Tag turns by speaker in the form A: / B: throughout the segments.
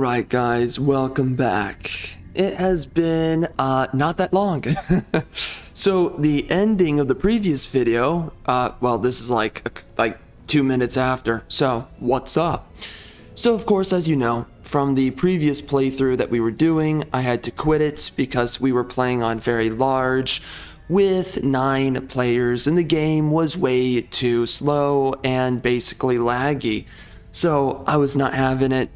A: Alright guys, welcome back. It has been not that long. So the ending of the previous video, well, this is like 2 minutes after, so what's up? So of course, as you know, from the previous playthrough that we were doing, I had to quit it because we were playing on very large with 9 players and the game was way too slow and basically laggy. So I was not having it,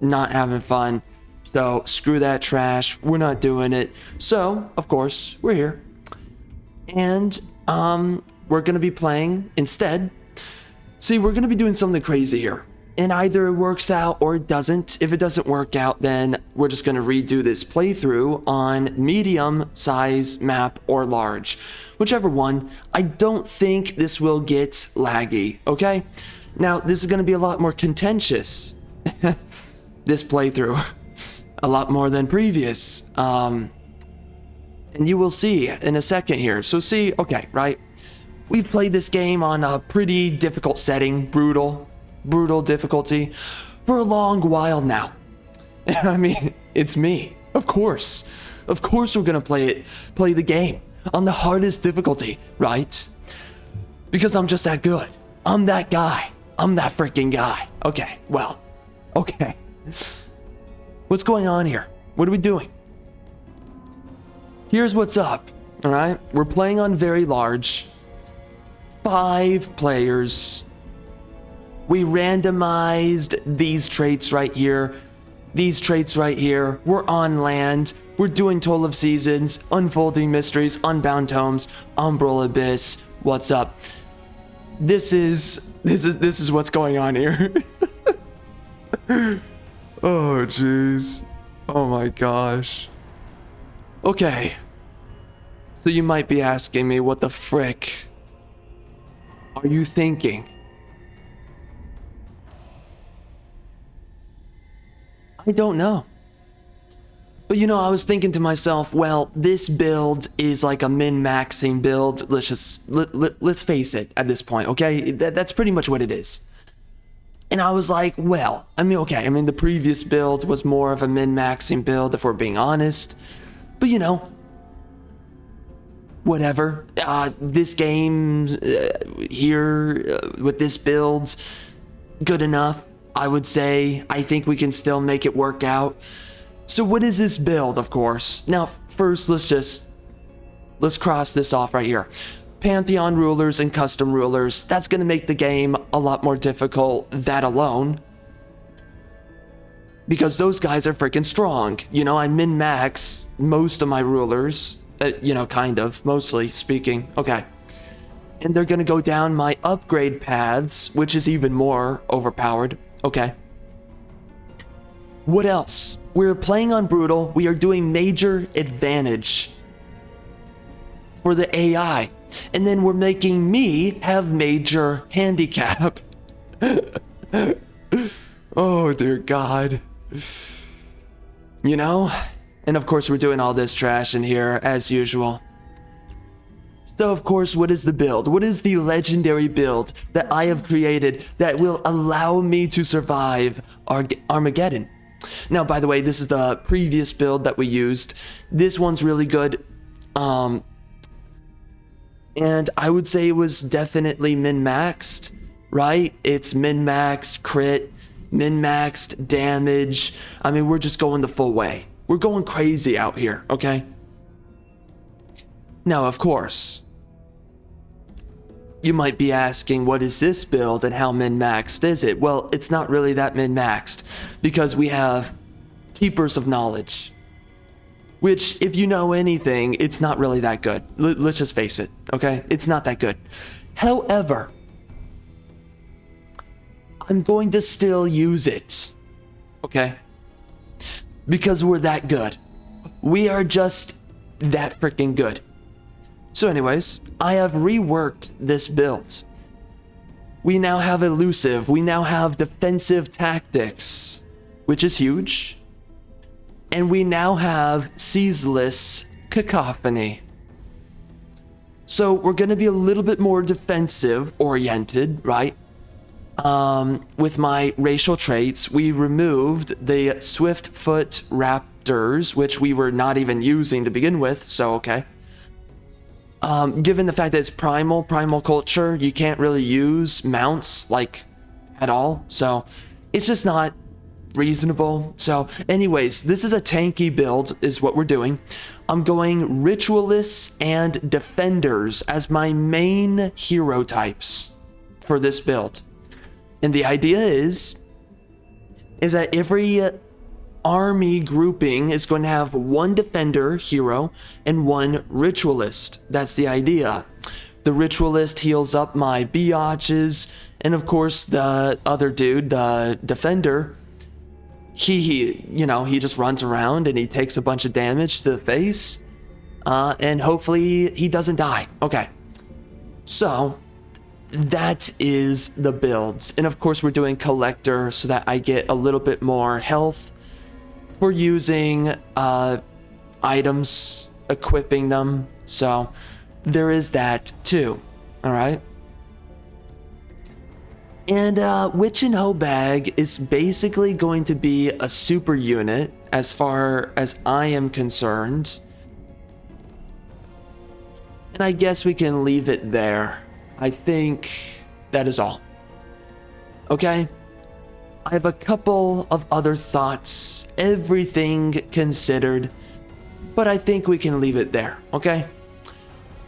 A: not having fun. So screw that trash, we're not doing it. So of course we're here and we're gonna be playing instead. See, we're gonna be doing something crazy here, and either it works out or it doesn't. If it doesn't work out, then we're just gonna redo this playthrough on medium size map or large, whichever one. I don't think this will get laggy, okay? Now this is gonna be a lot more contentious this playthrough, a lot more than previous, and you will see in a second here. So see, okay, right, we've played this game on a pretty difficult setting, brutal difficulty for a long while now. I mean, it's me, of course we're gonna play the game on the hardest difficulty, right? Because I'm just that good. I'm that guy. I'm that freaking guy. Okay, well, okay. What's going on here? What are we doing? Here's what's up, all right? We're playing on very large, 5 players. We randomized these traits right here. These traits right here. We're on land. We're doing Toll of Seasons, Unfolding Mysteries, Unbound Tomes, Umbral Abyss. What's up? This is what's going on here. Oh jeez. Oh my gosh. Okay. So you might be asking me, what the frick are you thinking? I don't know. But you know, I was thinking to myself, well, this build is like a min-maxing build. Let's face it at this point, okay? That's pretty much what it is. And I was like, well, I mean, the previous build was more of a min-maxing build, if we're being honest. But you know, whatever. This game here with this build's good enough, I would say. I think we can still make it work out. So what is this build, of course? Now, first, let's cross this off right here. Pantheon rulers and custom rulers. That's going to make the game a lot more difficult, that alone. Because those guys are freaking strong. You know, I min-max most of my rulers. You know, kind of, mostly speaking. Okay. And they're going to go down my upgrade paths, which is even more overpowered. Okay. What else? We're playing on brutal. We are doing major advantage for the AI. And then we're making me have major handicap. Oh dear God. You know? And of course we're doing all this trash in here as usual. So of course, what is the build? What is the legendary build that I have created that will allow me to survive Armageddon? Now, by the way, this is the previous build that we used. This one's really good. And I would say it was definitely min-maxed, right? It's min-maxed crit, min-maxed damage. I mean, we're just going the full way. We're going crazy out here, okay? Now, of course, you might be asking, what is this build and how min-maxed is it? Well, it's not really that min-maxed because we have Keepers of Knowledge, which, if you know anything, it's not really that good. Let's just face it, okay? It's not that good. However, I'm going to still use it, okay? Because we're that good. We are just that freaking good. So anyways, I have reworked this build. We now have elusive. We now have defensive tactics, which is huge. And we now have ceaseless cacophony. So we're going to be a little bit more defensive oriented, right? with my racial traits, we removed the Swiftfoot Raptors, which we were not even using to begin with, so okay. Given the fact that it's primal culture, you can't really use mounts, like, at all, so it's just not reasonable. So anyways, this is a tanky build is what we're doing. I'm going ritualists and defenders as my main hero types for this build. And the idea is that every army grouping is going to have one defender hero and one ritualist. That's the idea. The ritualist heals up my biatches, and of course the other dude, the defender, he just runs around and he takes a bunch of damage to the face, and hopefully he doesn't die. Okay, so that is the builds. And of course we're doing collector so that I get a little bit more health. We're using items, equipping them, so there is that too. All right. And Witch and Hoe Bag is basically going to be a super unit as far as I am concerned. And I guess we can leave it there. I think that is all. Okay? I have a couple of other thoughts, everything considered, but I think we can leave it there, okay?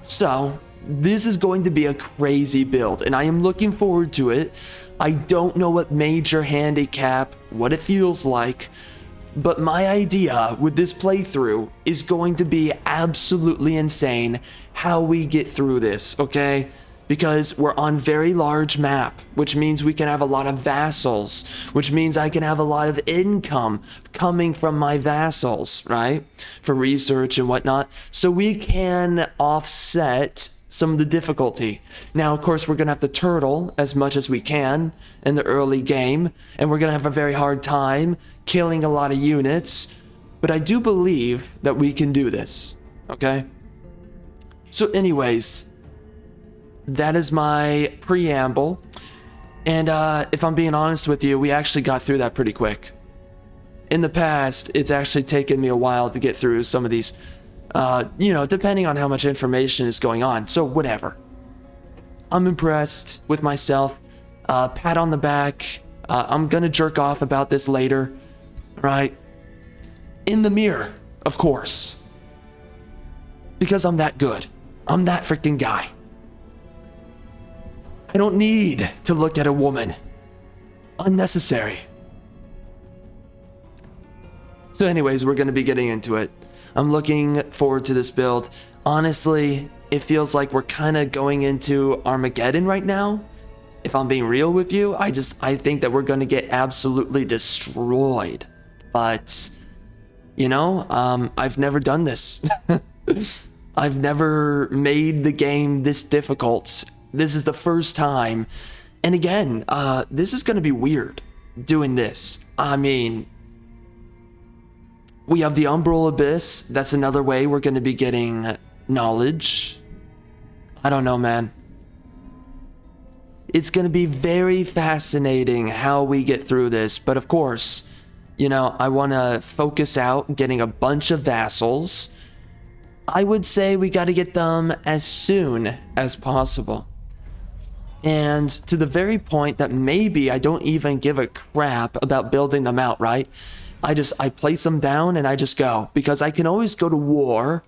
A: So, this is going to be a crazy build, and I am looking forward to it. I don't know what major handicap, what it feels like, but my idea with this playthrough is going to be absolutely insane how we get through this, okay? Because we're on very large map, which means we can have a lot of vassals, which means I can have a lot of income coming from my vassals, right? For research and whatnot. So we can offset some of the difficulty. Now, of course, we're going to have to turtle as much as we can in the early game, and we're going to have a very hard time killing a lot of units, but I do believe that we can do this, okay? So anyways, that is my preamble, and if I'm being honest with you, we actually got through that pretty quick. In the past, it's actually taken me a while to get through some of these, depending on how much information is going on, so whatever. I'm impressed with myself. Pat on the back. I'm gonna jerk off about this later, right? In the mirror, of course. Because I'm that good. I'm that freaking guy. I don't need to look at a woman. Unnecessary. So anyways, we're gonna be getting into it. I'm looking forward to this build. Honestly, it feels like we're kind of going into Armageddon right now. If I'm being real with you, I think that we're going to get absolutely destroyed. But, I've never done this. I've never made the game this difficult. This is the first time. And again, this is going to be weird doing this. I mean, we have the Umbral Abyss. That's another way we're going to be getting knowledge. I don't know, man. It's going to be very fascinating how we get through this. But of course, I want to focus out getting a bunch of vassals. I would say we got to get them as soon as possible. And to the very point that maybe I don't even give a crap about building them out, right? I place them down and I just go, because I can always go to war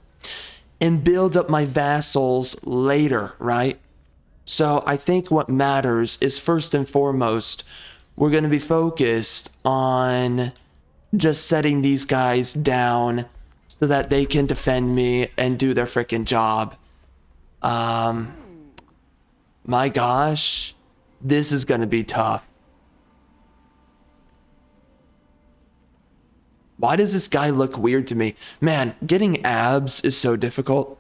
A: and build up my vassals later, right? So I think what matters is, first and foremost, we're going to be focused on just setting these guys down so that they can defend me and do their freaking job. My gosh, this is going to be tough. Why does this guy look weird to me? Man, getting abs is so difficult.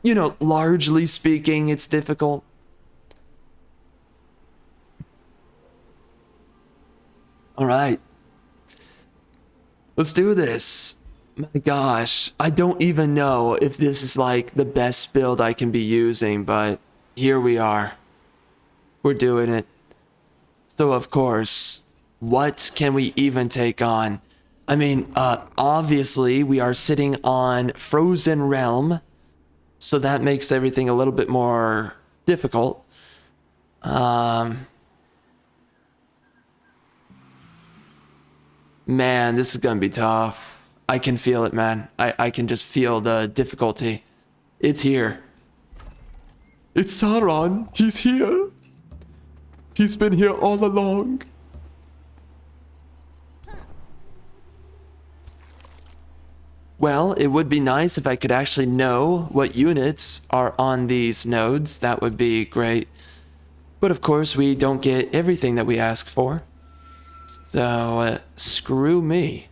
A: Largely speaking, it's difficult. All right. Let's do this. My gosh, I don't even know if this is like the best build I can be using, but here we are. we're doing it. So of course, what can we even take on? I mean, obviously we are sitting on Frozen Realm, so that makes everything a little bit more difficult. Man, this is gonna be tough. I can feel it, man. I can just feel the difficulty. It's here. It's Sauron. He's here. He's been here all along. Well, it would be nice if I could actually know what units are on these nodes. That would be great. But of course, we don't get everything that we ask for. So, screw me.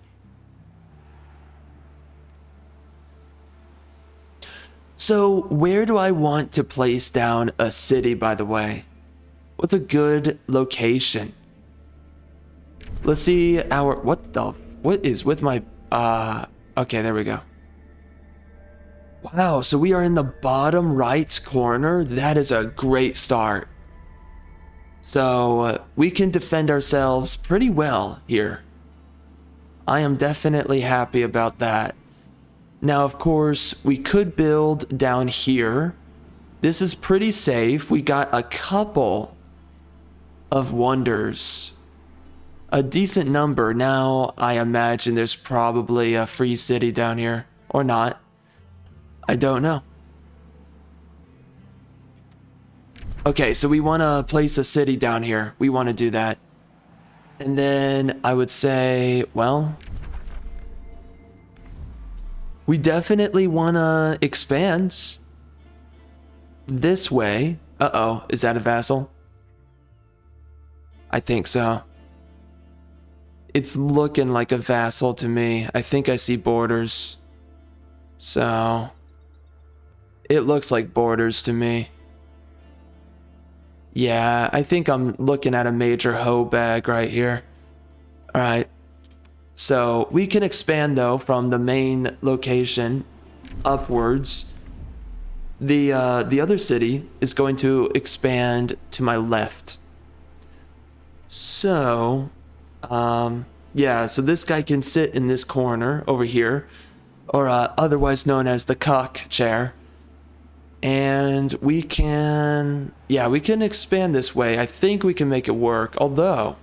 A: So, where do I want to place down a city, by the way? What's a good location? Let's see our... What is with my... Okay, there we go. Wow, so we are in the bottom right corner. That is a great start. So, we can defend ourselves pretty well here. I am definitely happy about that. Now, of course, we could build down here. This is pretty safe. We got a couple of wonders. A decent number. Now, I imagine there's probably a free city down here. Or not. I don't know. Okay, so we want to place a city down here. We want to do that. And then I would say, well, we definitely want to expand this way. Uh-oh, is that a vassal? I think so. It's looking like a vassal to me. I think I see borders. So, it looks like borders to me. Yeah, I think I'm looking at a major hoe bag right here. Alright. So, we can expand though from the main location upwards. The other city is going to expand to my left. So, yeah, so this guy can sit in this corner over here, or otherwise known as the cock chair. And we can, yeah, we can expand this way. I think we can make it work, although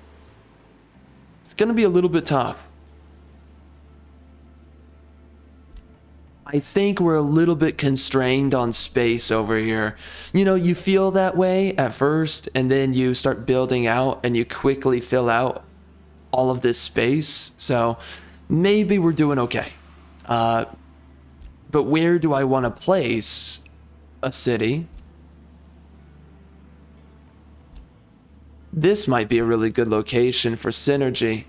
A: it's going to be a little bit tough. I think we're a little bit constrained on space over here. You know, you feel that way at first, and then you start building out, and you quickly fill out all of this space. So maybe we're doing okay. But where do I want to place a city? This might be a really good location for synergy.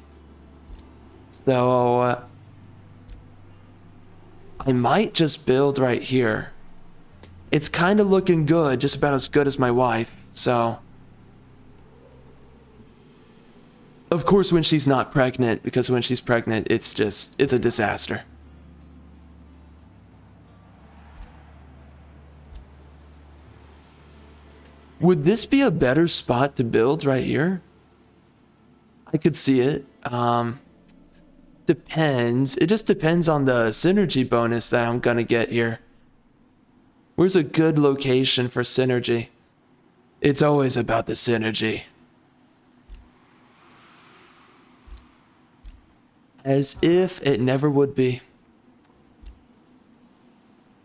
A: So I might just build right here. It's kind of looking good, just about as good as my wife. So of course when she's not pregnant, because when she's pregnant it's a disaster. Would this be a better spot to build right here? I could see it. Depends. It just depends on the synergy bonus that I'm gonna get here. Where's a good location for synergy? It's always about the synergy. As if it never would be.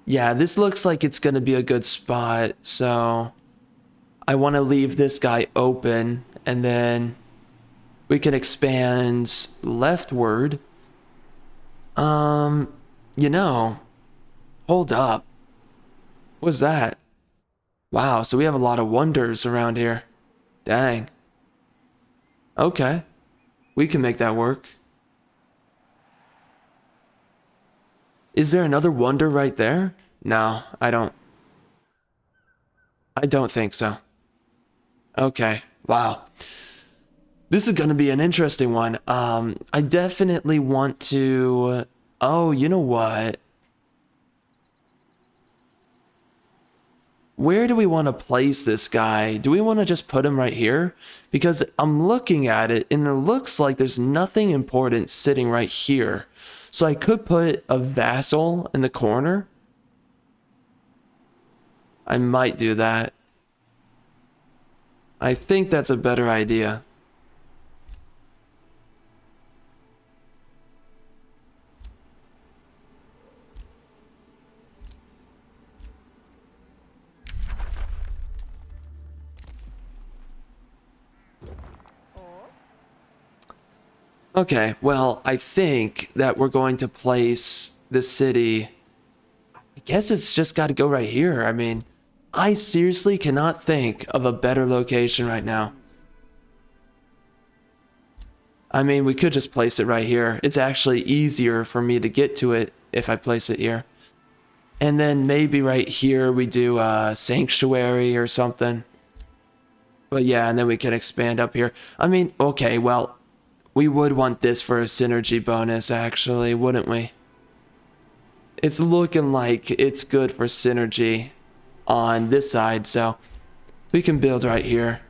A: Yeah, this looks like it's gonna be a good spot, so I want to leave this guy open, and then we can expand leftward. You know, hold up. What's that? Wow, so we have a lot of wonders around here. Dang. Okay, we can make that work. Is there another wonder right there? No, I don't think so. Okay, wow. This is going to be an interesting one. I definitely want to... Oh, you know what? where do we want to place this guy? Do we want to just put him right here? Because I'm looking at it and it looks like there's nothing important sitting right here. So I could put a vassal in the corner. I might do that. I think that's a better idea. Okay, well, I think that we're going to place the city. I guess it's just got to go right here. I mean, I seriously cannot think of a better location right now. I mean, we could just place it right here. It's actually easier for me to get to it if I place it here. And then maybe right here we do a sanctuary or something. But yeah, and then we can expand up here. I mean, okay, well, we would want this for a synergy bonus, actually, wouldn't we? It's looking like it's good for synergy on this side, so we can build right here.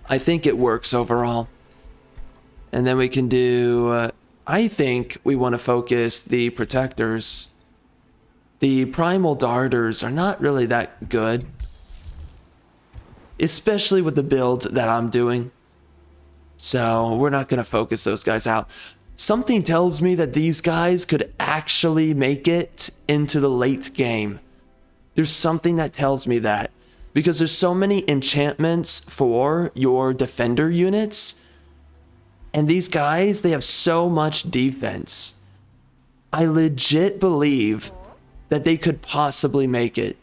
A: I think it works overall. And then we can do... I think we want to focus the protectors. The primal darters are not really that good. Especially with the build that I'm doing. So we're not going to focus those guys out. Something tells me that these guys could actually make it into the late game. There's something that tells me that. Because there's so many enchantments for your defender units. And these guys, they have so much defense. I legit believe that they could possibly make it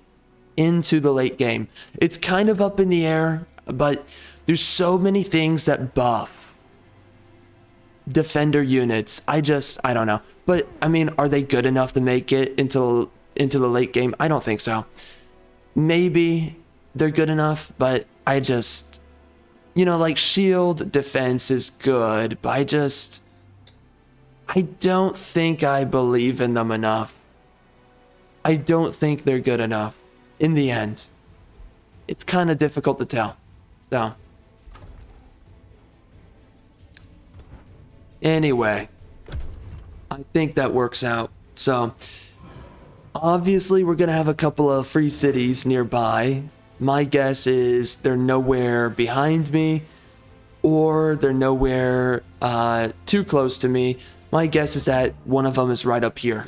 A: into the late game. It's kind of up in the air, but there's so many things that buff defender units. I don't know. But, I mean, are they good enough to make it into the late game? I don't think so. Maybe they're good enough, but I just... You know, like, shield defense is good, but I don't think I believe in them enough. I don't think they're good enough in the end. It's kind of difficult to tell. So. Anyway, I think that works out. So, obviously, we're going to have a couple of free cities nearby. My guess is they're nowhere behind me, or they're nowhere too close to me. My guess is that one of them is right up here.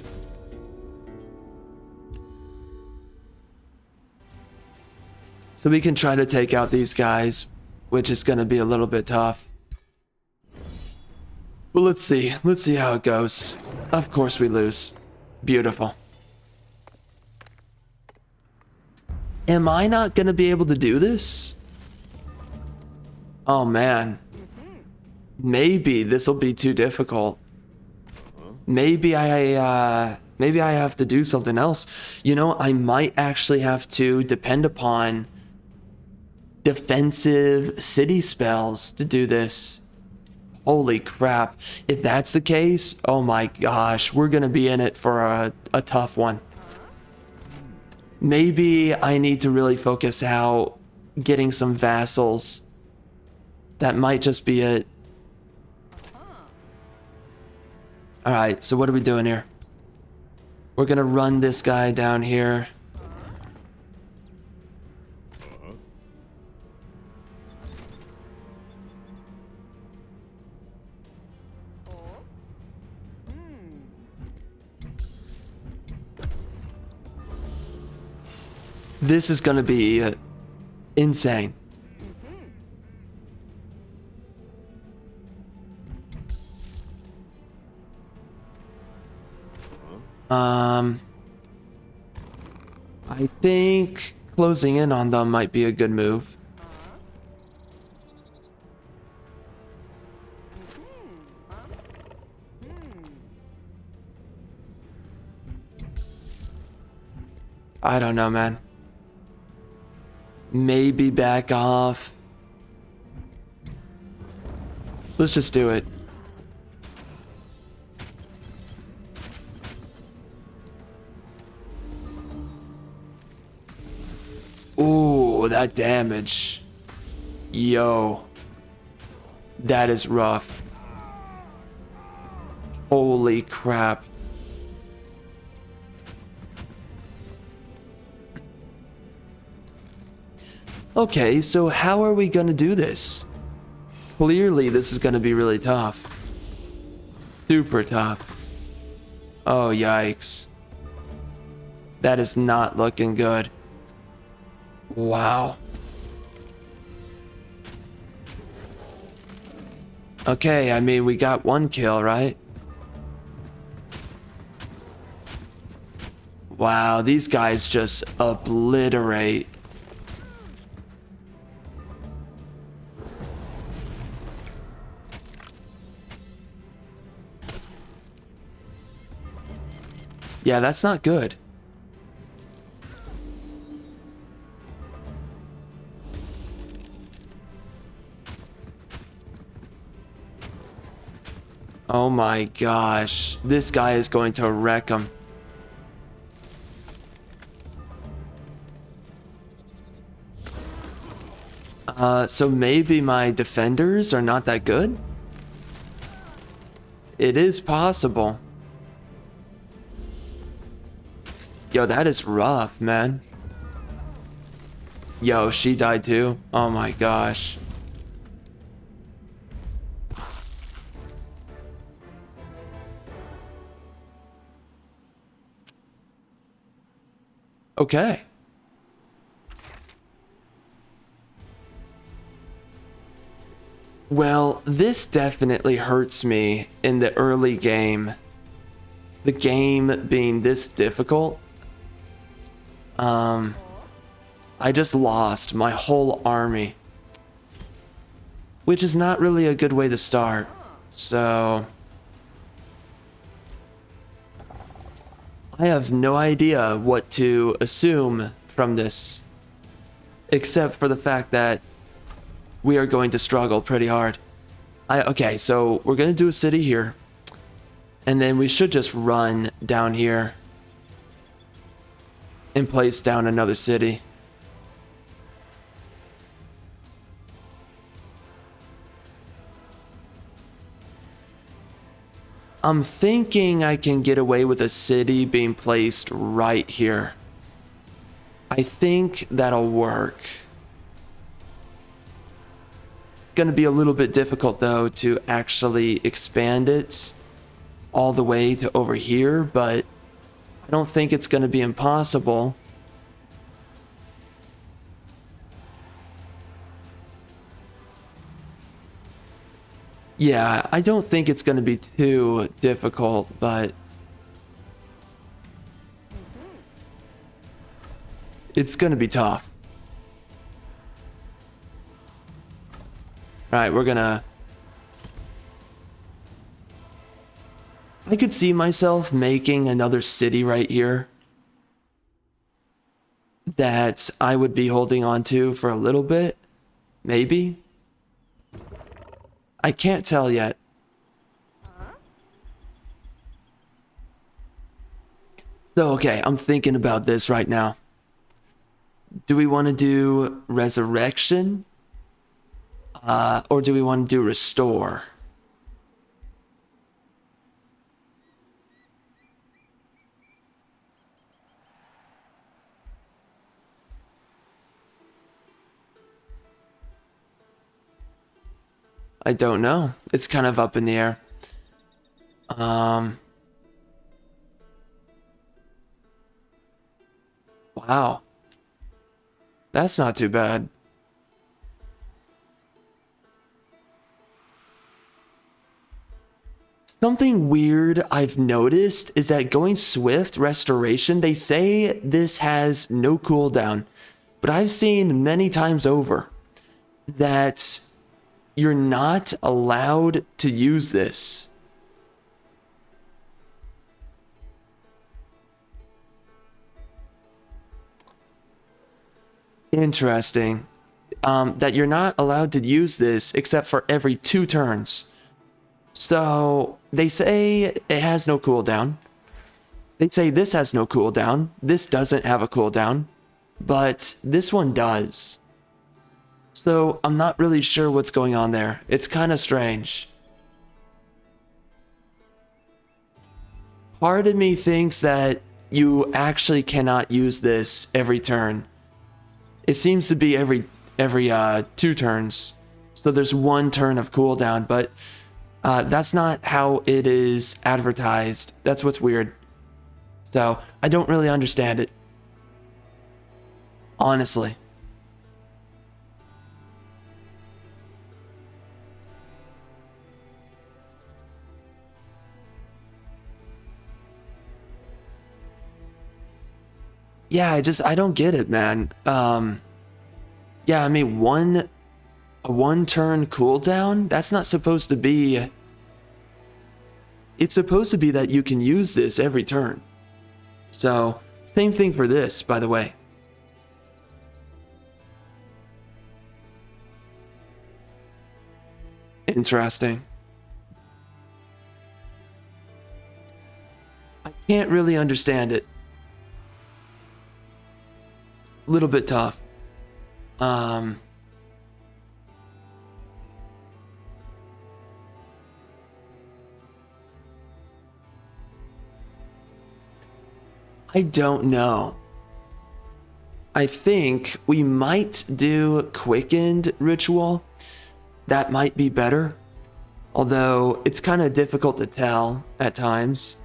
A: So we can try to take out these guys, which is going to be a little bit tough. But let's see. Let's see how it goes. Of course we lose. Beautiful. Am I not going to be able to do this? Oh, man. Maybe this will be too difficult. Maybe I have to do something else. You know, I might actually have to depend upon defensive city spells to do this. Holy crap. If that's the case, oh my gosh, we're going to be in it for a tough one. Maybe I need to really focus out getting some vassals. That might just be it. Alright, so what are we doing here? We're gonna run this guy down here. This is gonna be insane. I think closing in on them might be a good move. I don't know, man. Maybe back off. Let's just do it. that damage. Yo. That is rough. Holy crap. Okay, so how are we gonna do this? Clearly, this is gonna be really tough. Super tough. Oh, yikes. That is not looking good. Wow. Okay, I mean, we got one kill, right? Wow, these guys just obliterate. Yeah, that's not good. Oh my gosh. This guy is going to wreck him. So maybe my defenders are not that good? It is possible. Yo, that is rough, man. Yo, she died too? Oh my gosh. Okay. Well, this definitely hurts me in the early game. The game being this difficult. I just lost my whole army. Which is not really a good way to start. So I have no idea what to assume from this. Except for the fact that we are going to struggle pretty hard. Okay, so we're going to do a city here. And then we should just run down here. And place down another city. I'm thinking I can get away with a city being placed right here. I think that'll work. It's going to be a little bit difficult though to actually expand it all the way to over here, but I don't think it's going to be impossible. Yeah, I don't think it's going to be too difficult, but it's going to be tough. All right, we're gonna... I could see myself making another city right here that I would be holding on to for a little bit, maybe. I can't tell yet. So, okay, I'm thinking about this right now. Do we want to do resurrection? Or do we want to do restore? I don't know. It's kind of up in the air. Wow. That's not too bad. Something weird I've noticed is that going swift restoration, they say this has no cooldown, but I've seen many times over that you're not allowed to use this. Interesting. That you're not allowed to use this except for every 2 turns. So they say it has no cooldown. They say this has no cooldown. This doesn't have a cooldown, but this one does. So I'm not really sure what's going on there. It's kind of strange. Part of me thinks that you actually cannot use this every turn. It seems to be every 2 turns. So there's 1 turn of cooldown, but that's not how it is advertised. That's what's weird. So I don't really understand it. Honestly. Yeah, I don't get it, man. Yeah, I mean, a 1 turn cooldown, that's not supposed to be. It's supposed to be that you can use this every turn. So, same thing for this, by the way. Interesting. I can't really understand it. A little bit tough. I don't know. I think we might do quickened ritual. That might be better. Although it's kind of difficult to tell at times.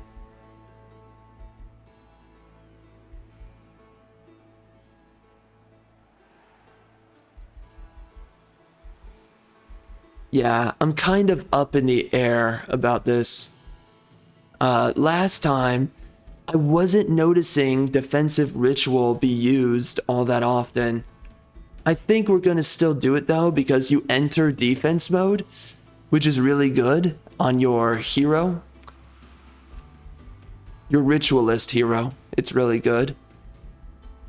A: Yeah, I'm kind of up in the air about this. Last time, I wasn't noticing defensive ritual be used all that often. I think we're going to still do it though, because you enter defense mode, which is really good on your hero. Your ritualist hero. It's really good.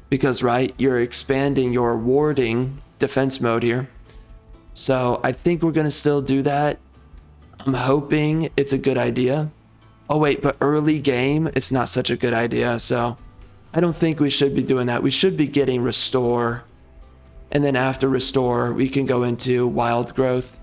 A: Because, right, you're expanding your warding defense mode here. So I think we're going to still do that. I'm hoping it's a good idea. Oh wait, but early game, it's not such a good idea. So I don't think we should be doing that. We should be getting restore. And then after restore, we can go into wild growth.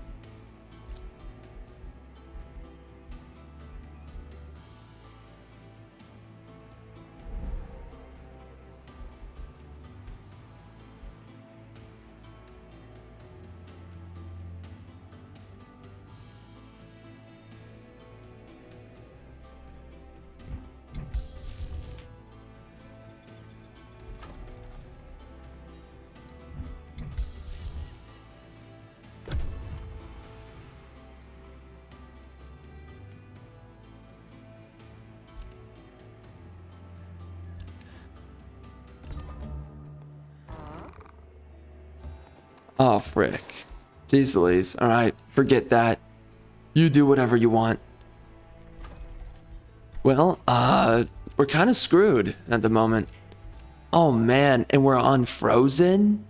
A: Oh, frick. Jeez Louise. All right, forget that. You do whatever you want. Well, we're kind of screwed at the moment. Oh man, and we're on frozen?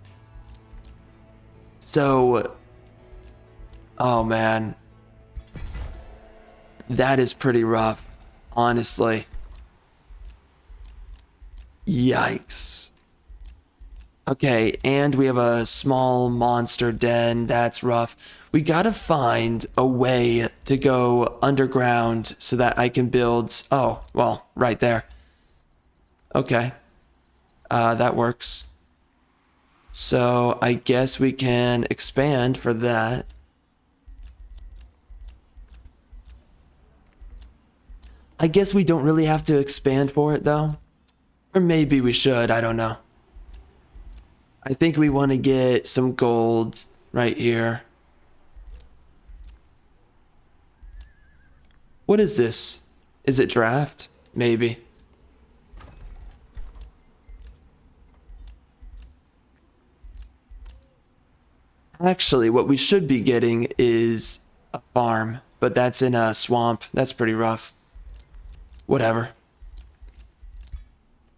A: So, oh man. That is pretty rough, honestly. Yikes. Okay, and we have a small monster den. That's rough. We gotta find a way to go underground so that I can build... Oh, well, right there. Okay. That works. So I guess we can expand for that. I guess we don't really have to expand for it, though. Or maybe we should, I don't know. I think we want to get some gold right here. What is this? Is it draft? Maybe. Actually, what we should be getting is a farm, but that's in a swamp. That's pretty rough. Whatever.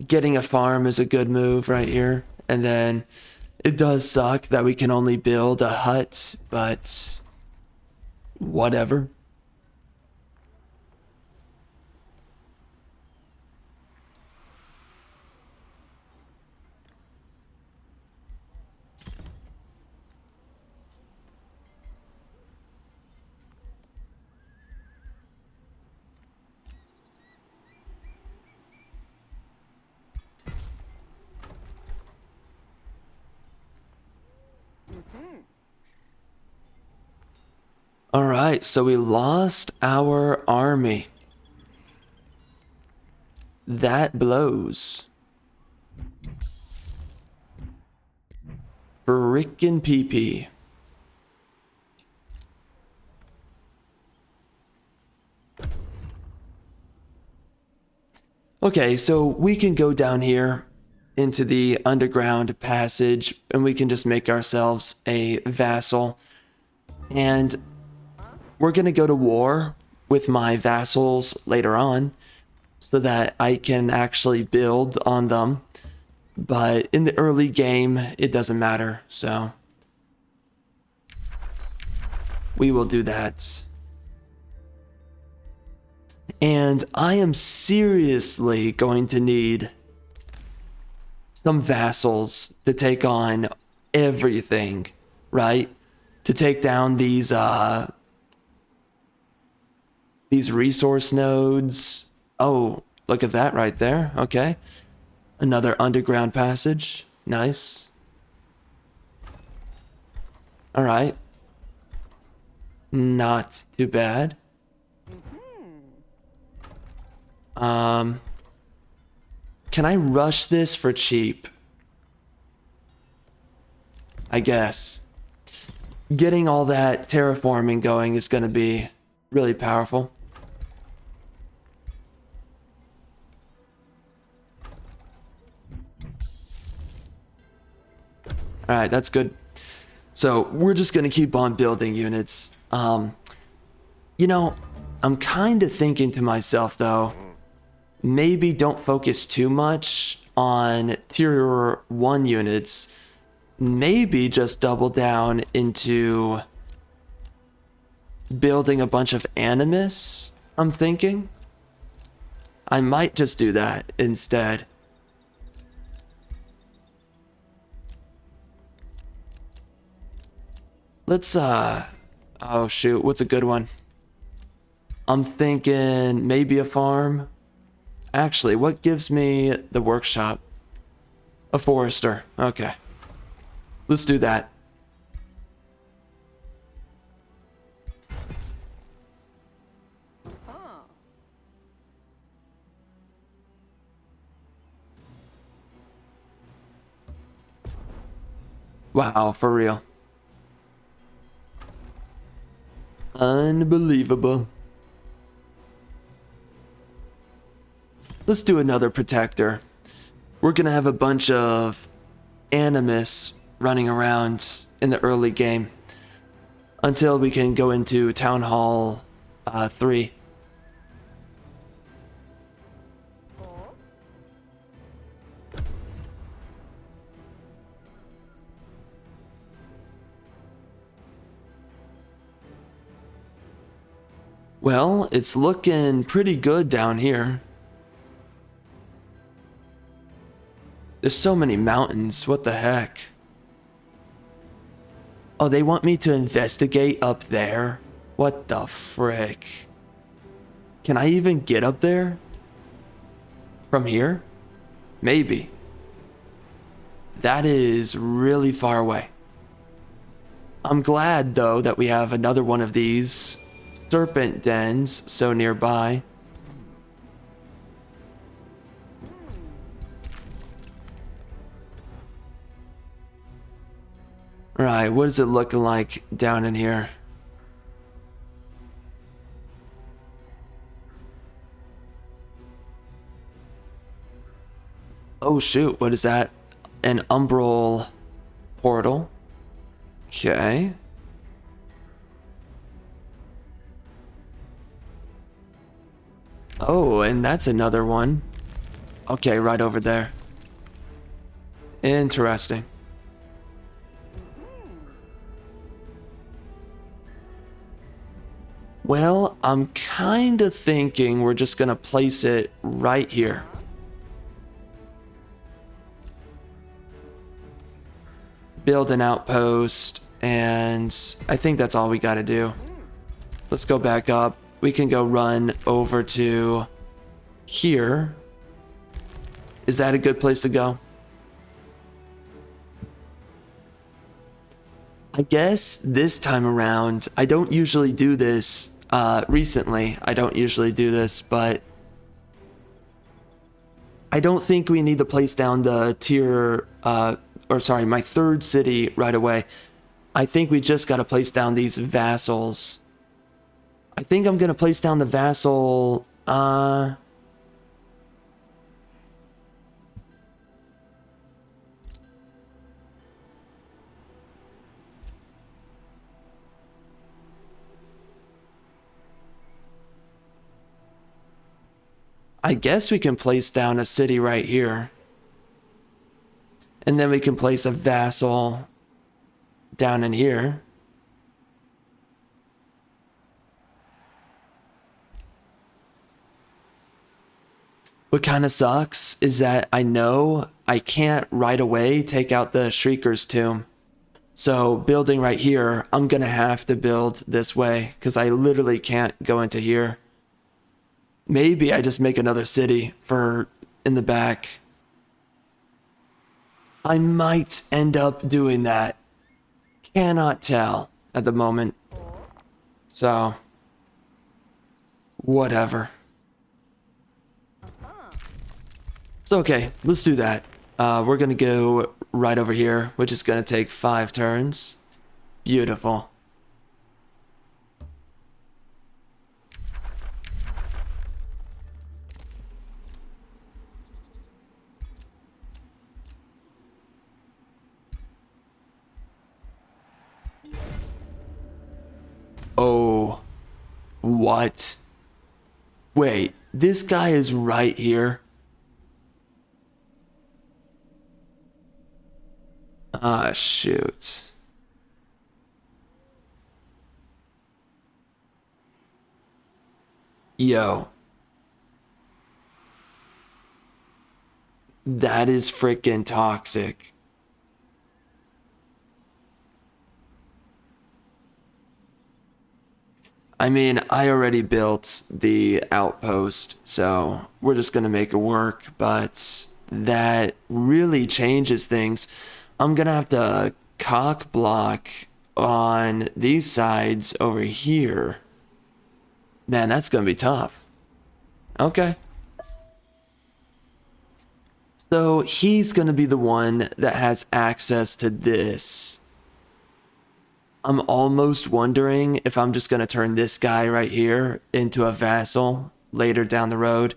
A: Getting a farm is a good move right here. And then it does suck that we can only build a hut, but whatever. right, so we lost our army. That blows. Frickin' PP. Okay, so we can go down here into the underground passage and we can just make ourselves a vassal. And we're gonna go to war with my vassals later on so that I can actually build on them. But in the early game, it doesn't matter, so we will do that. And I am seriously going to need some vassals to take on everything, right? To take down these resource nodes. Oh, look at that right there. Okay. Another underground passage. Nice. All right. Not too bad. Can I rush this for cheap? I guess. Getting all that terraforming going is going to be really powerful. All right, that's good. So we're just going to keep on building units. You know, I'm kind of thinking to myself though, maybe don't focus too much on tier 1 units. Maybe just double down into building a bunch of animus, I'm thinking. I might just do that instead. Let's, oh shoot, what's a good one? I'm thinking maybe a farm. Actually, what gives me the workshop? A forester. Okay. Let's do that. Wow, for real. Unbelievable. Let's do another protector. We're gonna have a bunch of animus running around in the early game until we can go into Town Hall 3. Well, it's looking pretty good down here. There's so many mountains, what the heck? Oh, they want me to investigate up there? What the frick? Can I even get up there? From here? Maybe. That is really far away. I'm glad though that we have another one of these serpent dens so nearby. Right, what is it looking like down in here? Oh shoot, what is that? An umbral portal. Okay. Oh, and that's another one. Okay, right over there. Interesting. Well, I'm kind of thinking we're just gonna place it right here. Build an outpost, and I think that's all we gotta do. Let's go back up. We can go run over to here. Is that a good place to go? I guess this time around, I don't usually do this. Recently, I don't usually do this, but I don't think we need to place down the tier, or sorry, my third city right away. I think we just got to place down these vassals. I think I'm going to place down the vassal, I guess we can place down a city right here. And then we can place a vassal down in here. What kind of sucks is that I know I can't right away take out the Shrieker's tomb. So building right here, I'm gonna have to build this way because I literally can't go into here. Maybe I just make another city for in the back. I might end up doing that. Cannot tell at the moment. So, whatever. So okay, let's do that. We're gonna go right over here, which is gonna take 5 turns. Beautiful. Oh, what? Wait, this guy is right here. Ah, shoot. Yo. That is freaking toxic. I mean, I already built the outpost, so we're just gonna make it work, but that really changes things. I'm gonna have to cock block on these sides over here. Man, that's gonna be tough. Okay. So he's gonna be the one that has access to this. I'm almost wondering if I'm just gonna turn this guy right here into a vassal later down the road.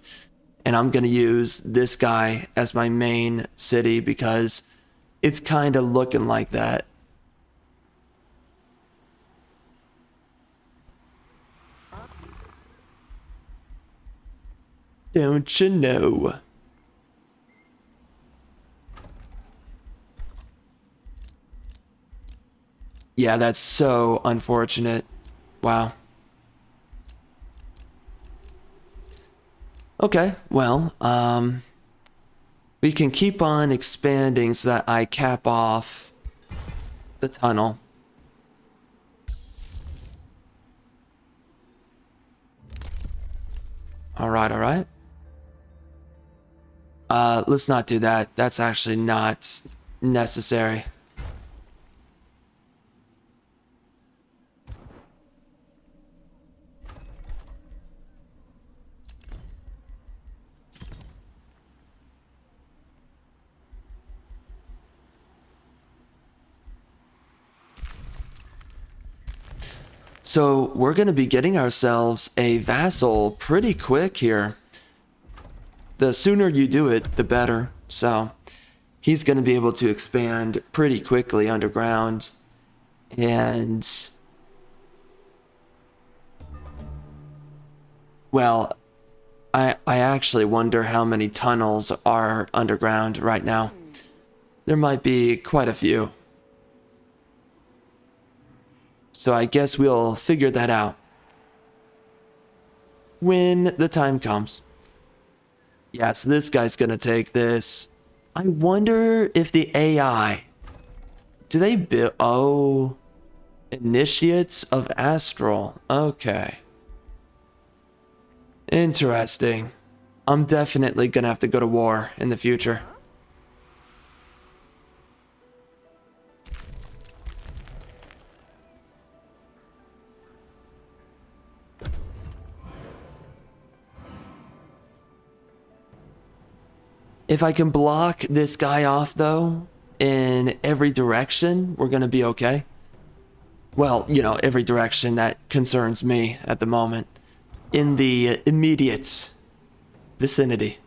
A: And I'm gonna use this guy as my main city because it's kind of looking like that. Don't you know? Yeah, that's so unfortunate. Wow. Okay, well, we can keep on expanding so that I cap off the tunnel. All right. Let's not do that. That's actually not necessary. So we're going to be getting ourselves a vassal pretty quick here. The sooner you do it, the better. So he's going to be able to expand pretty quickly underground. And, well, I actually wonder how many tunnels are underground right now. There might be quite a few. So I guess we'll figure that out when the time comes. Yeah, so this guy's gonna take this. I wonder if the AI, do they build, oh, Initiates of Astral. Okay. Interesting. I'm definitely gonna have to go to war in the future. If I can block this guy off, though, in every direction, we're going to be okay. Well, you know, every direction that concerns me at the moment. In the immediate vicinity.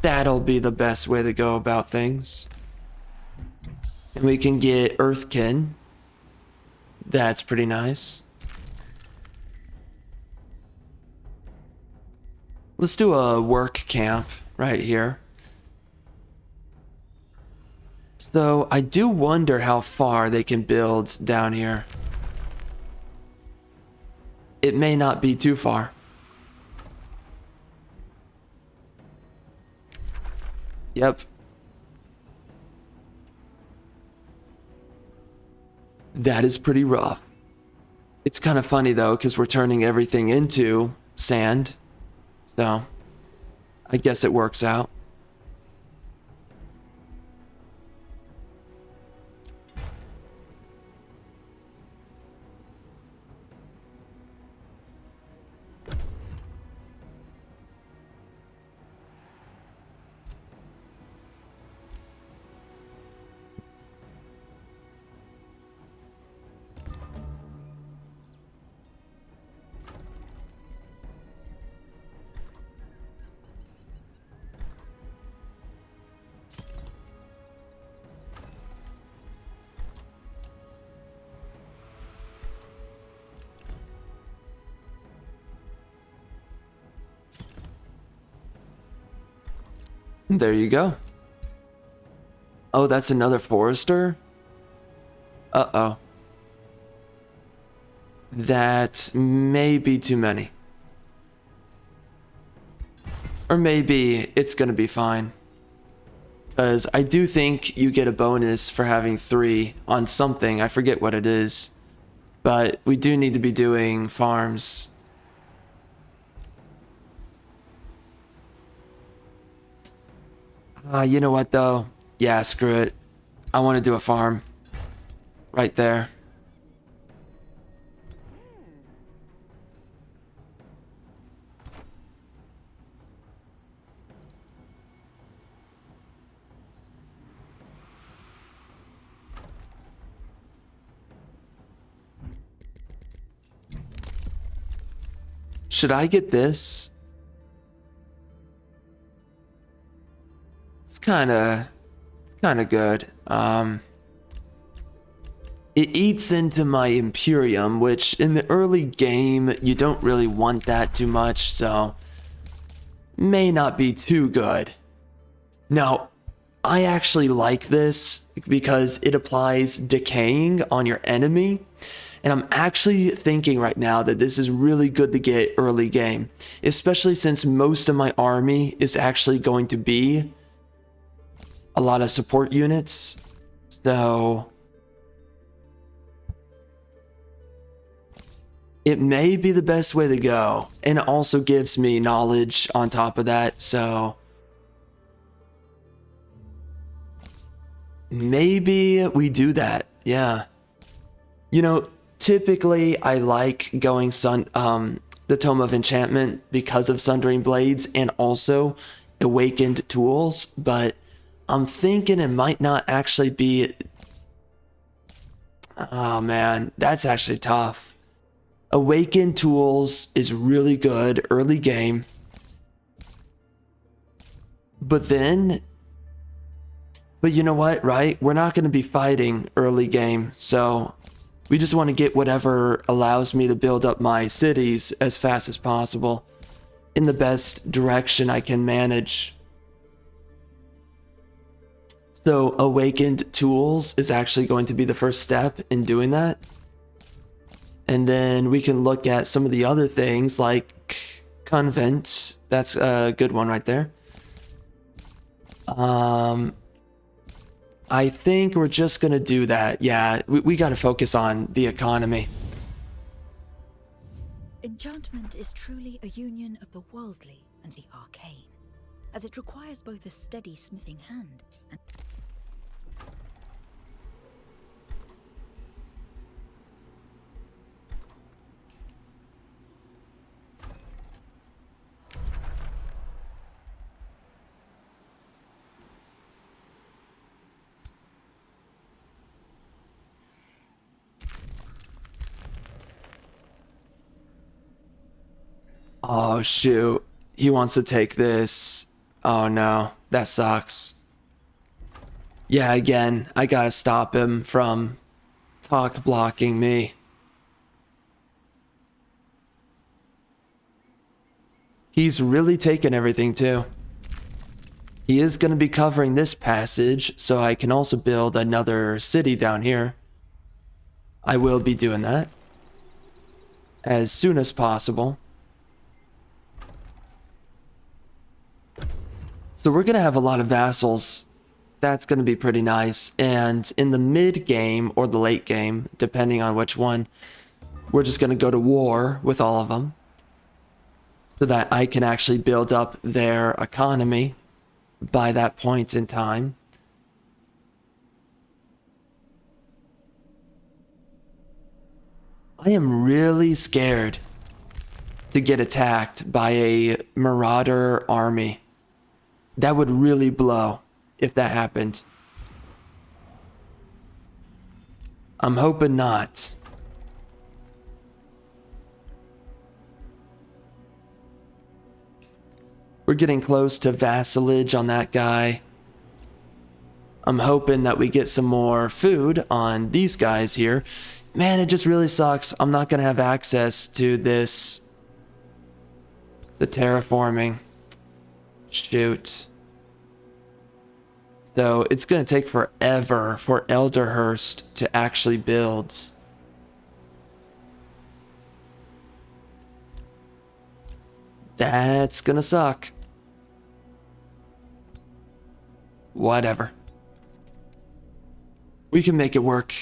A: That'll be the best way to go about things. And we can get Earthkin. That's pretty nice. Let's do a work camp right here. So I do wonder how far they can build down here. It may not be too far. Yep. That is pretty rough. It's kind of funny though, because we're turning everything into sand. So, I guess it works out. There you go. Oh, that's another forester? Uh-oh. That may be too many. Or maybe it's gonna be fine. Because I do think you get a bonus for having 3 on something. I forget what it is. But we do need to be doing farms. You know what though? Yeah, screw it. I want to do a farm. Right there. Should I get this? It's kind of good. It eats into my Imperium, which in the early game, you don't really want that too much, so may not be too good. Now, I actually like this because it applies decaying on your enemy, and I'm actually thinking right now that this is really good to get early game, especially since most of my army is actually going to be a lot of support units, so it may be the best way to go, and it also gives me knowledge on top of that, so maybe we do that. Yeah, you know, typically I like going the Tome of Enchantment because of Sundering Blades and also Awakened Tools, but I'm thinking it might not actually be... Oh man, that's actually tough. Awakened Tools is really good early game. But you know what, right? We're not going to be fighting early game, so we just want to get whatever allows me to build up my cities as fast as possible in the best direction I can manage. So Awakened Tools is actually going to be the first step in doing that. And then we can look at some of the other things like Convent. That's a good one right there. I think we're just going to do that. Yeah, we got to focus on the economy.
B: Enchantment is truly a union of the worldly and the arcane, as it requires both a steady smithing hand and...
A: Oh, shoot. He wants to take this. Oh, no. That sucks. Yeah, again, I gotta stop him from cock blocking me. He's really taken everything, too. He is going to be covering this passage, so I can also build another city down here. I will be doing that as soon as possible. So we're going to have a lot of vassals. That's going to be pretty nice. And in the mid game or the late game, depending on which one, we're just going to go to war with all of them so that I can actually build up their economy by that point in time. I am really scared to get attacked by a marauder army. That would really blow if that happened. I'm hoping not. We're getting close to vassalage on that guy. I'm hoping that we get some more food on these guys here. Man, it just really sucks. I'm not going to have access to this. The terraforming. Shoot. So it's going to take forever for Elderhurst to actually build. That's going to suck. Whatever. We can make it work.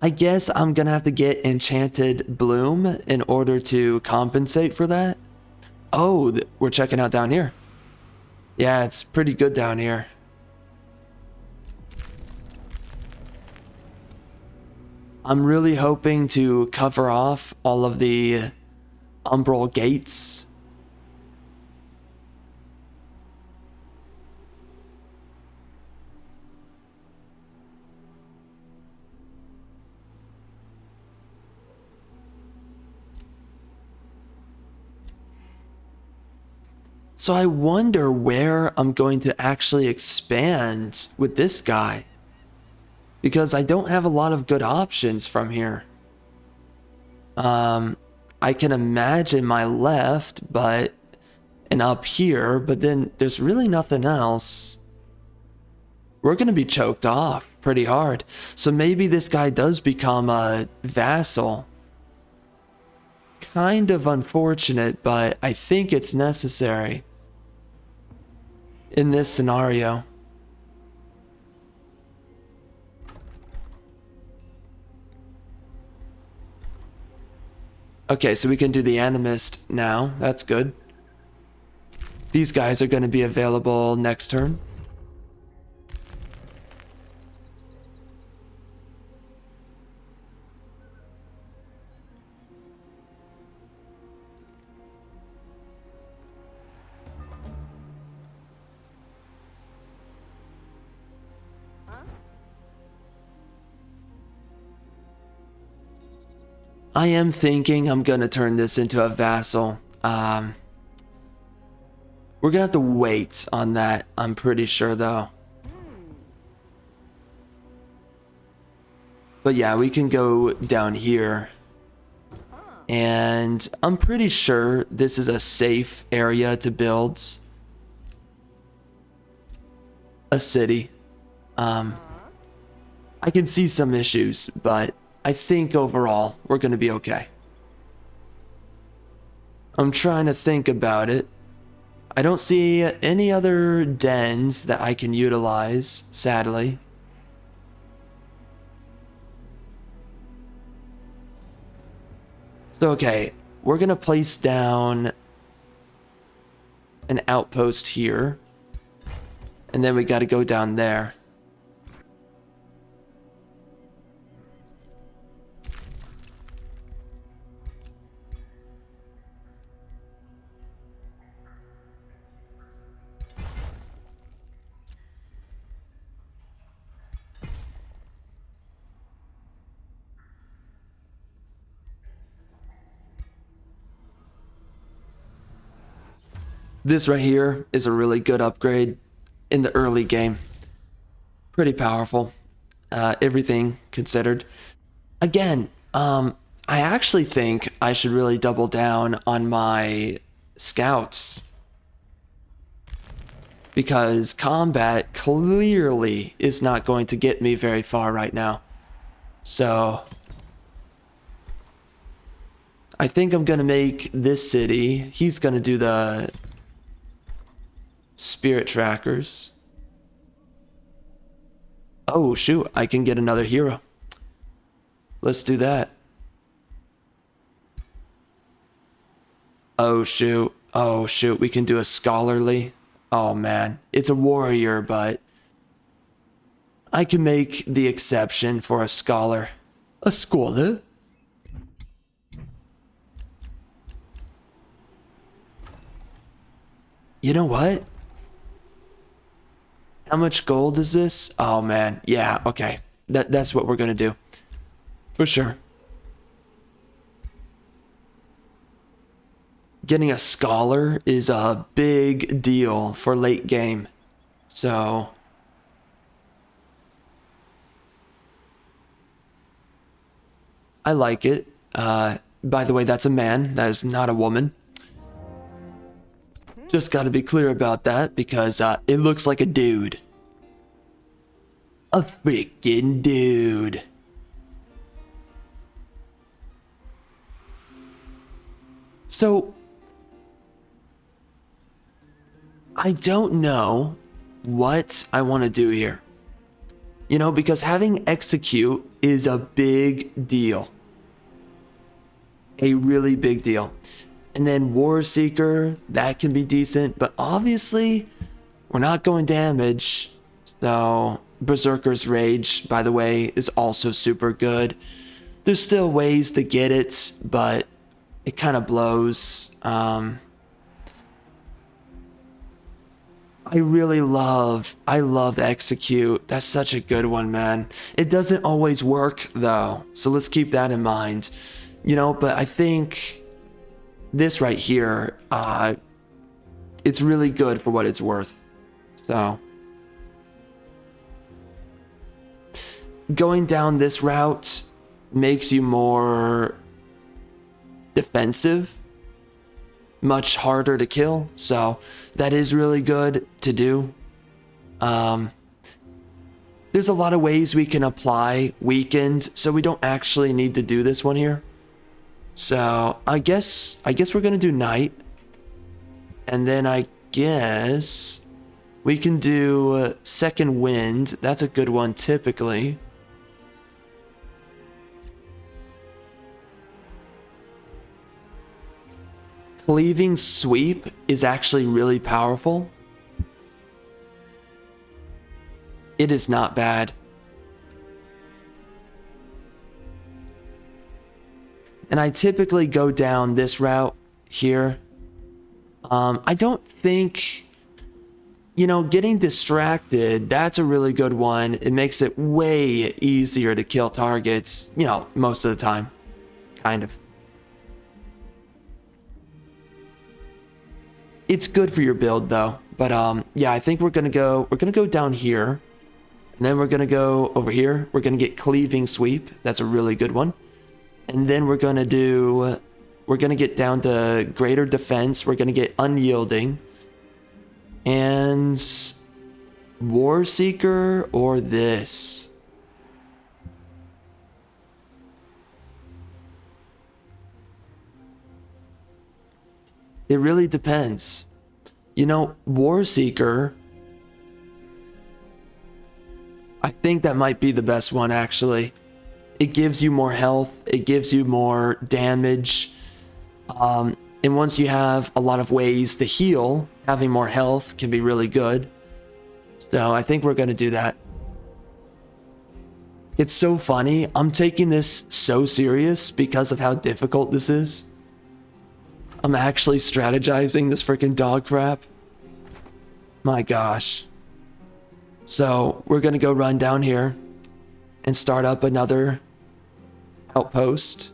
A: I guess I'm gonna have to get Enchanted Bloom in order to compensate for that. Oh, we're checking out down here. Yeah, it's pretty good down here. I'm really hoping to cover off all of the umbral gates. So I wonder where I'm going to actually expand with this guy. Because I don't have a lot of good options from here. I can imagine my left, and up here, but then there's really nothing else. We're going to be choked off pretty hard. So maybe this guy does become a vassal. Kind of unfortunate, but I think it's necessary in this scenario. Okay, so we can do the Animist now. That's good. These guys are going to be available next turn. I am thinking I'm going to turn this into a vassal. We're going to have to wait on that, I'm pretty sure, though. But yeah, we can go down here. And I'm pretty sure this is a safe area to build a city. I can see some issues, but I think overall we're going to be okay. I'm trying to think about it. I don't see any other dens that I can utilize, sadly. So, okay, we're going to place down an outpost here. And then we got to go down there. This right here is a really good upgrade in the early game. Pretty powerful, everything considered. Again, I actually think I should really double down on my scouts, because combat clearly is not going to get me very far right now. So I think I'm gonna make this city, he's gonna do the spirit trackers. Oh shoot, I can get another hero. Let's do that. Oh shoot, we can do a scholarly. Oh man, it's a warrior, but I can make the exception for a scholar. A scholar? You know what? How much gold is this? Oh man, yeah, okay. That's what we're gonna do. For sure. Getting a scholar is a big deal for late game. So I like it. By the way, that's a man. That is not a woman. Just gotta be clear about that because it looks like a dude. A freaking dude. So I don't know what I want to do here. You know, because having execute is a big deal. A really big deal. And then War Seeker, that can be decent, but obviously we're not going damage. So Berserker's Rage, by the way, is also super good. There's still ways to get it, but it kind of blows. I love Execute. That's such a good one, man. It doesn't always work though, so let's keep that in mind. You know, but I think this right here, it's really good for what it's worth. So going down this route makes you more defensive, much harder to kill, so that is really good to do. There's a lot of ways we can apply weakened, so we don't actually need to do this one here. So I guess we're gonna do night, and then I guess we can do second wind. That's a good one typically. Cleaving sweep is actually really powerful. It is not bad. And I typically go down this route here. I don't think, you know, getting distracted, that's a really good one. It makes it way easier to kill targets, you know, most of the time. Kind of. It's good for your build though. But yeah, I think we're gonna go down here. And then we're gonna go over here. We're gonna get cleaving sweep. That's a really good one. And then we're gonna get down to greater defense. We're gonna get unyielding. And War Seeker or this. It really depends. You know, War Seeker, I think that might be the best one actually. It gives you more health, it gives you more damage. And once you have a lot of ways to heal, having more health can be really good. So I think we're gonna do that. It's so funny, I'm taking this so serious because of how difficult this is. I'm actually strategizing this freaking dog crap. My gosh. So we're gonna go run down here and start up another outpost.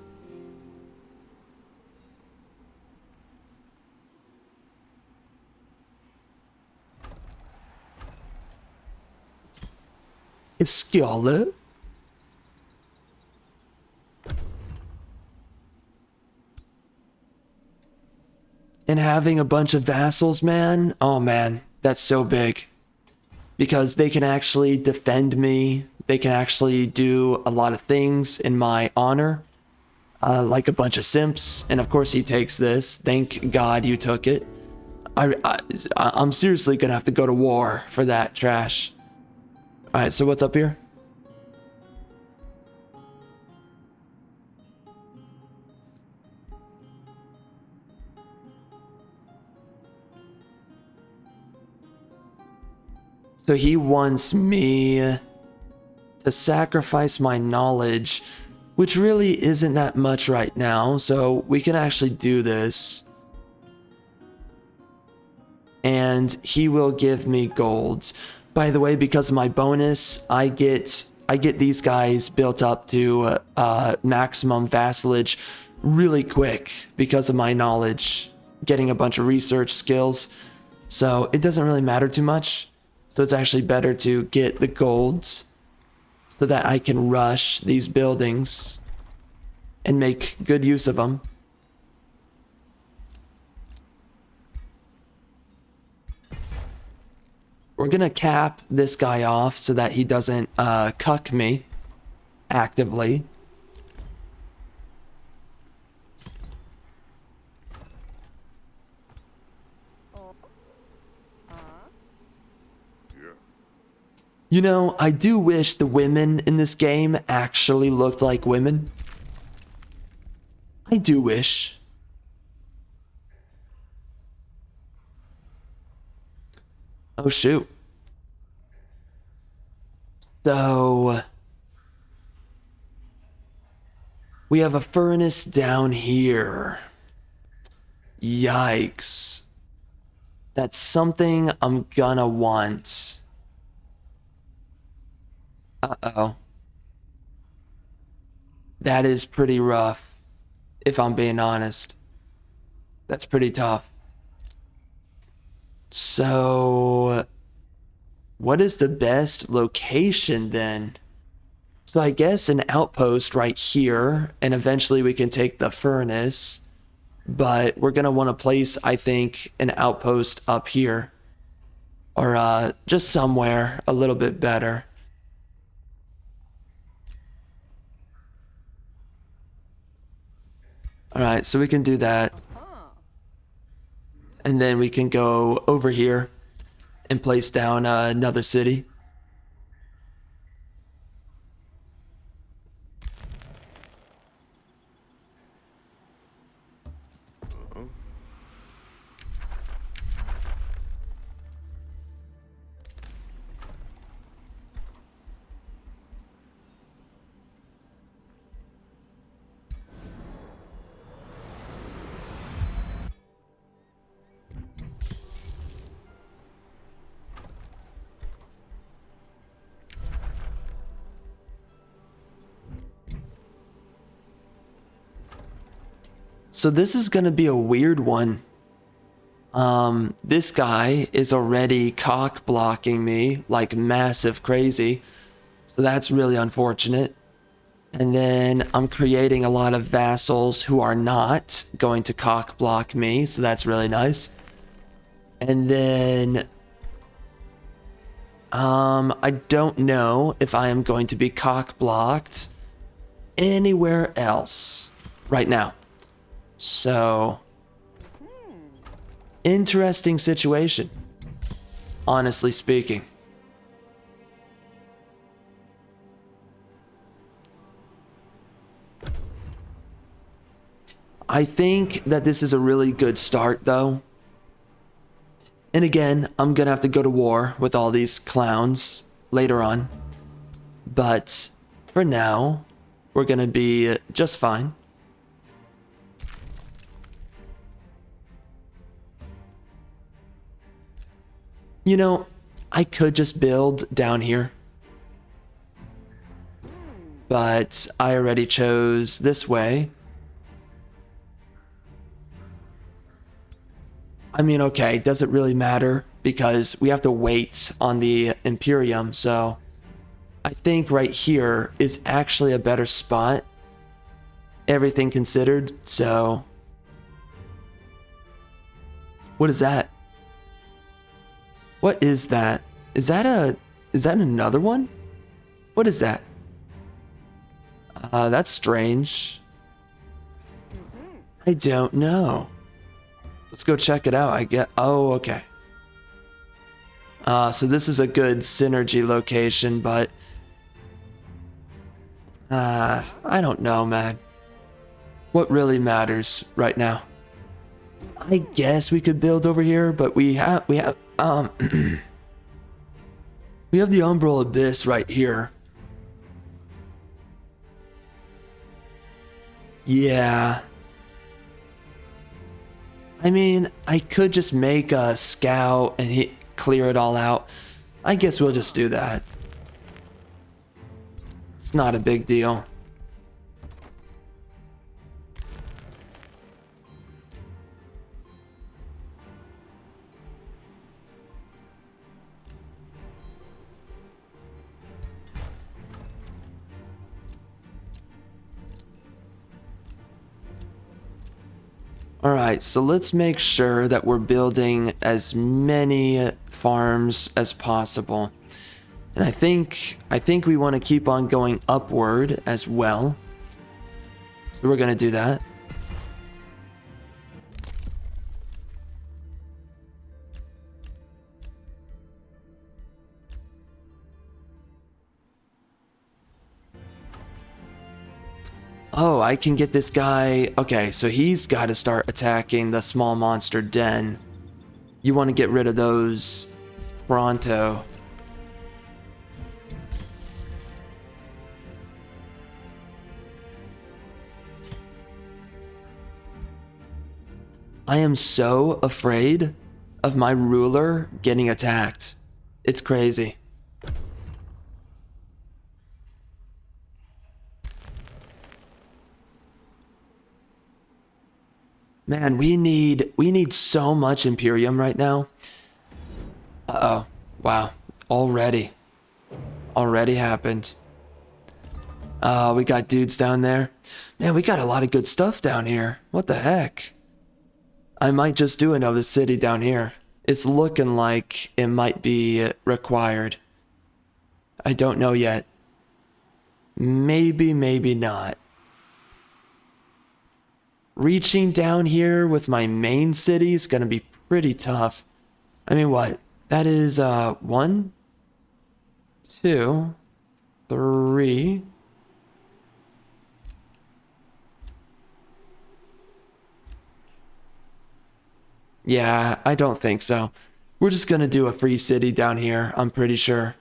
A: Scarlet. And having a bunch of vassals, man. Oh man, that's so big. Because they can actually defend me. They can actually do a lot of things in my honor. Like a bunch of simps. And of course he takes this. Thank God you took it. I'm seriously gonna have to go to war for that trash. Alright, so what's up here? So he wants me to sacrifice my knowledge, which really isn't that much right now, so we can actually do this. And he will give me gold. By the way, because of my bonus, I get these guys built up to maximum vassalage really quick because of my knowledge, getting a bunch of research skills. So it doesn't really matter too much. So it's actually better to get the golds so that I can rush these buildings and make good use of them. We're gonna cap this guy off so that he doesn't cuck me actively. You know, I do wish the women in this game actually looked like women. I do wish. Oh shoot. So we have a furnace down here. Yikes. That's something I'm gonna want. Uh-oh. That is pretty rough, if I'm being honest. That's pretty tough. So, what is the best location then? So I guess an outpost right here, and eventually we can take the furnace. But we're gonna want to place, I think, an outpost up here. Or just somewhere a little bit better. Alright, so we can do that. And then we can go over here and place down another city. So this is going to be a weird one. This guy is already cock blocking me like massive crazy. So that's really unfortunate. And then I'm creating a lot of vassals who are not going to cock block me. So that's really nice. And then I don't know if I am going to be cock blocked anywhere else right now. So, interesting situation, honestly speaking. I think that this is a really good start, though. And again, I'm gonna have to go to war with all these clowns later on. But for now, we're gonna be just fine. You know, I could just build down here. But I already chose this way. I mean, okay, does it really matter? Because we have to wait on the Imperium, so I think right here is actually a better spot, everything considered. So what is that? What is that? Is that another one? What is that? That's strange. I don't know. Let's go check it out. Oh, okay. So this is a good synergy location, but I don't know, man. What really matters right now? I guess we could build over here, but we have we have the Umbral Abyss right here. Yeah. I mean, I could just make a scout and clear it all out. I guess we'll just do that. It's not a big deal. Alright, so let's make sure that we're building as many farms as possible. And I think we want to keep on going upward as well. So we're going to do that. Oh, I can get this guy. Okay, so he's got to start attacking the small monster den. You want to get rid of those pronto. I am so afraid of my ruler getting attacked. It's crazy. Man, we need so much Imperium right now. Uh-oh. Wow. Already happened. We got dudes down there. Man, we got a lot of good stuff down here. What the heck? I might just do another city down here. It's looking like it might be required. I don't know yet. Maybe, maybe not. Reaching down here with my main city is gonna be pretty tough. I mean, what? That is, 1, 2, 3. Yeah, I don't think so. We're just gonna do a free city down here, I'm pretty sure.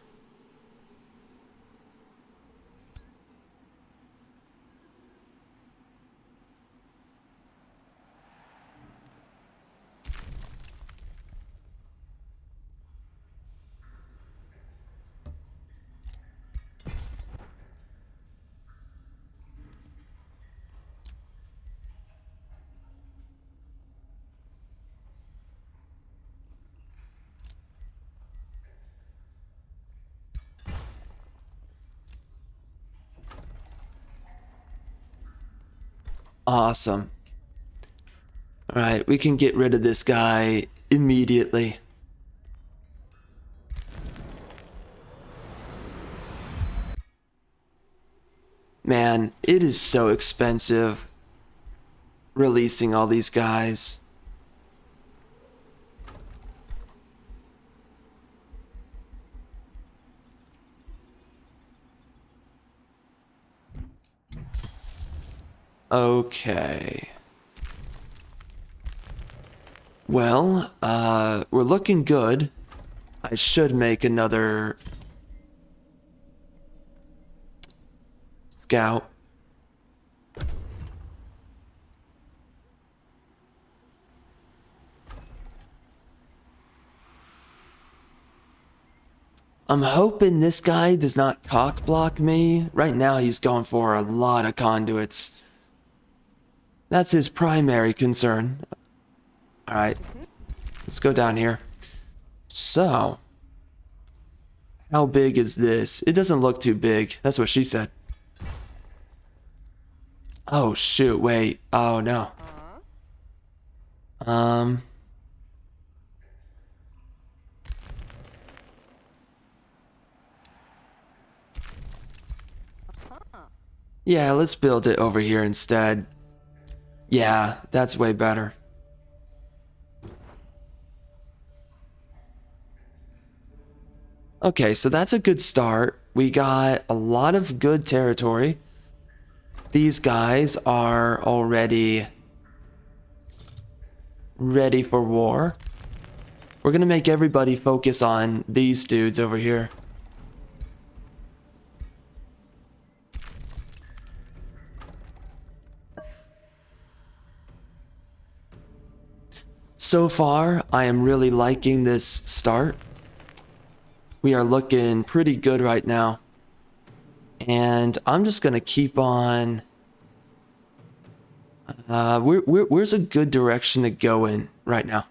A: Awesome. Alright, we can get rid of this guy immediately. Man, it is so expensive releasing all these guys. Okay. Well, we're looking good. I should make another scout. I'm hoping this guy does not cock block me. Right now he's going for a lot of conduits. That's his primary concern. Alright, let's go down here. So, How big is this? It doesn't look too big. That's what she said. Oh, shoot. Wait. Oh, no. Yeah, let's build it over here instead. Yeah, that's way better. Okay, so that's a good start. We got a lot of good territory. These guys are already ready for war. We're gonna make everybody focus on these dudes over here. So far, I am really liking this start. We are looking pretty good right now. And I'm just gonna keep on... where's a good direction to go in right now?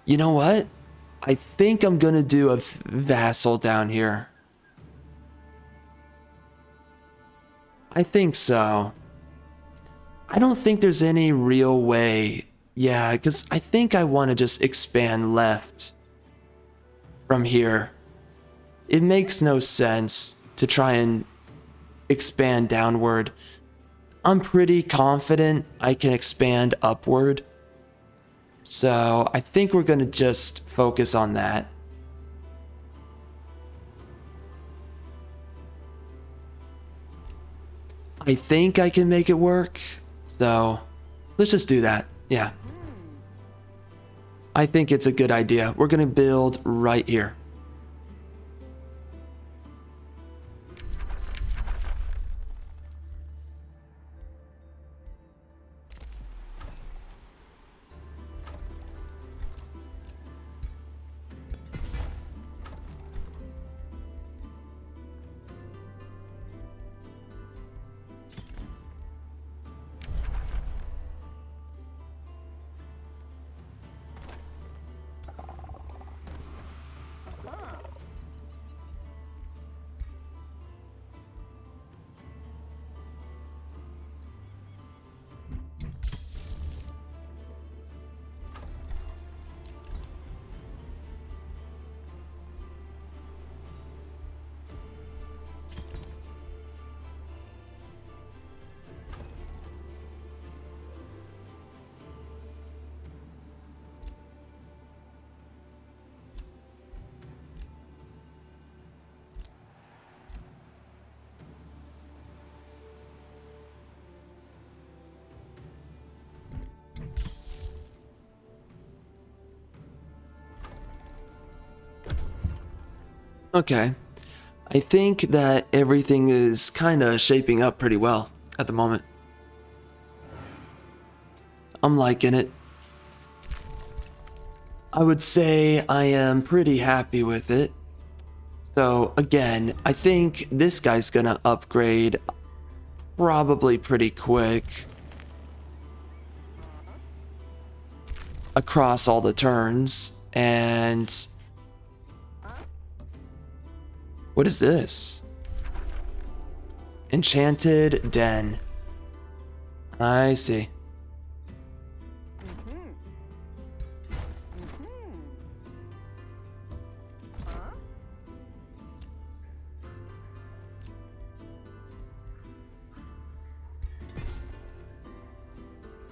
A: You know what? I think I'm gonna do a vassal down here. I think so. I don't think there's any real way. Yeah, because I think I want to just expand left from here. It makes no sense to try and expand downward. I'm pretty confident I can expand upward. So I think we're going to just focus on that. I think I can make it work. So let's just do that. Yeah. I think it's a good idea. We're going to build right here. Okay. I think that everything is kind of shaping up pretty well at the moment. I'm liking it. I would say I am pretty happy with it. So again, I think this guy's gonna upgrade probably pretty quick across all the turns. And what is this? Enchanted Den. I see.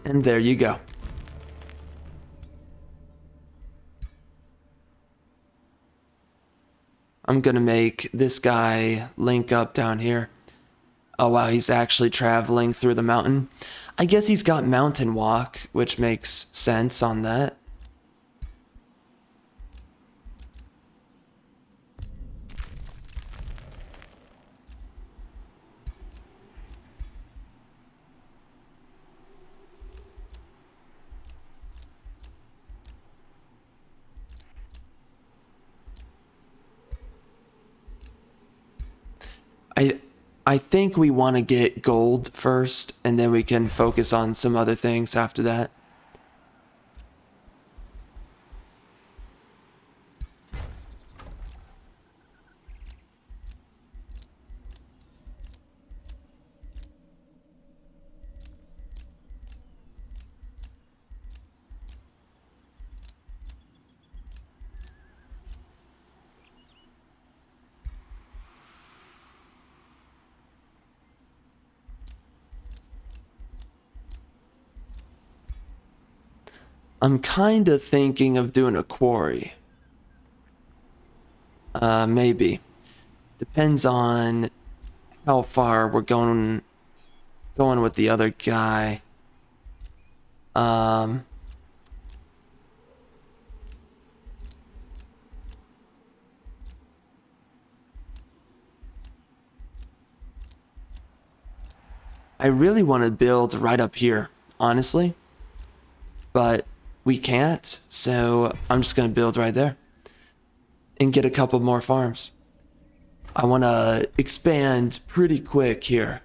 A: And there you go. I'm gonna make this guy link up down here. Oh wow, he's actually traveling through the mountain. I guess he's got mountain walk, which makes sense on that. I think we want to get gold first, and then we can focus on some other things after that. I'm kind of thinking of doing a quarry. Maybe. Depends on how far we're going with the other guy. I really want to build right up here, honestly. But we can't, so I'm just going to build right there. And get a couple more farms. I want to expand pretty quick here.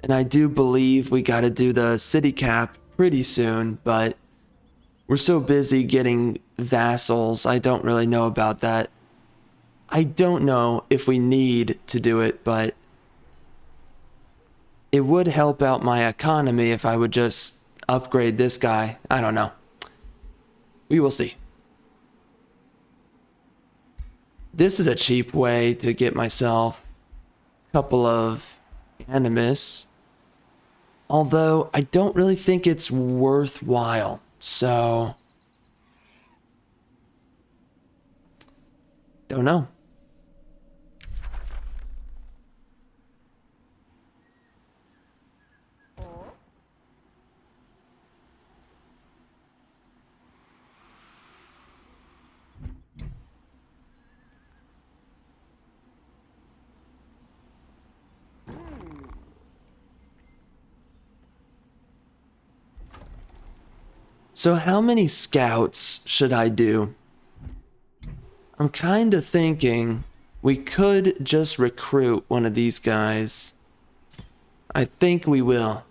A: And I do believe we got to do the city cap pretty soon, but we're so busy getting vassals, I don't really know about that. I don't know if we need to do it, but it would help out my economy if I would just upgrade this guy. I don't know. We will see. This is a cheap way to get myself a couple of animus. Although I don't really think it's worthwhile. So don't know. So how many scouts should I do? I'm kind of thinking we could just recruit one of these guys. I think we will.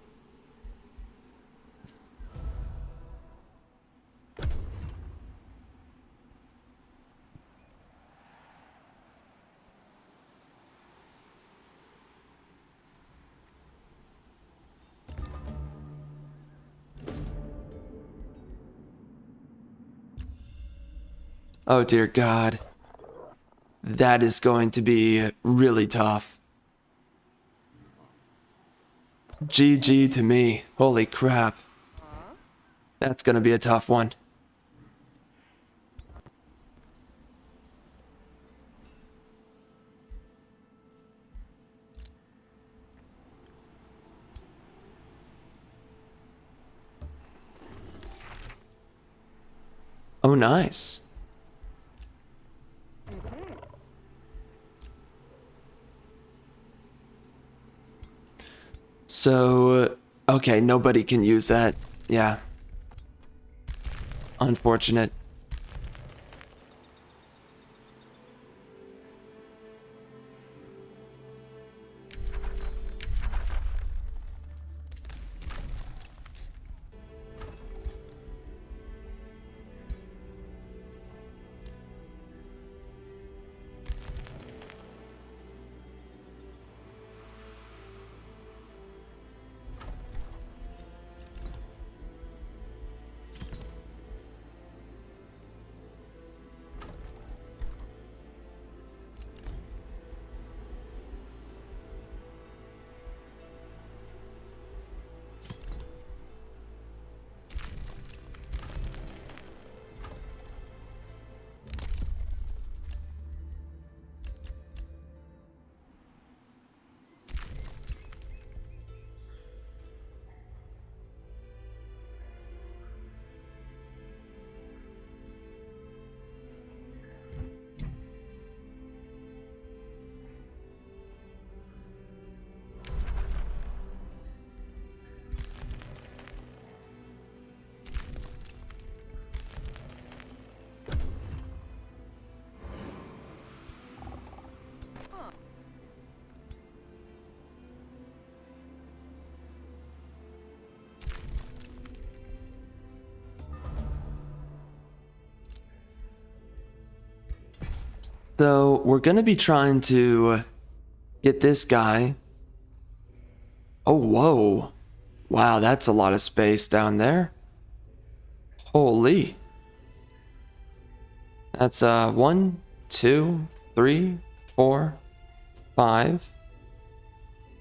A: Oh dear God. That is going to be really tough. GG to me. Holy crap. That's gonna be a tough one. Oh, nice. So, okay, nobody can use that. Yeah. Unfortunate. So we're gonna be trying to get this guy. Oh, whoa. Wow, that's a lot of space down there. Holy. That's 1, 2, 3, 4, 5.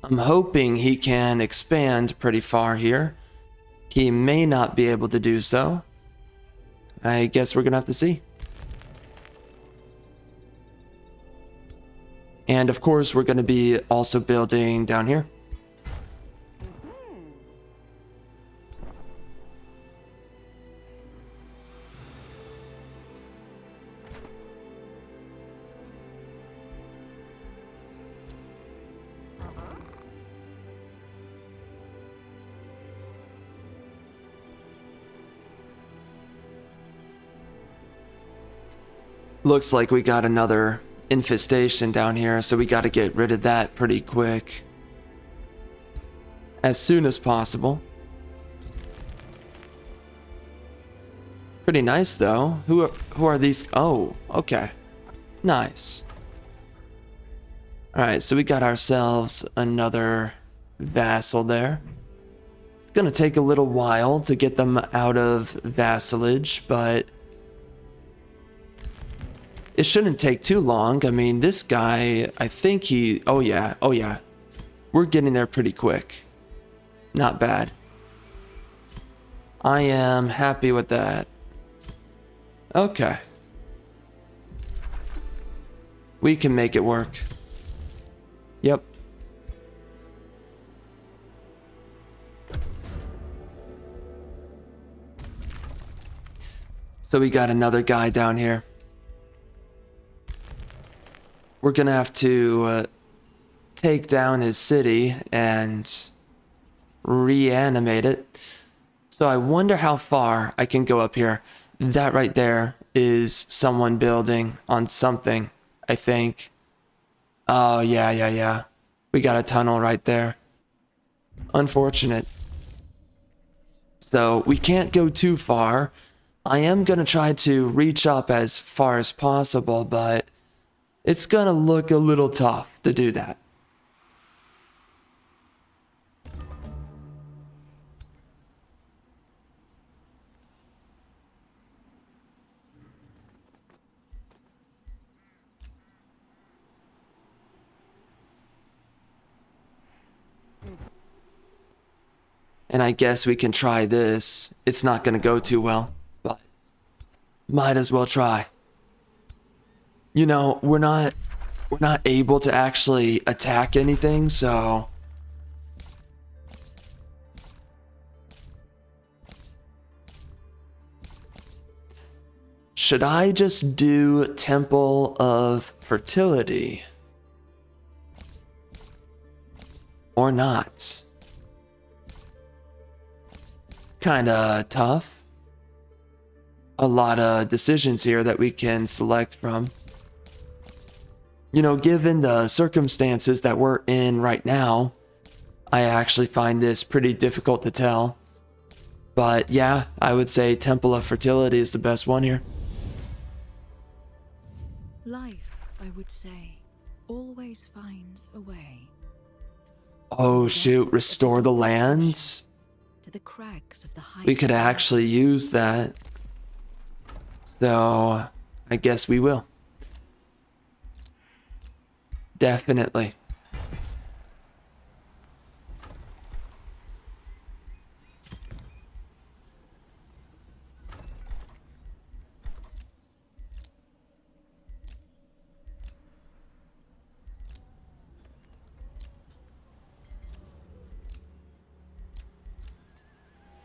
A: I'm hoping he can expand pretty far here. He may not be able to do so. I guess we're gonna have to see. And of course, we're gonna be also building down here. Looks like we got another infestation down here, so we got to get rid of that pretty quick. As soon as possible. Pretty nice though. Who are these? Oh, okay. Nice. Alright, so we got ourselves another vassal there. It's gonna take a little while to get them out of vassalage, but it shouldn't take too long. I mean, this guy, I think he... Oh yeah. We're getting there pretty quick. Not bad. I am happy with that. Okay. We can make it work. Yep. So we got another guy down here. We're gonna have to take down his city and reanimate it. So I wonder how far I can go up here. That right there is someone building on something, I think. Oh, yeah. We got a tunnel right there. Unfortunate. So we can't go too far. I am gonna try to reach up as far as possible, but it's gonna look a little tough to do that. And I guess we can try this. It's not gonna go too well, but might as well try. You know, we're not able to actually attack anything, so should I just do Temple of Fertility? Or not? It's kinda tough. A lot of decisions here that we can select from. You know, given the circumstances that we're in right now, I actually find this pretty difficult to tell. But yeah, I would say Temple of Fertility is the best one here.
B: Life, I would say, always finds a way.
A: Oh shoot, restore the lands?
B: To the crags of the high.
A: We could actually use that. So, I guess we will. Definitely.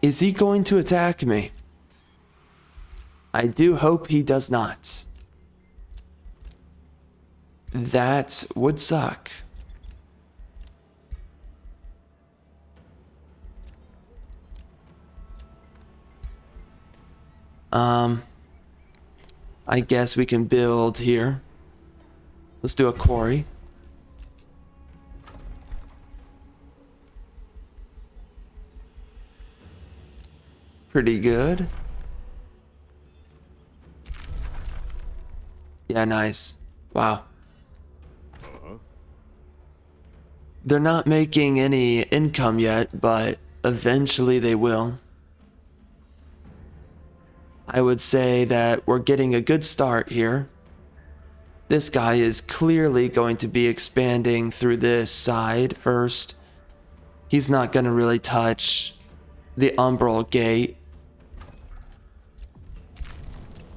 A: Is he going to attack me? I do hope he does not. That would suck. I guess we can build here. Let's do a quarry. It's pretty good. Yeah, nice. Wow. They're not making any income yet, but eventually they will. I would say that we're getting a good start here. This guy is clearly going to be expanding through this side first. He's not going to really touch the umbral gate.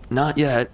A: Not yet.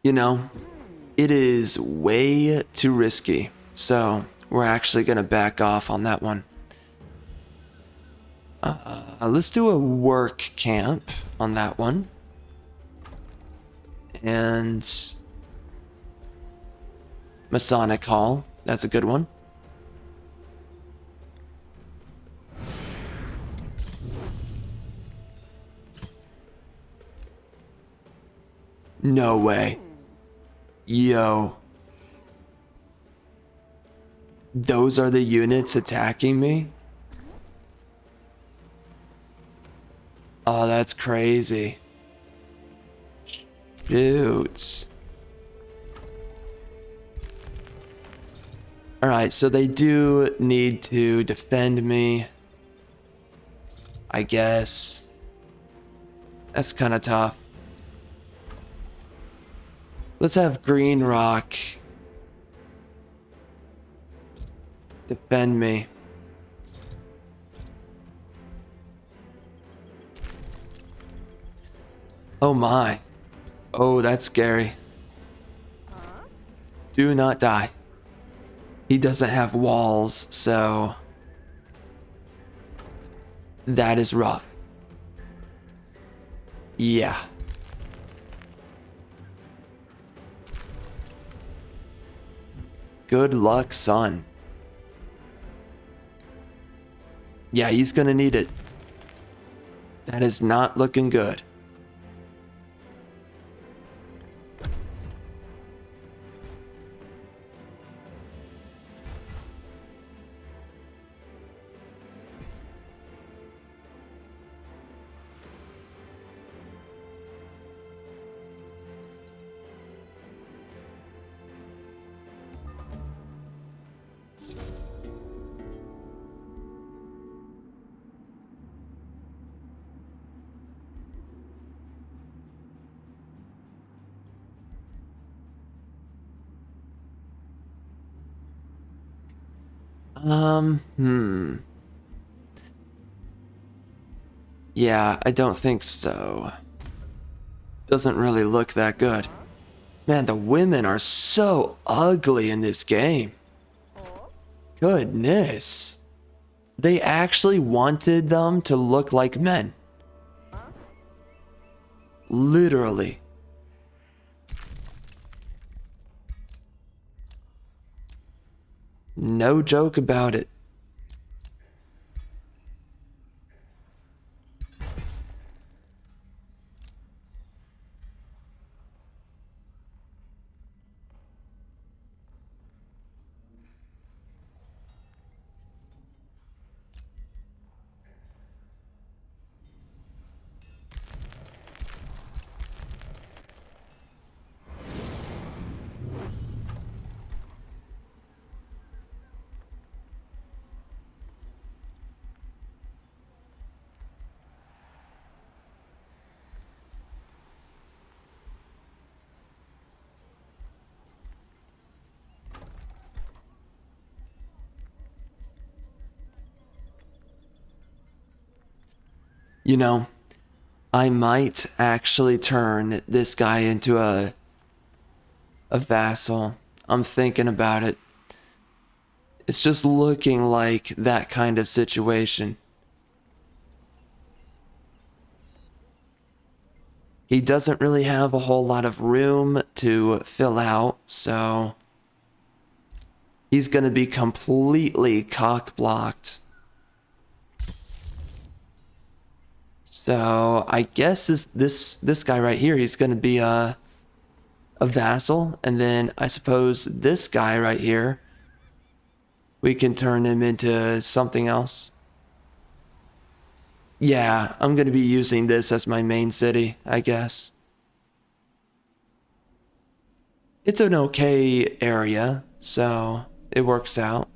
A: You know, it is way too risky, so we're actually going to back off on that one. Let's do a work camp on that one. And Masonic Hall, that's a good one. No way. Yo. Those are the units attacking me? Oh, that's crazy. Shoot. Alright, so they do need to defend me. I guess. That's kind of tough. Let's have Green Rock defend me. Oh my. Oh, that's scary. Do not die. He doesn't have walls, so that is rough. Yeah. Good luck, son. Yeah, he's gonna need it. That is not looking good. Yeah, I don't think so. Doesn't really look that good. Man, the women are so ugly in this game. Goodness. They actually wanted them to look like men. Literally. No joke about it. You know, I might actually turn this guy into a vassal. I'm thinking about it. It's just looking like that kind of situation. He doesn't really have a whole lot of room to fill out, so he's going to be completely cock-blocked. So I guess this guy right here, he's going to be a vassal. And then I suppose this guy right here, we can turn him into something else. Yeah, I'm going to be using this as my main city, I guess. It's an okay area, so it works out.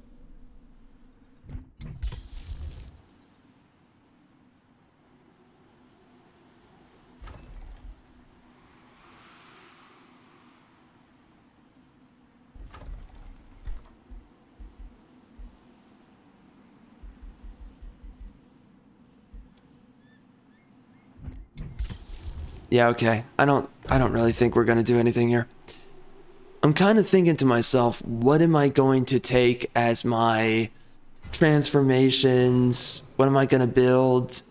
A: Yeah, okay. I don't really think we're gonna do anything here. I'm kind of thinking to myself, what am I going to take as my transformations? What am I gonna build?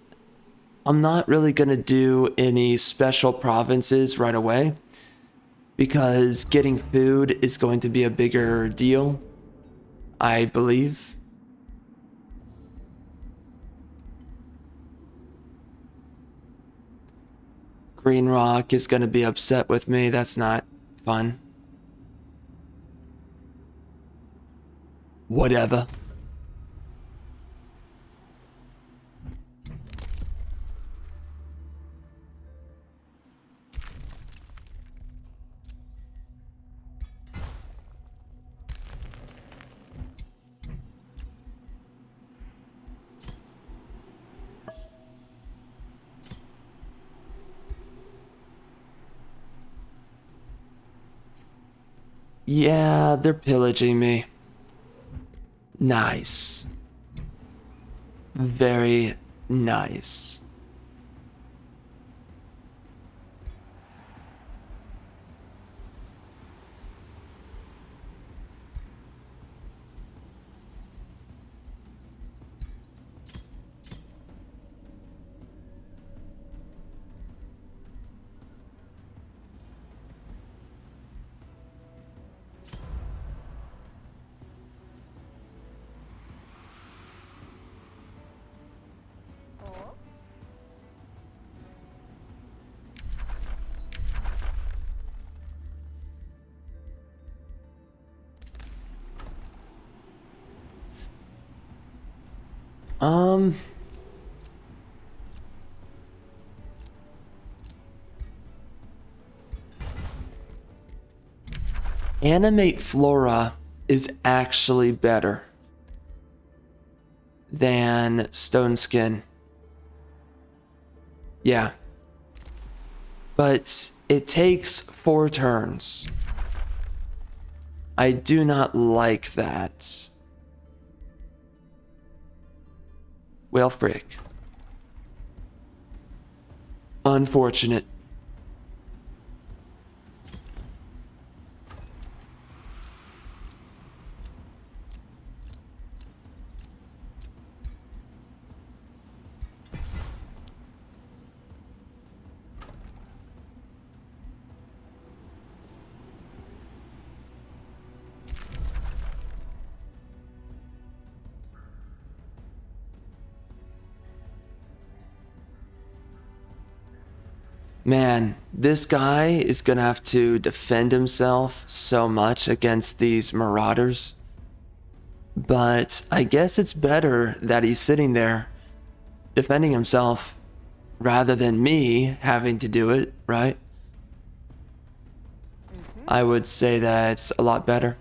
A: I'm not really gonna do any special provinces right away because getting food is going to be a bigger deal, I believe. Green Rock is going to be upset with me. That's not fun. Whatever. Yeah, they're pillaging me. Nice. Very nice. Um, Animate Flora is actually better than Stone Skin. Yeah. But it takes 4 turns. I do not like that. Whale Frick. Unfortunate. Man, this guy is gonna have to defend himself so much against these marauders. But I guess it's better that he's sitting there defending himself rather than me having to do it, right? I would say that's a lot better.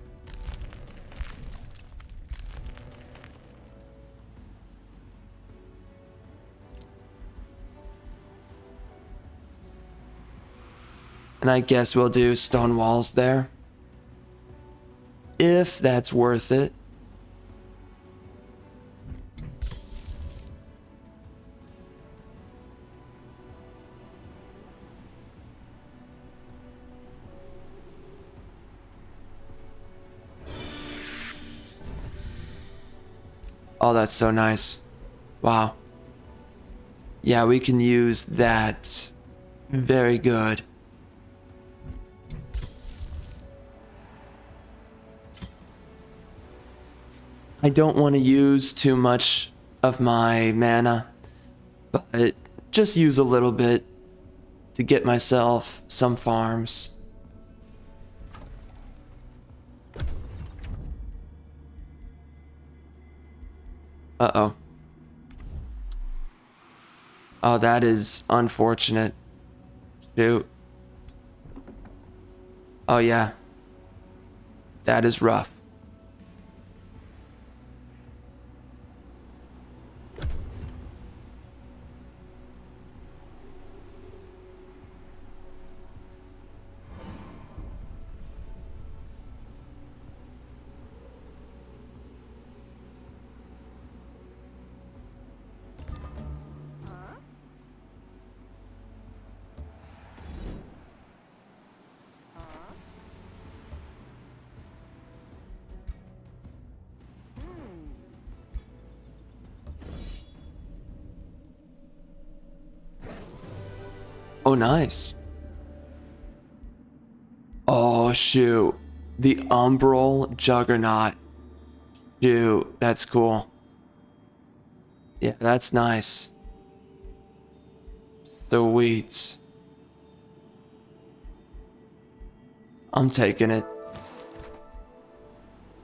A: And I guess we'll do stone walls there. If that's worth it. Oh, that's so nice. Wow. Yeah, we can use that Very good. I don't want to use too much of my mana, but just use a little bit to get myself some farms. Uh-oh. Oh, that is unfortunate. Shoot. Oh, yeah. That is rough. Oh, nice. Oh, shoot. The Umbral Juggernaut. Shoot, that's cool. Yeah, that's nice. Sweet. I'm taking it.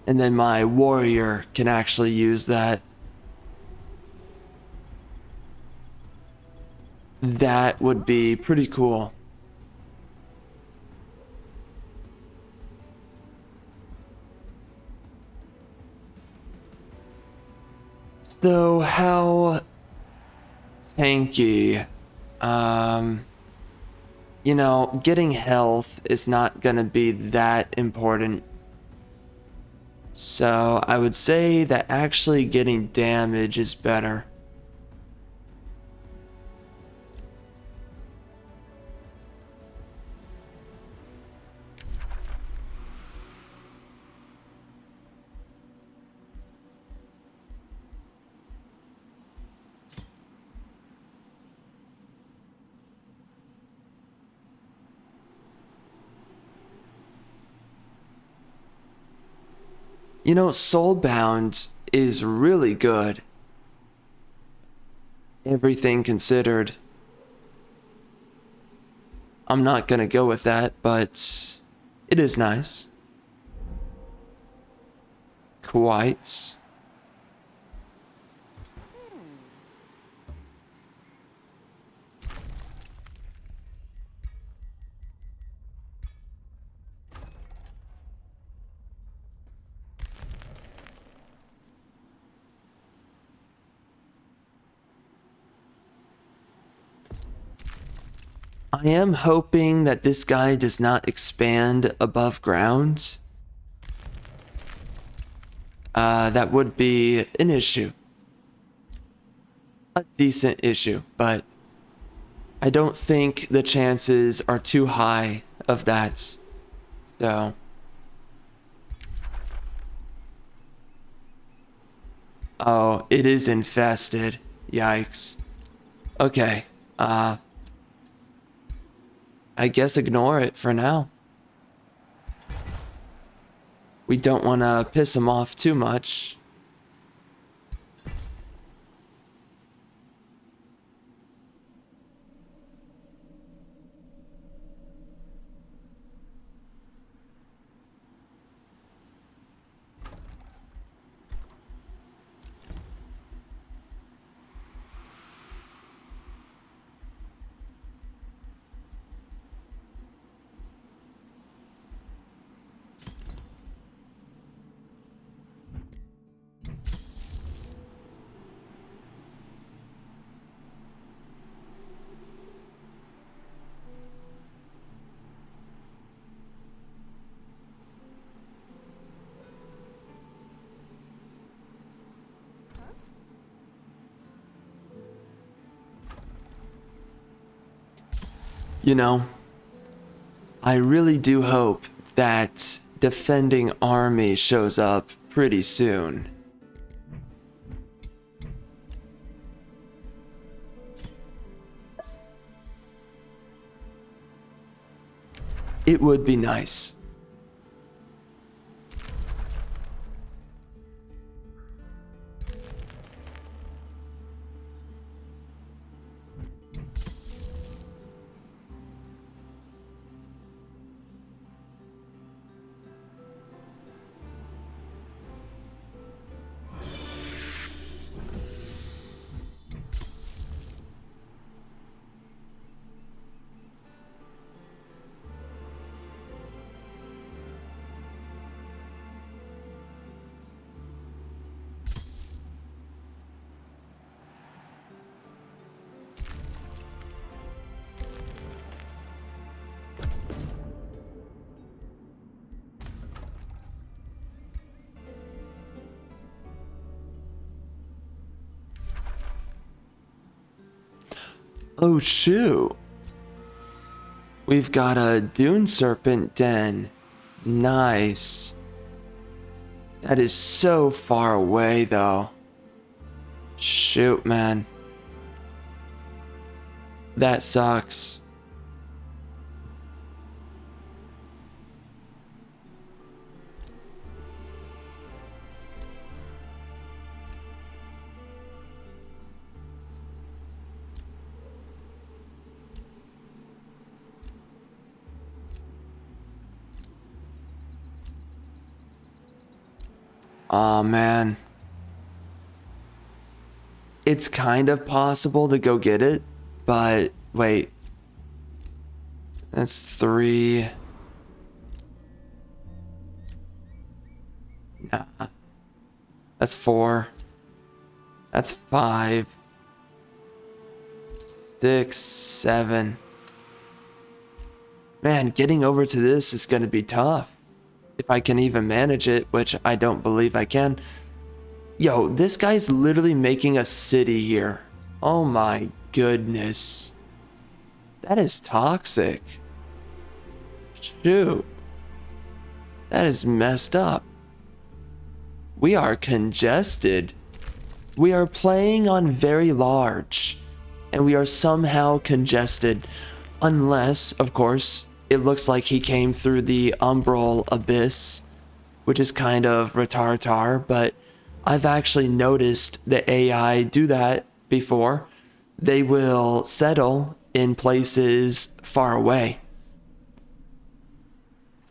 A: And then my warrior can actually use that. That would be pretty cool. So how tanky? You know, getting health is not gonna be that important. So I would say that actually getting damage is better. You know, Soulbound is really good. Everything considered. I'm not gonna go with that, but it is nice. Quite. I am hoping that this guy does not expand above ground. That would be an issue. A decent issue, but I don't think the chances are too high of that. So. Oh, it is infested. Yikes. Okay. I guess ignore it for now. We don't want to piss him off too much. You know, I really do hope that defending army shows up pretty soon. It would be nice. Oh shoot. We've got a Dune Serpent den. Nice. That is so far away though. Shoot, man. That sucks. Aw, man. It's kind of possible to go get it, but wait. That's 3. Nah. That's 4. That's 5. 6, 7. Man, getting over to this is gonna be tough. If I can even manage it, which I don't believe I can. Yo, this guy's literally making a city here. Oh my goodness. That is toxic. Shoot. That is messed up. We are congested. We are playing on very large. And we are somehow congested. Unless, of course, it looks like he came through the umbral abyss, which is kind of retardar, but I've actually noticed the AI do that before. They will settle in places far away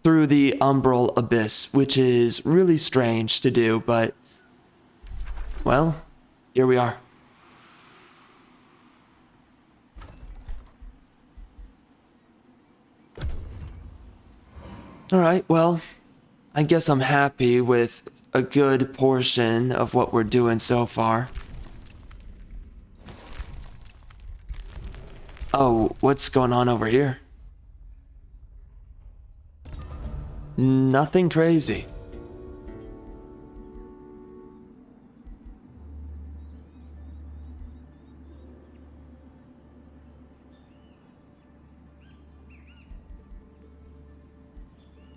A: through the umbral abyss, which is really strange to do, but well, here we are. Alright, well, I guess I'm happy with a good portion of what we're doing so far. Oh, what's going on over here? Nothing crazy.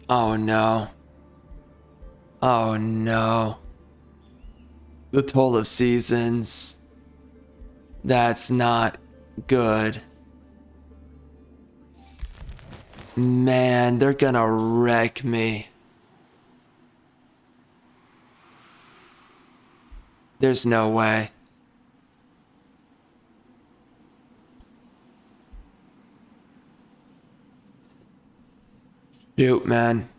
A: Oh no. Oh no. The Toll of Seasons. That's not good. Man, they're gonna wreck me. There's no way. Shoot, man.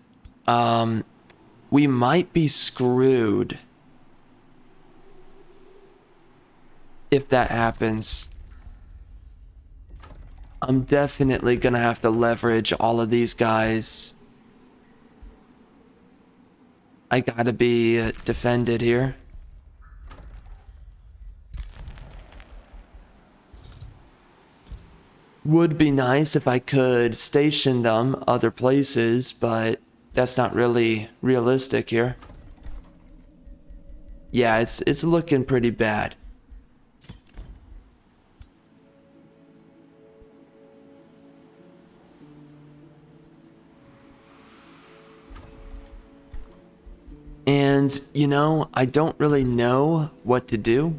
A: We might be screwed if that happens. I'm definitely gonna have to leverage all of these guys. I gotta be defended here. Would be nice if I could station them other places, but that's not really realistic here. Yeah, it's looking pretty bad. And, you know, I don't really know what to do.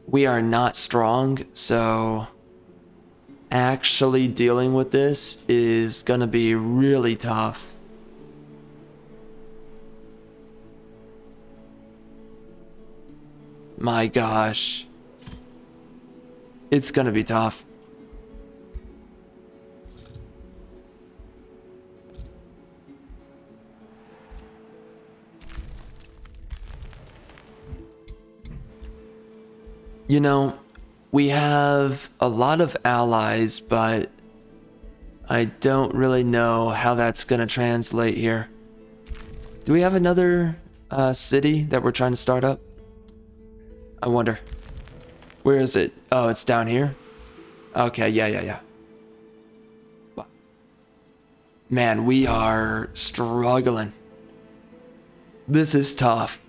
A: We are not strong, so actually dealing with this is gonna be really tough. My gosh. It's gonna be tough. You know, we have a lot of allies, but I don't really know how that's gonna translate here. Do we have another city that we're trying to start up? I wonder. Where is it? Oh, it's down here? Okay, yeah. Man, we are struggling. This is tough.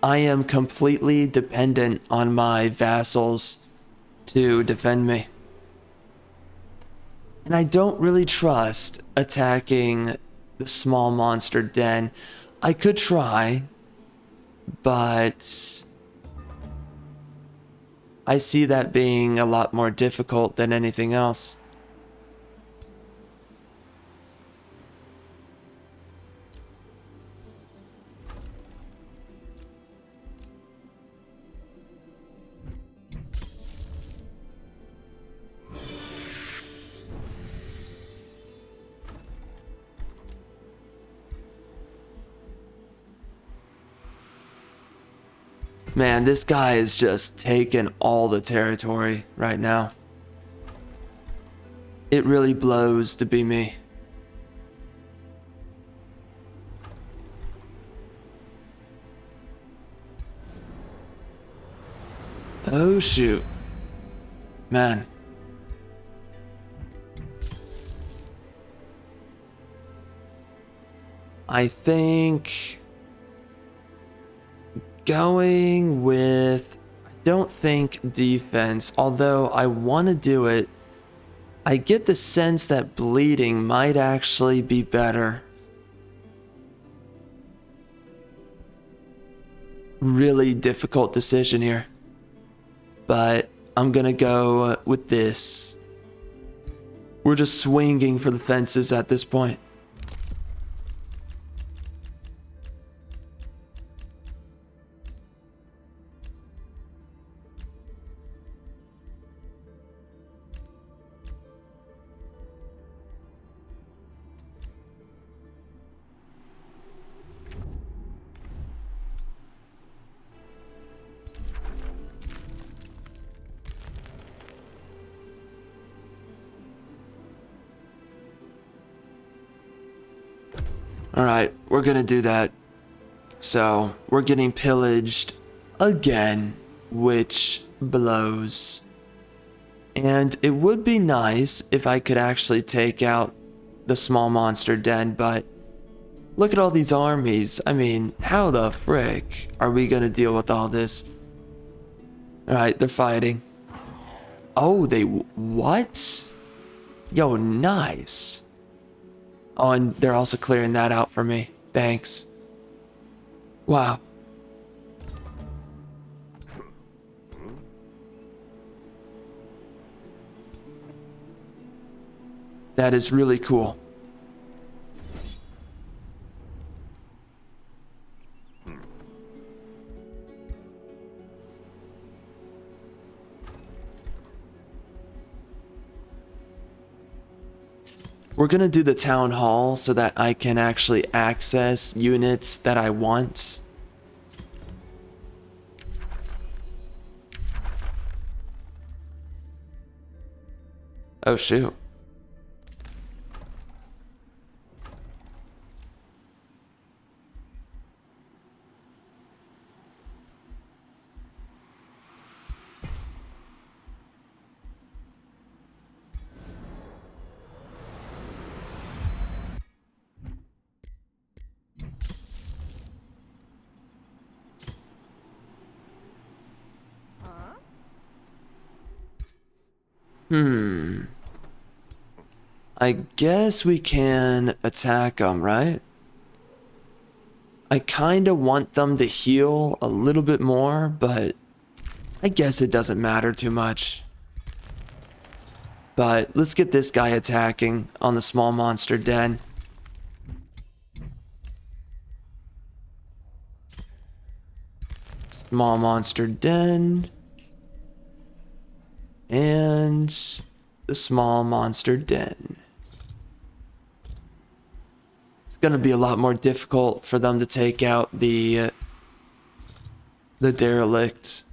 A: I am completely dependent on my vassals to defend me. And I don't really trust attacking the small monster den. I could try, but I see that being a lot more difficult than anything else. Man, this guy is just taking all the territory right now. It really blows to be me. Oh shoot. Man. I think going with, I don't think defense, although I want to do it. I get the sense that bleeding might actually be better. Really difficult decision here, but I'm gonna go with this. We're just swinging for the fences at this point. Alright, we're gonna do that. So, we're getting pillaged again, which blows. And it would be nice if I could actually take out the small monster den, but look at all these armies. I mean, how the frick are we gonna deal with all this? Alright, they're fighting. Oh, what? Yo, nice. Oh, and they're also clearing that out for me. Thanks. Wow. That is really cool. We're gonna do the town hall so that I can actually access units that I want. Oh shoot. I guess we can attack them, right? I kinda want them to heal a little bit more, but I guess it doesn't matter too much. But let's get this guy attacking on the small monster den. Small monster den. And the small monster den. It's gonna be a lot more difficult for them to take out the derelict.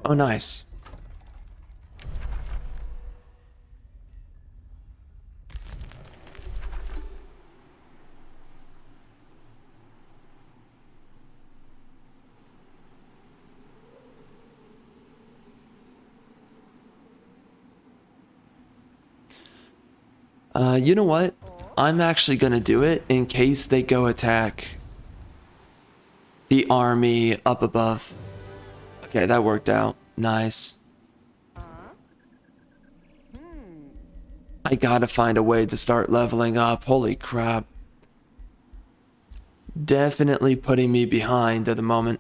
A: Oh, nice. You know what? I'm actually gonna do it in case they go attack the army up above. Okay, that worked out. Nice. I gotta find a way to start leveling up. Holy crap. Definitely putting me behind at the moment.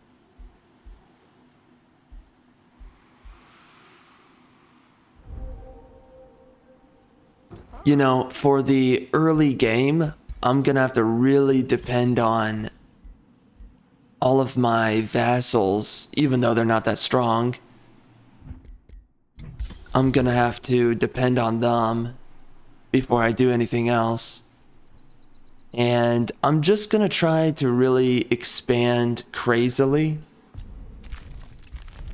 A: You know, for the early game, I'm gonna have to really depend on all of my vassals, even though they're not that strong. I'm gonna have to depend on them before I do anything else. And I'm just gonna try to really expand crazily.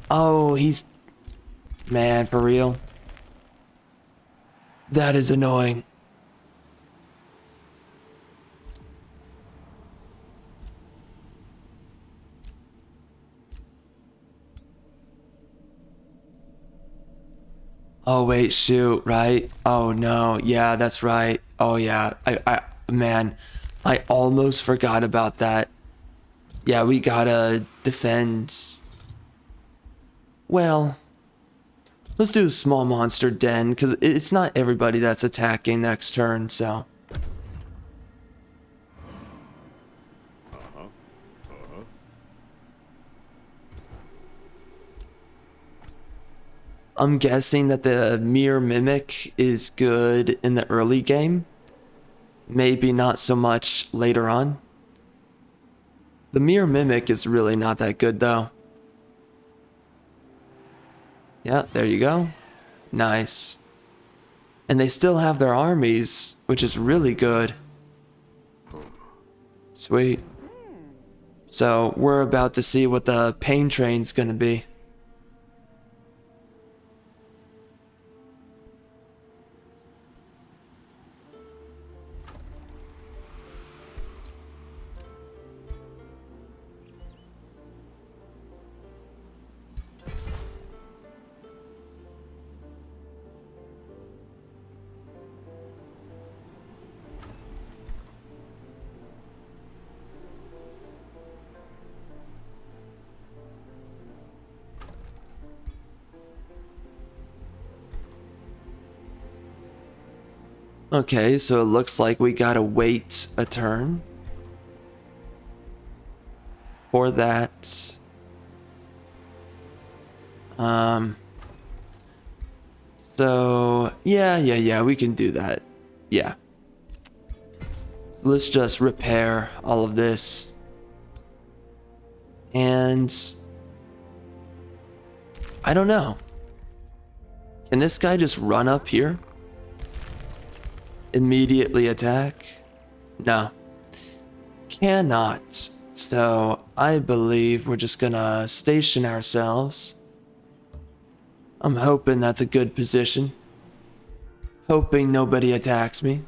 A: Oh, he's... Man, for real? That is annoying. Oh wait, shoot, right? Oh no, yeah, that's right. Oh yeah, man, I almost forgot about that. Yeah, we gotta defend. Well, let's do a small monster den, because it's not everybody that's attacking next turn, so. I'm guessing that the mere mimic is good in the early game. Maybe not so much later on. The mere mimic is really not that good though. Yeah, there you go. Nice. And they still have their armies, which is really good. Sweet. So we're about to see what the pain train's gonna be. Okay, so it looks like we gotta wait a turn for that. So yeah, we can do that. Yeah. So let's just repair all of this. And I don't know. Can this guy just run up here? Immediately attack? No. Cannot. So I believe we're just gonna station ourselves. I'm hoping that's a good position. Hoping nobody attacks me.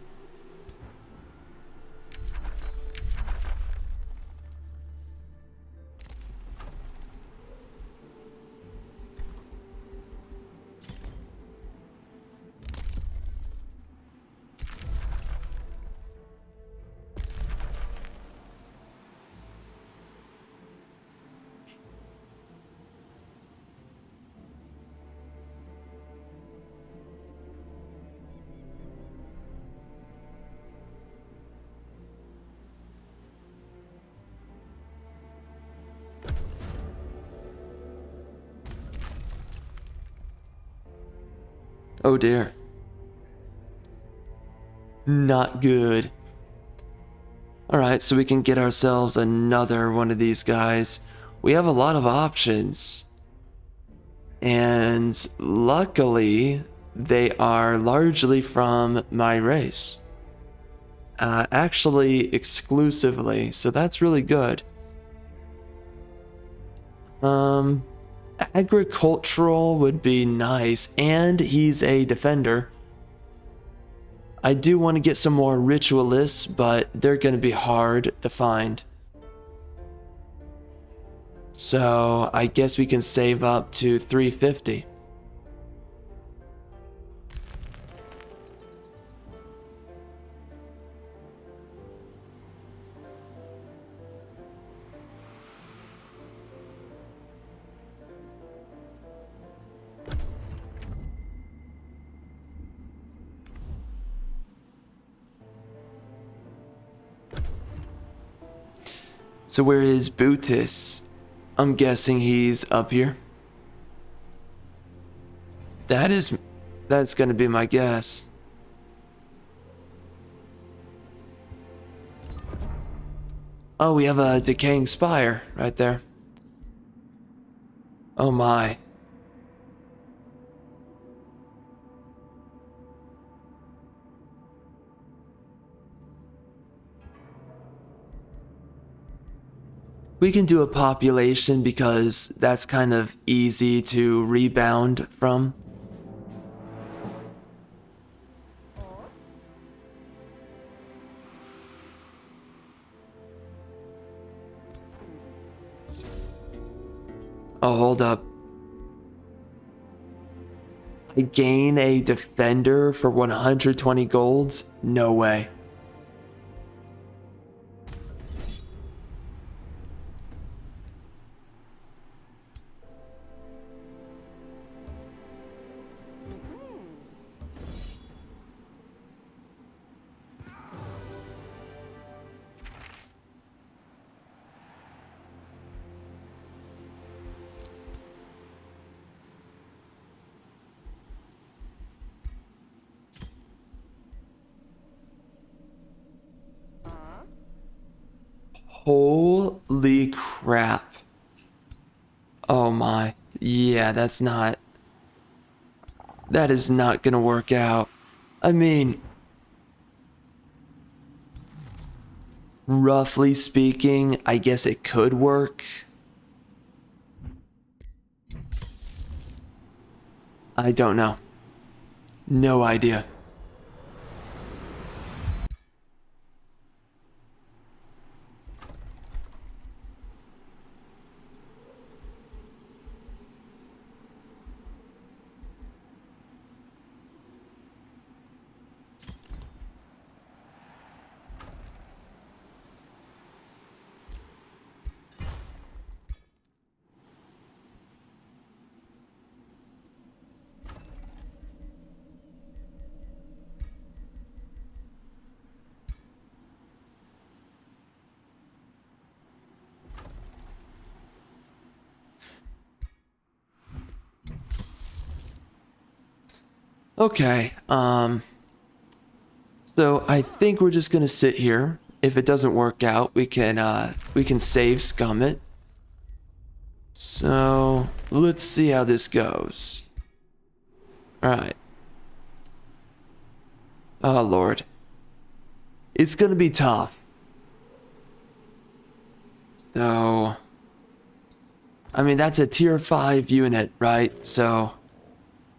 A: Oh dear. Not good. Alright, so we can get ourselves another one of these guys. We have a lot of options. And luckily, they are largely from my race. Actually, exclusively, so that's really good. Agricultural would be nice, and he's a defender. I do want to get some more ritualists, but they're going to be hard to find. So I guess we can save up to 350. So where is Bootis? I'm guessing he's up here. That's gonna be my guess. Oh, we have a decaying spire right there. Oh my. We can do a population because that's kind of easy to rebound from. Oh, hold up. I gain a defender for 120 golds? No way. Holy crap. Oh my. Yeah, that is not gonna work out. I mean, roughly speaking, I guess it could work. I don't know. No idea. Okay, so I think we're just gonna sit here. If it doesn't work out, we can save scum it. So let's see how this goes. Alright. Oh Lord. It's gonna be tough. So I mean that's a tier 5 unit, right? So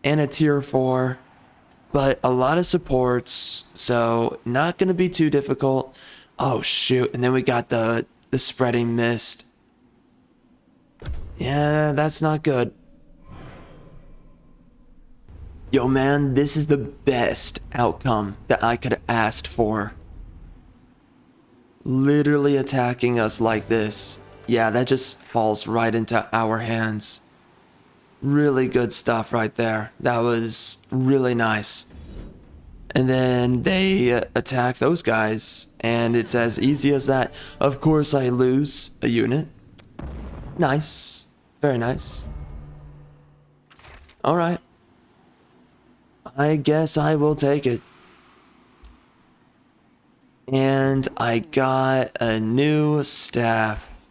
A: and a tier 4. But a lot of supports, so not gonna be too difficult. Oh shoot, and then we got the spreading mist. Yeah, that's not good. Yo man, this is the best outcome that I could have asked for. Literally attacking us like this. Yeah, that just falls right into our hands. Really good stuff right there. That was really nice. And then they attack those guys, and it's as easy as that. Of course, I lose a unit. Nice. Very nice. Alright. I guess I will take it. And I got a new staff,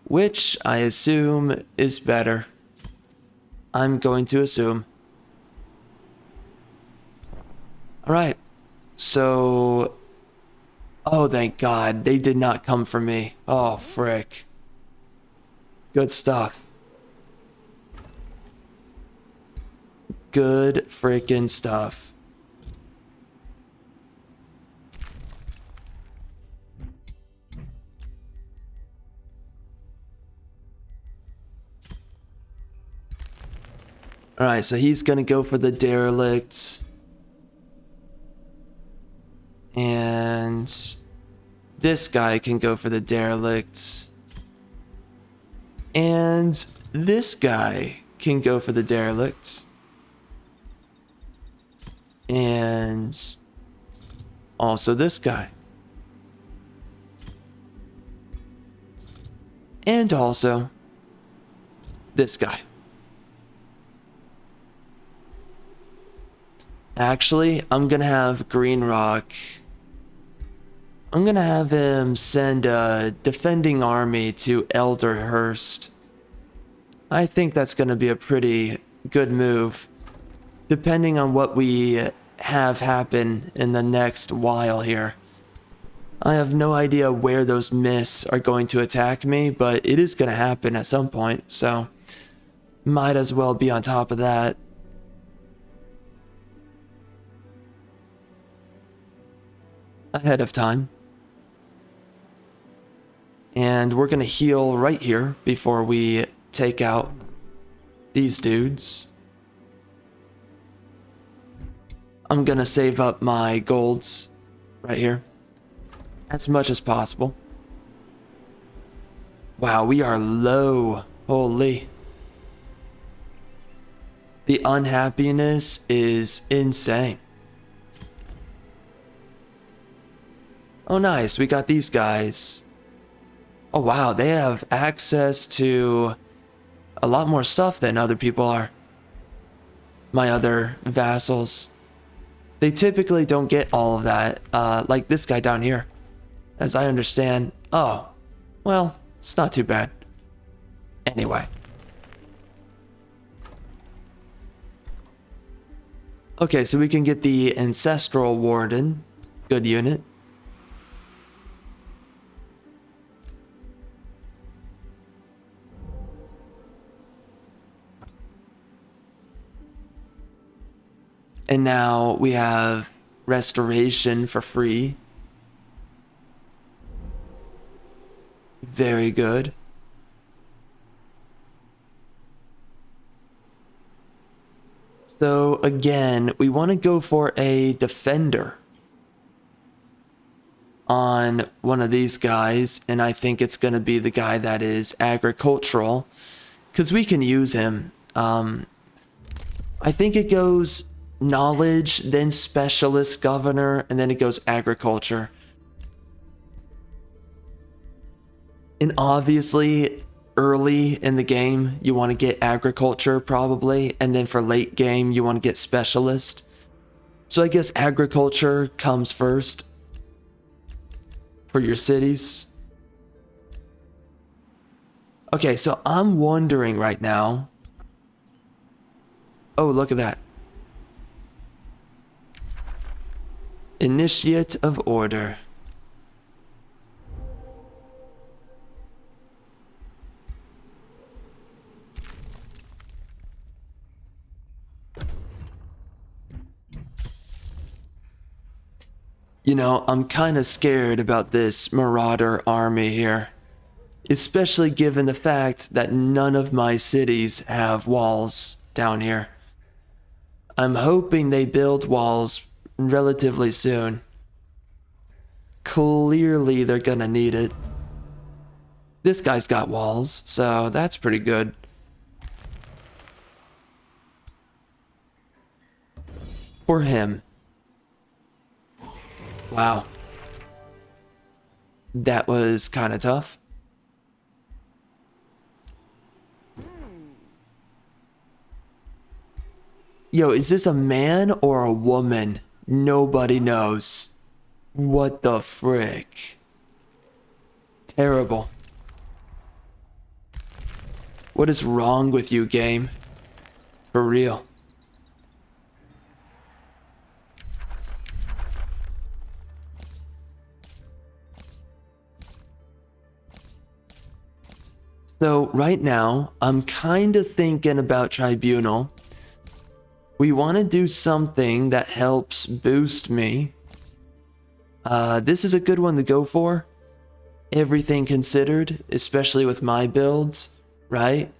A: which I assume is better. I'm going to assume. Alright, so... Oh, thank God, they did not come for me. Oh, frick. Good stuff. Good freaking stuff. Alright, so he's gonna go for the derelict. And this guy can go for the derelict. And this guy can go for the derelict. And also this guy. And also this guy. Actually, I'm gonna have Green Rock. I'm gonna have him send a defending army to Elderhurst. I think that's gonna be a pretty good move, depending on what we have happen in the next while here. I have no idea where those myths are going to attack me, but it is gonna happen at some point, so might as well be on top of that. Ahead of time. And we're gonna heal right here before we take out these dudes. I'm gonna save up my golds right here as much as possible. Wow, we are low. Holy. The unhappiness is insane. Oh, nice. We got these guys. Oh, wow. They have access to a lot more stuff than other people are. My other vassals. They typically don't get all of that. Like this guy down here. As I understand. Oh, well, it's not too bad. Anyway. Okay, so we can get the Ancestral Warden. Good unit. And now we have restoration for free. Very good. So again, we want to go for a defender on one of these guys. And I think it's going to be the guy that is agricultural, because we can use him. I think it goes knowledge, then specialist governor, and then it goes agriculture. And obviously, early in the game, you want to get agriculture probably, and then for late game, you want to get specialist. So I guess agriculture comes first for your cities. Okay, so I'm wondering right now. Oh, look at that. Initiate of order. You know, I'm kind of scared about this Marauder army here. Especially given the fact that none of my cities have walls down here. I'm hoping they build walls relatively soon. Clearly they're gonna need it. This guy's got walls, so that's pretty good. For him. Wow. That was kind of tough. Yo, is this a man or a woman? Nobody knows. What the frick? Terrible. What is wrong with you, game? For real. So right now, I'm kind of thinking about Tribunal. We want to do something that helps boost me. This is a good one to go for. Everything considered, especially with my builds, right?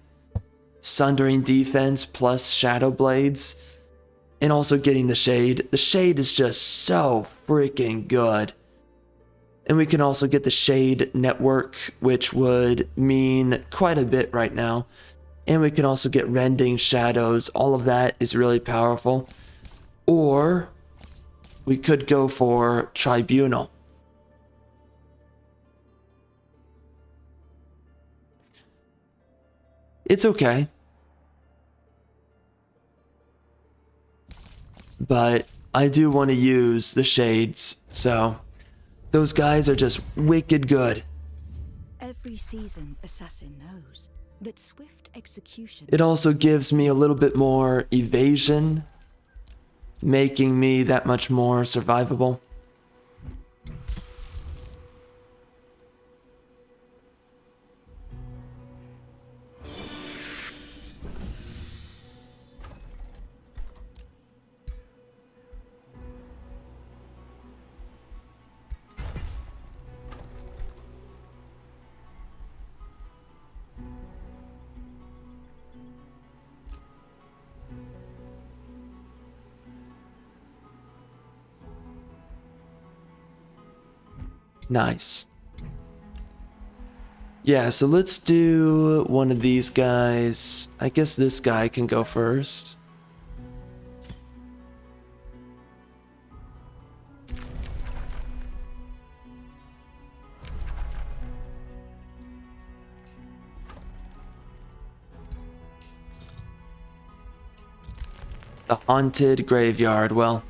A: Sundering defense plus Shadow Blades. And also getting the Shade. The Shade is just so freaking good. And we can also get the Shade Network, which would mean quite a bit right now. And we can also get Rending Shadows. All of that is really powerful. Or we could go for Tribunal. It's okay. But I do want to use the Shades, so those guys are just wicked good.
B: Every seasoned assassin knows that swift execution.
A: It also gives me a little bit more evasion, making me that much more survivable. Nice. Yeah, so let's do one of these guys. I guess this guy can go first. The Haunted Graveyard. Well,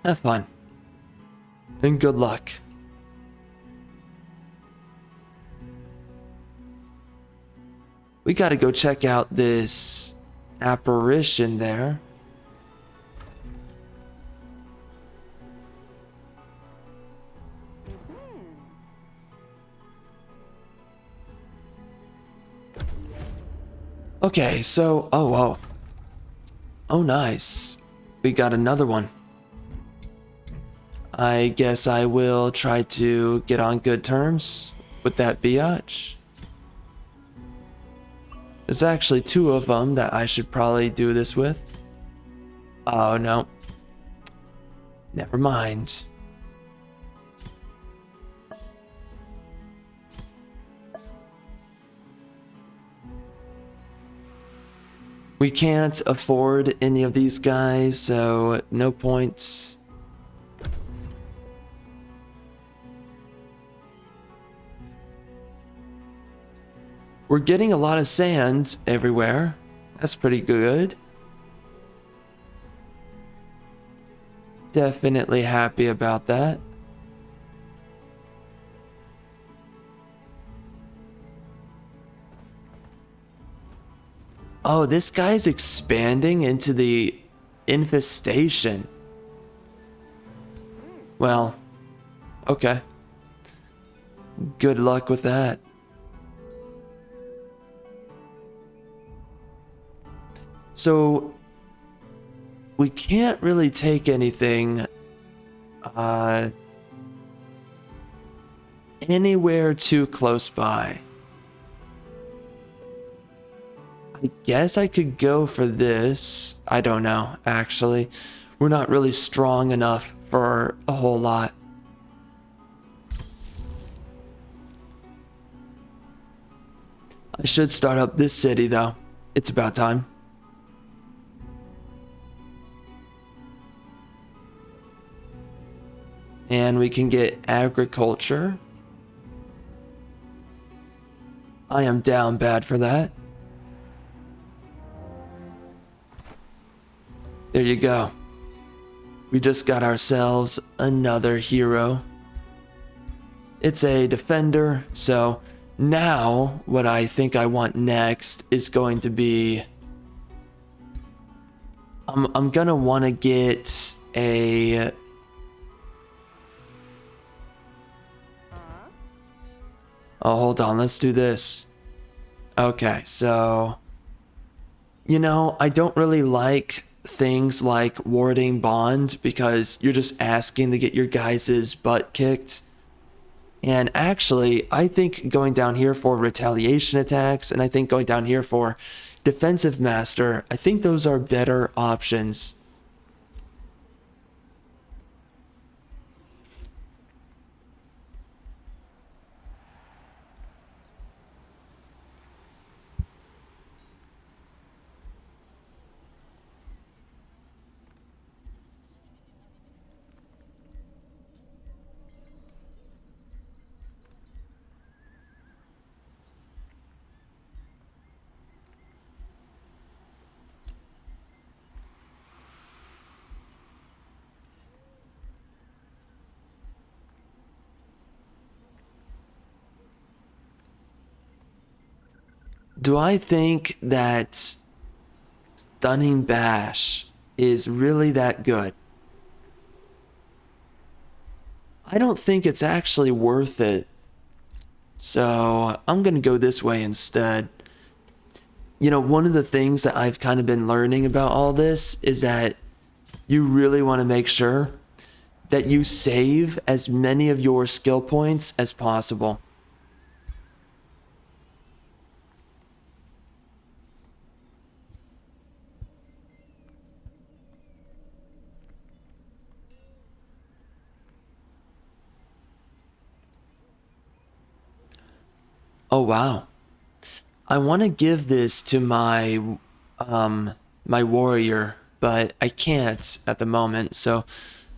A: have fun. And good luck. We gotta go check out this apparition there. Okay, so, oh, whoa. Oh, nice. We got another one. I guess I will try to get on good terms with that biatch. There's actually two of them that I should probably do this with. Oh, no. Never mind. We can't afford any of these guys, so no point. We're getting a lot of sand everywhere. That's pretty good. Definitely happy about that. Oh, this guy's expanding into the infestation. Well, okay. Good luck with that. So, we can't really take anything anywhere too close by. I guess I could go for this. I don't know, actually. We're not really strong enough for a whole lot. I should start up this city, though. It's about time. And we can get agriculture. I am down bad for that. There you go. We just got ourselves another hero. It's a defender, so now what I think I want next is going to be... I'm gonna want to get a... Oh, hold on, let's do this. Okay, so... You know, I don't really like things like warding bond because you're just asking to get your guys' butt kicked. And actually, I think going down here for retaliation attacks, and I think going down here for defensive master, I think those are better options. Do I think that Stunning Bash is really that good? I don't think it's actually worth it. So I'm gonna go this way instead. You know, one of the things that I've kind of been learning about all this is that you really want to make sure that you save as many of your skill points as possible. Oh wow. I want to give this to my my warrior, but I can't at the moment, so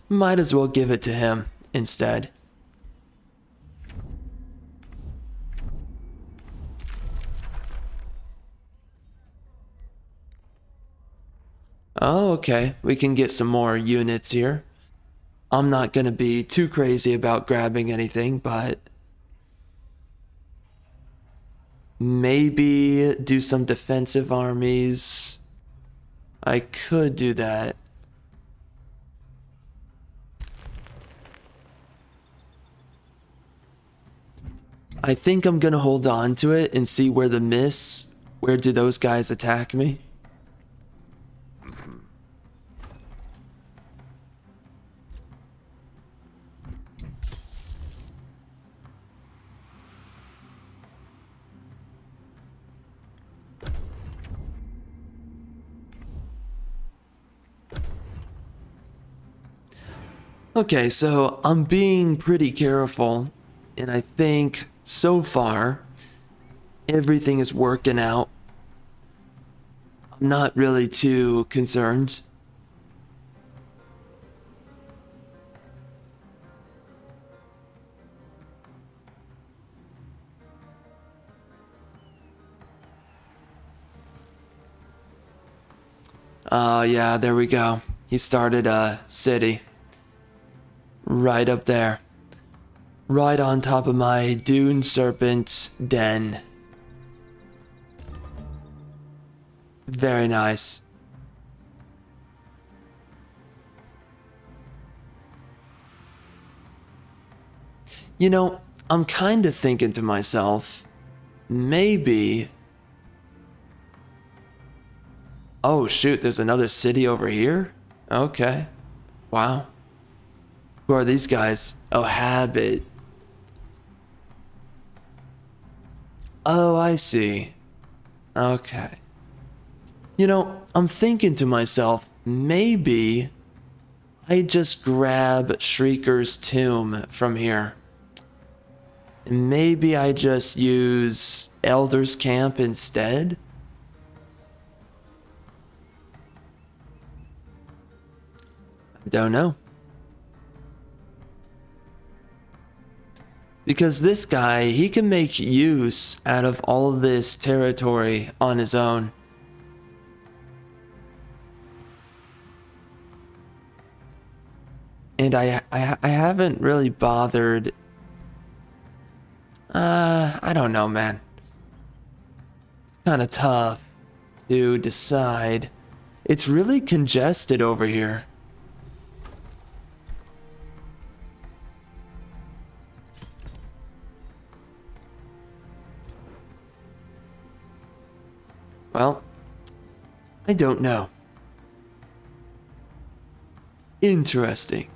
A: might as well give it to him instead. Oh, okay. We can get some more units here. I'm not gonna be too crazy about grabbing anything, but maybe do some defensive armies. I could do that. I think I'm gonna hold on to it and see where where do those guys attack me? Okay, so I'm being pretty careful, and I think so far everything is working out. I'm not really too concerned. Yeah, there we go. He started a city. Right up there. Right on top of my Dune Serpent den. Very nice. You know, I'm kind of thinking to myself, maybe... Oh shoot, there's another city over here? Okay. Wow. Who are these guys? Oh, Habit. Oh, I see. Okay. You know, I'm thinking to myself, maybe I just grab Shrieker's tomb from here. And maybe I just use Elder's Camp instead? Don't know. Because this guy, he can make use out of all of this territory on his own. And I haven't really bothered. I don't know, man. It's kind of tough to decide. It's really congested over here. Well, I don't know. Interesting.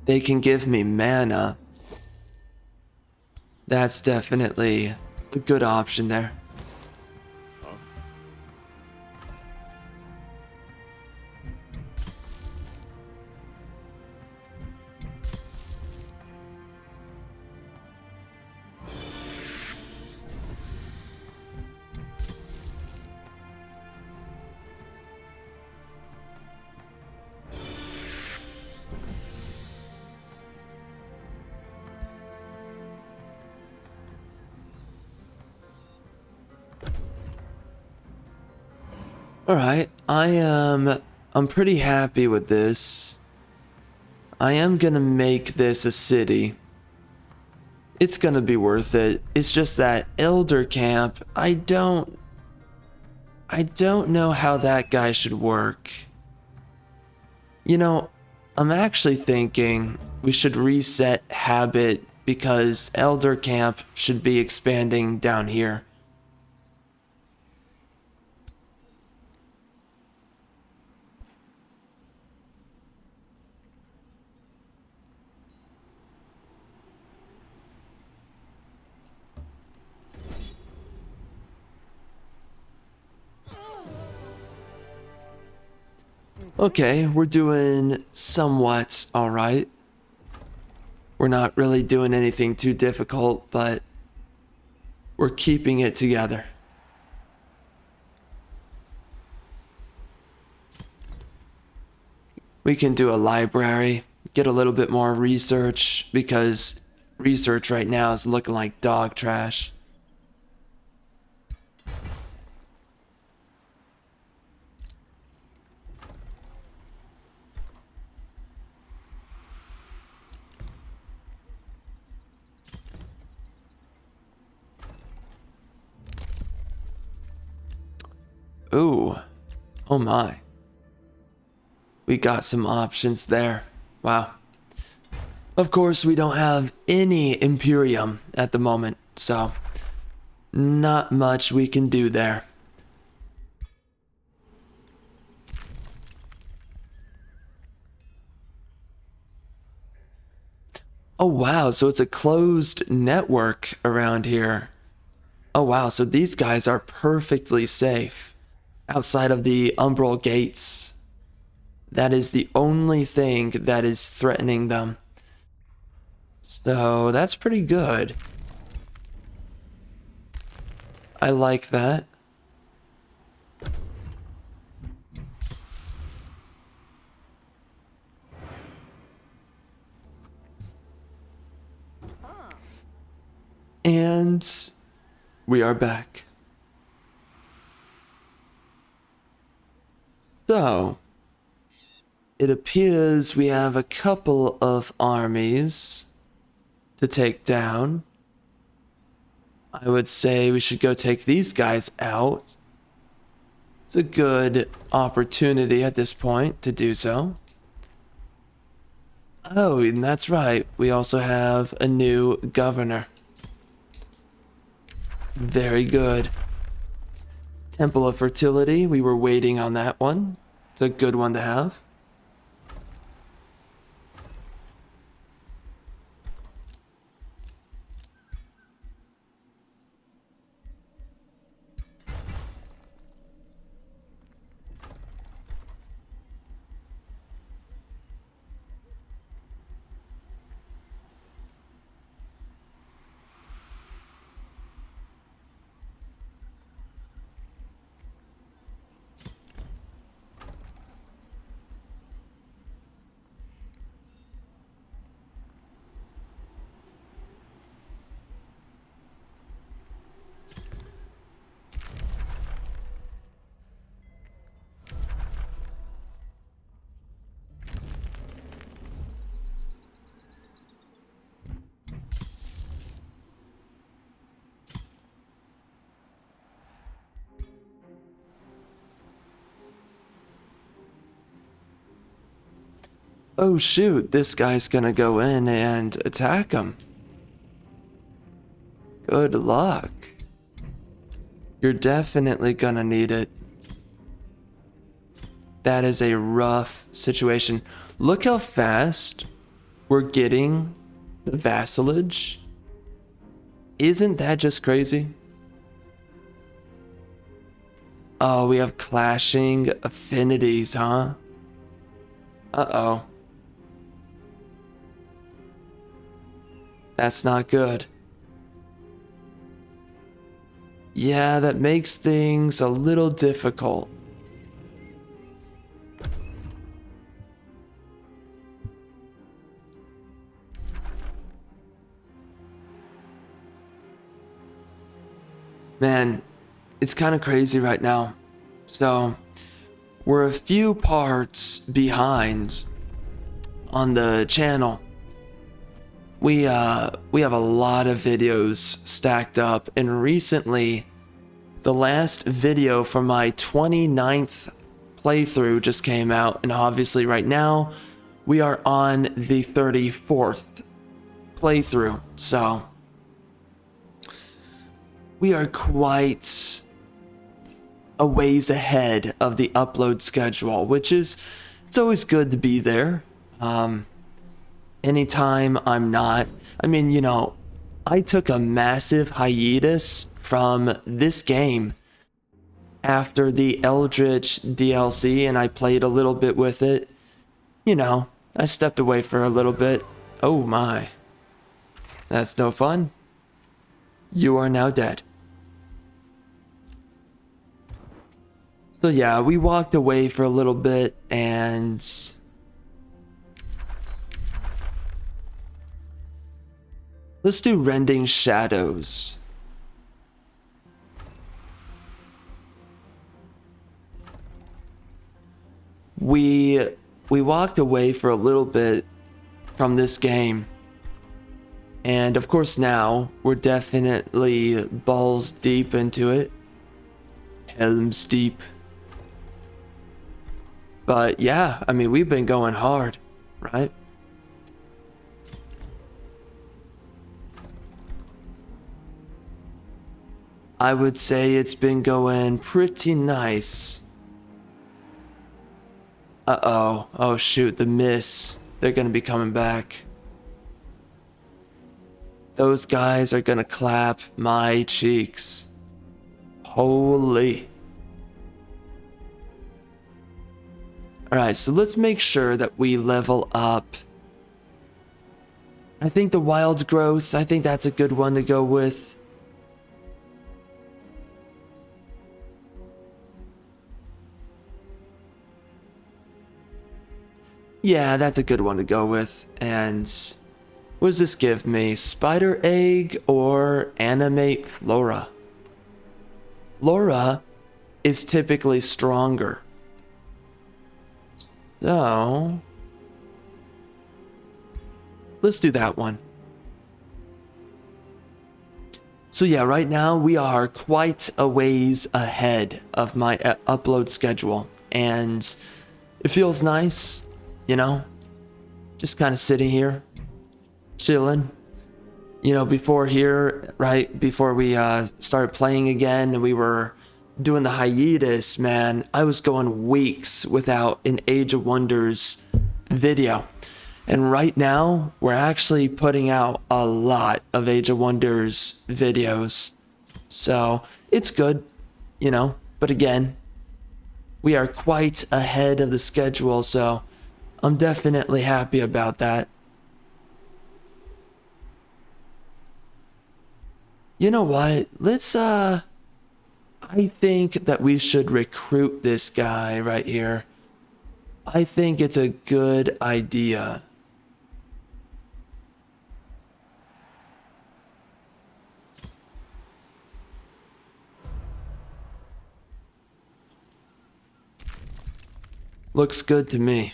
A: They can give me mana. That's definitely a good option there. Alright, I'm pretty happy with this. I am gonna make this a city. It's gonna be worth it. It's just that Elder Camp, I don't know how that guy should work. You know, I'm actually thinking we should reset Habit because Elder Camp should be expanding down here. Okay, we're doing somewhat alright. We're not really doing anything too difficult, but we're keeping it together. We can do a library, get a little bit more research, because research right now is looking like dog trash. Ooh, oh my. We got some options there. Wow. Of course, we don't have any Imperium at the moment, so not much we can do there. Oh wow, so it's a closed network around here. Oh wow, so these guys are perfectly safe outside of the umbral gates. That is the only thing that is threatening them. So that's pretty good. I like that. And we are back. So, it appears we have a couple of armies to take down. I would say we should go take these guys out. It's a good opportunity at this point to do so. Oh, and that's right. We also have a new governor. Very good. Temple of Fertility, we were waiting on that one. It's a good one to have. Oh shoot, this guy's gonna go in and attack him. Good luck. You're definitely gonna need it. That is a rough situation. Look how fast we're getting the vassalage. Isn't that just crazy? Oh, we have clashing affinities, huh? Uh-oh. That's not good. Yeah, that makes things a little difficult. Man, it's kind of crazy right now. So, we're a few parts behind on the channel. We have a lot of videos stacked up, and recently the last video for my 29th playthrough just came out, and obviously right now we are on the 34th playthrough, so we are quite a ways ahead of the upload schedule, which is, it's always good to be there. Anytime I'm not, I mean, you know, I took a massive hiatus from this game after the Eldritch DLC, and I played a little bit with it. You know, I stepped away for a little bit. Oh my. That's no fun. You are now dead. So yeah, we walked away for a little bit, and let's do Rending Shadows. We walked away for a little bit from this game, and of course now we're definitely balls deep into it. Helm's deep. But yeah, I mean, we've been going hard, right? I would say it's been going pretty nice. Uh-oh. Oh shoot, the miss. They're gonna be coming back. Those guys are gonna clap my cheeks. Holy. Alright, so let's make sure that we level up. I think the wild growth, I think that's a good one to go with. Yeah, that's a good one to go with. And what does this give me? Spider egg or animate flora? Flora is typically stronger. So let's do that one. So yeah, right now we are quite a ways ahead of my upload schedule, and it feels nice, you know, just kind of sitting here, chilling. You know, before here, right before we started playing again, and we were doing the hiatus, man, I was going weeks without an Age of Wonders video. And right now, we're actually putting out a lot of Age of Wonders videos. So, it's good, you know, but again, we are quite ahead of the schedule, so I'm definitely happy about that. You know what? Let's, I think that we should recruit this guy right here. I think it's a good idea. Looks good to me.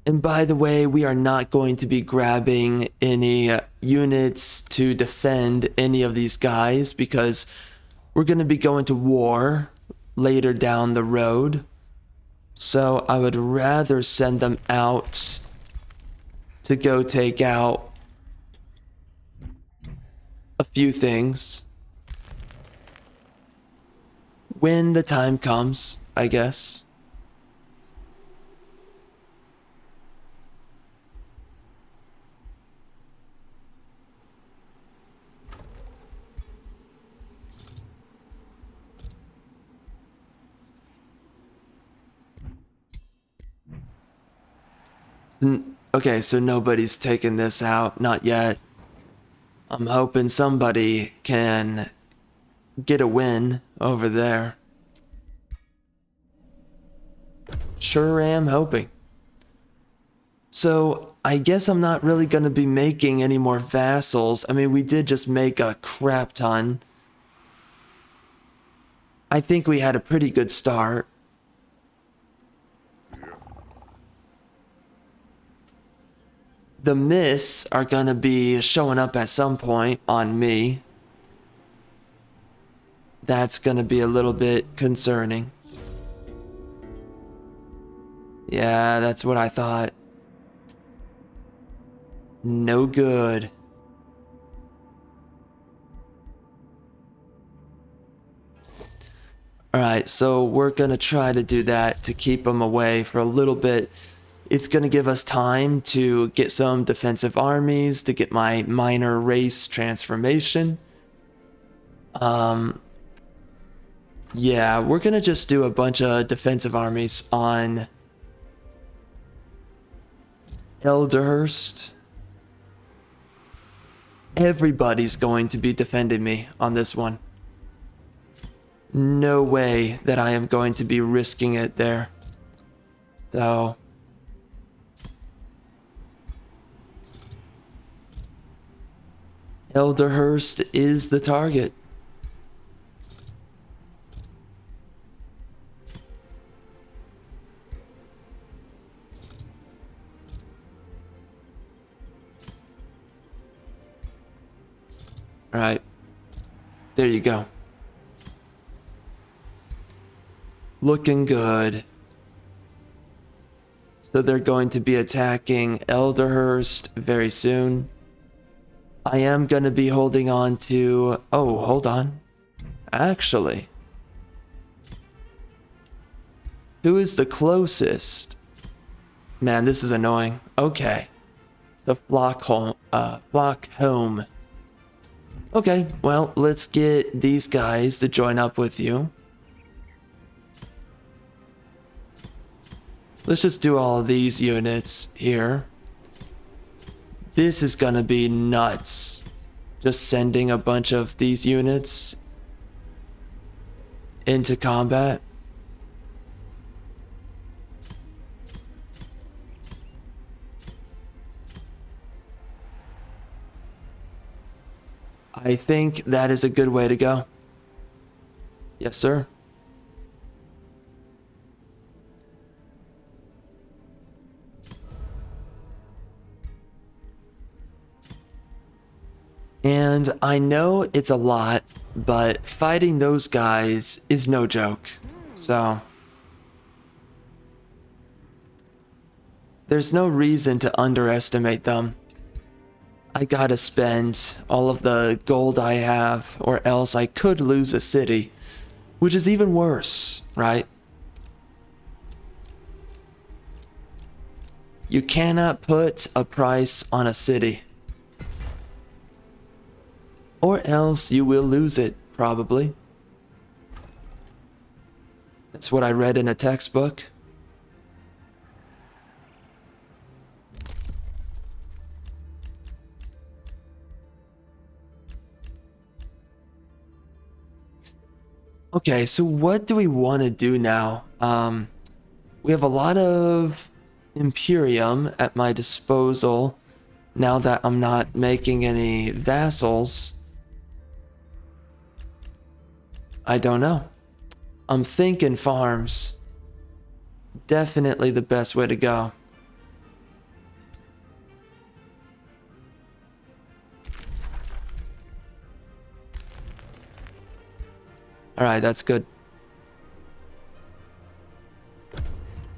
A: And by the way, we are not going to be grabbing any units to defend any of these guys because we're going to be going to war later down the road. So I would rather send them out to go take out a few things when the time comes, I guess. Okay, so nobody's taken this out, not yet. I'm hoping somebody can get a win over there. Sure am hoping. So I guess I'm not really going to be making any more vassals. I mean, we did just make a crap ton. I think we had a pretty good start. The myths are going to be showing up at some point on me. That's going to be a little bit concerning. Yeah, that's what I thought. No good. Alright, so we're going to try to do that to keep them away for a little bit. It's going to give us time to get some defensive armies, to get my minor race transformation. Yeah, we're going to just do a bunch of defensive armies on Elderhurst. Everybody's going to be defending me on this one. No way that I am going to be risking it there. So Elderhurst is the target. All right. There you go. Looking good. So they're going to be attacking Elderhurst very soon. I am going to be holding on to... Oh, hold on. Actually. Who is the closest? Man, this is annoying. Okay. It's the flock home. Okay, well, let's get these guys to join up with you. Let's just do all of these units here. This is gonna be nuts. Just sending a bunch of these units into combat. I think that is a good way to go. Yes, sir. And I know it's a lot, but fighting those guys is no joke. So there's no reason to underestimate them. I gotta spend all of the gold I have, or else I could lose a city, which is even worse, right? You cannot put a price on a city, or else you will lose it, probably. That's what I read in a textbook. Okay, so what do we want to do now? We have a lot of Imperium at my disposal now that I'm not making any vassals. I don't know. I'm thinking farms. Definitely the best way to go. Alright, that's good.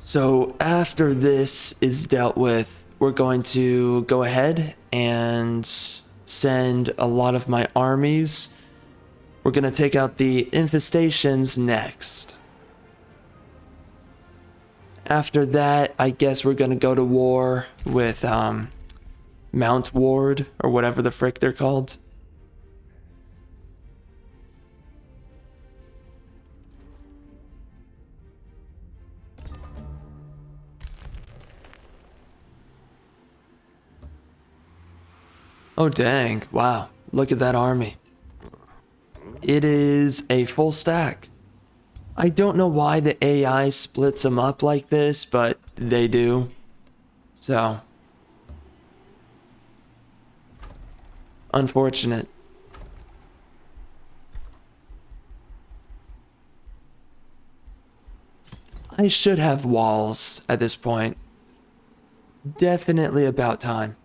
A: So after this is dealt with, we're going to go ahead and send a lot of my armies. We're going to take out the infestations next. After that, I guess we're going to go to war with Mount Ward, or whatever the frick they're called. Oh dang, wow, look at that army. It is a full stack. I don't know why the AI splits them up like this, but they do. So, unfortunate. I should have walls at this point. Definitely about time.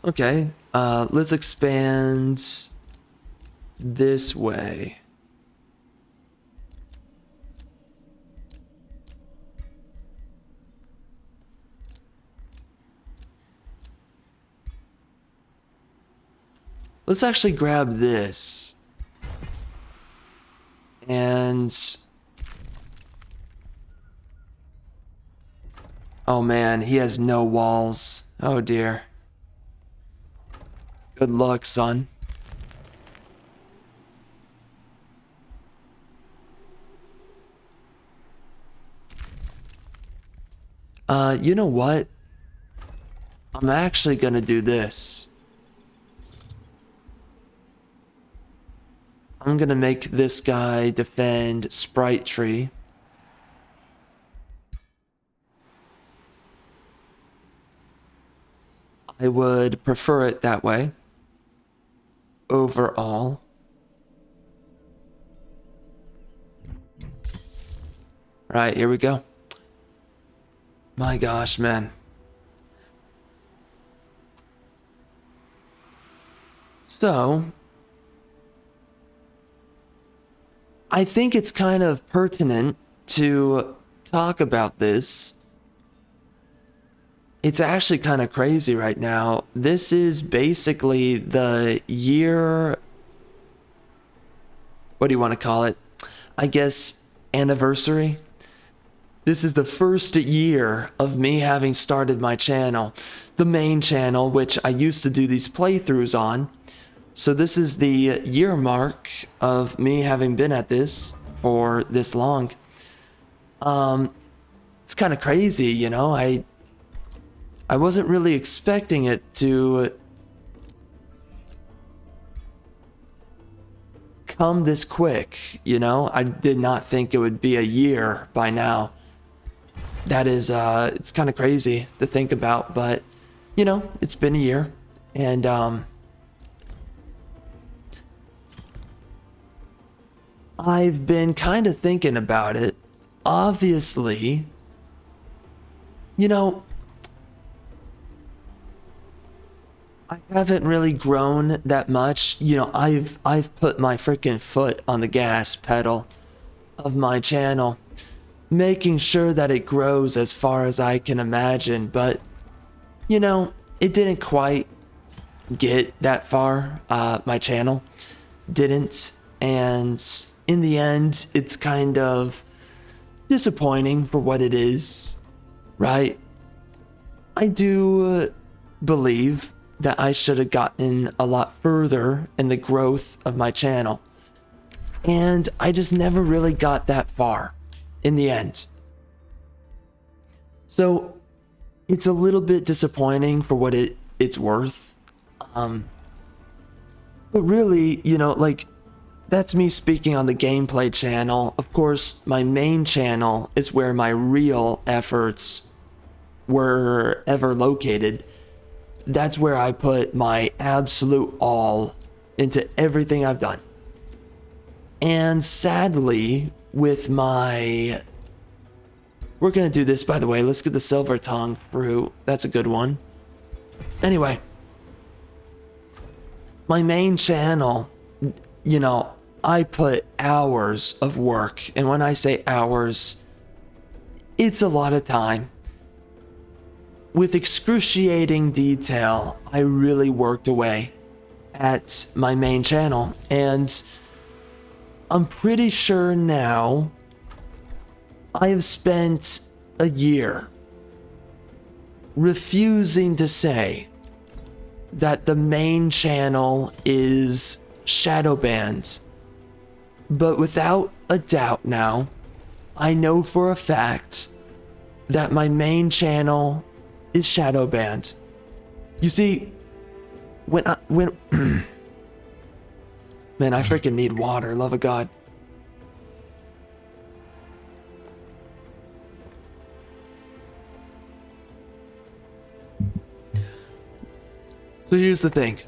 A: Okay, let's expand this way. Let's actually grab this. And... oh man, he has no walls. Oh dear. Good luck, son. You know what? I'm actually gonna do this. I'm gonna make this guy defend Sprite Tree. I would prefer it that way. Overall. Right, here we go. My gosh, man. So, I think it's kind of pertinent to talk about this. It's actually kind of crazy right now. This is basically the year... what do you want to call it? I guess anniversary. This is the first year of me having started my channel. The main channel, which I used to do these playthroughs on. So this is the year mark of me having been at this for this long. It's kind of crazy, you know? I wasn't really expecting it to come this quick, you know? I did not think it would be a year by now. That is, it's kind of crazy to think about, but, you know, it's been a year, and, I've been kind of thinking about it. Obviously, you know, I haven't really grown that much. You know, I've put my freaking foot on the gas pedal of my channel, making sure that it grows as far as I can imagine, but you know, it didn't quite get that far. My channel didn't, and in the end, it's kind of disappointing for what it is, right? I do believe that I should have gotten a lot further in the growth of my channel, and I just never really got that far in the end. So it's a little bit disappointing for what it's worth. But really, you know, like, that's me speaking on the gameplay channel. Of course, my main channel is where my real efforts were ever located. That's where I put my absolute all into everything I've done. And sadly, with my... we're gonna do this, by the way. Let's get the silver tongue fruit. That's a good one. Anyway, my main channel, you know, I put hours of work, and when I say hours, it's a lot of time. With excruciating detail, I really worked away at my main channel, and I'm pretty sure now I have spent a year refusing to say that the main channel is shadow banned. But without a doubt now, I know for a fact that my main channel is shadow banned. You see, when man, I freaking need water, love of God. So here's the thing.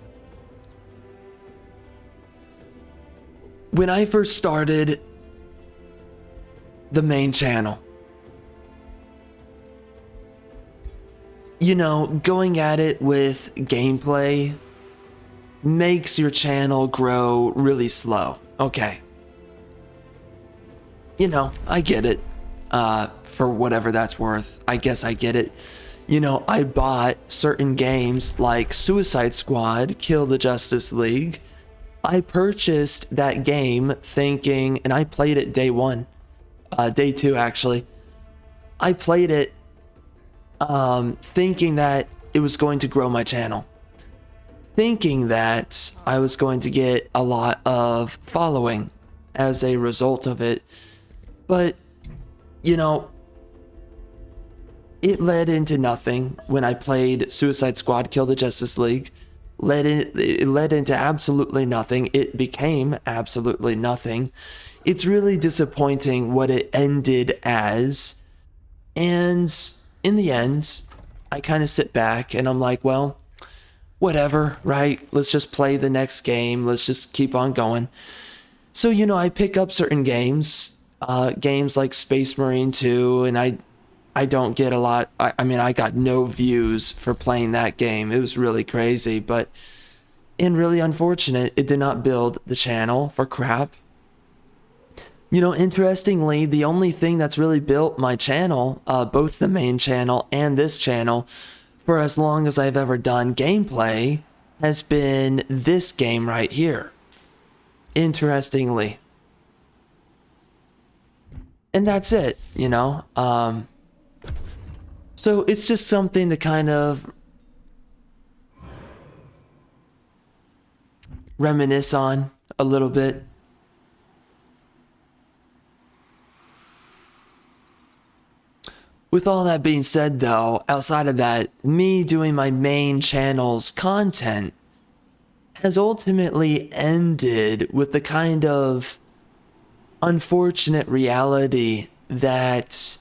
A: When I first started the main channel, you know, going at it with gameplay makes your channel grow really slow. Okay. You know, I get it. For whatever that's worth. I guess I get it. You know, I bought certain games like Suicide Squad, Kill the Justice League. I purchased that game thinking, and I played it day one. Day two, actually. I played it thinking that it was going to grow my channel. Thinking that I was going to get a lot of following as a result of it. But, you know, it led into nothing when I played Suicide Squad Kill the Justice League. It led into absolutely nothing. It became absolutely nothing. It's really disappointing what it ended as. And in the end, I kind of sit back and I'm like, well, whatever, right? Let's just play the next game. Let's just keep on going. So, you know, I pick up certain games, games like Space Marine 2, and I don't get a lot. I mean, I got no views for playing that game. It was really crazy, and really unfortunate. It did not build the channel for crap. You know, interestingly, the only thing that's really built my channel, both the main channel and this channel, for as long as I've ever done gameplay, has been this game right here. Interestingly. And that's it, you know? So it's just something to kind of reminisce on a little bit. With all that being said though, outside of that, me doing my main channel's content has ultimately ended with the kind of unfortunate reality that,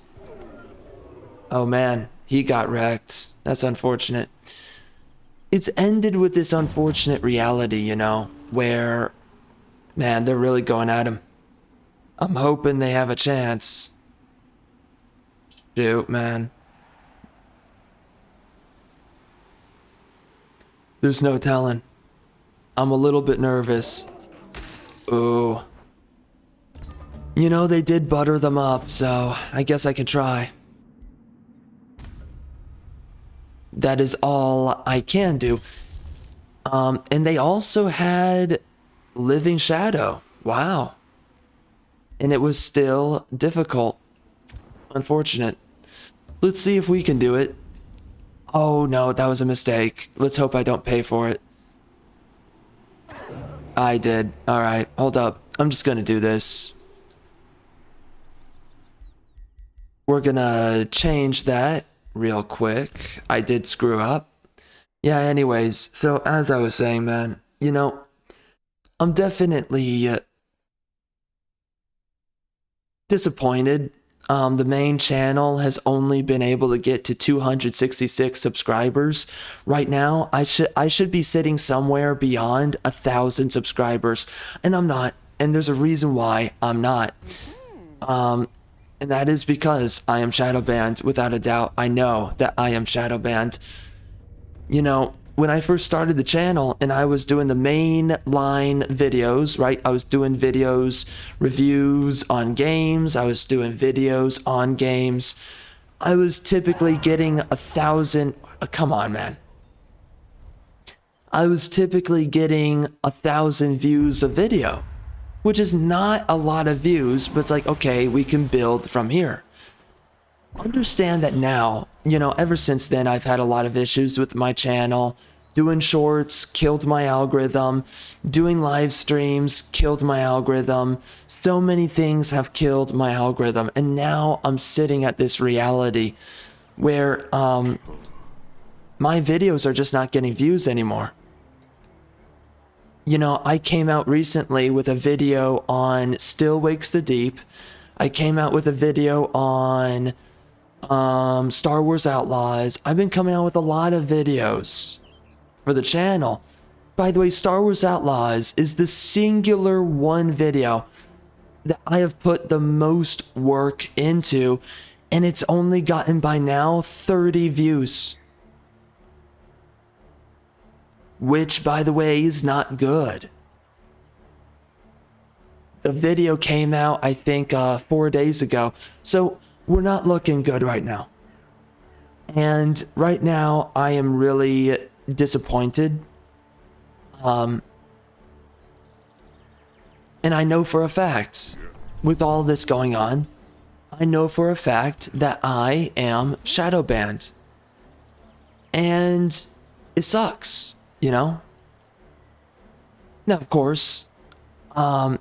A: oh man, he got wrecked. That's unfortunate. It's ended with this unfortunate reality, you know, where, man, they're really going at him. I'm hoping they have a chance. Shoot, man. There's no telling. I'm a little bit nervous. Ooh. You know, they did butter them up, so I guess I can try. That is all I can do. And they also had Living Shadow. Wow. And it was still difficult. Unfortunate. Let's see if we can do it. Oh no, that was a mistake. Let's hope I don't pay for it. I did. Alright, hold up. I'm just gonna do this. We're gonna change that real quick. I did screw up. Yeah, anyways, so as I was saying, man, you know, I'm definitely disappointed. The main channel has only been able to get to 266 subscribers. Right now, I should be sitting somewhere beyond 1,000 subscribers, and I'm not. And there's a reason why I'm not. And that is because I am shadow banned, without a doubt. I know that I am shadow banned. You know, when I first started the channel and I was doing the main line videos, right? I was doing videos, reviews on games. I was doing videos on games. I was typically getting 1,000. Come on, man. I was typically getting 1,000 views a video, which is not a lot of views, but it's like, okay, we can build from here. Understand that now, you know, ever since then, I've had a lot of issues with my channel. Doing shorts killed my algorithm. Doing live streams killed my algorithm. So many things have killed my algorithm. And now I'm sitting at this reality where my videos are just not getting views anymore. You know, I came out recently with a video on Still Wakes the Deep. I came out with a video on Star Wars Outlaws. I've been coming out with a lot of videos for the channel. By the way, Star Wars Outlaws is the singular one video that I have put the most work into, and it's only gotten by now 30 views. Which, by the way, is not good. The video came out, I think, 4 days ago. So we're not looking good right now. And right now, I am really disappointed. And I know for a fact, with all this going on, I know for a fact that I am shadow banned. And it sucks, you know? Now, of course, I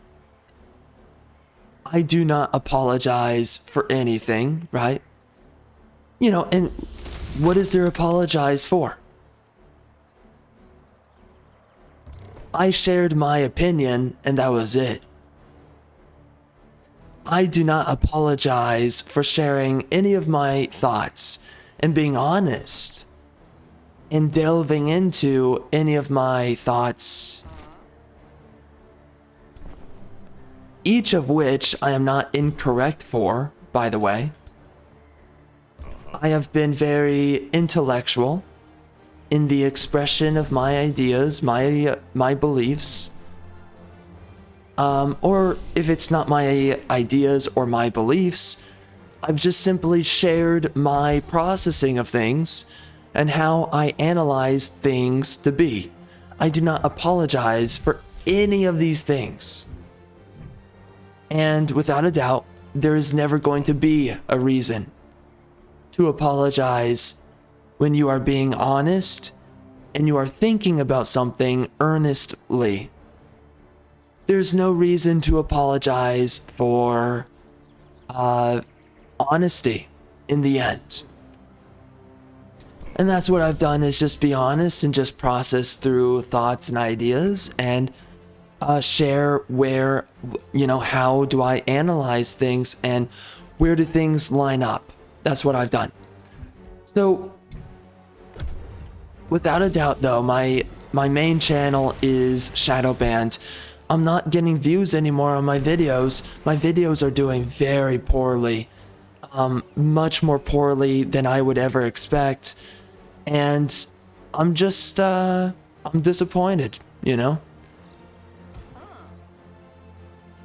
A: do not apologize for anything, right? You know, and what is there apologize for? I shared my opinion and that was it. I do not apologize for sharing any of my thoughts and being honest and delving into any of my thoughts, each of which I am not incorrect for, by the way. I have been very intellectual in the expression of my ideas, my beliefs. Or if it's not my ideas or my beliefs, I've just simply shared my processing of things and how I analyze things to be. I do not apologize for any of these things. And without a doubt, there is never going to be a reason to apologize when you are being honest and you are thinking about something earnestly. There's no reason to apologize for honesty in the end. And that's what I've done, is just be honest and just process through thoughts and ideas and share where, you know, how do I analyze things and where do things line up. That's what I've done. So without a doubt though, my main channel is shadow banned. I'm not getting views anymore on my videos. My videos are doing very poorly, much more poorly than I would ever expect. And I'm just, I'm disappointed, you know?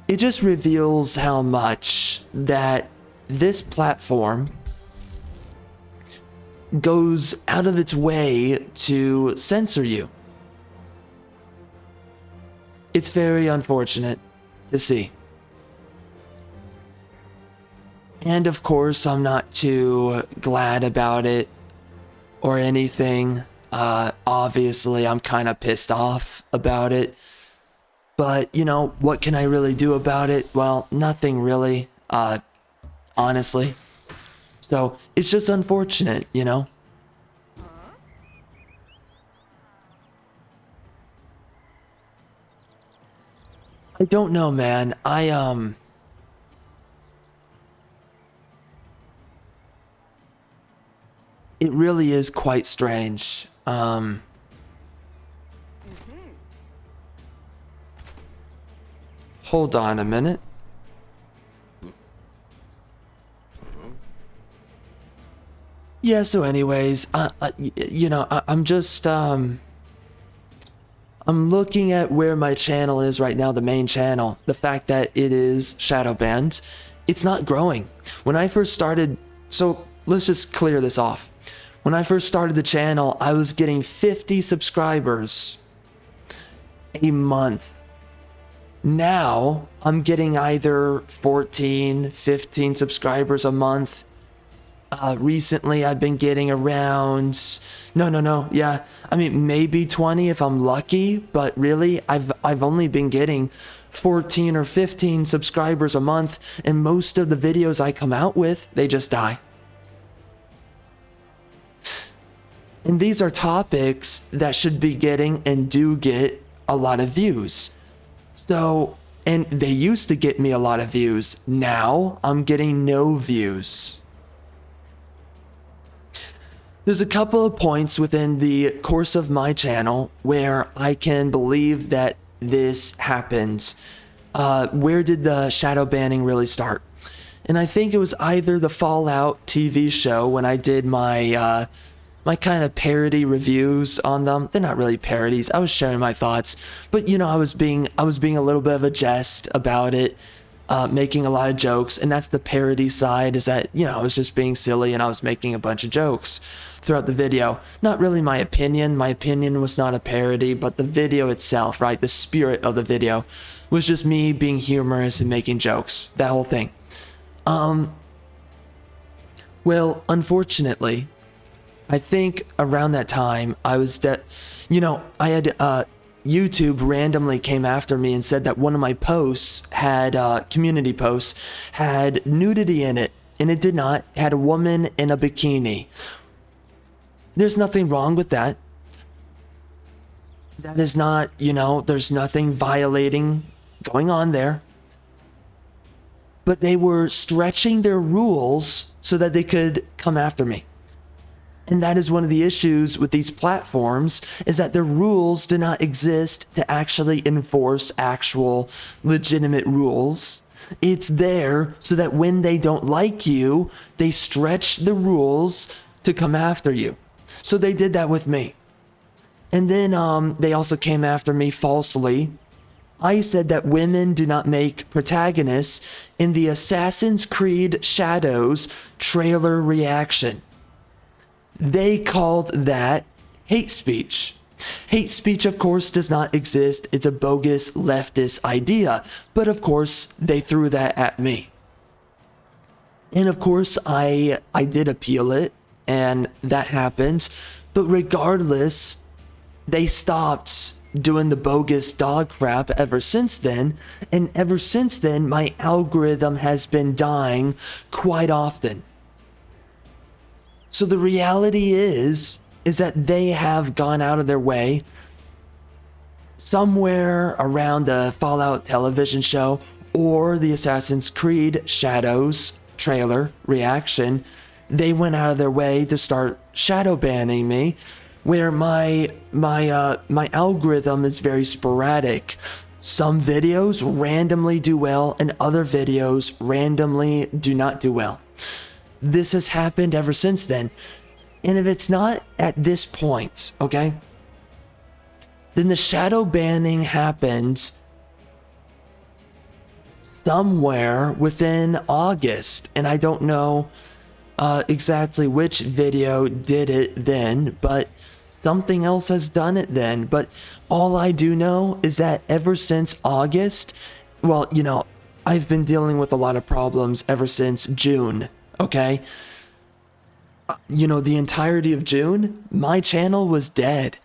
A: It just reveals how much that this platform goes out of its way to censor you. It's very unfortunate to see. And of course, I'm not too glad about it or anything. Obviously, I'm kind of pissed off about it. But, you know, what can I really do about it? Well, nothing really, honestly. So, it's just unfortunate, you know? I don't know, man. It really is quite strange. Hold on a minute. yeah, so anyways, I'm just, I'm looking at where my channel is right now, the main channel. The fact that it is shadow banned, it's not growing. When I first started, so let's just clear this off. When I first started the channel, I was getting 50 subscribers a month. Now, I'm getting either 14, 15 subscribers a month. Recently, I've been getting around, yeah, I mean, maybe 20 if I'm lucky, but really, I've only been getting 14 or 15 subscribers a month, and most of the videos I come out with, they just die. And these are topics that should be getting and do get a lot of views. So, and they used to get me a lot of views. Now, I'm getting no views. There's a couple of points within the course of my channel where I can believe that this happened. Where did the shadow banning really start? And I think it was either the Fallout TV show when I did my my kind of parody reviews on them. They're not really parodies. I was sharing my thoughts, but I was being a little bit of a jest about it, making a lot of jokes, and that's the parody side, is that, I was just being silly and I was making a bunch of jokes throughout the video. Not really my opinion. My opinion was not a parody, but the video itself, right? The spirit of the video was just me being humorous and making jokes. That whole thing. Well, unfortunately, I think around that time I was I had YouTube randomly came after me and said that one of my posts had community posts had nudity in it, and it did not. It had a woman in a bikini. There's nothing wrong with that. That is not, there's nothing violating going on there. But they were stretching their rules so that they could come after me. And that is one of the issues with these platforms, is that their rules do not exist to actually enforce actual legitimate rules. It's there so that when they don't like you, they stretch the rules to come after you. So they did that with me. And then they also came after me falsely. I said that women do not make protagonists in the Assassin's Creed Shadows trailer reaction. They called that hate speech. Hate speech, of course, does not exist. It's a bogus leftist idea. But of course, they threw that at me. And of course, I did appeal it, and that happened. But regardless, they stopped doing the bogus dog crap ever since then. And ever since then, my algorithm has been dying quite often. So the reality is that they have gone out of their way somewhere around the Fallout television show or the Assassin's Creed Shadows trailer reaction. They went out of their way to start shadow banning me, where my algorithm is very sporadic. Some videos randomly do well and other videos randomly do not do well. This has happened ever since then. And if it's not at this point, okay, then the shadow banning happened somewhere within August. And I don't know exactly which video did it then, but something else has done it then. But all I do know is that ever since August, well, I've been dealing with a lot of problems ever since June. Okay, the entirety of June, my channel was dead.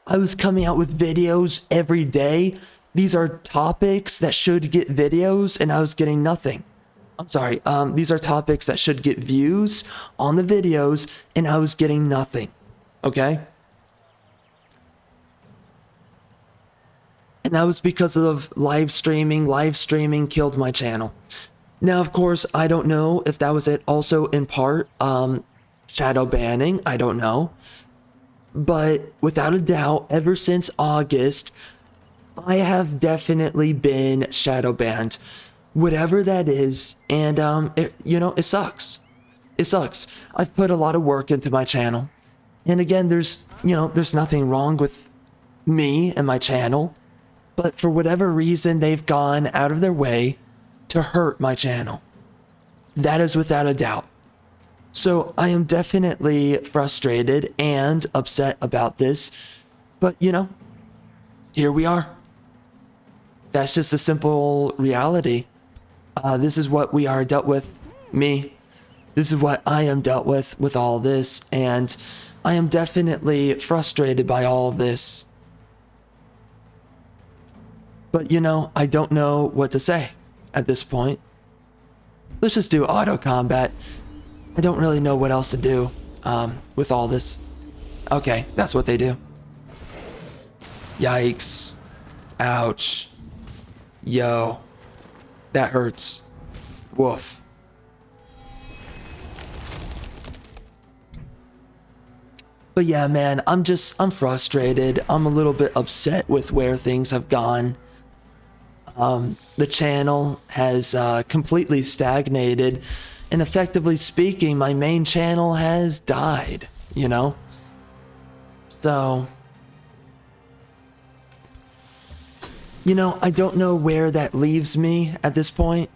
A: I was coming out with videos every day. These are topics that should get videos, and I was getting nothing. I'm sorry, these are topics that should get views on the videos, and I was getting nothing. Okay? And that was because of live streaming. Live streaming killed my channel. Now, of course, I don't know if that was it also in part shadow banning. I don't know. But without a doubt, ever since August, I have definitely been shadow banned. Whatever that is. And, it sucks. It sucks. I've put a lot of work into my channel. And again, there's nothing wrong with me and my channel. But for whatever reason, they've gone out of their way to hurt my channel. That is without a doubt. So I am definitely frustrated and upset about this. But, here we are. That's just a simple reality. This is what we are dealt with. Me. This is what I am dealt with all this. And I am definitely frustrated by all of this. But, I don't know what to say at this point. Let's just do auto combat. I don't really know what else to do with all this. Okay, that's what they do. Yikes. Ouch. Yo. That hurts. Woof. But yeah, man, I'm frustrated. I'm a little bit upset with where things have gone. The channel has completely stagnated, and effectively speaking, my main channel has died, So, I don't know where that leaves me at this point.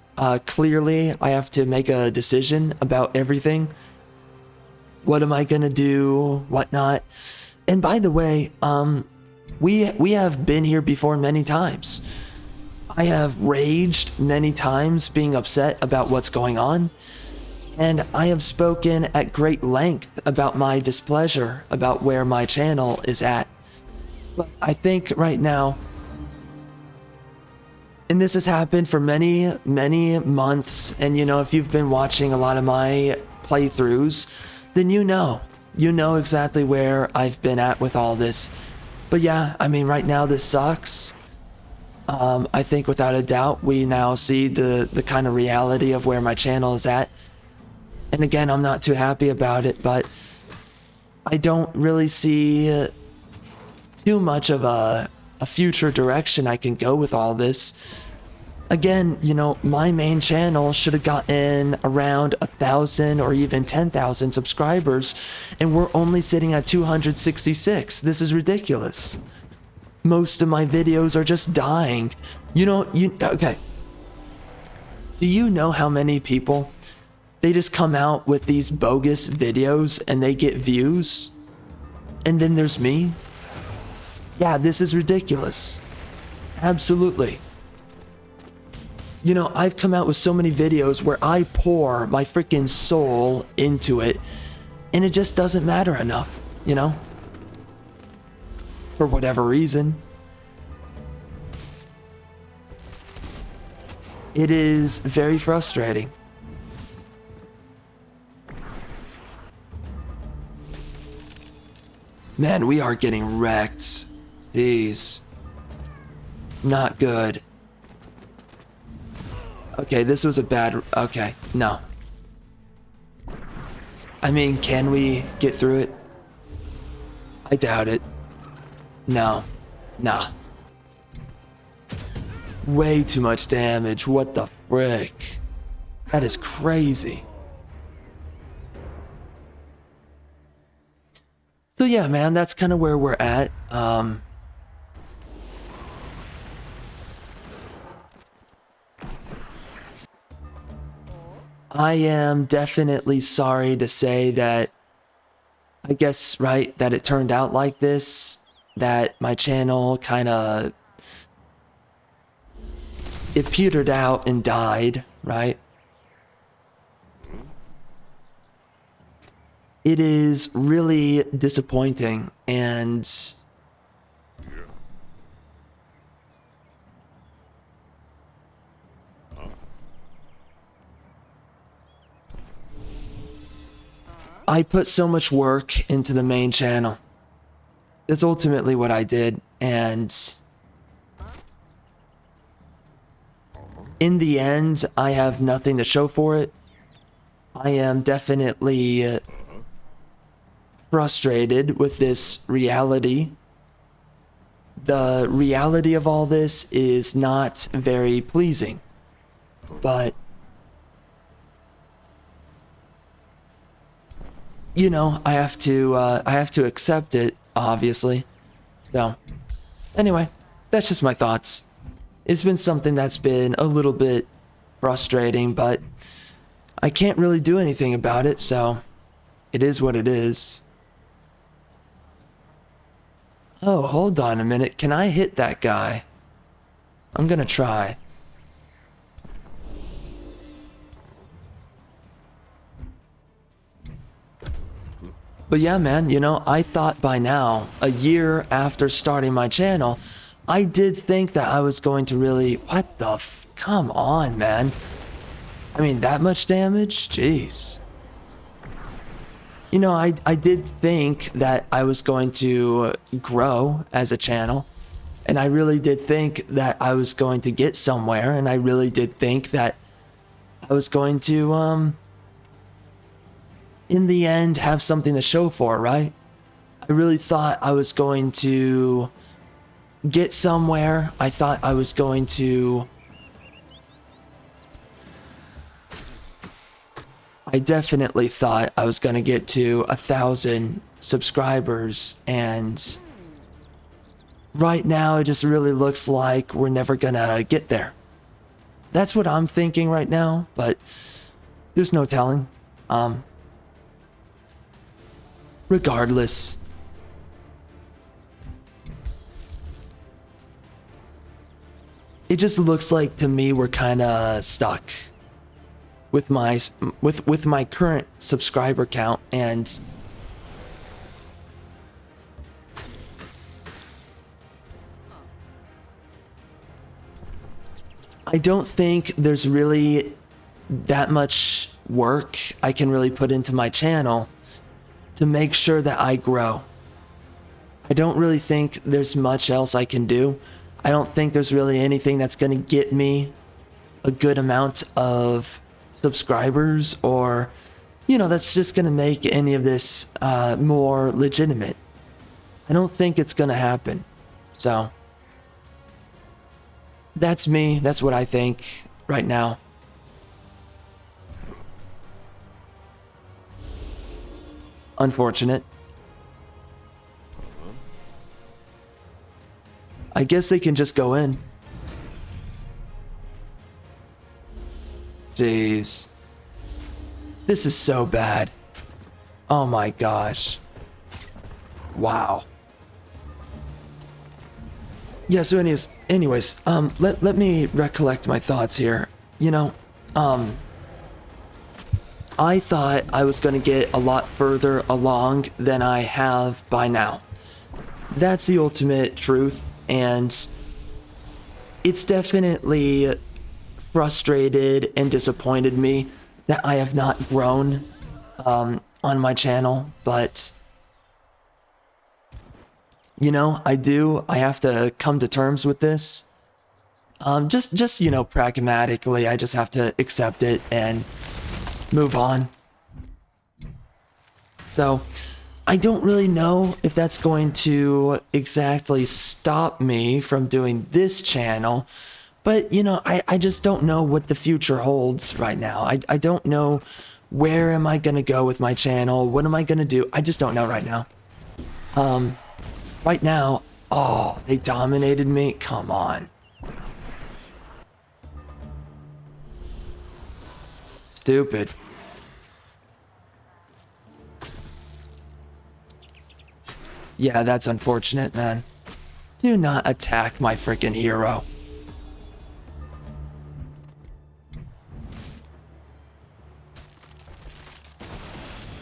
A: Clearly, I have to make a decision about everything. What am I gonna do? Whatnot? And by the way, we have been here before many times. I have raged many times being upset about what's going on, and I have spoken at great length about my displeasure about where my channel is at. But I think right now, and this has happened for many, many months, and if you've been watching a lot of my playthroughs, then you know exactly where I've been at with all this. But yeah, I mean, right now this sucks. I think without a doubt, we now see the kind of reality of where my channel is at. And again, I'm not too happy about it, but I don't really see too much of a future direction I can go with all this. Again, my main channel should have gotten around 1,000 or even 10,000 subscribers, and we're only sitting at 266. This is ridiculous. Most of my videos are just dying. Okay. Do you know how many people, they just come out with these bogus videos and they get views? And then there's me? Yeah, this is ridiculous. Absolutely. I've come out with so many videos where I pour my freaking soul into it, and it just doesn't matter enough, For whatever reason. It is very frustrating. Man, we are getting wrecked. Jeez. Not good. Okay, this was a bad... Okay, no. I mean, can we get through it? I doubt it. No. Nah. Way too much damage. What the frick? That is crazy. So yeah, man, that's kind of where we're at. I am definitely sorry to say that, I guess, right, that it turned out like this, that my channel kind of, it petered out and died, right? It is really disappointing, and I put so much work into the main channel. That's ultimately what I did, and in the end, I have nothing to show for it. I am definitely frustrated with this reality. The reality of all this is not very pleasing, but you know, I have to accept it, obviously. So, anyway, that's just my thoughts. It's been something that's been a little bit frustrating, but I can't really do anything about it, so it is what it is. Oh, hold on a minute. Can I hit that guy? I'm gonna try. But yeah, man, you know, I thought by now, a year after starting my channel, I did think that I was going to really... What the f... Come on, man. I mean, that much damage? Jeez. You know, I did think that I was going to grow as a channel. And I really did think that I was going to get somewhere. And I really did think that I was going to, in the end, have something to show for, right? I really thought I was going to get somewhere. I thought I was going to... I definitely thought I was going to get to 1,000 subscribers, and right now it just really looks like we're never going to get there. That's what I'm thinking right now, but there's no telling. Regardless, it just looks like to me we're kind of stuck with my current subscriber count, and I don't think there's really that much work I can really put into my channel to make sure that I grow. I don't really think there's much else I can do. I don't think there's really anything that's going to get me a good amount of subscribers, or, you know, that's just going to make any of this more legitimate. I don't think it's going to happen. So that's me. That's what I think right now. Unfortunate. I guess they can just go in. Jeez. This is so bad. Oh my gosh. Wow. Yeah, so anyways, let me recollect my thoughts here. You know, I thought I was going to get a lot further along than I have by now. That's the ultimate truth, and it's definitely frustrated and disappointed me that I have not grown on my channel, but you know, I have to come to terms with this. Just you know, pragmatically, I just have to accept it and move on. So I don't really know if that's going to exactly stop me from doing this channel, but you know, I just don't know what the future holds right now. I don't know where am I gonna go with my channel, what am I gonna do. I just don't know right now. Right now, oh, they dominated me. Come on. Stupid. Yeah, that's unfortunate, man. Do not attack my freaking hero.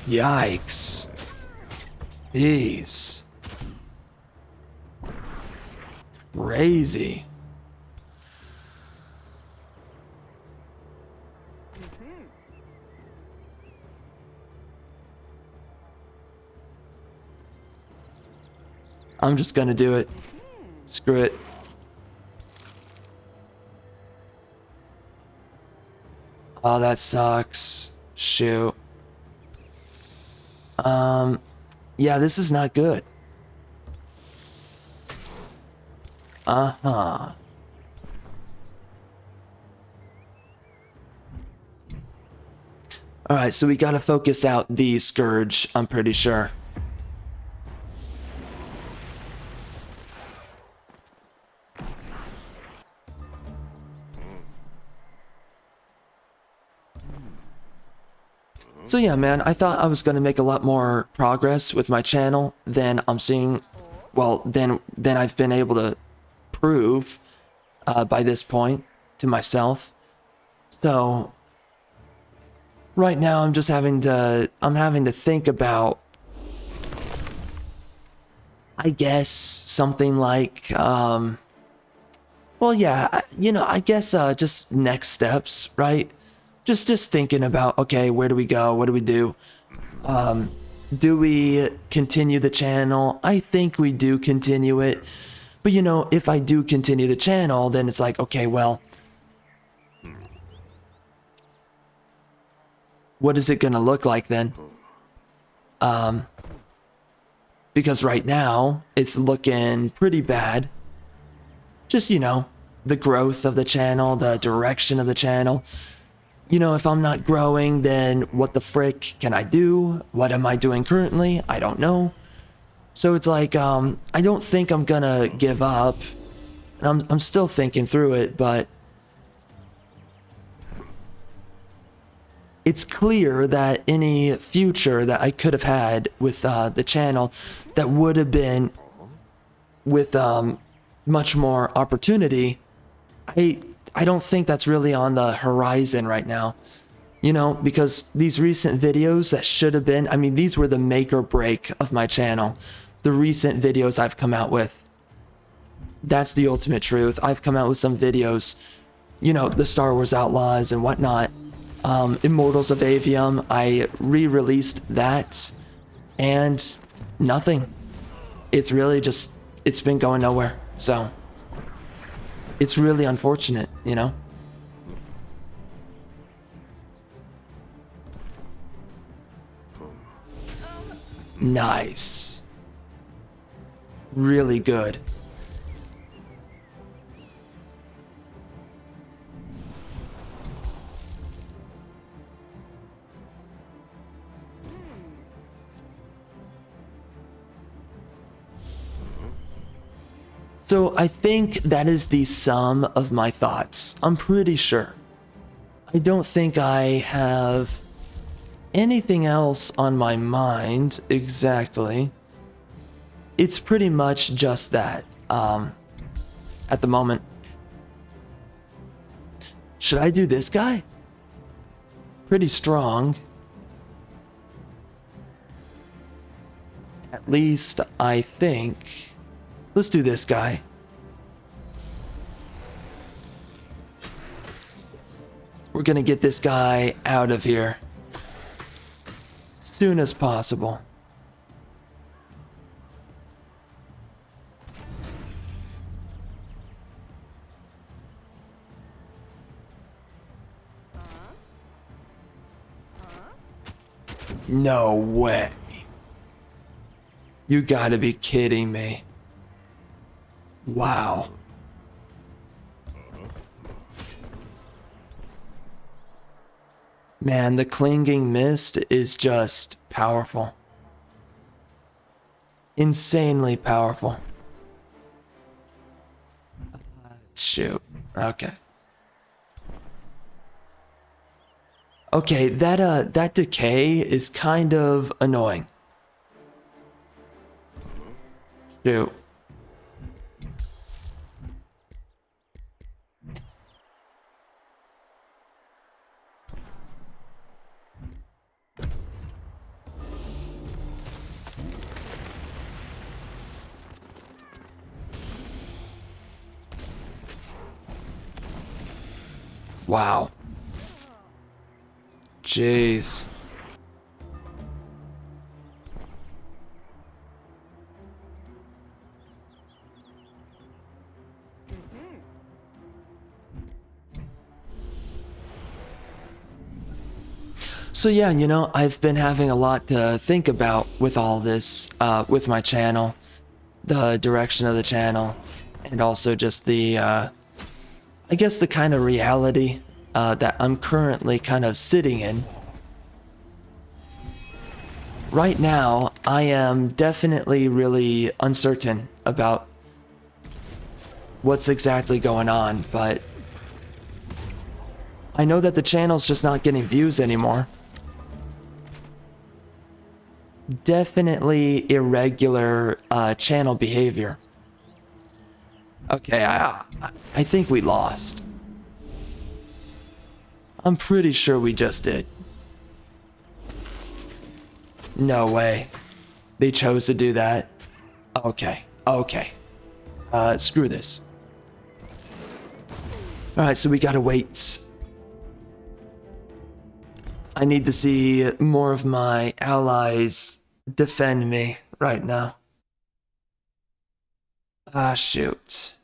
A: Yikes. Jeez. Crazy. I'm just gonna do it. Screw it. Oh, that sucks. Shoot. Yeah, this is not good. Uh-huh. Alright, so we gotta focus out the Scourge, I'm pretty sure. So yeah, man, I thought I was gonna make a lot more progress with my channel than I'm seeing, well, than I've been able to prove by this point to myself. So right now I'm just having to think about, I guess, something like well, yeah, you know, I guess just next steps, right? Just thinking about, okay, where do we go? What do we do? Do we continue the channel? I think we do continue it. But you know, if I do continue the channel, then it's like, okay, well, what is it gonna look like then? Because right now, it's looking pretty bad. Just, you know, the growth of the channel, the direction of the channel. You know, if I'm not growing, then what the frick can I do? What am I doing currently? I don't know. So it's like, I don't think I'm gonna give up. I'm still thinking through it, but it's clear that any future that I could have had with the channel that would have been with much more opportunity, I don't think that's really on the horizon right now. You know, because these recent videos that should have been, I mean, these were the make or break of my channel. The recent videos I've come out with. That's the ultimate truth. I've come out with some videos, you know, the Star Wars Outlaws and whatnot. Immortals of Avium, I re-released that, and nothing. It's really just, it's been going nowhere, so it's really unfortunate, you know? Nice. Really good. So I think that is the sum of my thoughts. I'm pretty sure. I don't think I have anything else on my mind exactly. It's pretty much just that at the moment. Should I do this guy? Pretty strong. At least I think. Let's do this guy. We're gonna get this guy out of here as soon as possible. No way. You gotta be kidding me. Wow. Man, the clinging mist is just powerful. Insanely powerful. Shoot. Okay. Okay, that decay is kind of annoying. Shoot. Wow. Jeez. So yeah, you know, I've been having a lot to think about with all this, with my channel, the direction of the channel, and also just the, I guess the kind of reality that I'm currently kind of sitting in. right now, I am definitely really uncertain about what's exactly going on, but I know that the channel's just not getting views anymore. Definitely irregular channel behavior. Okay, I think we lost. I'm pretty sure we just did. No way. They chose to do that. Okay, okay. Screw this. Alright, so we gotta wait. I need to see more of my allies defend me right now. Ah, shoot.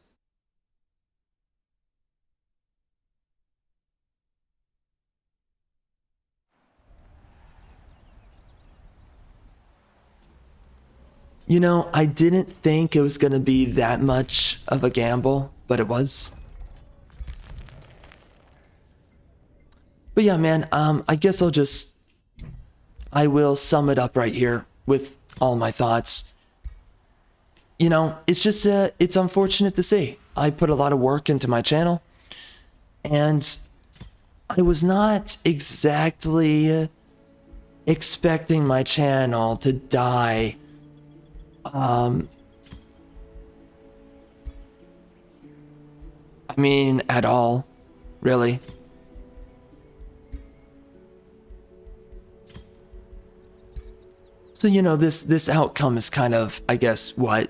A: You know, I didn't think it was gonna be that much of a gamble, but it was. But yeah, man, I guess I will sum it up right here with all my thoughts. You know, it's just, it's unfortunate to see. I put a lot of work into my channel, and I was not exactly expecting my channel to die. I mean, at all, really. So, you know, this outcome is kind of, I guess, what,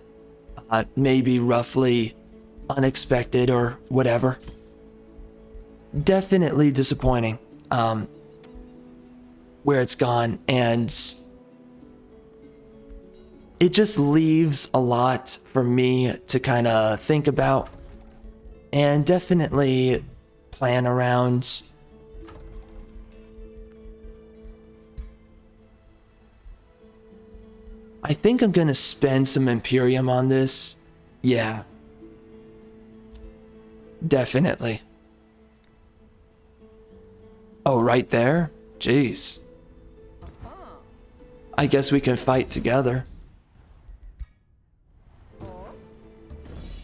A: maybe roughly unexpected or whatever. Definitely disappointing, where it's gone, and it just leaves a lot for me to kind of think about and definitely plan around. I think I'm gonna spend some Imperium on this. Yeah. Definitely. Oh, right there? Jeez. I guess we can fight together.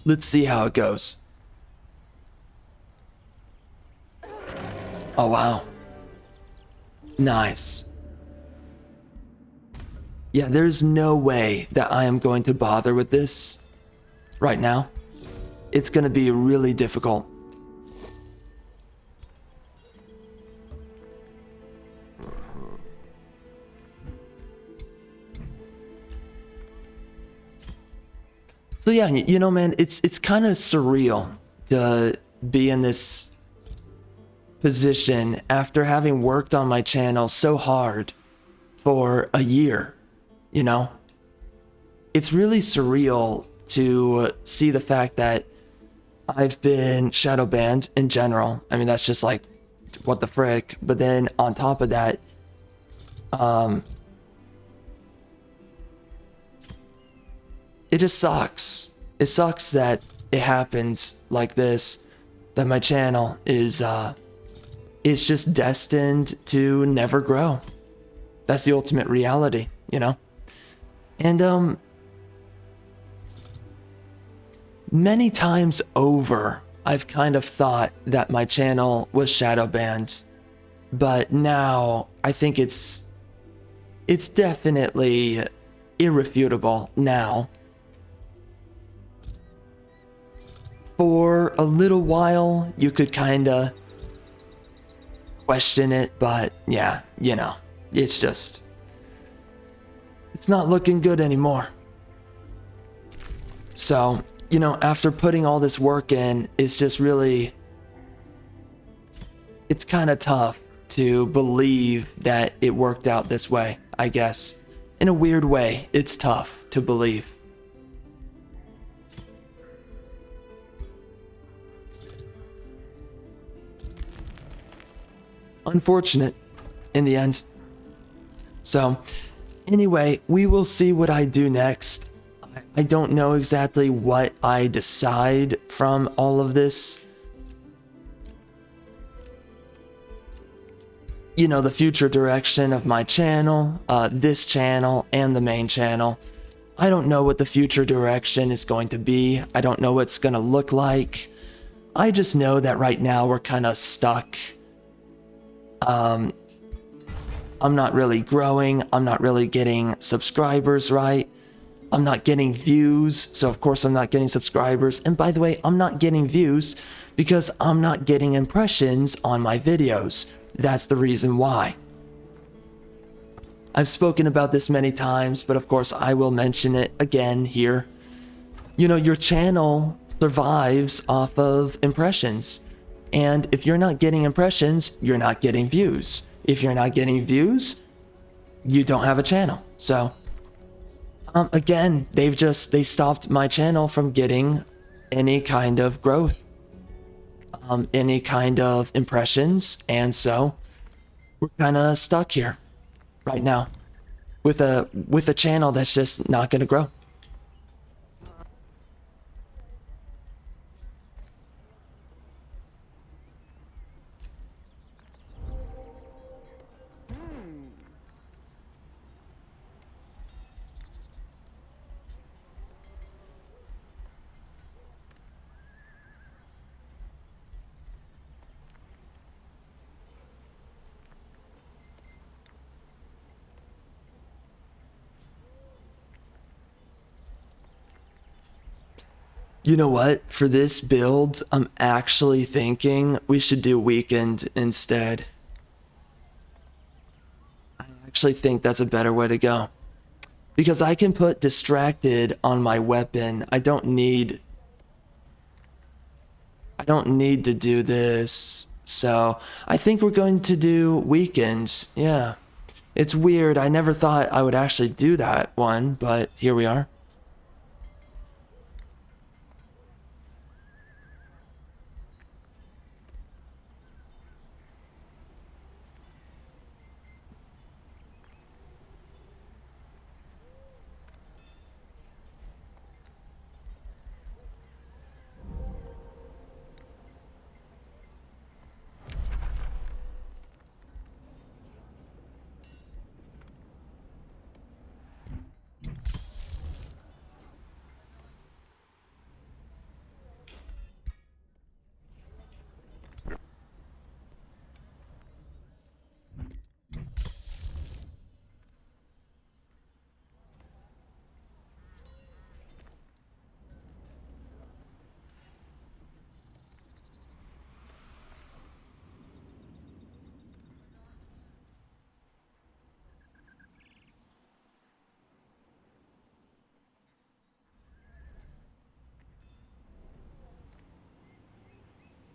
A: Let's see how it goes. Oh, wow. Nice. Yeah, there's no way that I am going to bother with this right now. It's going to be really difficult. So yeah, you know, man, it's kind of surreal to be in this position after having worked on my channel so hard for a year, you know? It's really surreal to see the fact that I've been shadow banned in general. I mean, that's just like, what the frick? But then on top of that, it just sucks. It sucks that it happened like this, that my channel is just destined to never grow. That's the ultimate reality, you know? And many times over, I've kind of thought that my channel was shadow banned, but now I think it's definitely irrefutable now. For a little while, you could kinda question it, but yeah, you know, it's not looking good anymore. So, you know, after putting all this work in, it's just really, it's kind of tough to believe that it worked out this way, I guess. In a weird way, it's tough to believe. Unfortunate in the end. So, anyway, we will see what I do next. I don't know exactly what I decide from all of this. you know, the future direction of my channel, this channel, and the main channel. I don't know what the future direction is going to be. I don't know what it's going to look like. I just know that right now we're kind of stuck. I'm not really growing. I'm not really getting subscribers right. I'm not getting views. So of course I'm not getting subscribers. And by the way, I'm not getting views because I'm not getting impressions on my videos. That's the reason why. I've spoken about this many times, but of course I will mention it again here. You know, your channel survives off of impressions. And if you're not getting impressions, you're not getting views. If you're not getting views, you don't have a channel. So, again, they stopped my channel from getting any kind of growth, any kind of impressions. And so we're kind of stuck here right now with a channel that's just not going to grow. You know what? For this build, I'm actually thinking we should do weekend instead. I actually think that's a better way to go. Because I can put distracted on my weapon. I don't need to do this. So I think we're going to do weekends. Yeah. It's weird. I never thought I would actually do that one, but here we are.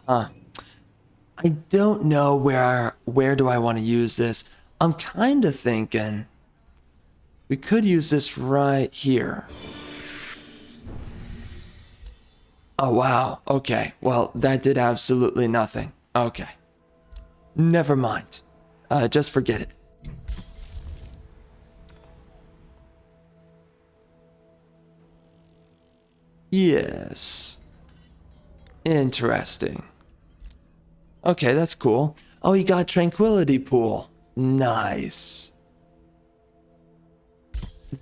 A: Huh. I don't know where do I want to use this. I'm kind of thinking we could use this right here. Oh, wow. Okay. Well, that did absolutely nothing. Okay. Never mind. Just forget it. Yes. Interesting. Okay, that's cool. Oh, you got Tranquility Pool. Nice.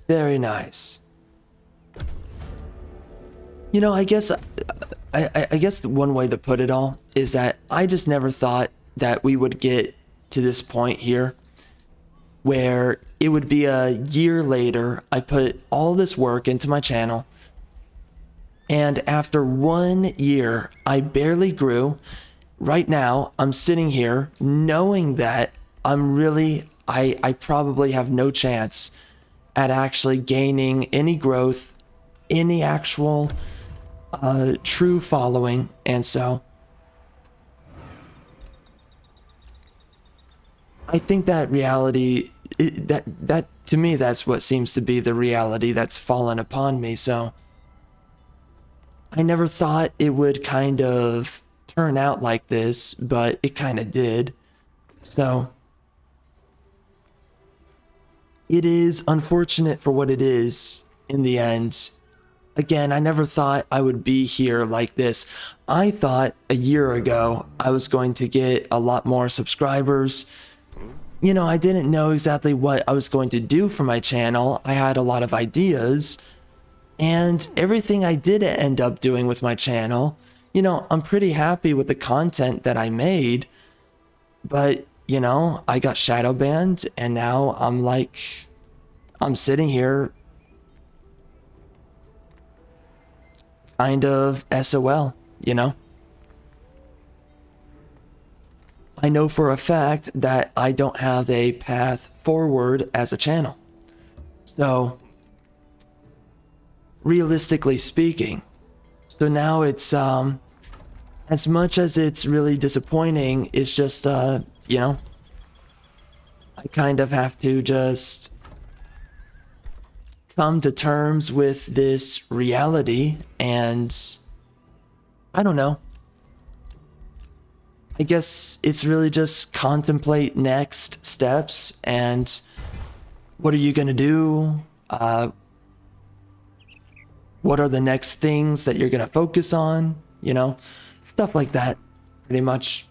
A: Very nice. You know, I guess one way to put it all is that I just never thought that we would get to this point here where it would be a year later. I put all this work into my channel, and after 1 year, I barely grew. Right now, I'm sitting here knowing that I probably have no chance at actually gaining any growth, any actual true following. And so I think that reality, that to me, that's what seems to be the reality that's fallen upon me. So I never thought it would kind of turn out like this, but it kind of did. So it is unfortunate for what it is in the end. Again, I never thought I would be here like this. I thought a year ago I was going to get a lot more subscribers. you know, I didn't know exactly what I was going to do for my channel. I had a lot of ideas, and everything I did end up doing with my channel, you know, I'm pretty happy with the content that I made, but, you know, I got shadow banned, and now I'm sitting here kind of SOL, you know? I know for a fact that I don't have a path forward as a channel. So, realistically speaking, so now it's, as much as it's really disappointing, it's just, you know, I kind of have to just come to terms with this reality, and I don't know. I guess it's really just contemplate next steps and what are you gonna do? What are the next things that you're gonna focus on? You know, stuff like that, pretty much.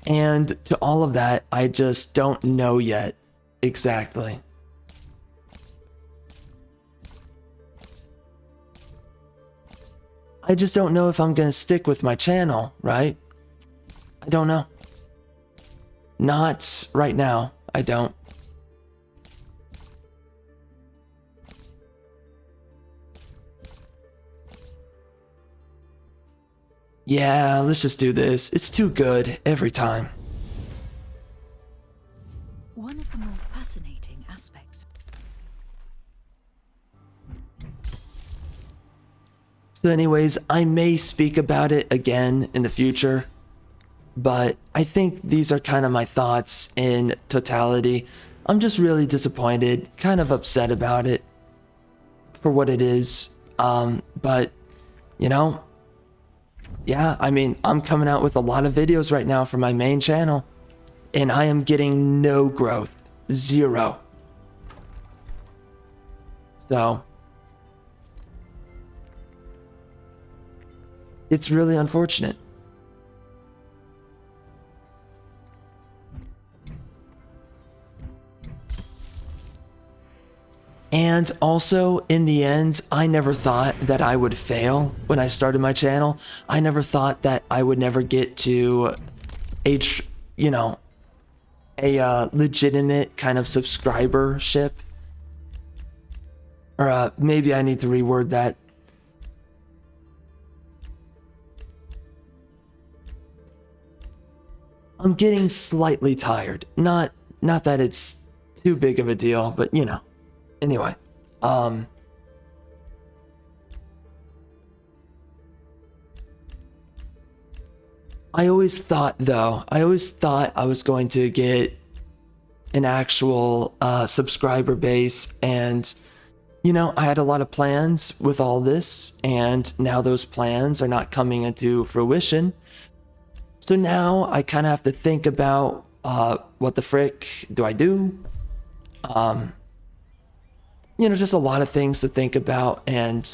A: And to all of that, I just don't know yet exactly. I just don't know if I'm gonna stick with my channel, right? I don't know. Not right now, I don't. Yeah, let's just do this. It's too good every time.
B: One of the more fascinating aspects.
A: So anyways, I may speak about it again in the future, but I think these are kind of my thoughts in totality. I'm just really disappointed, kind of upset about it for what it is. But, you know, yeah, I mean, I'm coming out with a lot of videos right now for my main channel, and I am getting no growth, 0. So, it's really unfortunate. And also, in the end, I never thought that I would fail when I started my channel. I never thought that I would never get to a, you know, a legitimate kind of subscribership. Or maybe I need to reword that. I'm getting slightly tired. Not that it's too big of a deal, but you know. Anyway, I always thought I was going to get an actual subscriber base, and you know, I had a lot of plans with all this, and now those plans are not coming into fruition. So now I kind of have to think about what the frick do I do? You know, just a lot of things to think about, and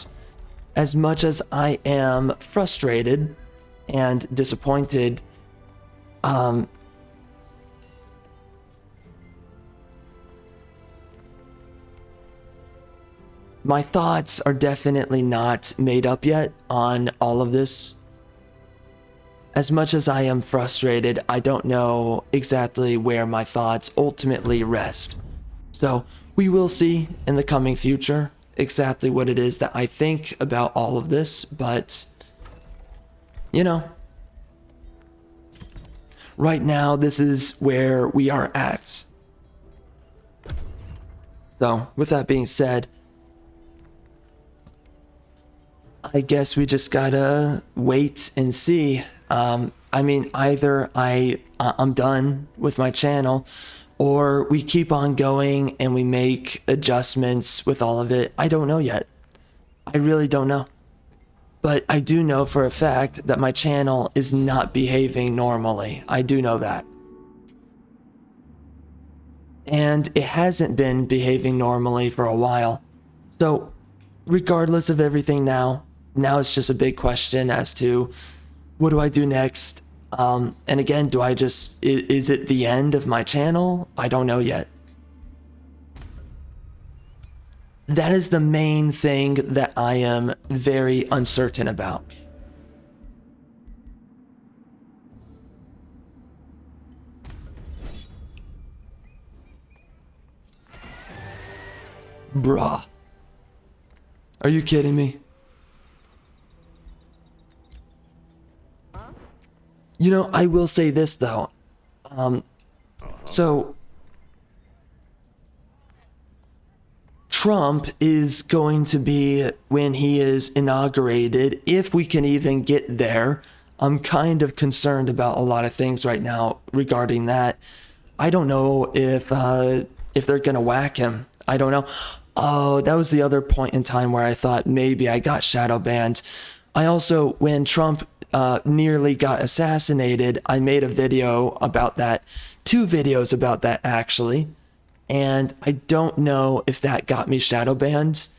A: as much as I am frustrated and disappointed, my thoughts are definitely not made up yet on all of this. As much as I am frustrated, I don't know exactly where my thoughts ultimately rest. So we will see in the coming future exactly what it is that I think about all of this, but you know, right now this is where we are at. So with that being said, I guess we just gotta wait and see. I mean, either I'm done with my channel, or we keep on going and we make adjustments with all of it. I don't know yet. I really don't know. But I do know for a fact that my channel is not behaving normally. I do know that. And it hasn't been behaving normally for a while. So regardless of everything now it's just a big question as to what do I do next? And again, is it the end of my channel? I don't know yet. That is the main thing that I am very uncertain about. Bruh. Are you kidding me? You know, I will say this though. So Trump is going to be, when he is inaugurated, if we can even get there. I'm kind of concerned about a lot of things right now regarding that. I don't know if they're gonna whack him. I don't know. Oh, that was the other point in time where I thought maybe I got shadow banned. I also, when Trump nearly got assassinated, I made a video about that, 2 videos about that actually, and I don't know if that got me shadow banned,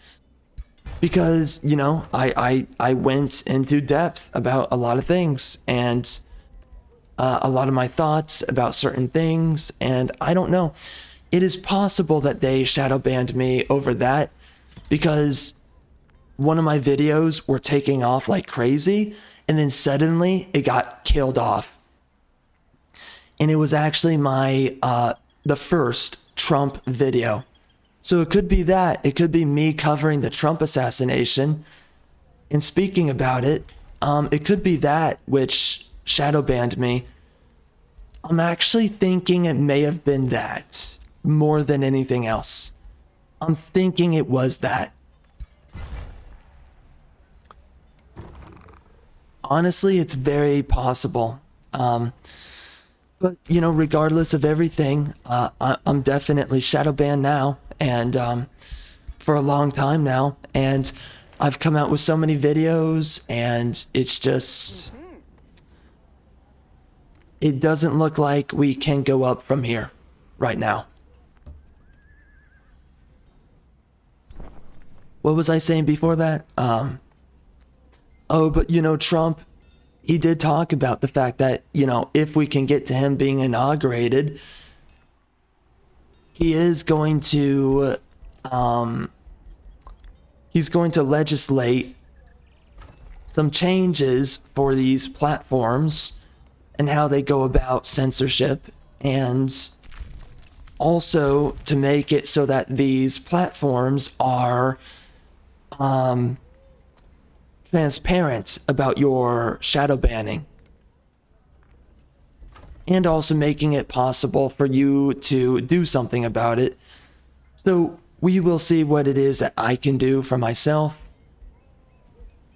A: because, you know, I went into depth about a lot of things, and a lot of my thoughts about certain things, and I don't know. It is possible that they shadow banned me over that, because one of my videos were taking off like crazy, and then suddenly it got killed off. And it was actually my the first Trump video. So it could be that. It could be me covering the Trump assassination and speaking about it. It could be that which shadow banned me. I'm actually thinking it may have been that more than anything else. I'm thinking it was that. Honestly, it's very possible. But, you know, regardless of everything, I'm definitely shadow banned now, and for a long time now. And I've come out with so many videos, and it's just, it doesn't look like we can go up from here right now. What was I saying before that? Oh, but you know, Trump, he did talk about the fact that, you know, if we can get to him being inaugurated, he is going to, he's going to legislate some changes for these platforms and how they go about censorship, and also to make it so that these platforms are, transparent about your shadow banning, and also making it possible for you to do something about it. So we will see what it is that I can do for myself,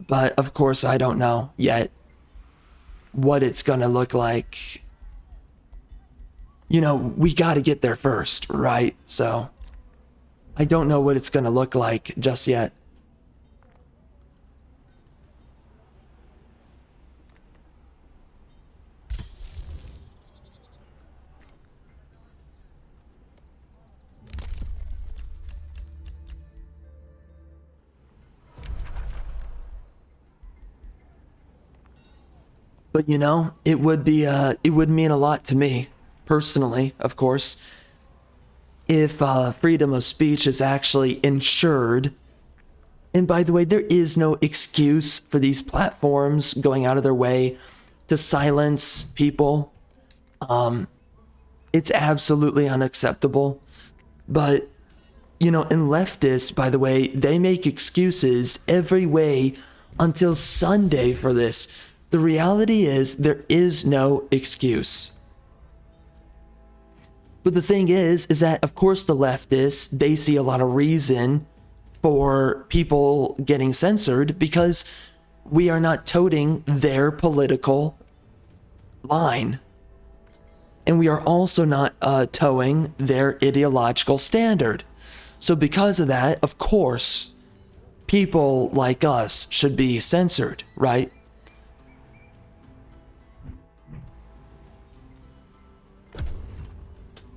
A: but of course I don't know yet what it's gonna look like. You know, we gotta get there first, right? So I don't know what it's gonna look like just yet. But you know, it would mean a lot to me, personally, of course, if freedom of speech is actually ensured. And by the way, there is no excuse for these platforms going out of their way to silence people. It's absolutely unacceptable. But, you know, and leftists, by the way, they make excuses every way until Sunday for this. The reality is there is no excuse. But the thing is that of course the leftists, they see a lot of reason for people getting censored because we are not toting their political line. And we are also not towing their ideological standard. So because of that, of course, people like us should be censored, right?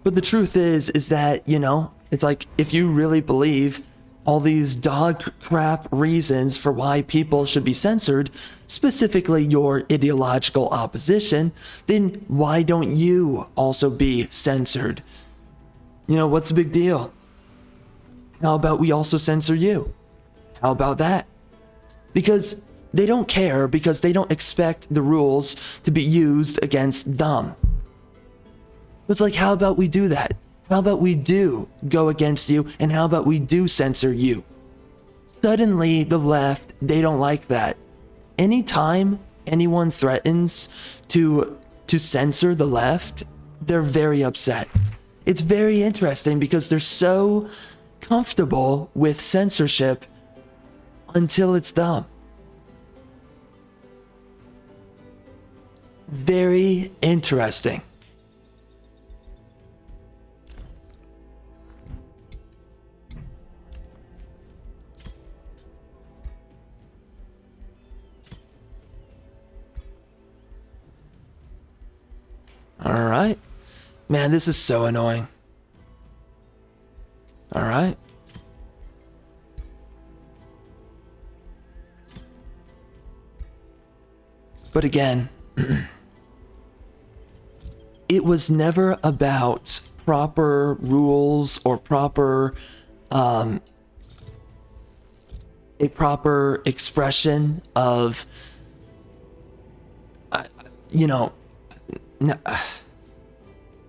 A: But the truth is that, you know, it's like if you really believe all these dog crap reasons for why people should be censored, specifically your ideological opposition, then why don't you also be censored? You know, what's the big deal? How about we also censor you? How about that? Because they don't care, because they don't expect the rules to be used against them. It's like, how about we do that? How about we do go against you, and how about we do censor you? Suddenly, the left, they don't like that. Anytime anyone threatens to censor the left, they're very upset. It's very interesting because they're so comfortable with censorship until it's them. Very interesting. All right. Man, this is so annoying. All right. But again, it was never about proper rules or proper, a proper expression of, you know, no,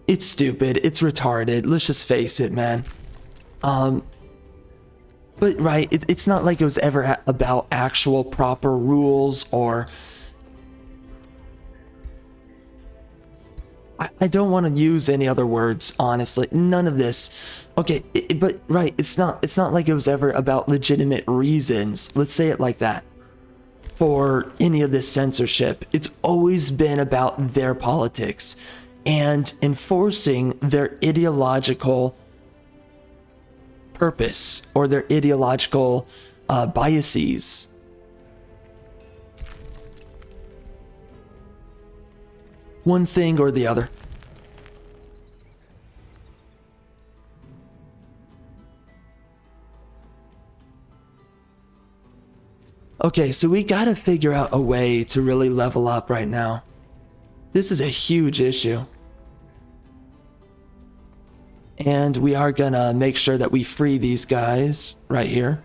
A: it's stupid. It's retarded. Let's just face it, man. But right, it's not like it was ever about actual proper rules or. I don't want to use any other words, honestly. None of this. Okay, but right, it's not like it was ever about legitimate reasons. Let's say it like that. For any of this censorship, it's always been about their politics and enforcing their ideological purpose or their ideological biases. One thing or the other. Okay, so we gotta figure out a way to really level up right now. This is a huge issue. And we are gonna make sure that we free these guys right here,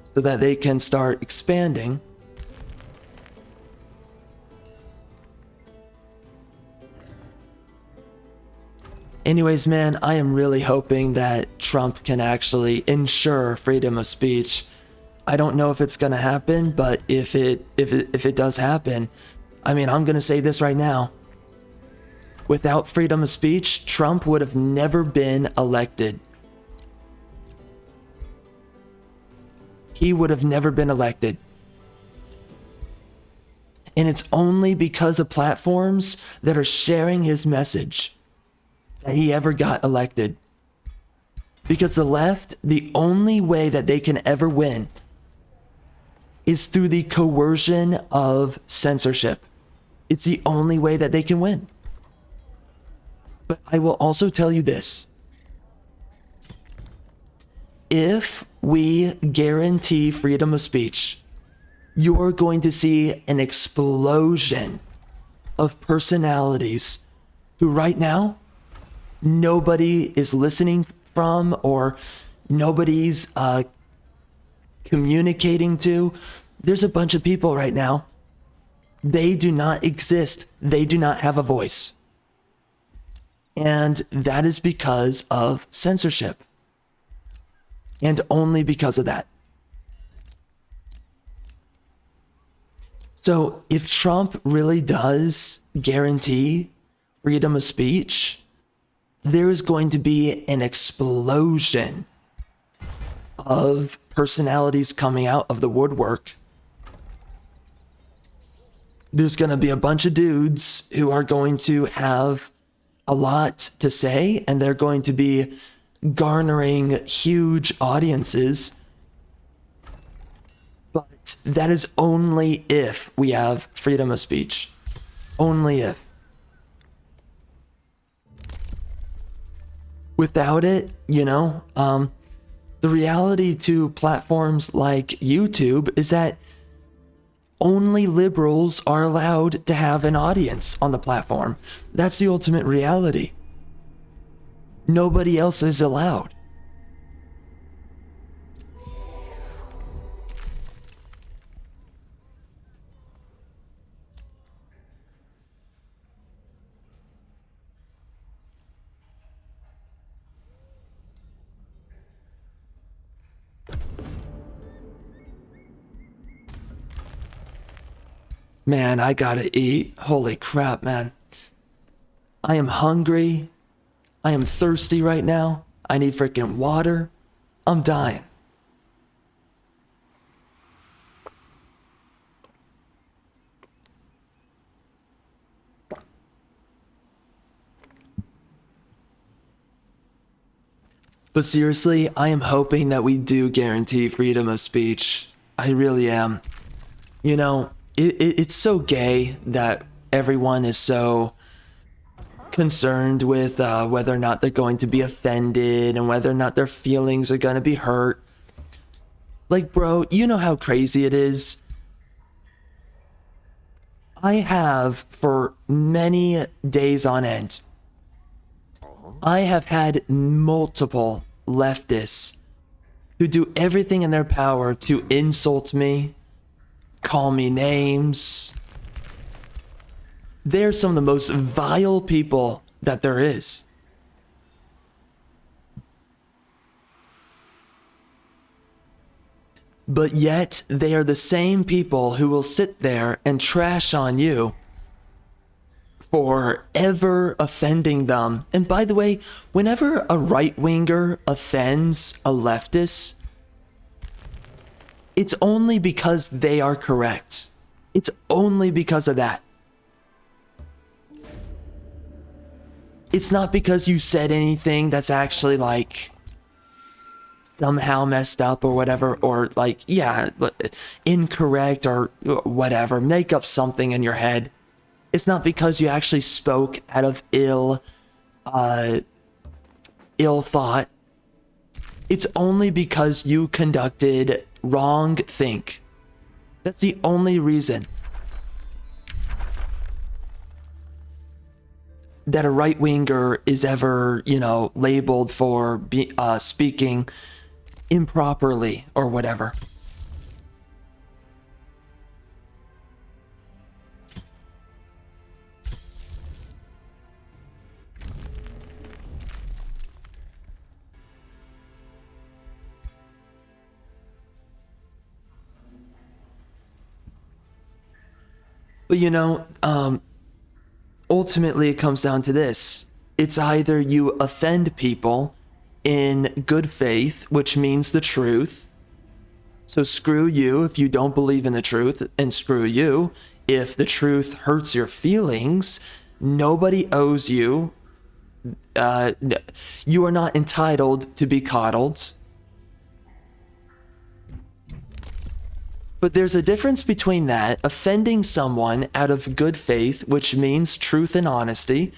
A: so that they can start expanding. Anyways, man, I am really hoping that Trump can actually ensure freedom of speech. I don't know if it's gonna happen, but if it does happen, I mean, I'm gonna say this right now. Without freedom of speech, Trump would have never been elected. He would have never been elected. And it's only because of platforms that are sharing his message that he ever got elected. Because the left, the only way that they can ever win is through the coercion of censorship. It's the only way that they can win. But I will also tell you this. If we guarantee freedom of speech, you're going to see an explosion of personalities who right now nobody is listening from or nobody's communicating to. There's a bunch of people right now. They do not exist. They do not have a voice. And that is because of censorship. And only because of that. So if Trump really does guarantee freedom of speech, there is going to be an explosion of personalities coming out of the woodwork. There's going to be a bunch of dudes who are going to have a lot to say, and they're going to be garnering huge audiences. But that is only if we have freedom of speech. Only if. Without it, the reality to platforms like YouTube is that only liberals are allowed to have an audience on the platform. That's the ultimate reality. Nobody else is allowed. Man, I gotta eat. Holy crap, man. I am hungry. I am thirsty right now. I need freaking water. I'm dying. But seriously, I am hoping that we do guarantee freedom of speech. I really am. It's so gay that everyone is so concerned with whether or not they're going to be offended and whether or not their feelings are going to be hurt. Like, bro, you know how crazy it is? I have, for many days on end, I have had multiple leftists who do everything in their power to insult me, call me names. They're some of the most vile people that there is. But yet, they are the same people who will sit there and trash on you for ever offending them. And by the way, whenever a right-winger offends a leftist, it's only because they are correct. It's only because of that. It's not because you said anything that's actually like somehow messed up or whatever, or like, incorrect or whatever. Make up something in your head. It's not because you actually spoke out of ill thought. It's only because you conducted wrong think. That's the only reason that a right-winger is ever, labeled for speaking improperly or whatever. But ultimately it comes down to this. It's either you offend people in good faith, which means the truth. So screw you if you don't believe in the truth, and screw you if the truth hurts your feelings. Nobody owes you. You are not entitled to be coddled. But there's a difference between that, offending someone out of good faith, which means truth and honesty,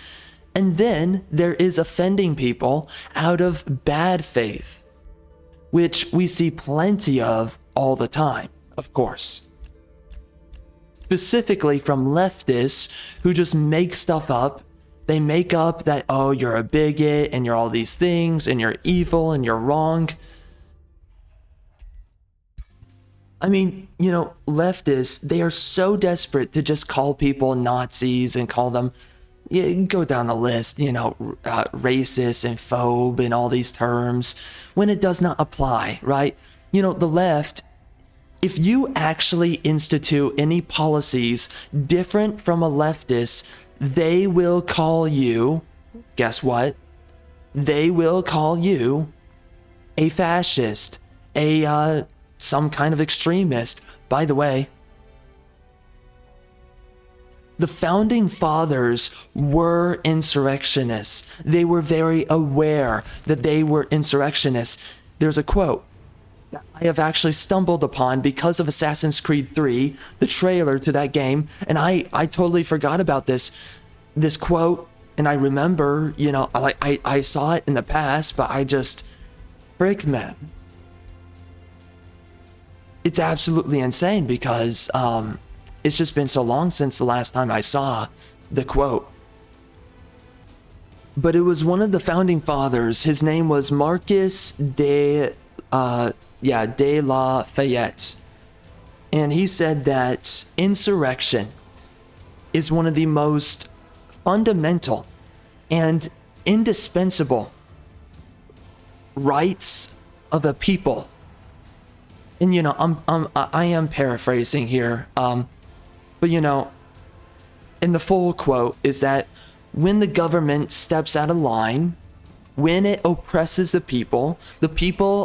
A: and then there is offending people out of bad faith, which we see plenty of all the time, of course. Specifically from leftists who just make stuff up. They make up that, oh, you're a bigot and you're all these things and you're evil and you're wrong. I mean, leftists, they are so desperate to just call people Nazis and call them, go down the list, racist and phobe and all these terms, when it does not apply, right? The left, if you actually institute any policies different from a leftist, they will call you, guess what? They will call you a fascist, some kind of extremist. By the way, the founding fathers were insurrectionists. They were very aware that they were insurrectionists. There's a quote that I have actually stumbled upon because of Assassin's Creed 3, the trailer to that game, and I totally forgot about this quote And I remember, you know, I saw it in the past, but I just, frick, man. It's absolutely insane because it's just been so long since the last time I saw the quote. But it was one of the founding fathers. His name was Marcus de La Fayette. And he said that insurrection is one of the most fundamental and indispensable rights of a people. And you know, I am paraphrasing here, but you know, and the full quote is that when the government steps out of line, when it oppresses the people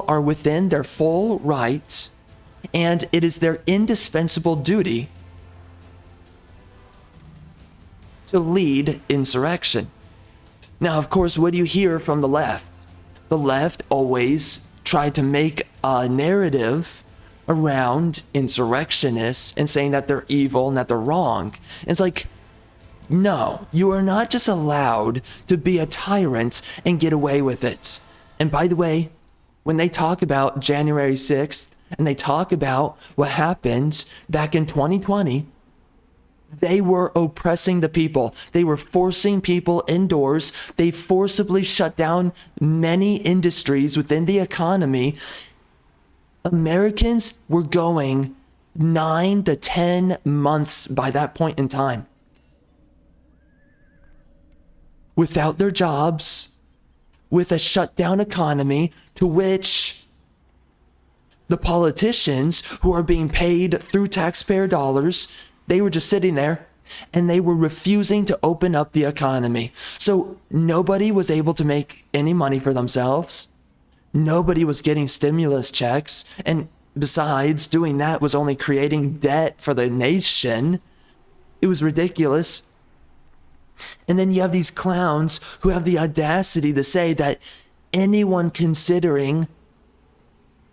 A: are within their full rights, and it is their indispensable duty to lead insurrection. Now, of course, what do you hear from the left? The left always try to make a narrative around insurrectionists and saying that they're evil and that they're wrong. And it's like, no, you are not just allowed to be a tyrant and get away with it. And by the way, when they talk about January 6th and they talk about what happened back in 2020, they were oppressing the people. They were forcing people indoors. They forcibly shut down many industries within the economy. Americans were going 9 to 10 months by that point in time without their jobs, with a shut down economy, to which the politicians who are being paid through taxpayer dollars, they were just sitting there and they were refusing to open up the economy. So nobody was able to make any money for themselves. Nobody was getting stimulus checks. And besides, doing that was only creating debt for the nation. It was ridiculous. And then you have these clowns who have the audacity to say that anyone considering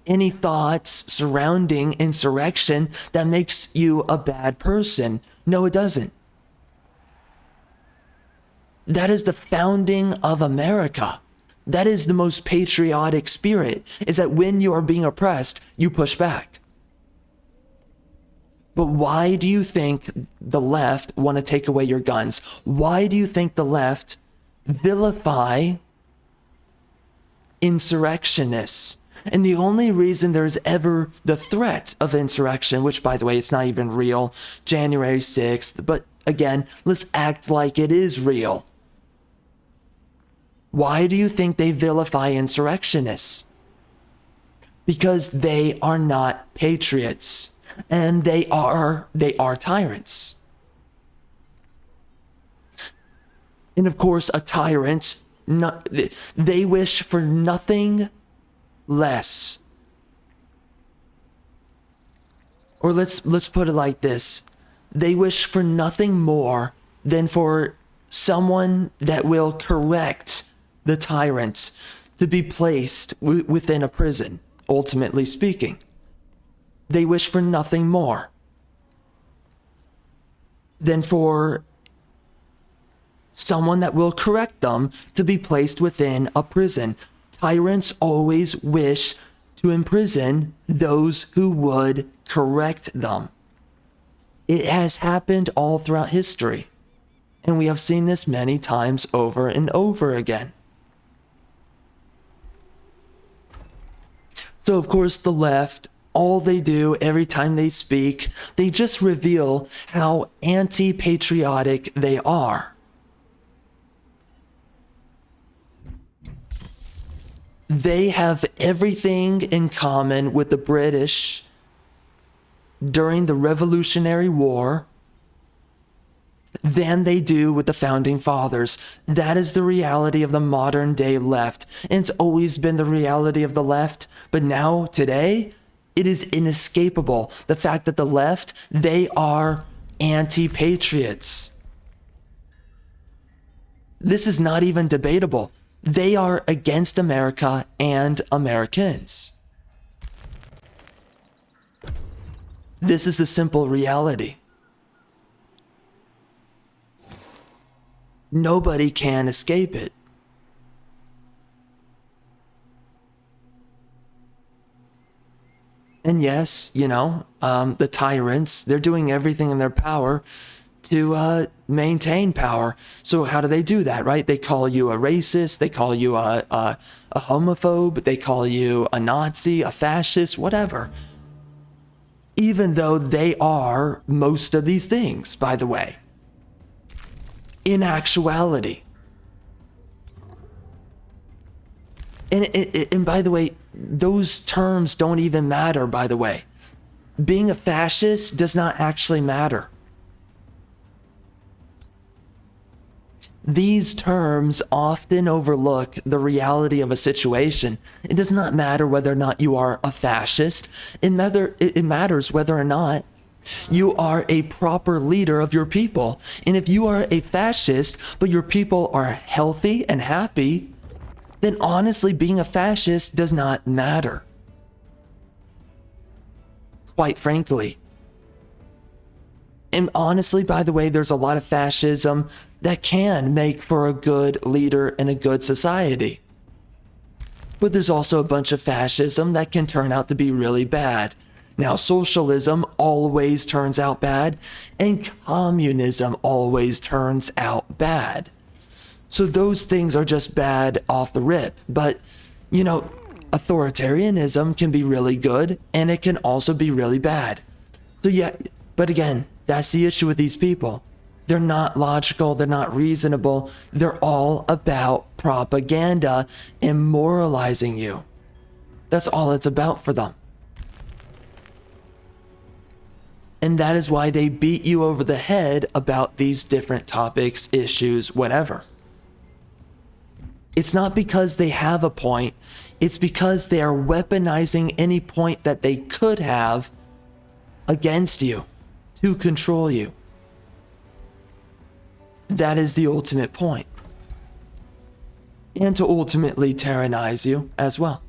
A: any thoughts surrounding insurrection, that makes you a bad person. No, it doesn't. That is the founding of America. That is the most patriotic spirit, is that when you are being oppressed, you push back. But why do you think the left want to take away your guns? Why do you think the left vilify insurrectionists? And the only reason there's ever the threat of insurrection, which by the way, it's not even real, January 6th, but again, let's act like it is real. Why do you think they vilify insurrectionists? Because they are not patriots. And they are tyrants. And of course, a tyrant, they wish for nothing less. Or let's put it like this. They wish for nothing more than for someone that will correct the tyrant to be placed within a prison, ultimately speaking. They wish for nothing more than for someone that will correct them to be placed within a prison. Tyrants always wish to imprison those who would correct them. It has happened all throughout history, and we have seen this many times over and over again. So of course the left, all they do every time they speak, they just reveal how anti-patriotic they are. They have everything in common with the British during the Revolutionary War than they do with the Founding Fathers. That is the reality of the modern day left. And it's always been the reality of the left. But now, today, it is inescapable. The fact that the left, they are anti-patriots. This is not even debatable. They are against America and Americans. This is a simple reality. Nobody can escape it. And yes, the tyrants, they're doing everything in their power to maintain power. So how do they do that, right? They call you a racist, they call you a homophobe, they call you a Nazi, a fascist, whatever. Even though they are most of these things, by the way. In actuality. And by the way, those terms don't even matter, by the way. Being a fascist does not actually matter. These terms often overlook the reality of a situation. It does not matter whether or not you are a fascist. It matters whether or not you are a proper leader of your people. And if you are a fascist, but your people are healthy and happy, then honestly, being a fascist does not matter. Quite frankly. And honestly, by the way, there's a lot of fascism that can make for a good leader in a good society. But there's also a bunch of fascism that can turn out to be really bad. Now, socialism always turns out bad, and communism always turns out bad. So those things are just bad off the rip. But, authoritarianism can be really good, and it can also be really bad. So yeah, but again, that's the issue with these people. They're not logical, they're not reasonable, they're all about propaganda and moralizing you. That's all it's about for them. And that is why they beat you over the head about these different topics, issues, whatever. It's not because they have a point, it's because they are weaponizing any point that they could have against you to control you. That is the ultimate point. And to ultimately tyrannize you as well.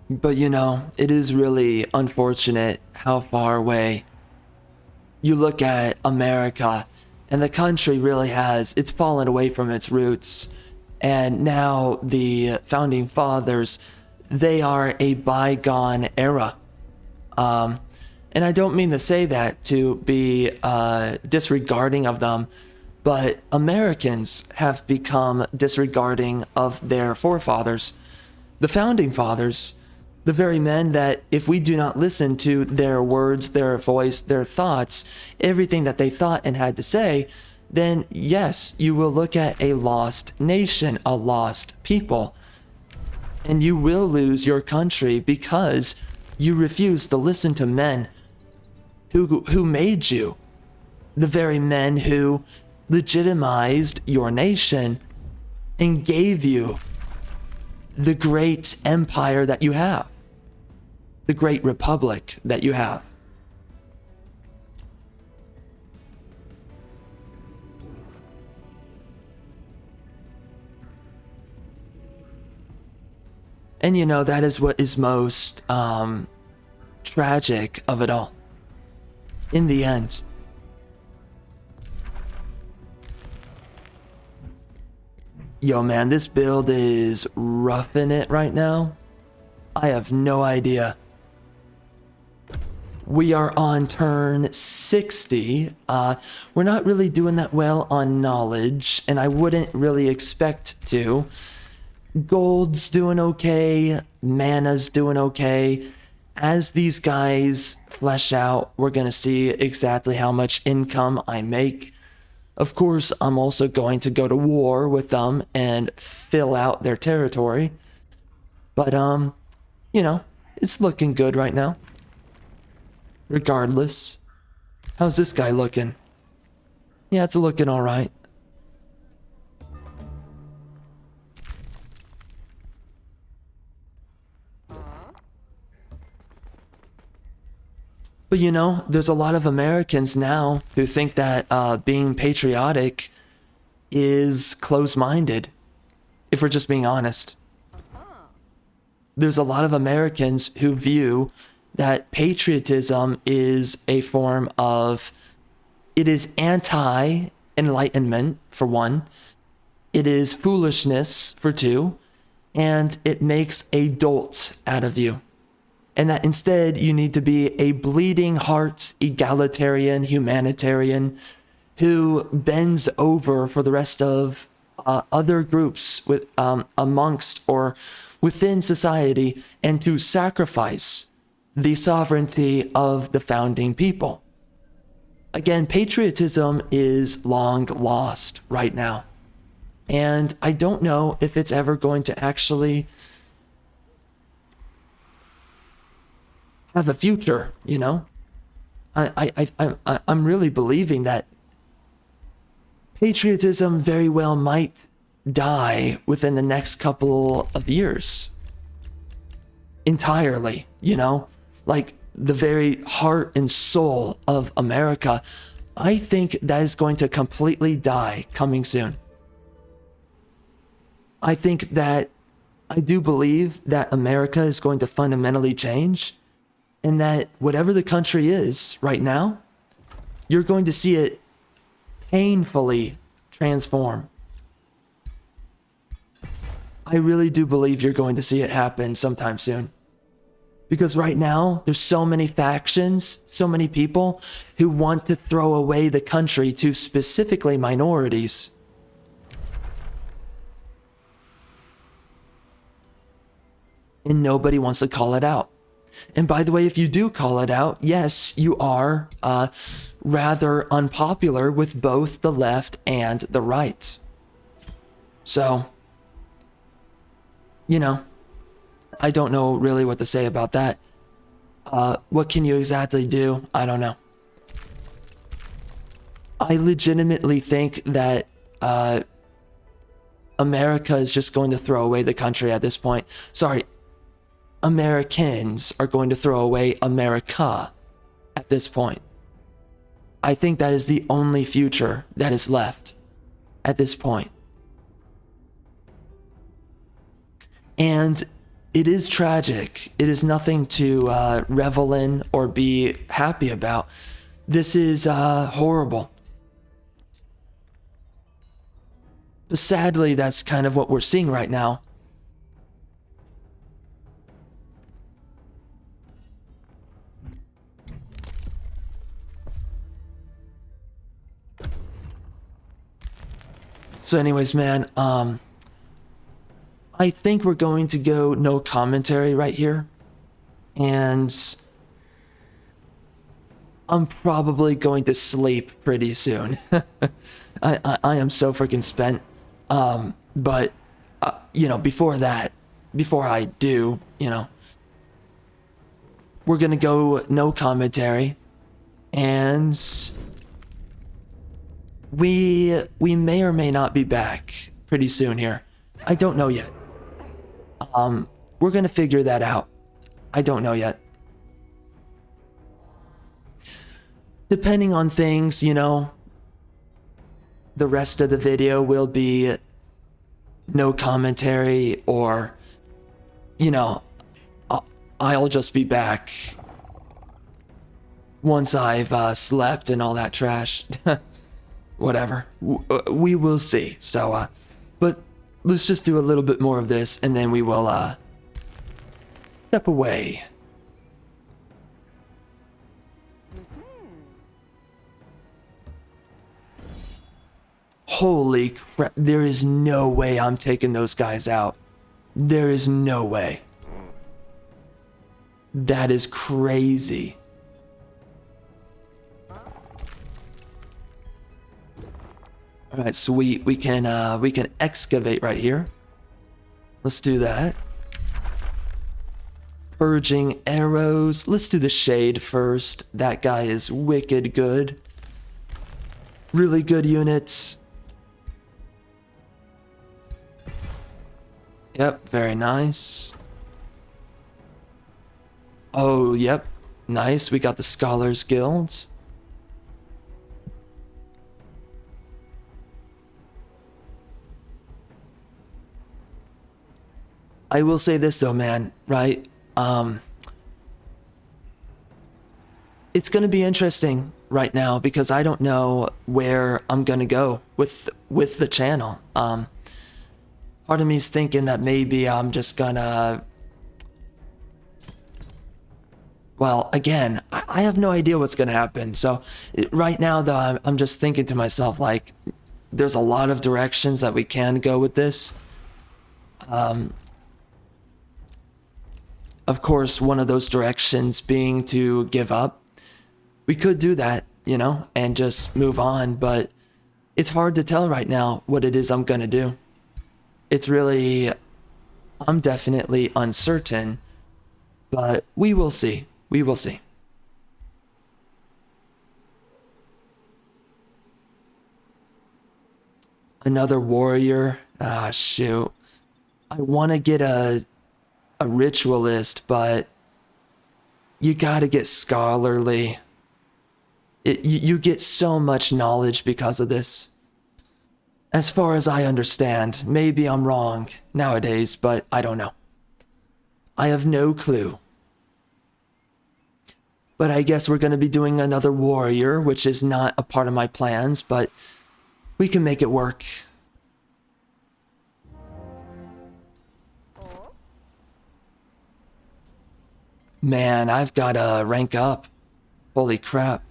A: But it is really unfortunate how far away you look at America, and the country really it's fallen away from its roots. And now the founding fathers, they are a bygone era. And I don't mean to say that to be disregarding of them, but Americans have become disregarding of their forefathers. The founding fathers, the very men that if we do not listen to their words, their voice, their thoughts, everything that they thought and had to say, then yes, you will look at a lost nation, a lost people. And you will lose your country because you refuse to listen to men who made you. The very men who legitimized your nation and gave you the great empire that you have. The great republic that you have. And that is what is most tragic of it all. In the end. Yo man, this build is roughing it right now. I have no idea. We are on turn 60. We're not really doing that well on knowledge, and I wouldn't really expect to. Gold's doing okay, mana's doing okay. As these guys flesh out, we're gonna see exactly how much income I make. Of course, I'm also going to go to war with them and fill out their territory. But, you know, it's looking good right now. Regardless. How's this guy looking? Yeah, it's looking alright. But you know, there's a lot of Americans now who think that being patriotic is close-minded, if we're just being honest. There's a lot of Americans who view that patriotism is a form of, it is anti-enlightenment, for one, it is foolishness, for two, and it makes a dolt out of you. And that instead you need to be a bleeding heart, egalitarian, humanitarian, who bends over for the rest of other groups with amongst or within society, and to sacrifice the sovereignty of the founding people. Again, patriotism is long lost right now. And I don't know if it's ever going to actually have a future, you know? I'm really believing that patriotism very well might die within the next couple of years. Entirely, you know? Like the very heart and soul of America, I think that is going to completely die coming soon. I think that, I do believe that America is going to fundamentally change, and that whatever the country is right now, you're going to see it painfully transform. I really do believe you're going to see it happen sometime soon. Because right now, there's so many factions, so many people who want to throw away the country to specifically minorities. And nobody wants to call it out. And by the way, if you do call it out, yes, you are rather unpopular with both the left and the right. So, you know, I don't know really what to say about that. What can you exactly do? I don't know. I legitimately think that America is just going to throw away the country at this point. Sorry, Americans are going to throw away America at this point. I think that is the only future that is left at this point. And it is tragic. It is nothing to revel in or be happy about. This is horrible. But sadly, that's kind of what we're seeing right now. So anyways, man, I think we're going to go no commentary right here. And I'm probably going to sleep pretty soon. I am so freaking spent. But, you know, before I do, you know, we're going to go no commentary. And we may or may not be back pretty soon here. I don't know yet. We're gonna figure that out. I don't know yet. Depending on things, you know, the rest of the video will be no commentary, or, you know, I'll just be back once I've slept and all that trash. Whatever. We will see. So, but let's just do a little bit more of this, and then we will step away. Holy crap, there is no way I'm taking those guys out. There is no way. That is crazy. All right, sweet. We can excavate right here. Let's do that. Purging arrows. Let's do the shade first. That guy is wicked good. Really good units. Yep, very nice. Oh, yep. Nice. We got the Scholars Guild. I will say this though, man, right? It's going to be interesting right now because I don't know where I'm going to go with the channel. Part of me is thinking that maybe I'm just gonna, well, again, I have no idea what's going to happen. So right now though, I'm just thinking to myself, like, there's a lot of directions that we can go with this. Of course, one of those directions being to give up. We could do that, you know, and just move on, but it's hard to tell right now what it is I'm gonna do. It's really, I'm definitely uncertain, but we will see. We will see. Another warrior. Ah, shoot. I want to get a ritualist, but you gotta get scholarly. You get so much knowledge because of this. As far as I understand, maybe I'm wrong nowadays, but I don't know. I have no clue. But I guess we're gonna be doing another warrior, which is not a part of my plans, but we can make it work. Man, I've gotta rank up. Holy crap.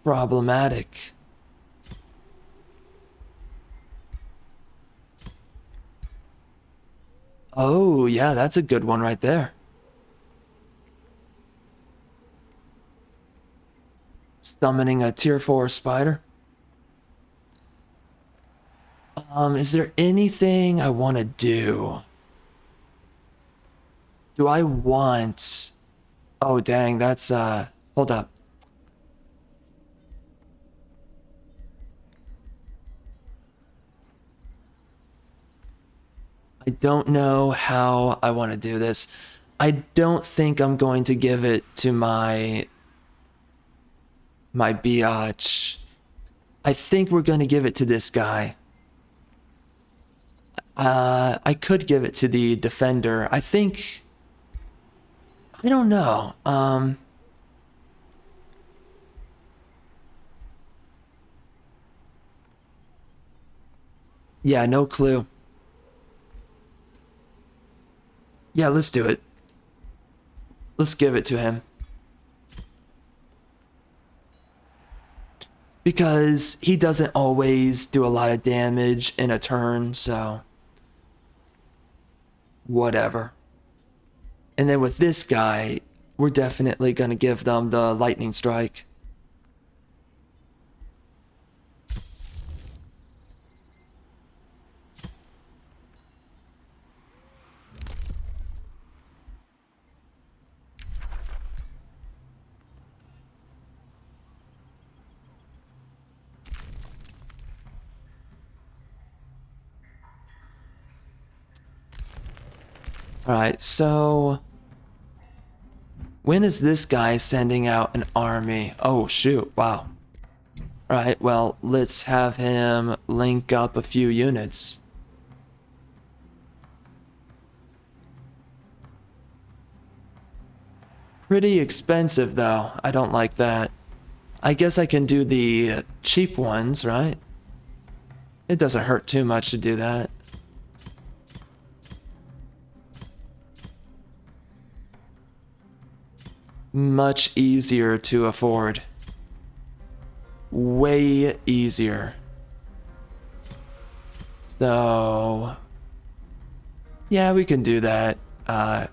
A: Problematic. Oh, yeah, that's a good one right there. Summoning a tier 4 spider. Is there anything I want to do? Do I want... Oh, dang, that's, hold up. I don't know how I want to do this. I don't think I'm going to give it to my biatch. I think we're going to give it to this guy. I could give it to the defender. I think... I don't know. Yeah, no clue. Yeah, let's do it. Let's give it to him. Because he doesn't always do a lot of damage in a turn, so... Whatever. And then with this guy, we're definitely going to give them the lightning strike. Alright, so... When is this guy sending out an army? Oh, shoot, wow. Alright, well, let's have him link up a few units. Pretty expensive, though. I don't like that. I guess I can do the cheap ones, right? It doesn't hurt too much to do that. Much easier to afford. Way easier. So... yeah, we can do that. I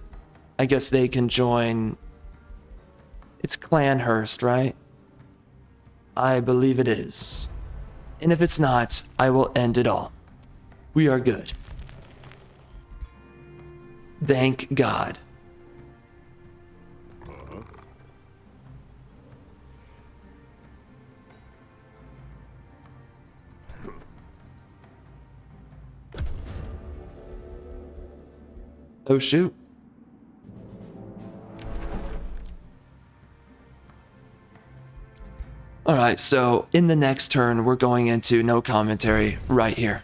A: guess they can join... It's Clanhurst, right? I believe it is. And if it's not, I will end it all. We are good. Thank God. Oh shoot. Alright, so in the next turn, we're going into no commentary right here.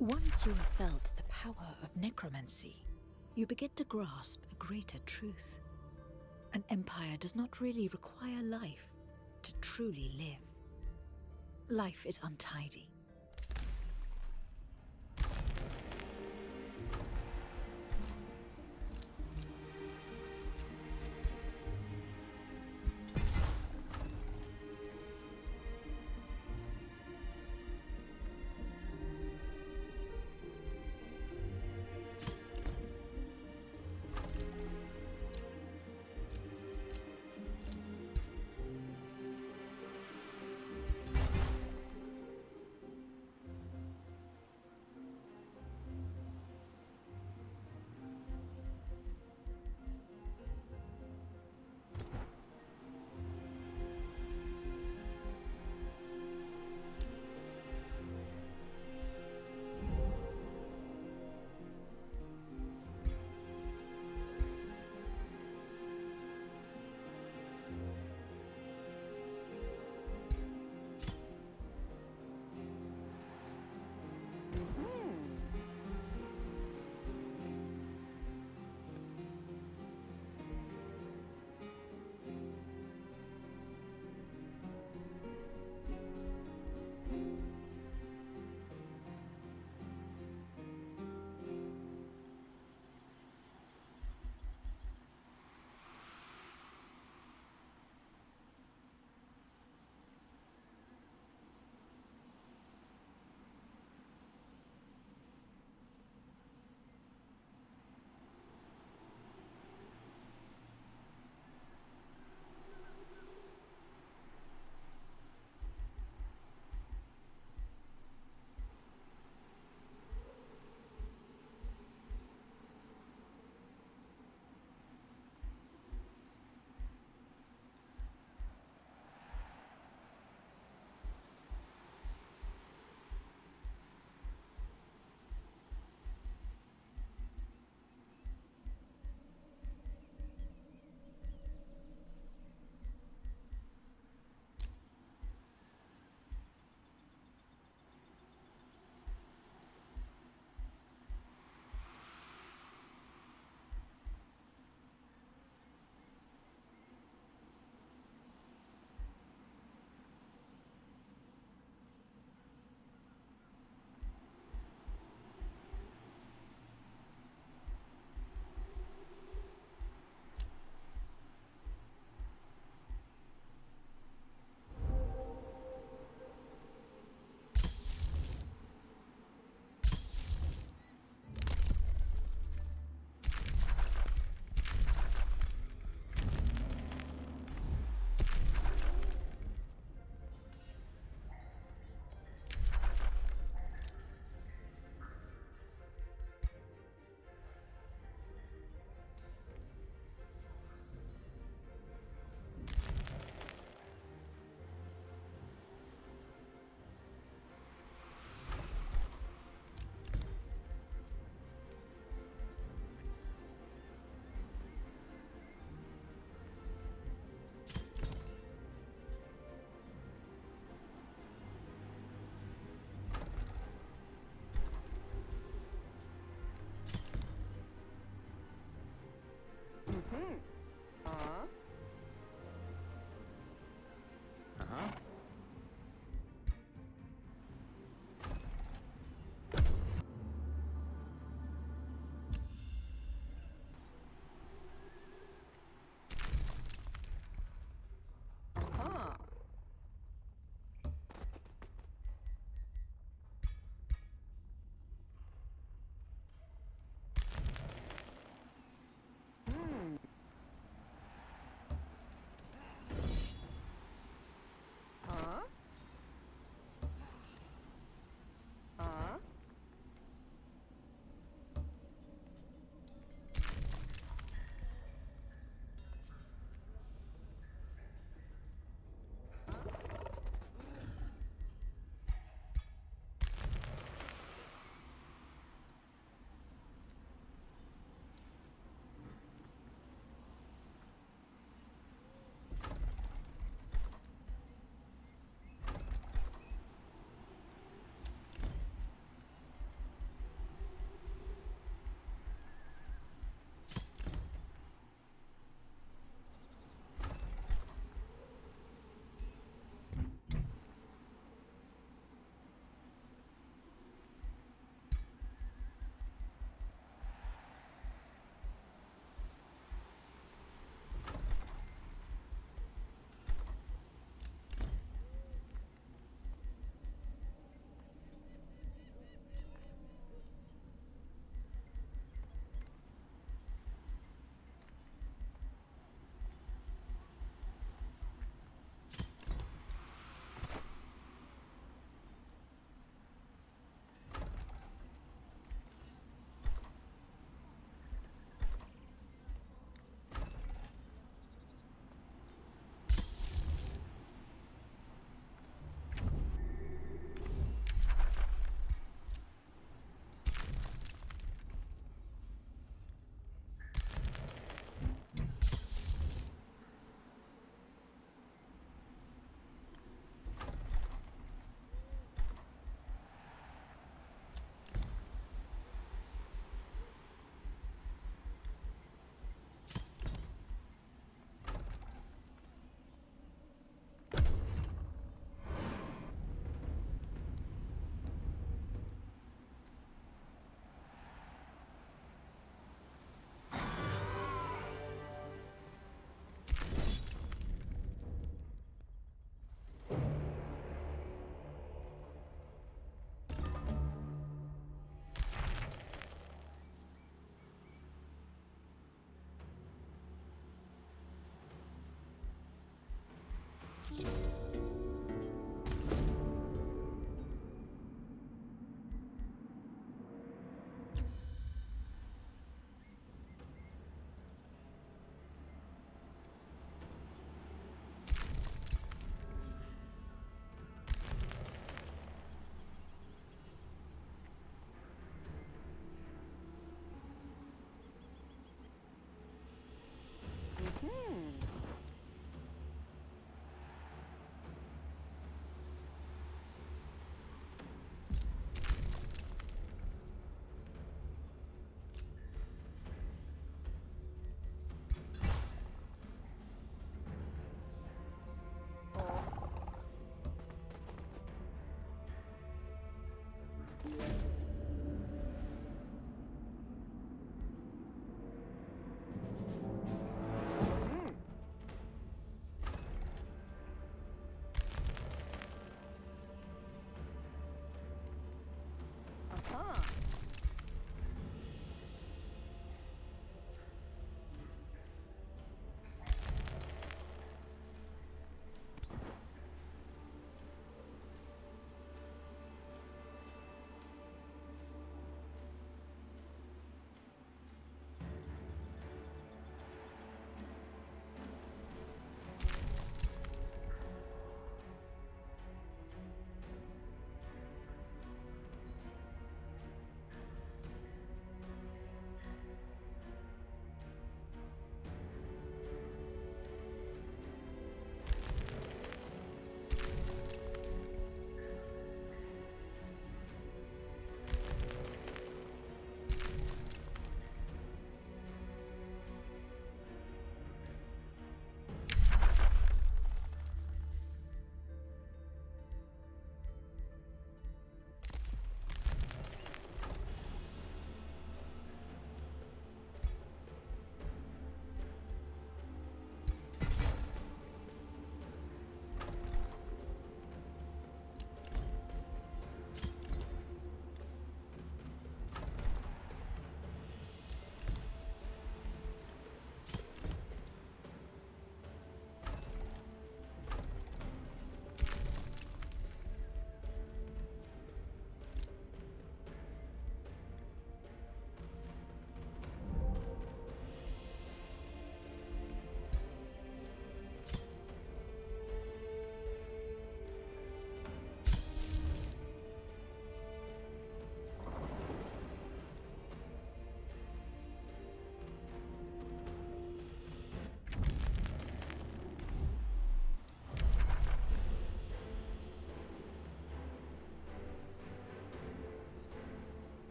B: Once you have felt the power of necromancy, you begin to grasp a greater truth. An empire does not really require life to truly live. Life is untidy.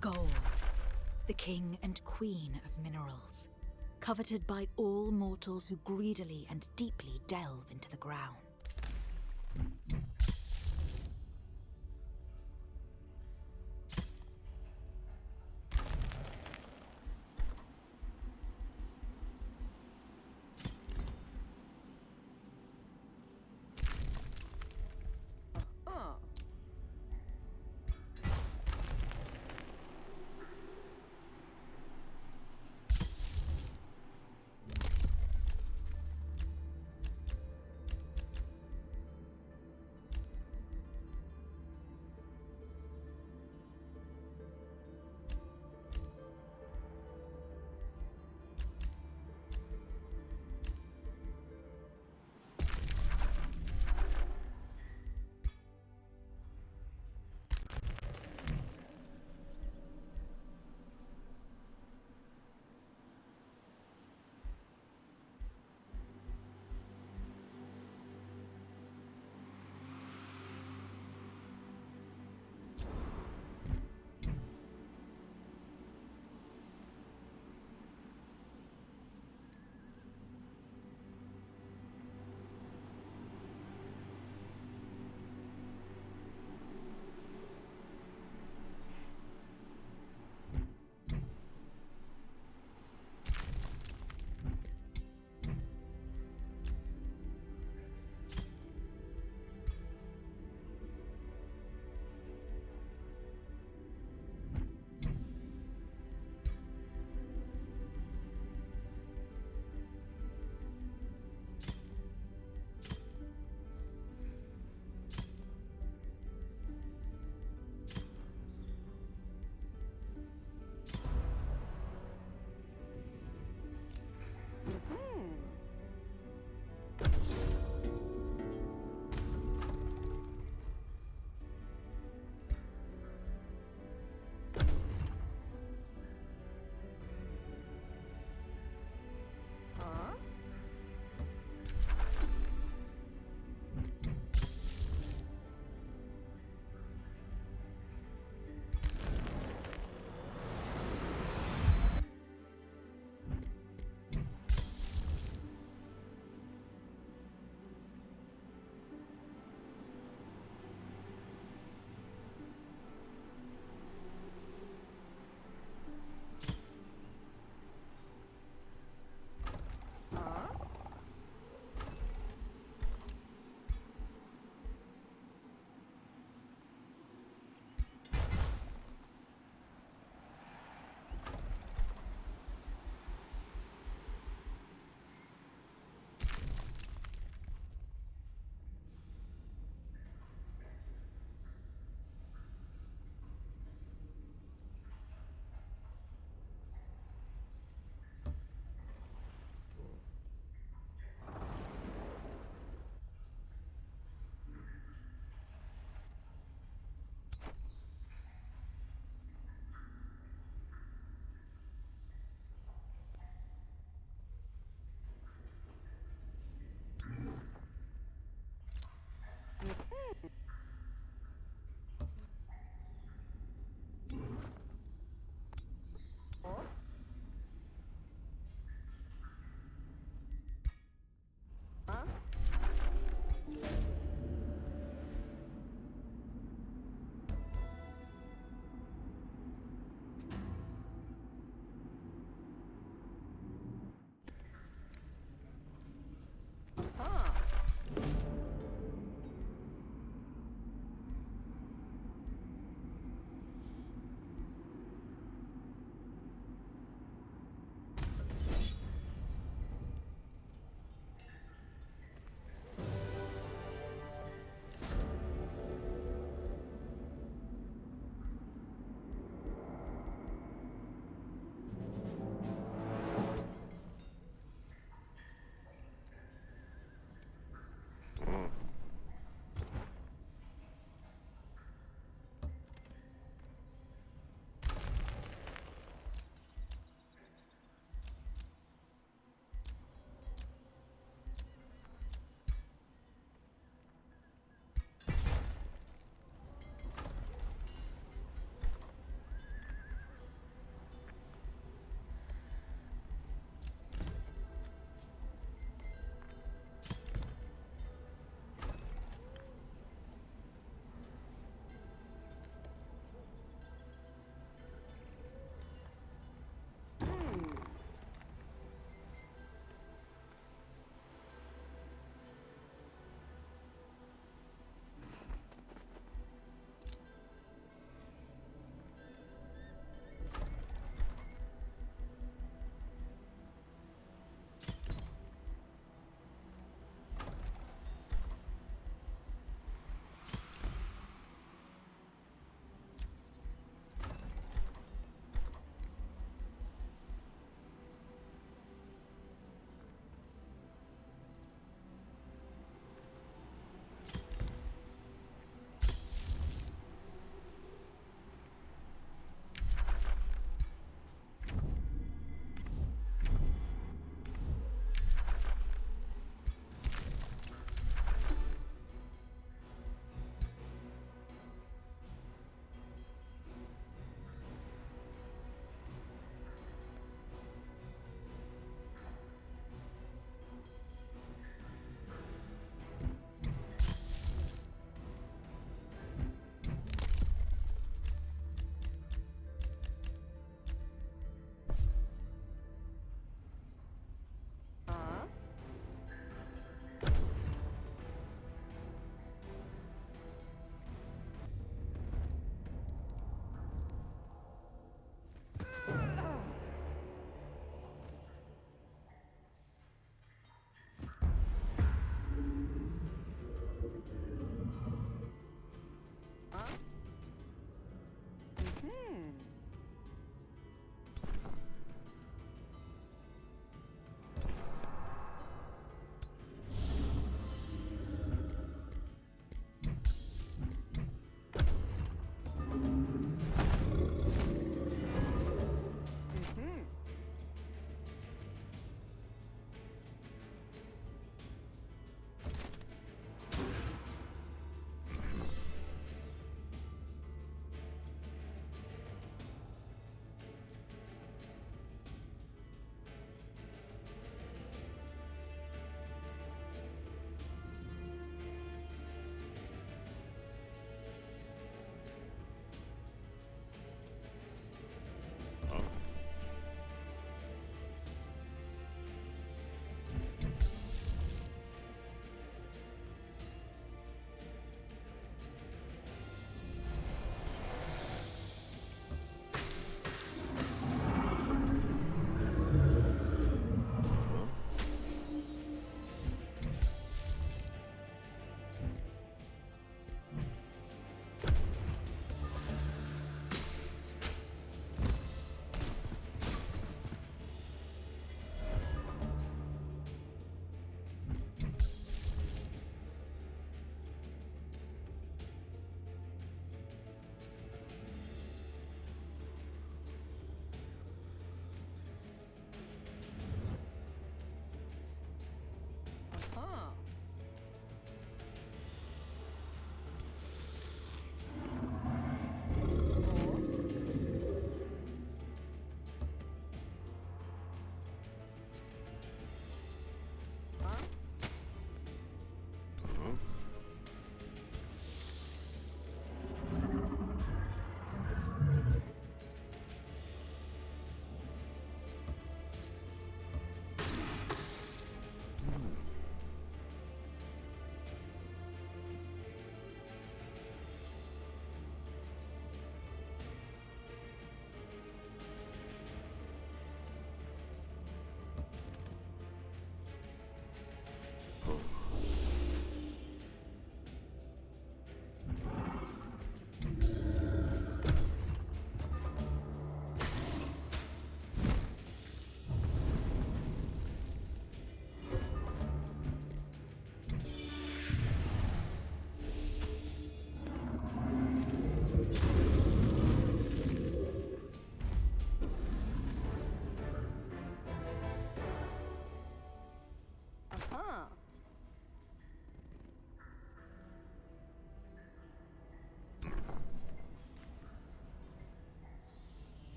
B: Gold, the king and queen of minerals, coveted by all mortals who greedily and deeply delve into the ground.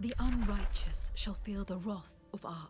B: The unrighteous shall feel the wrath of our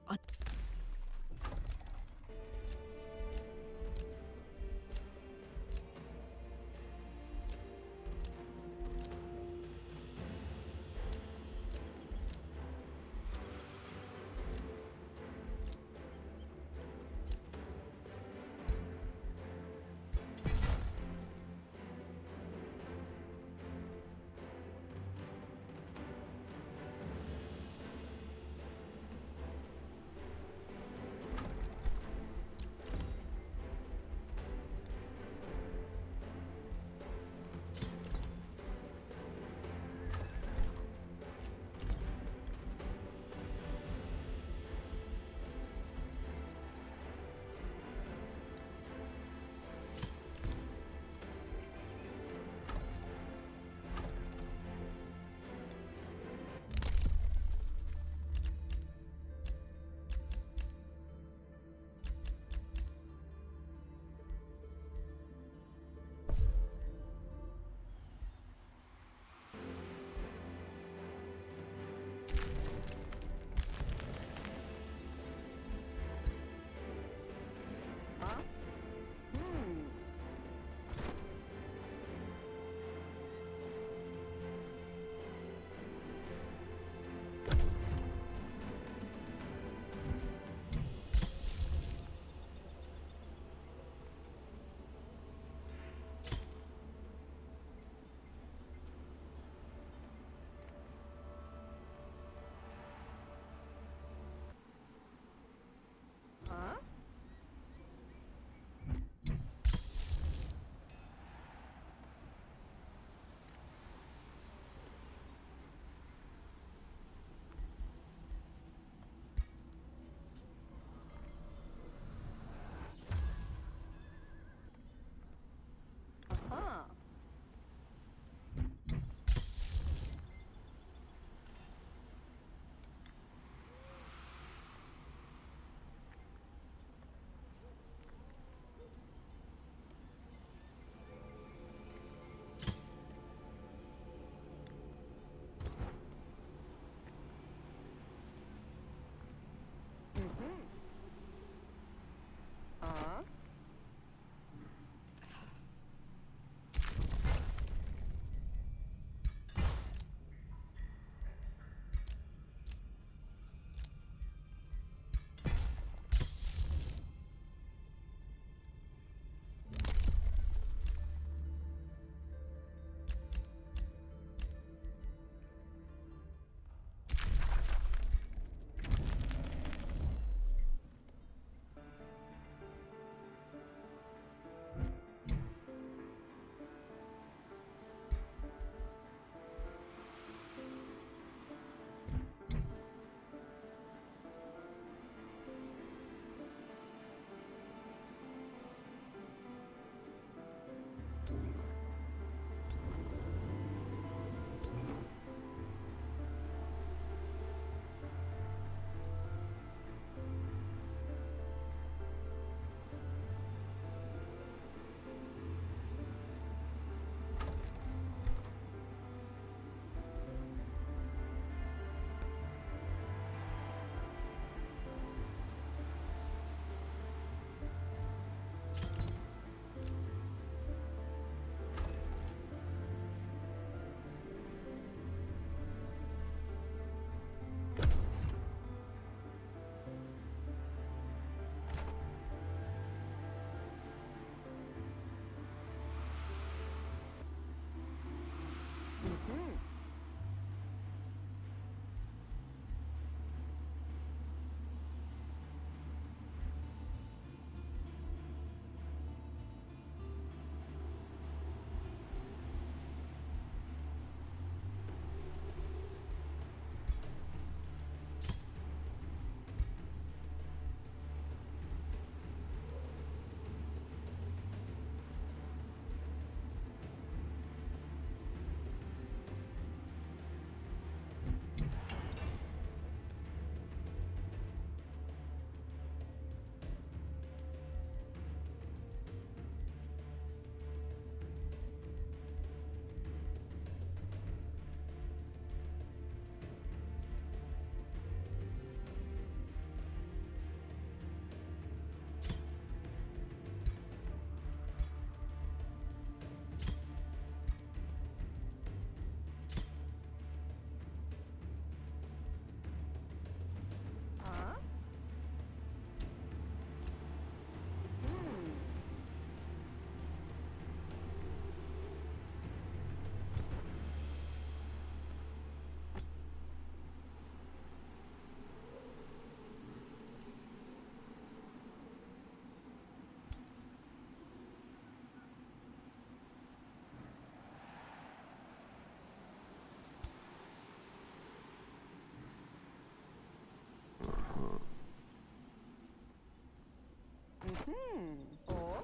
C: Or?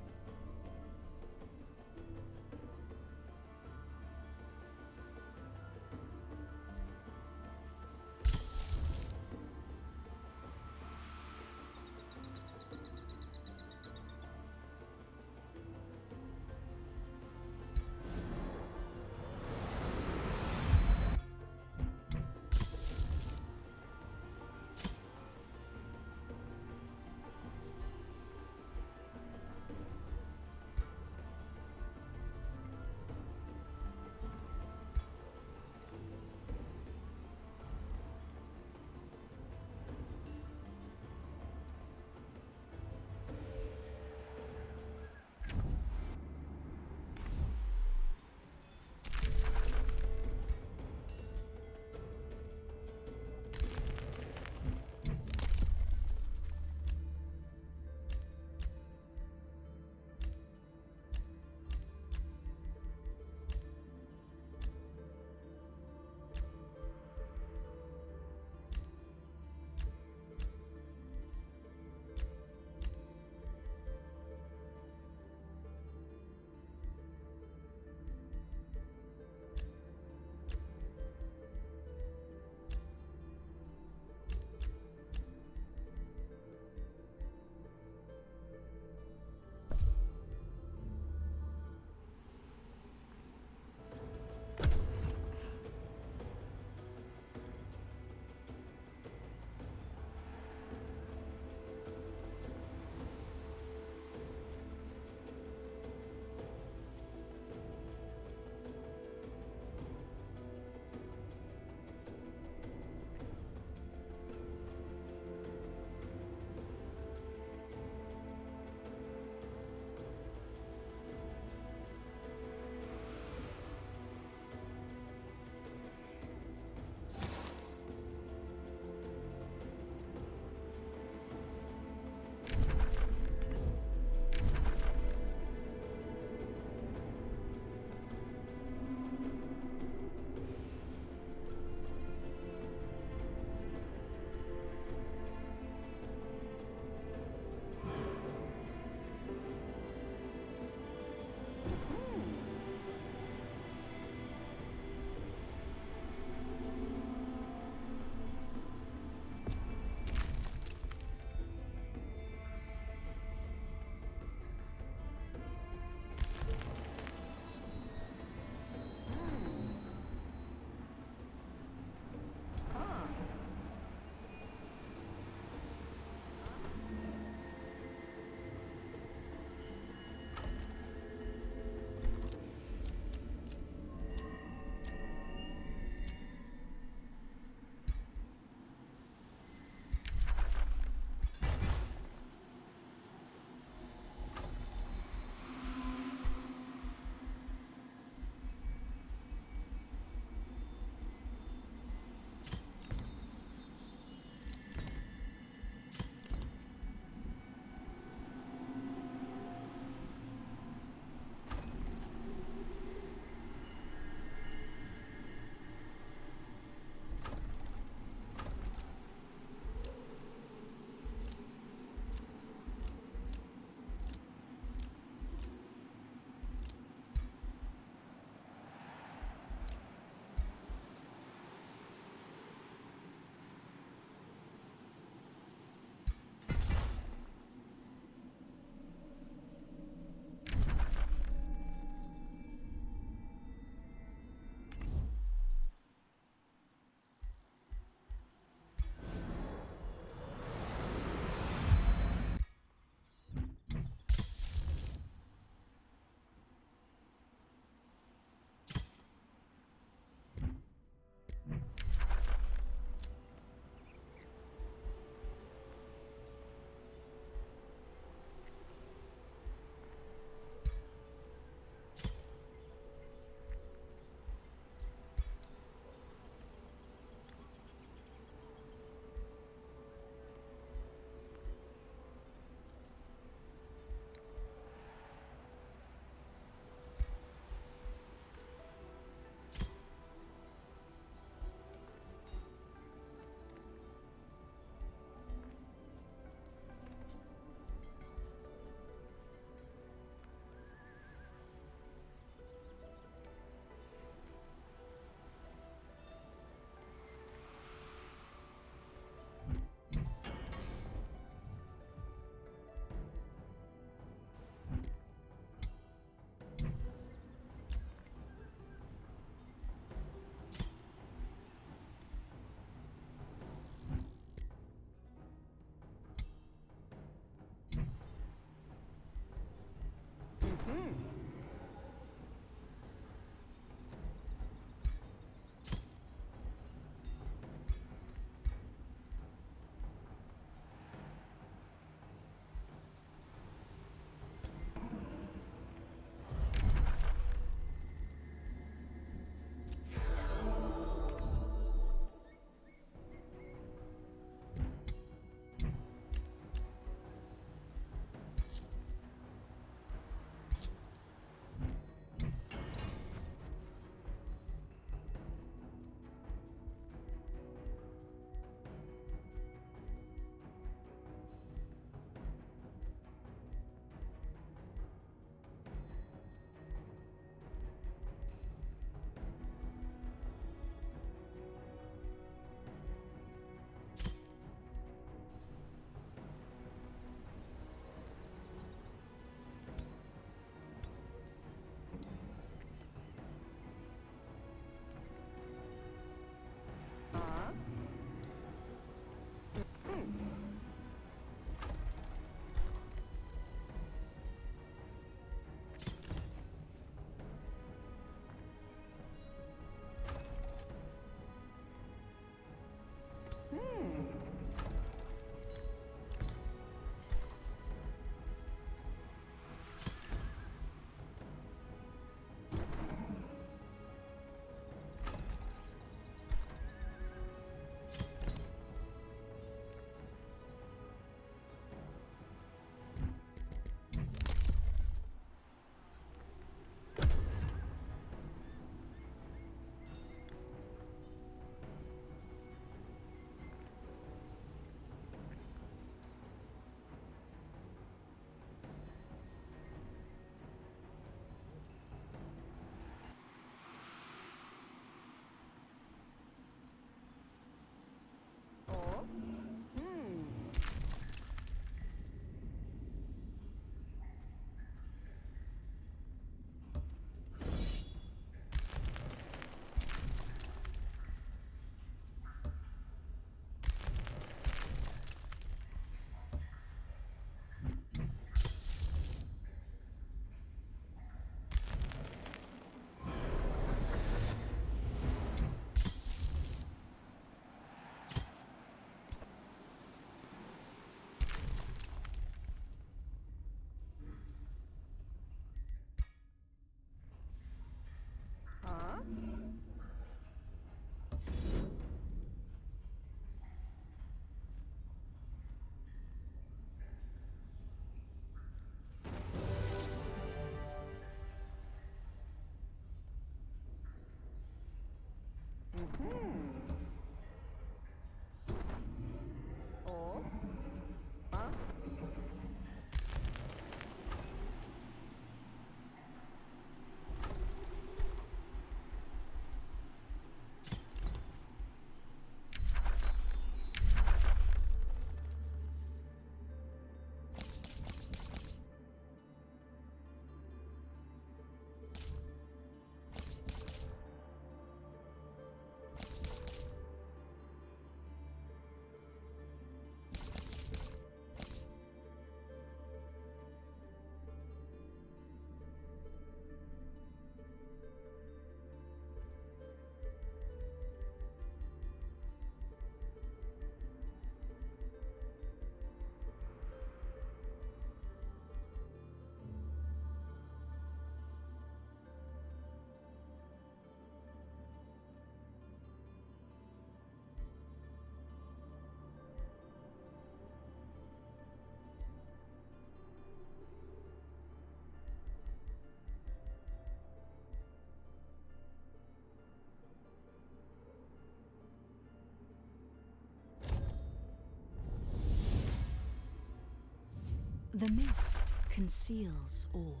B: The mist conceals all.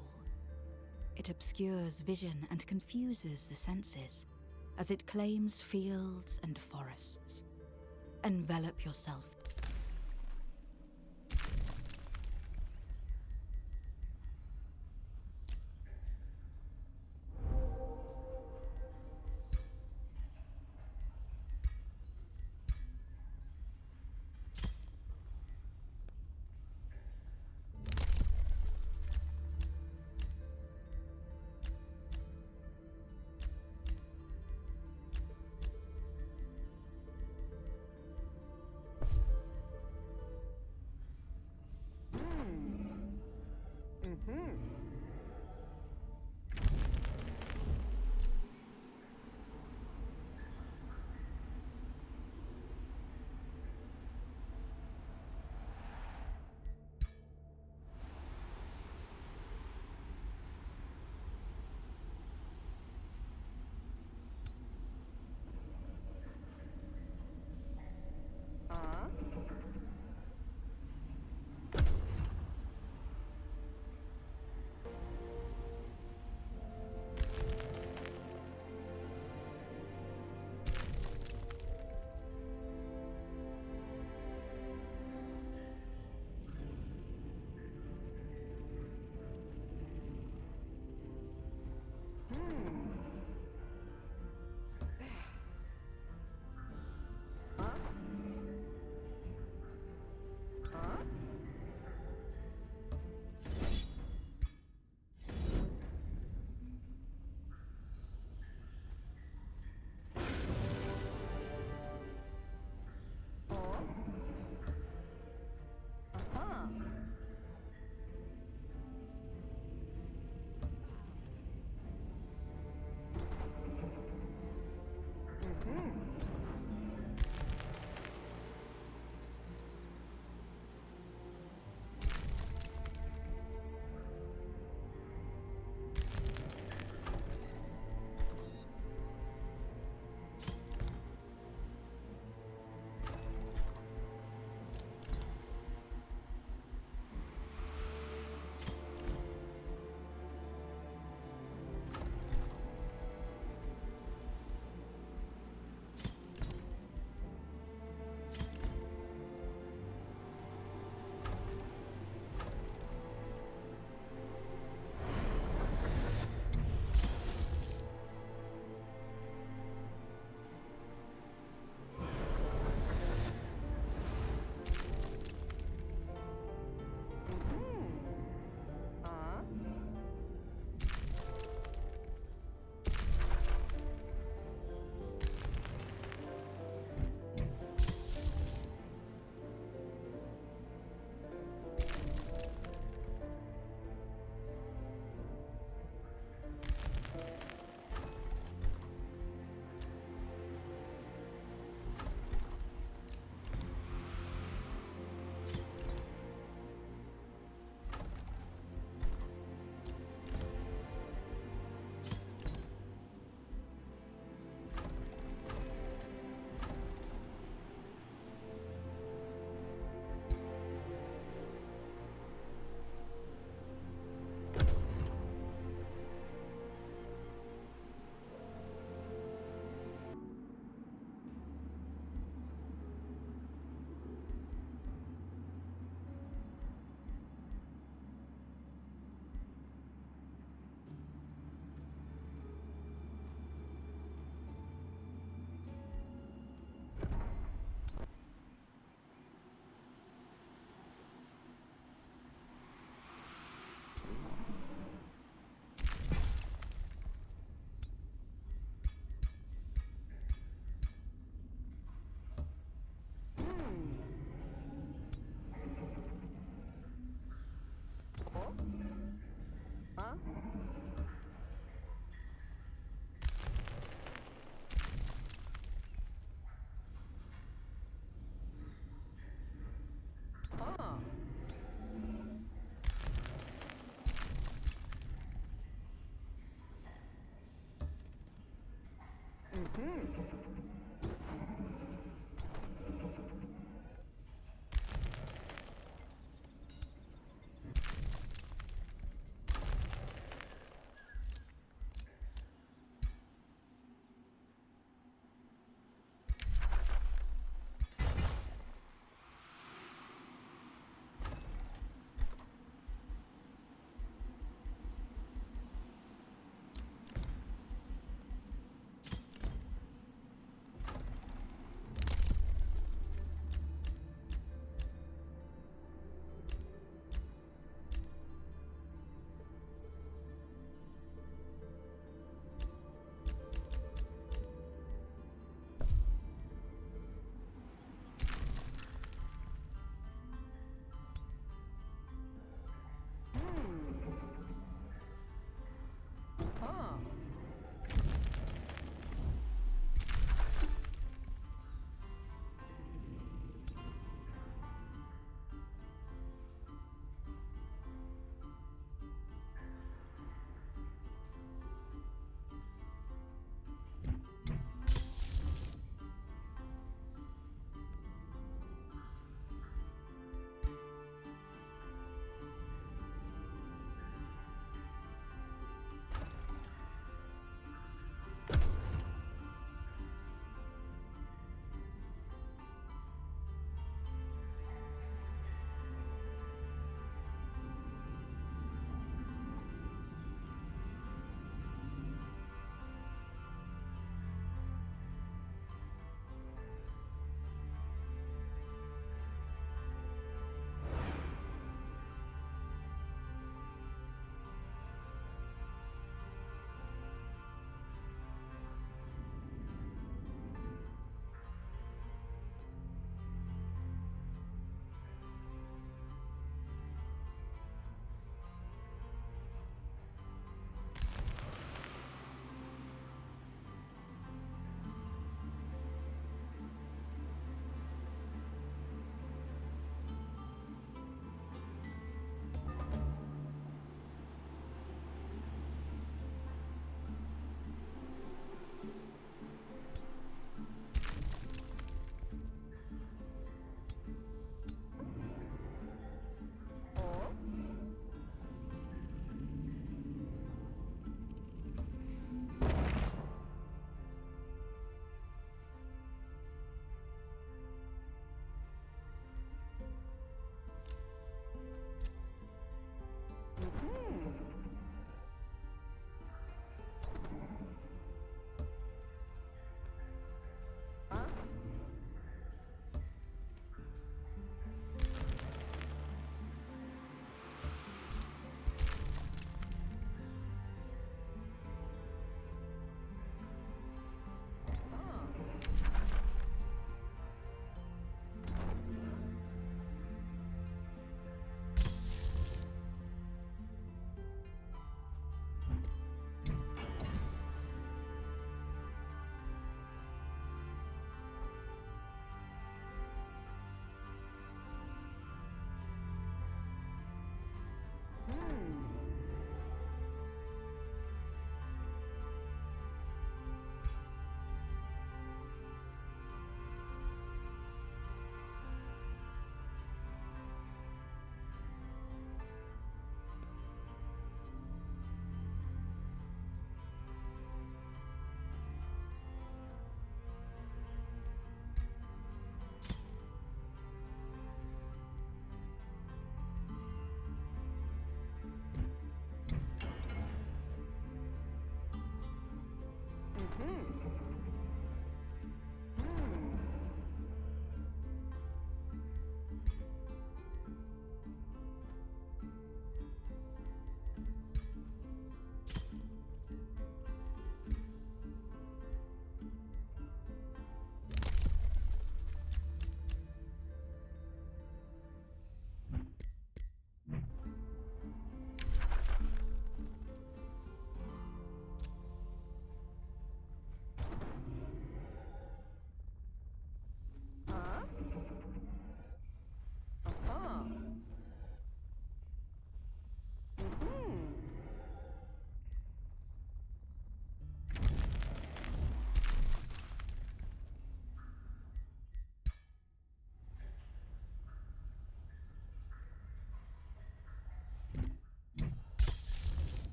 B: It obscures vision and confuses the senses, as it claims fields and forests. Envelop yourself.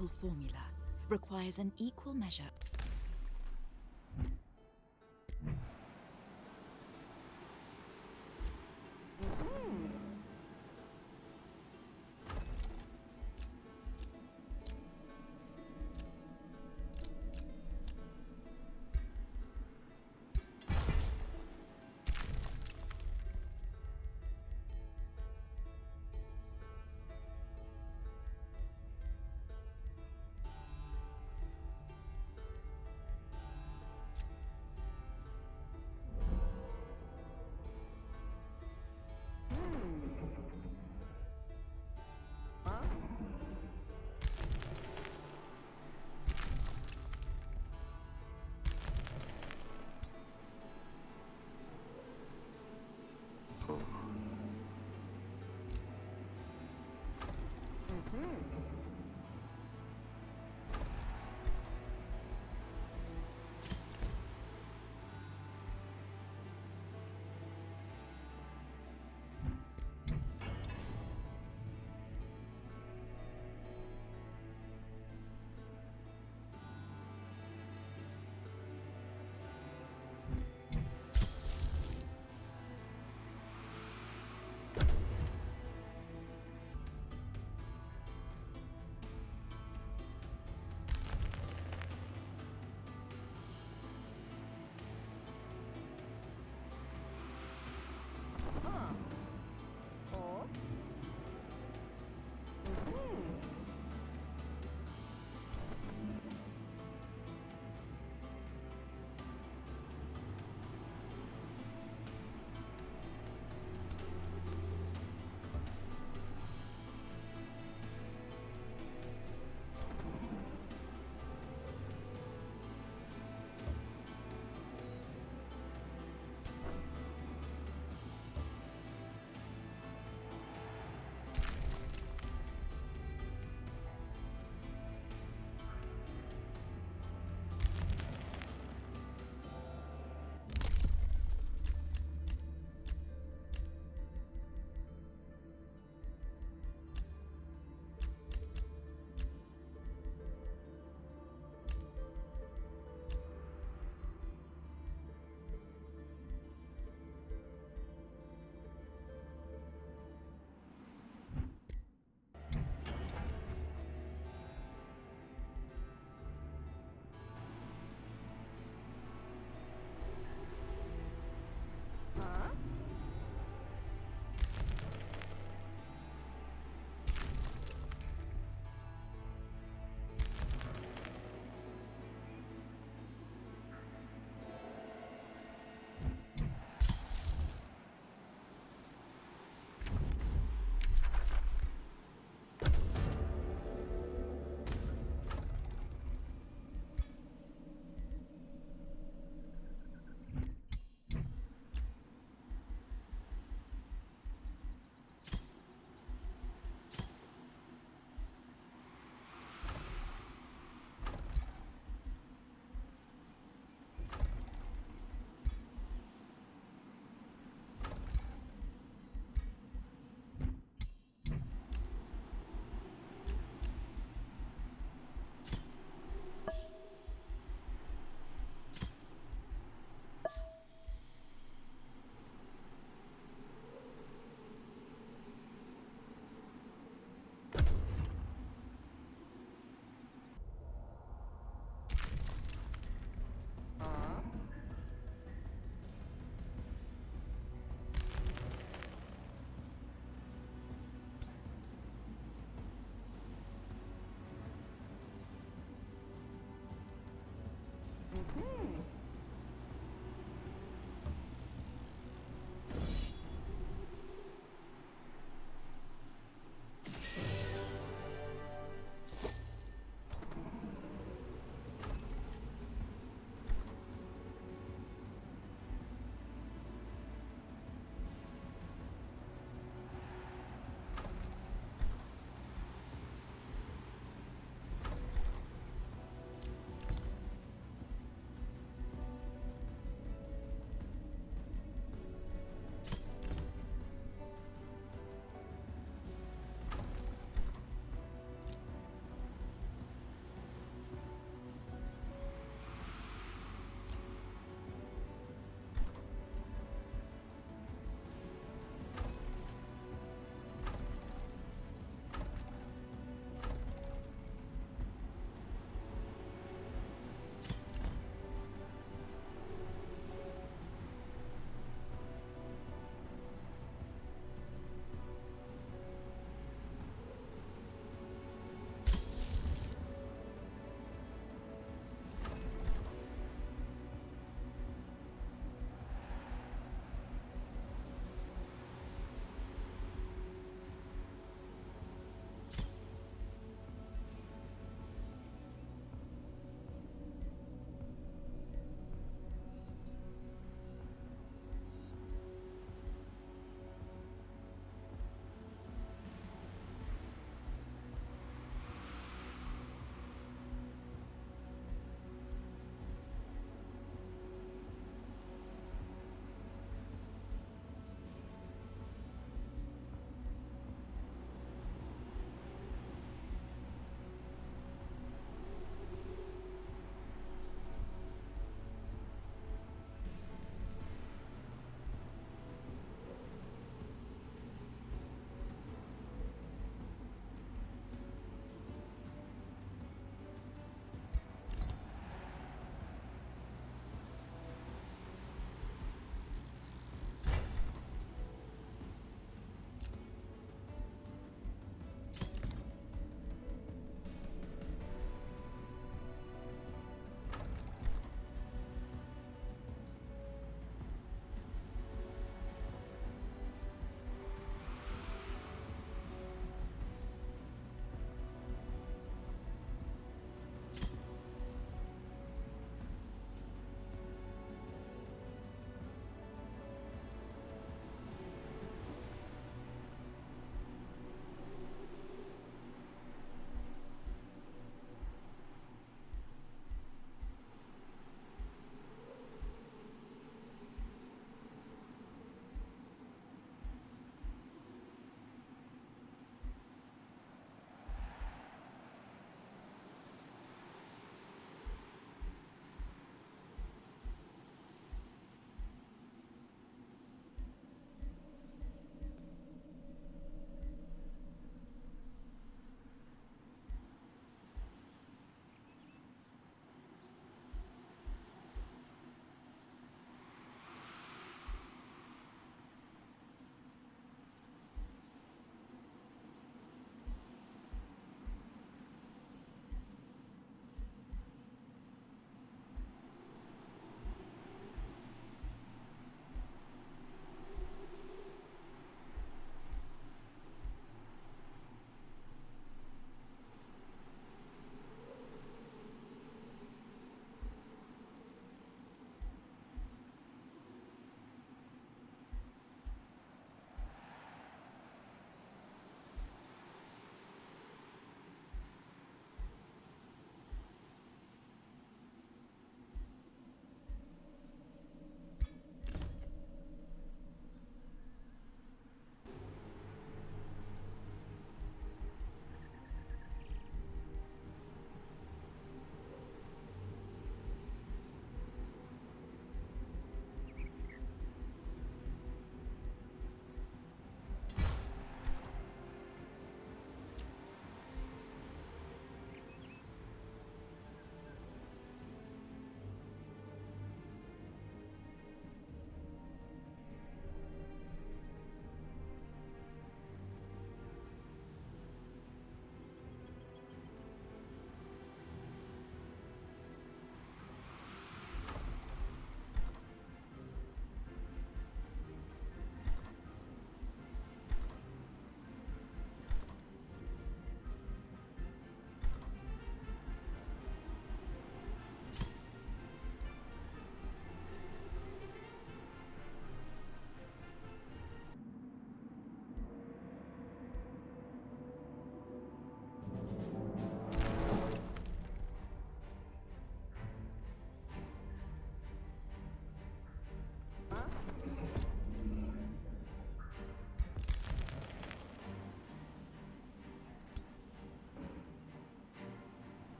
B: canonical formula requires an equal measure.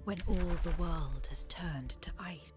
B: when all the world has turned to ice.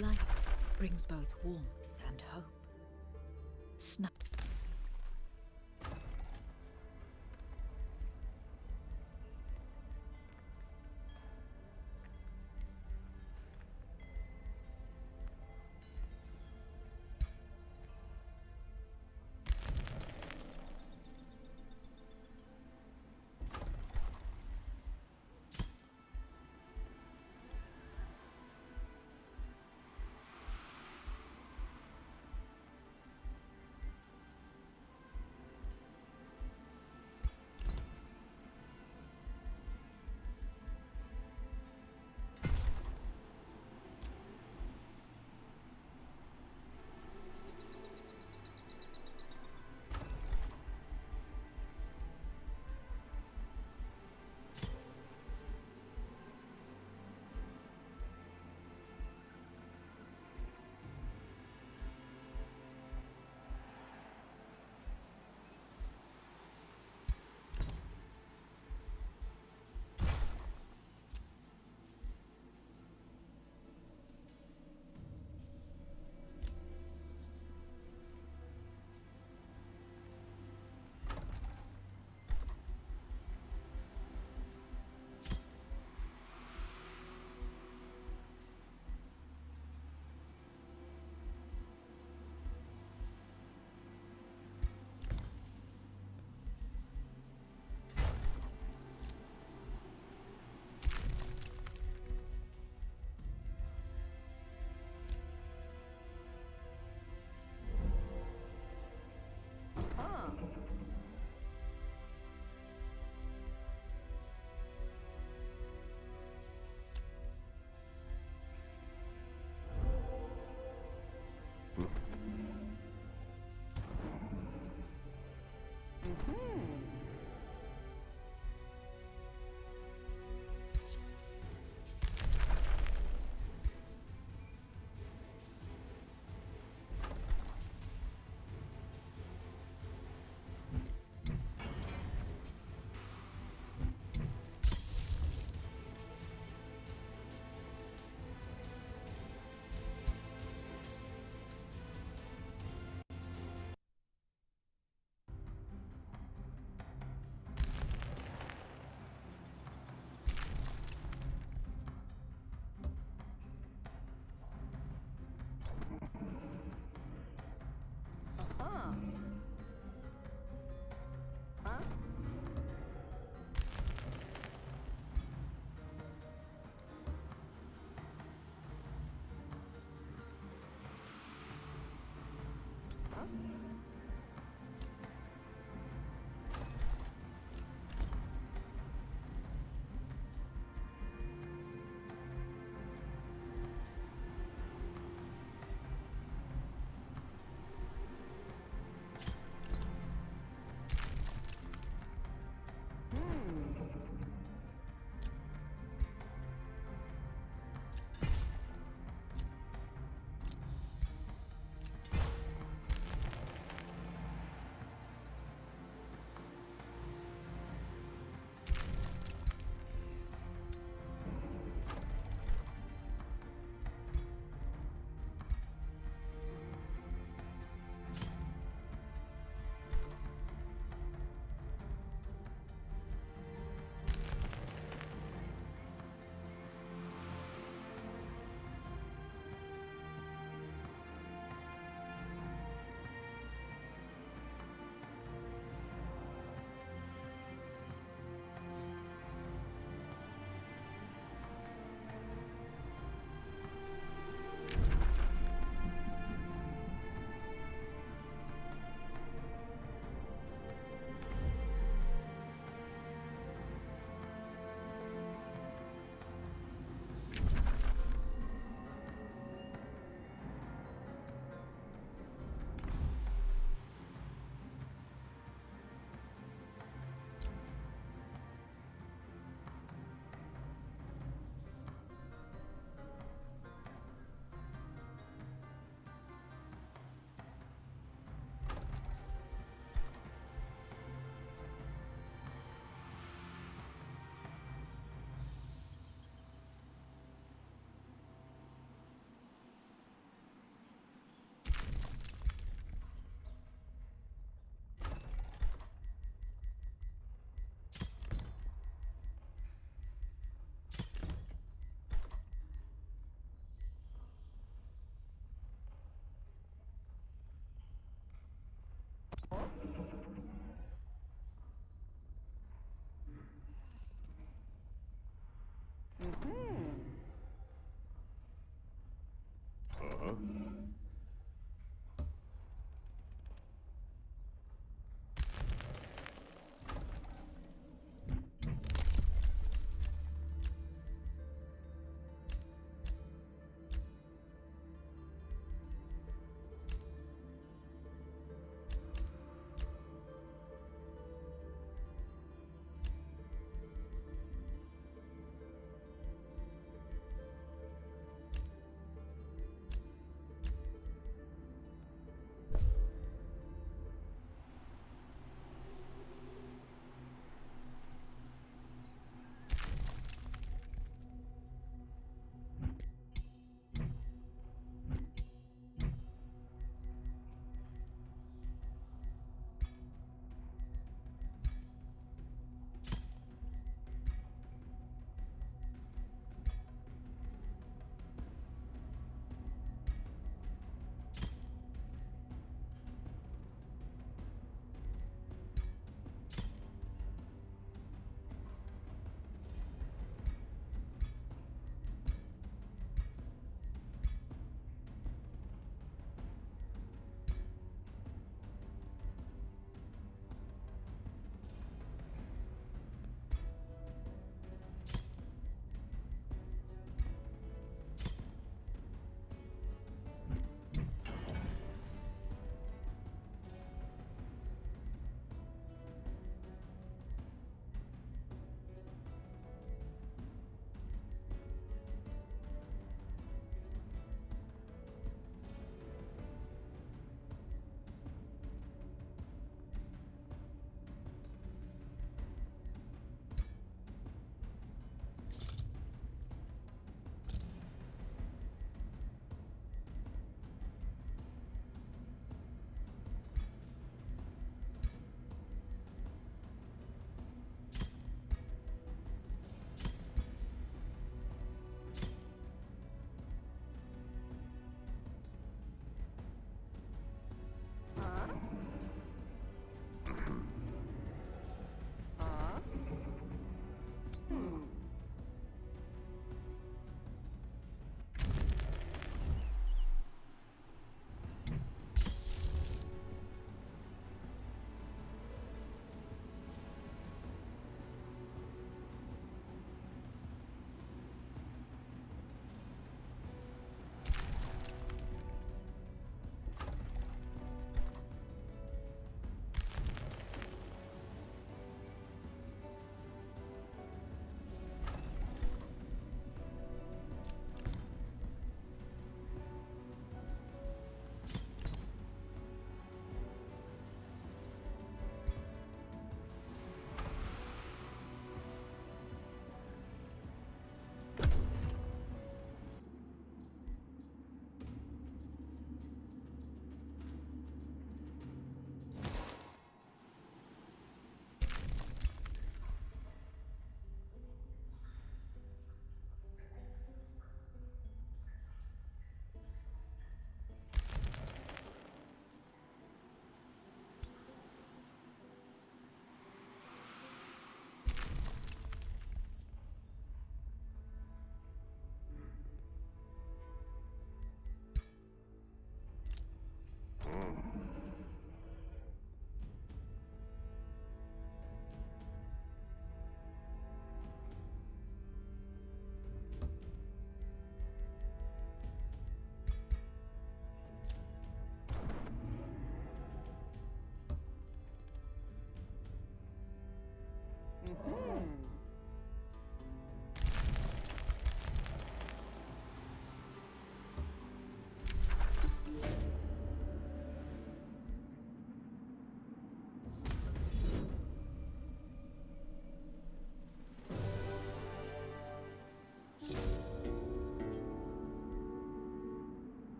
B: Light brings both warmth and hope. Snap.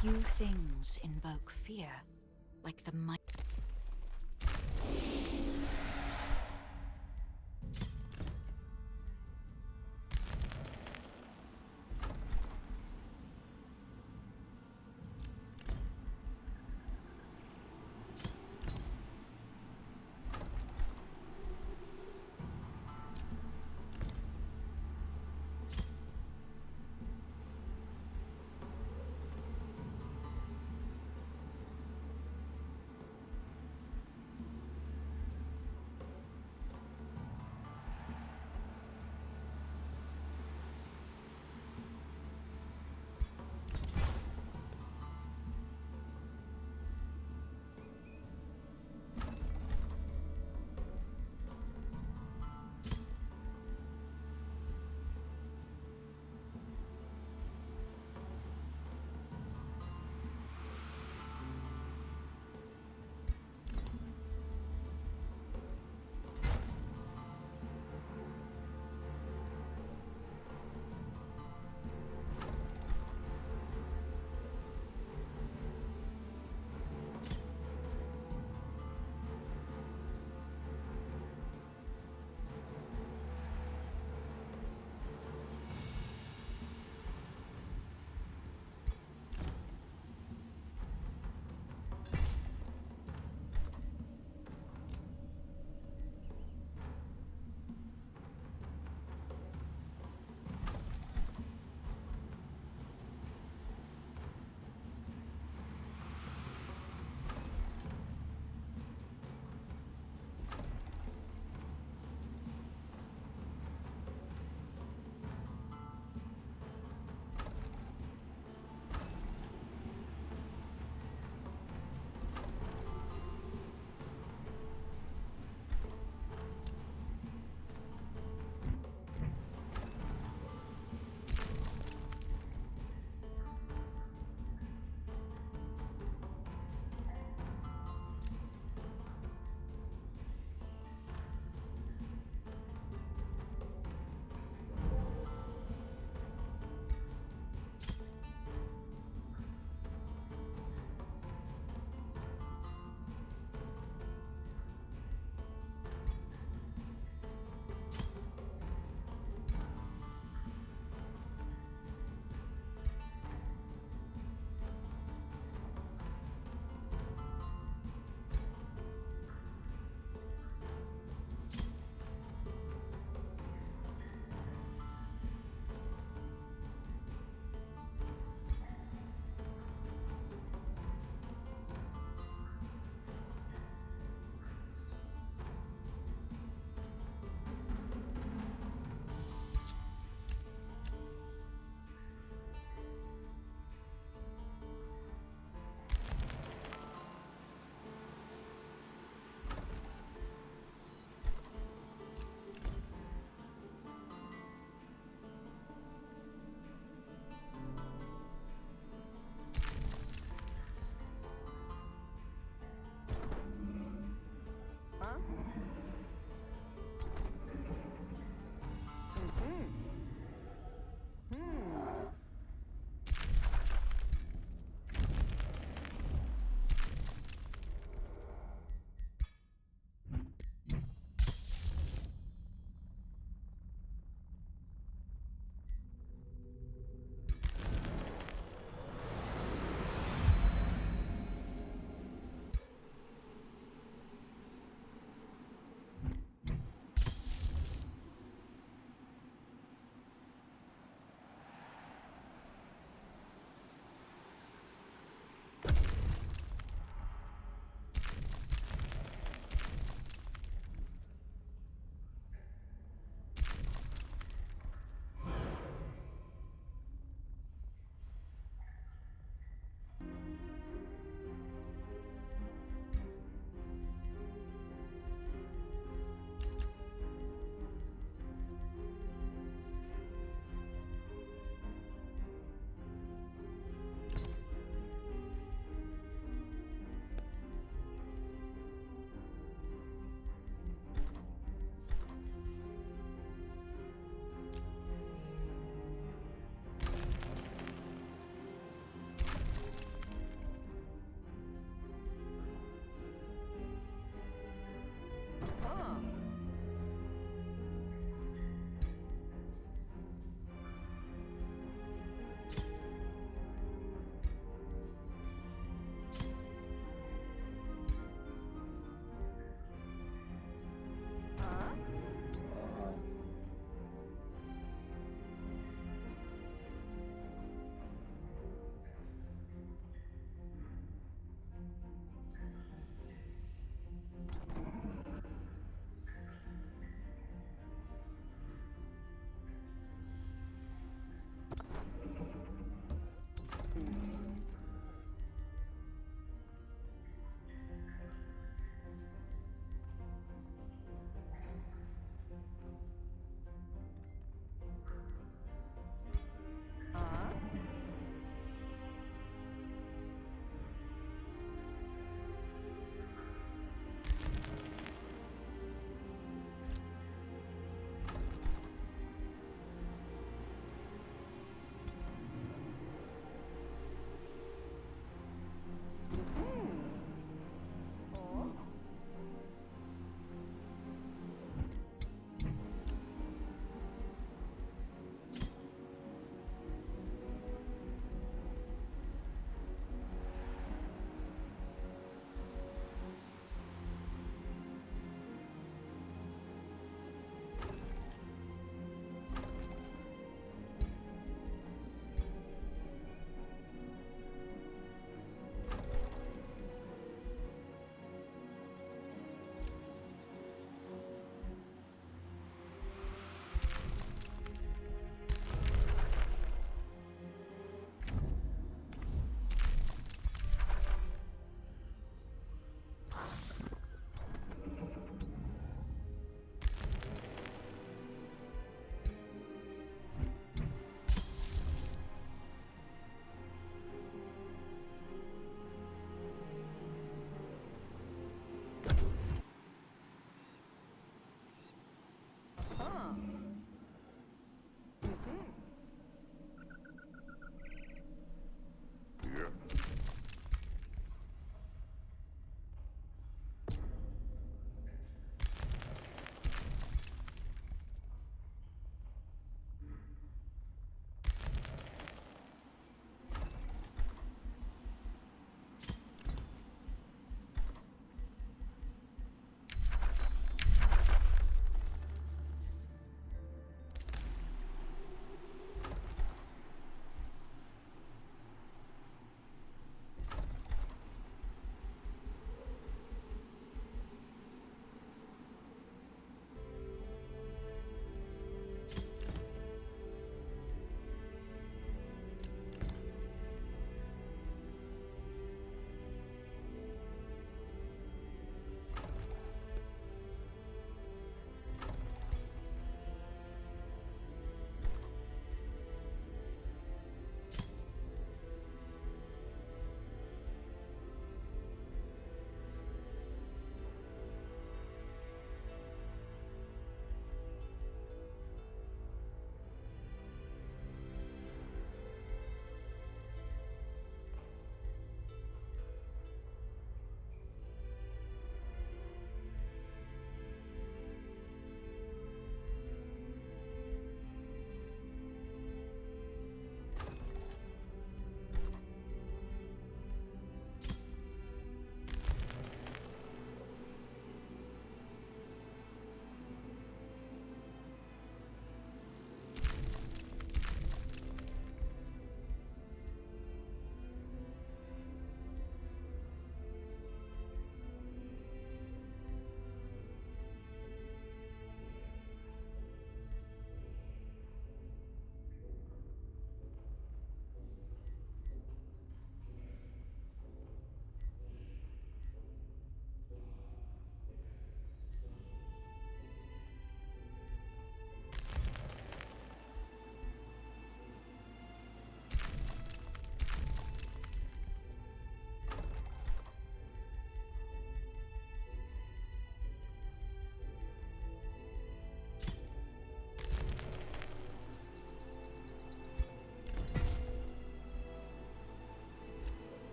B: Few things invoke fear like the might.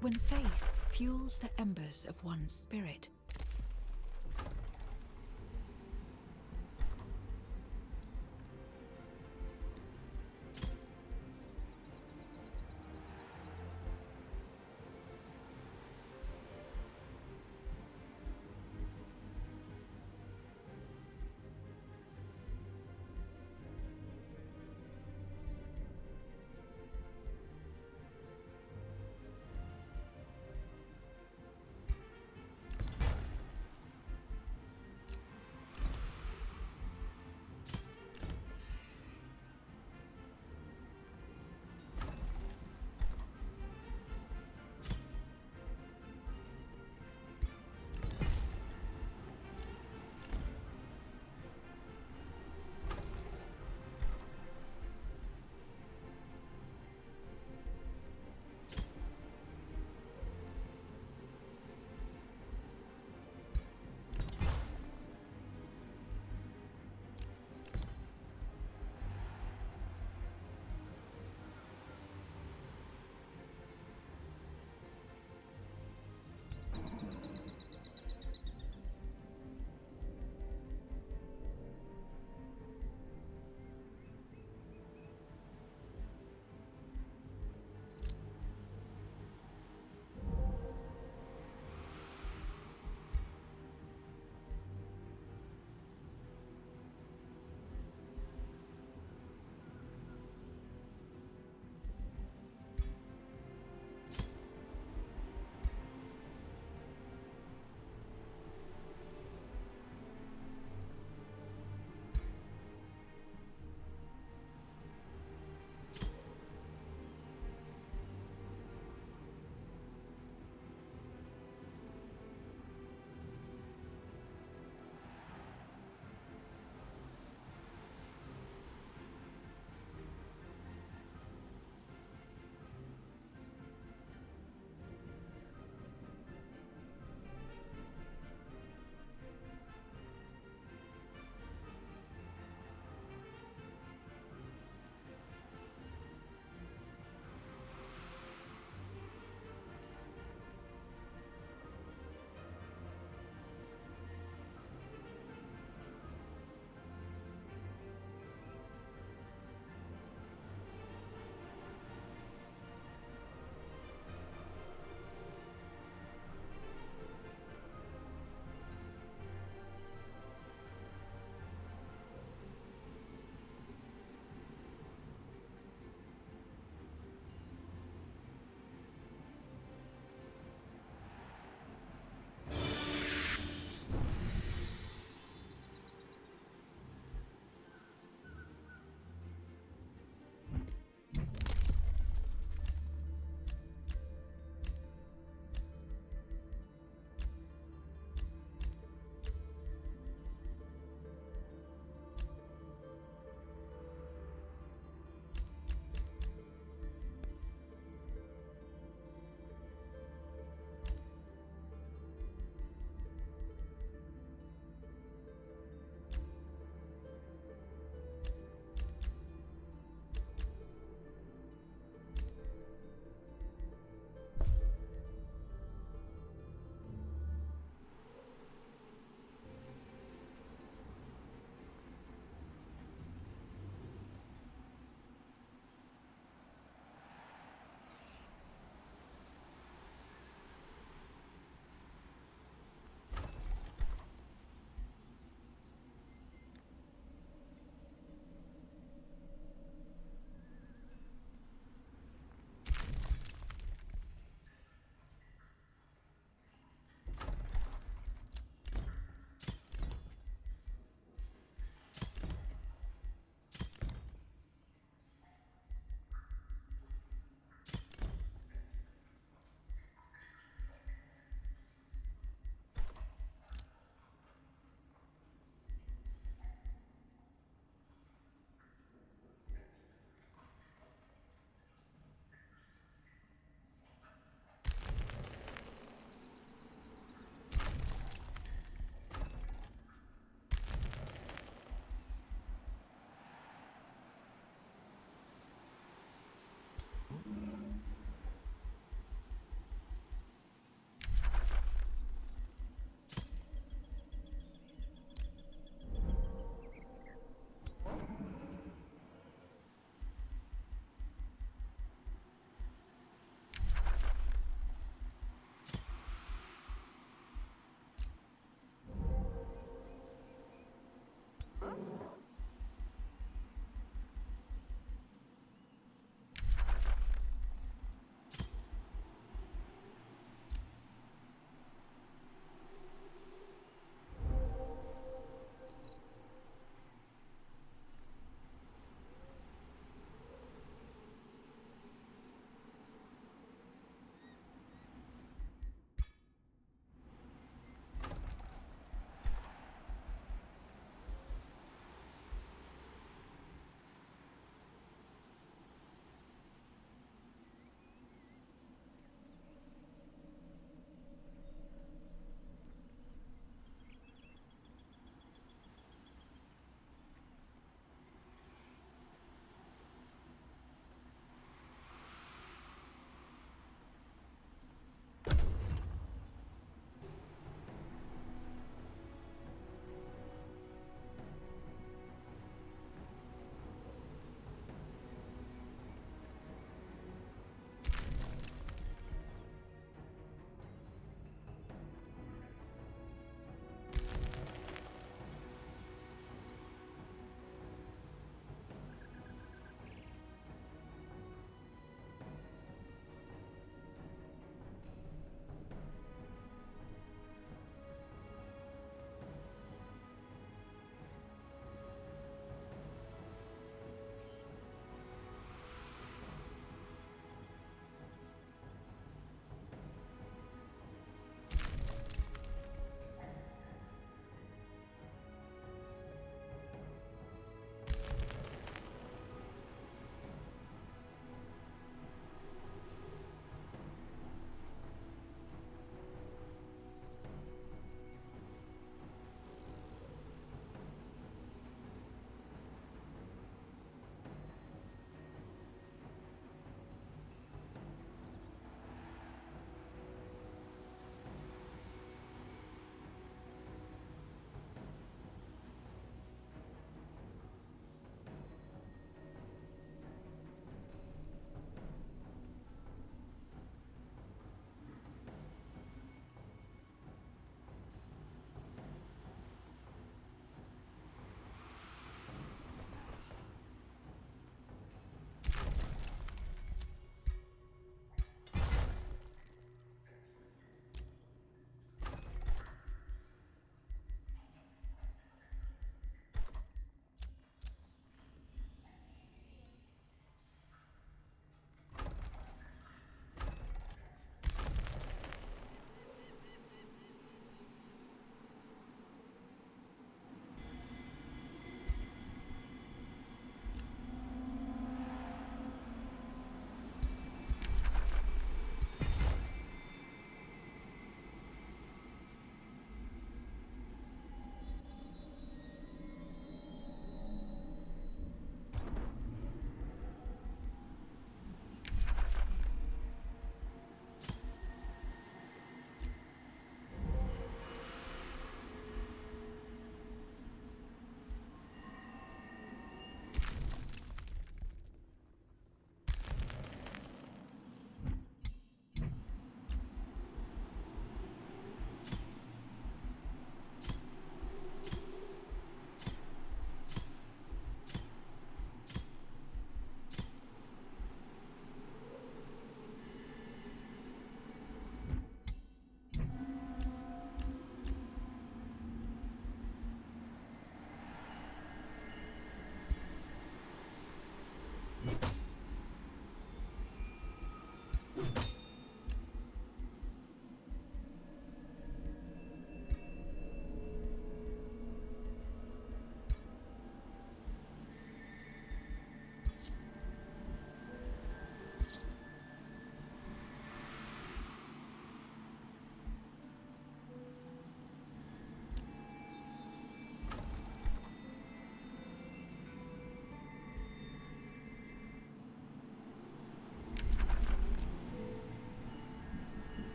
B: When faith fuels the embers of one's spirit,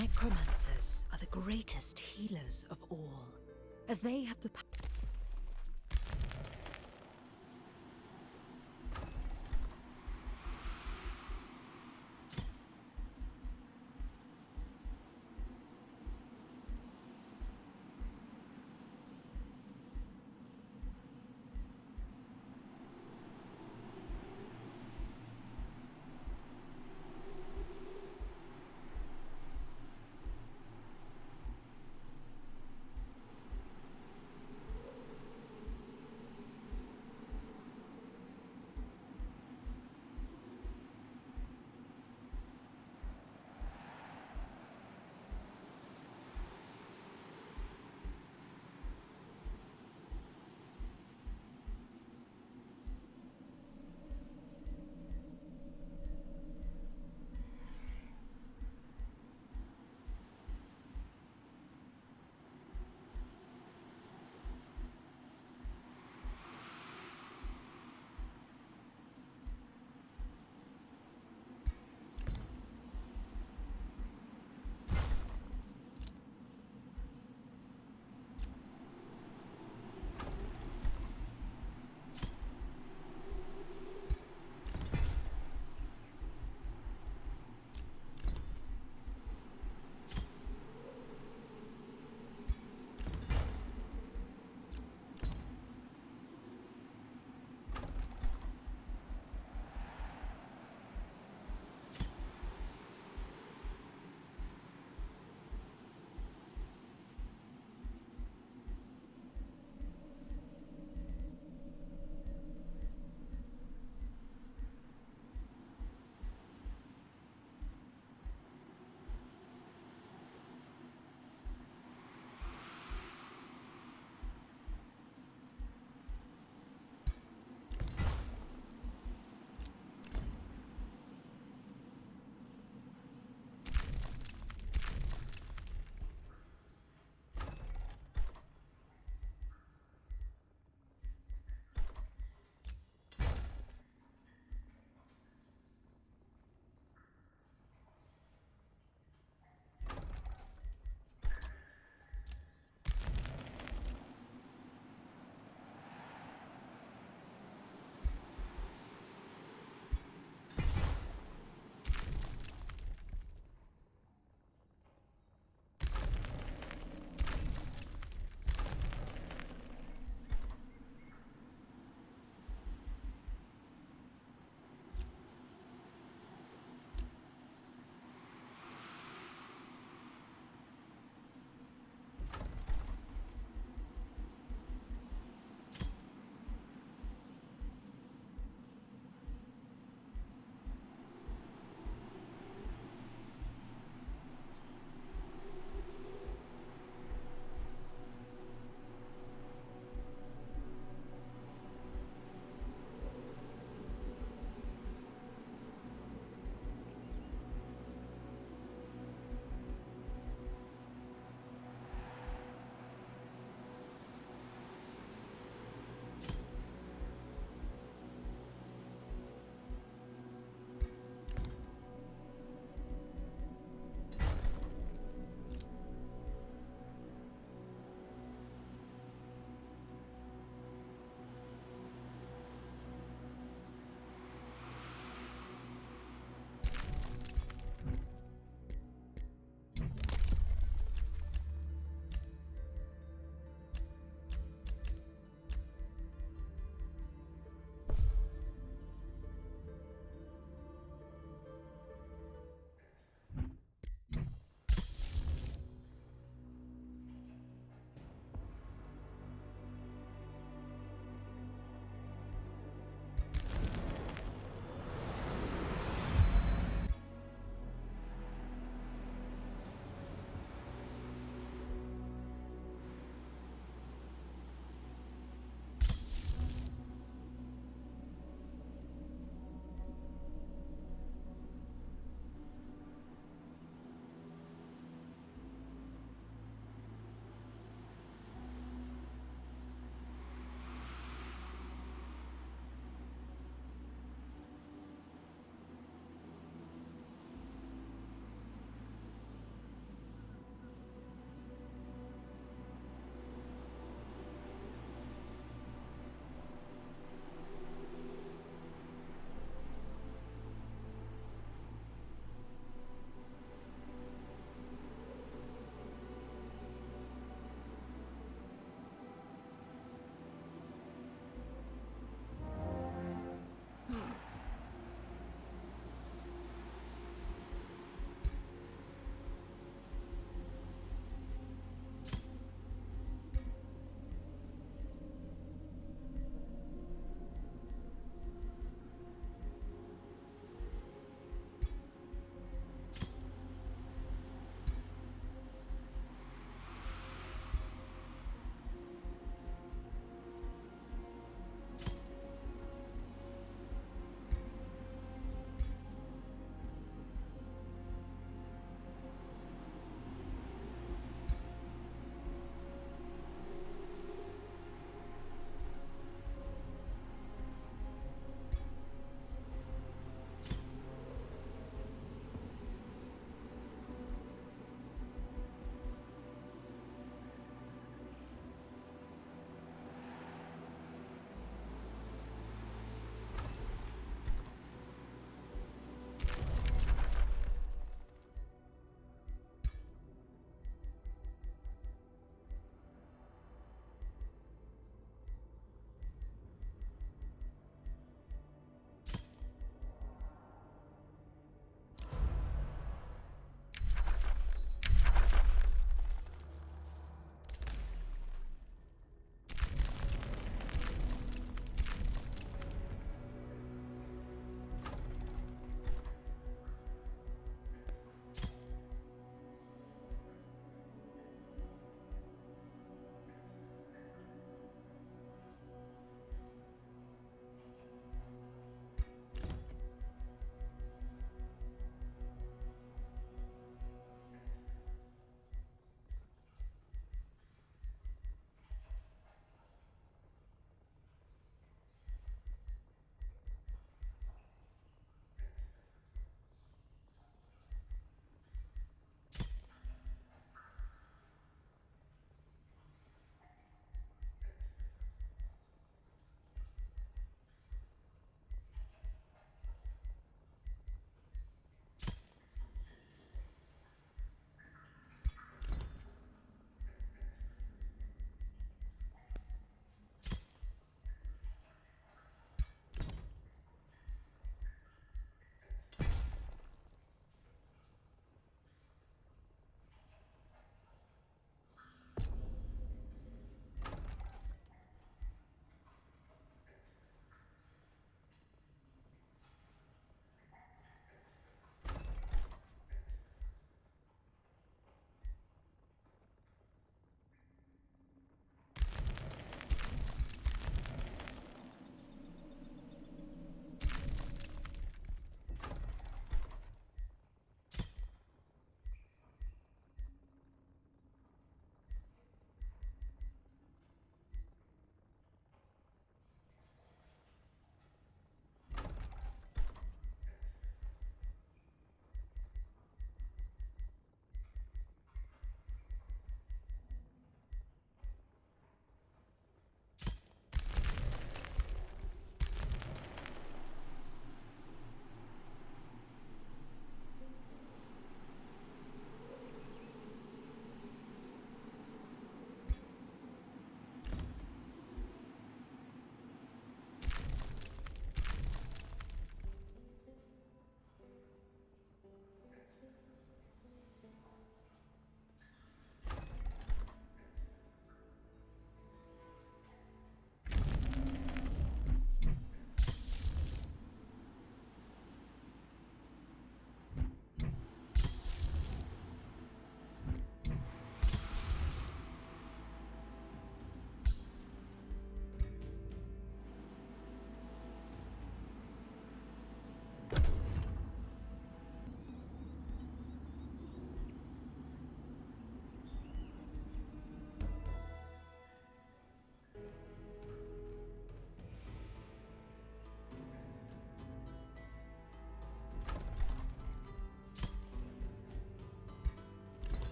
B: Necromancers are the greatest healers of all, as they have the power.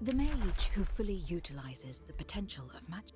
B: The mage who fully utilizes the potential of magic.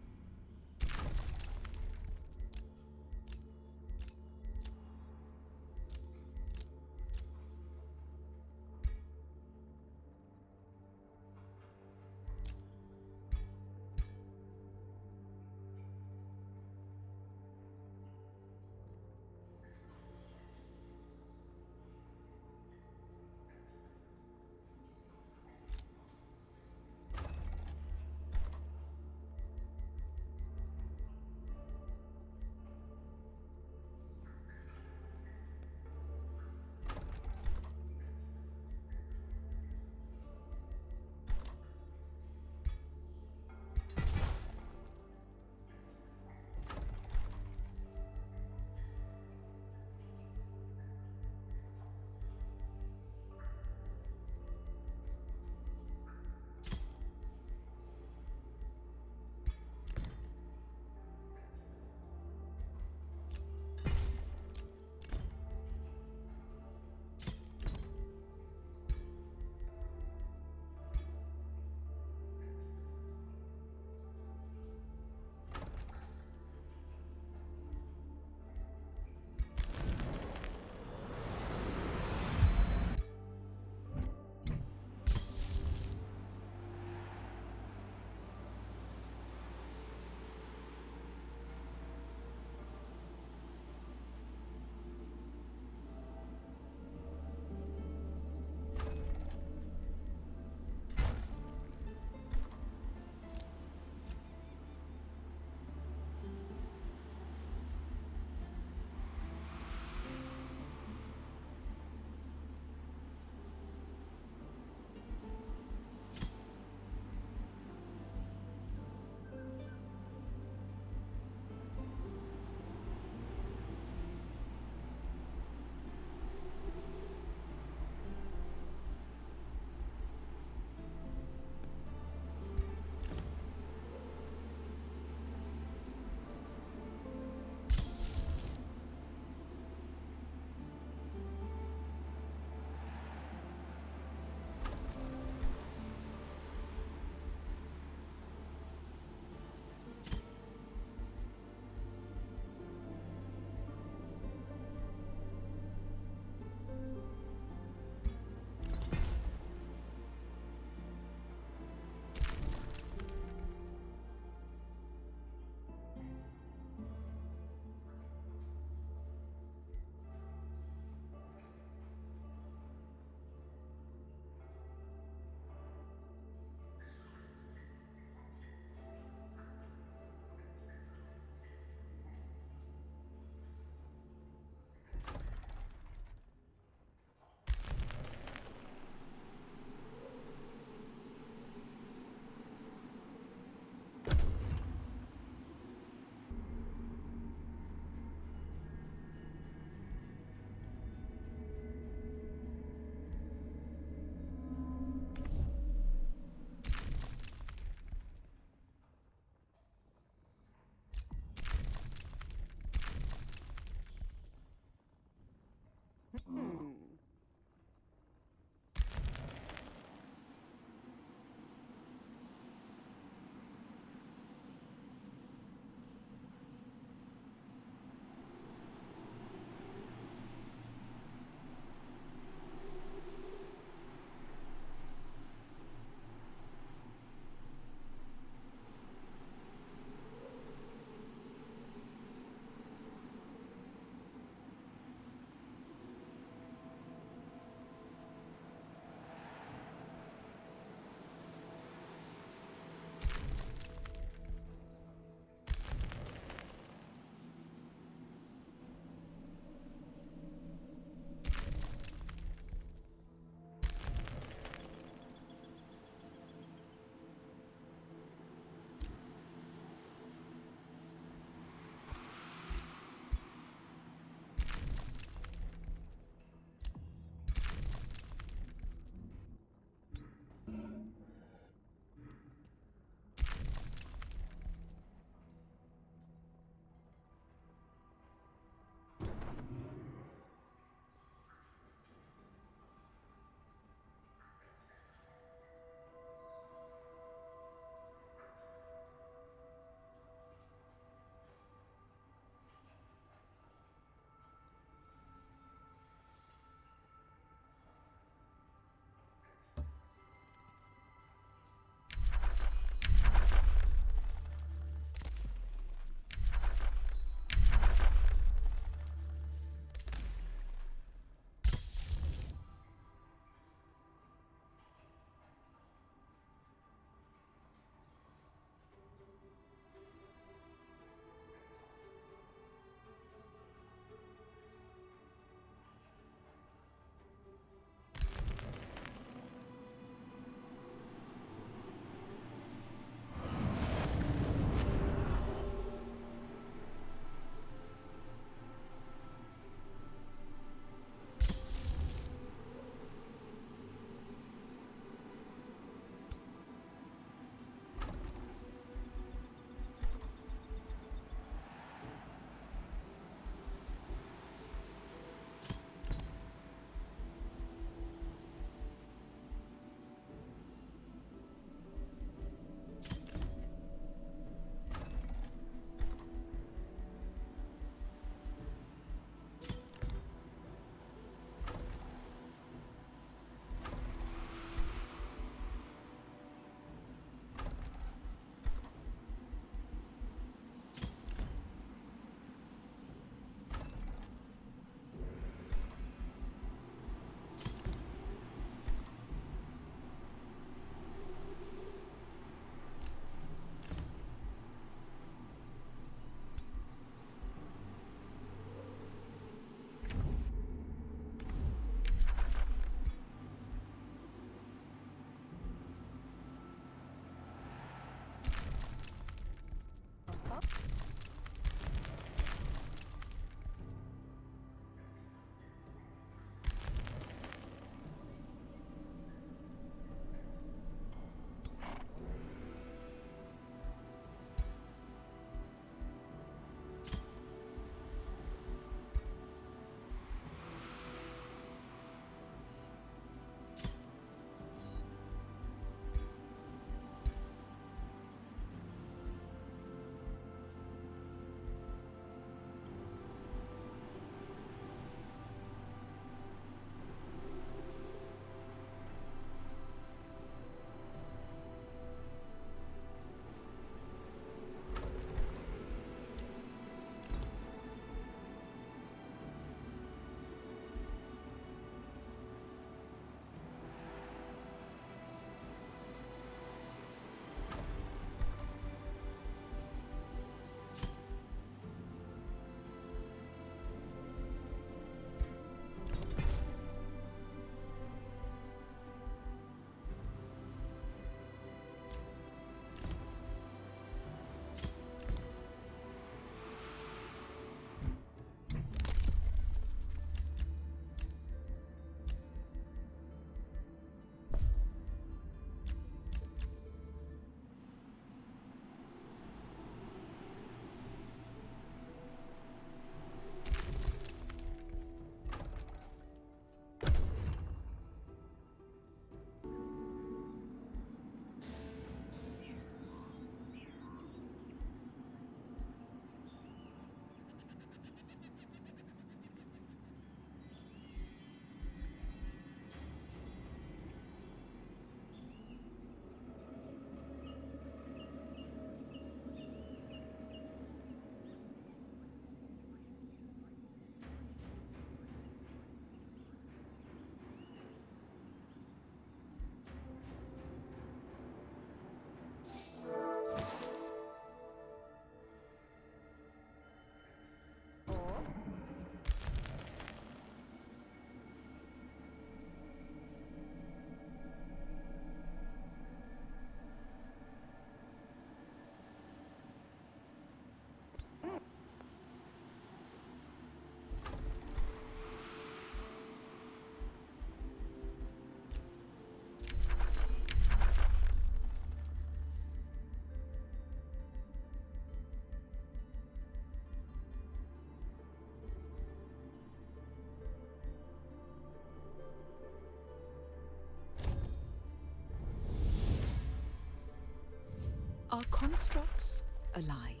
B: constructs alive.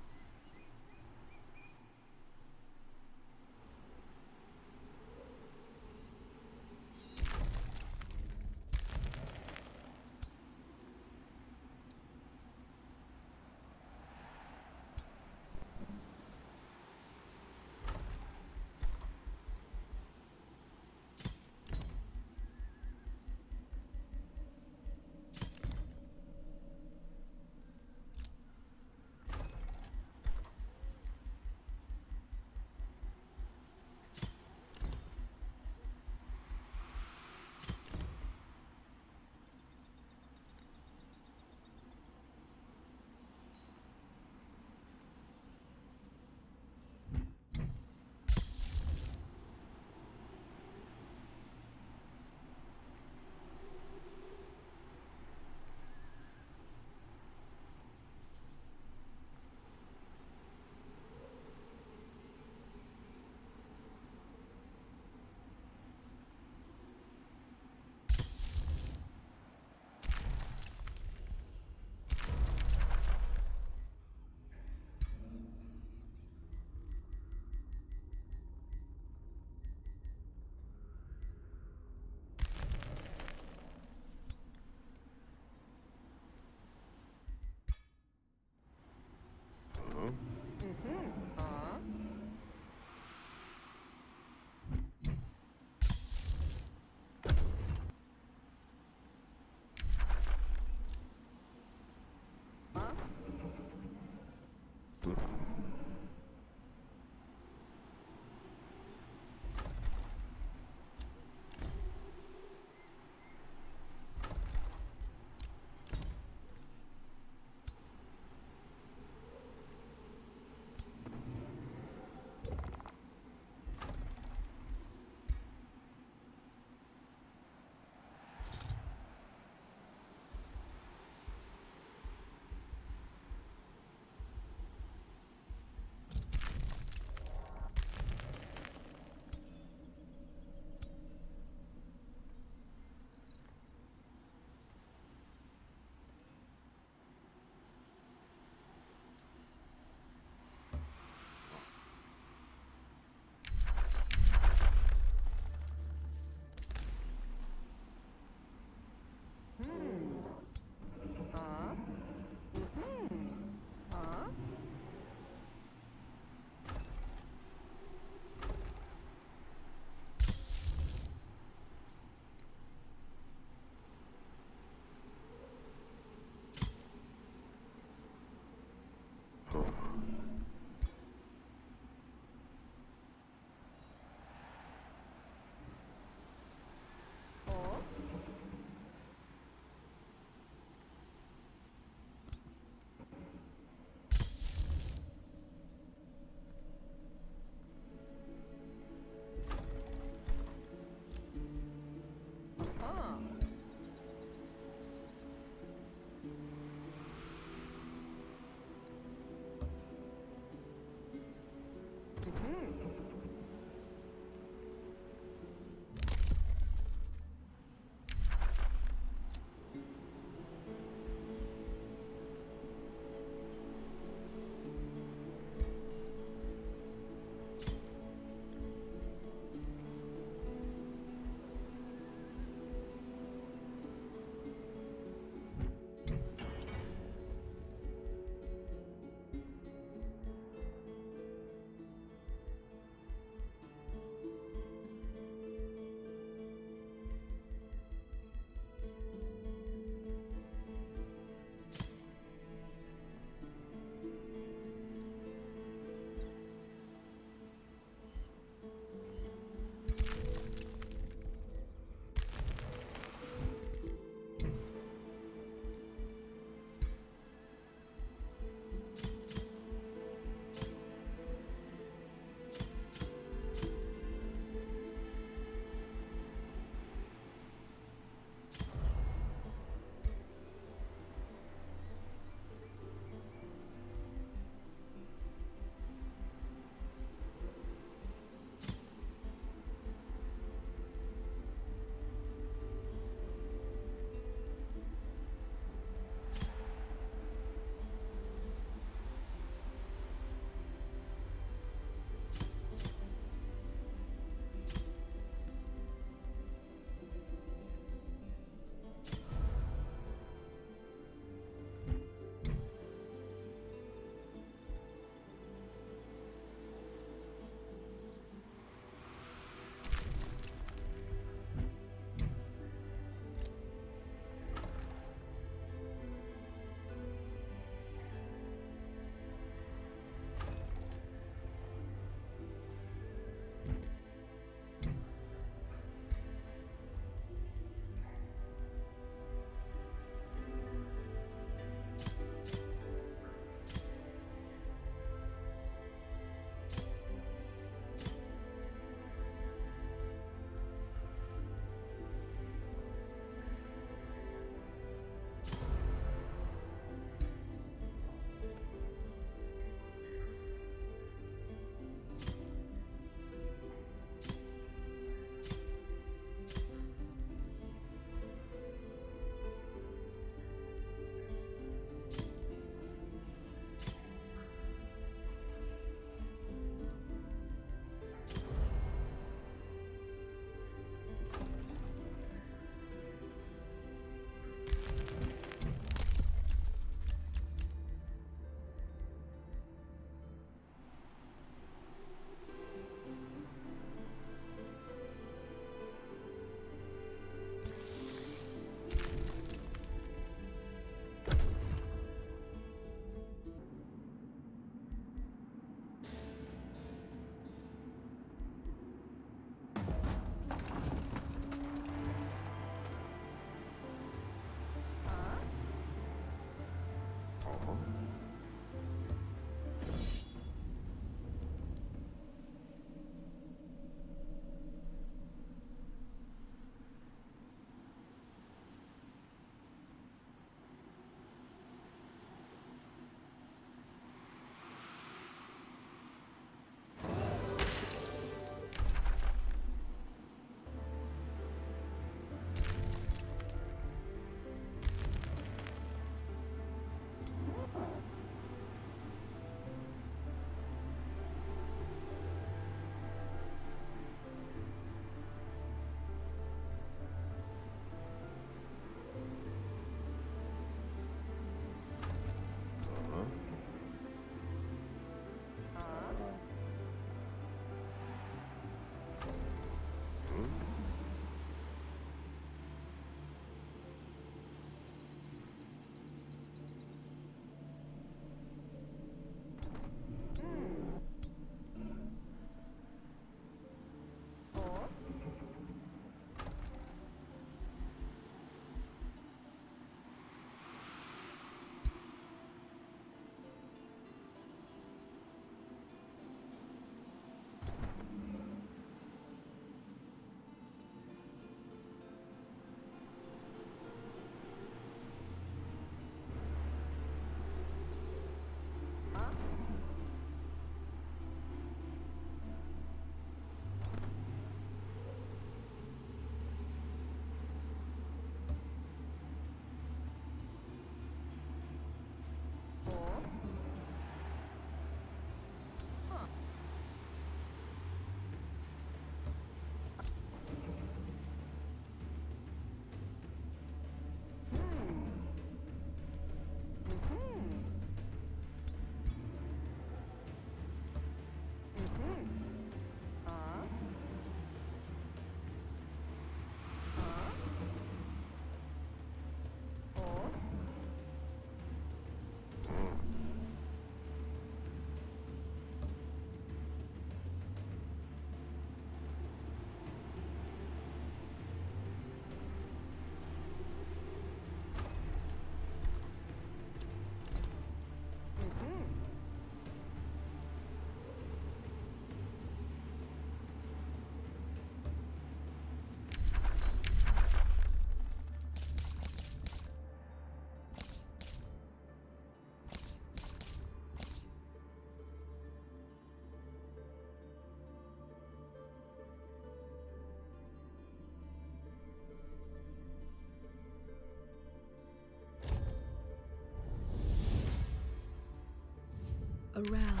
B: realm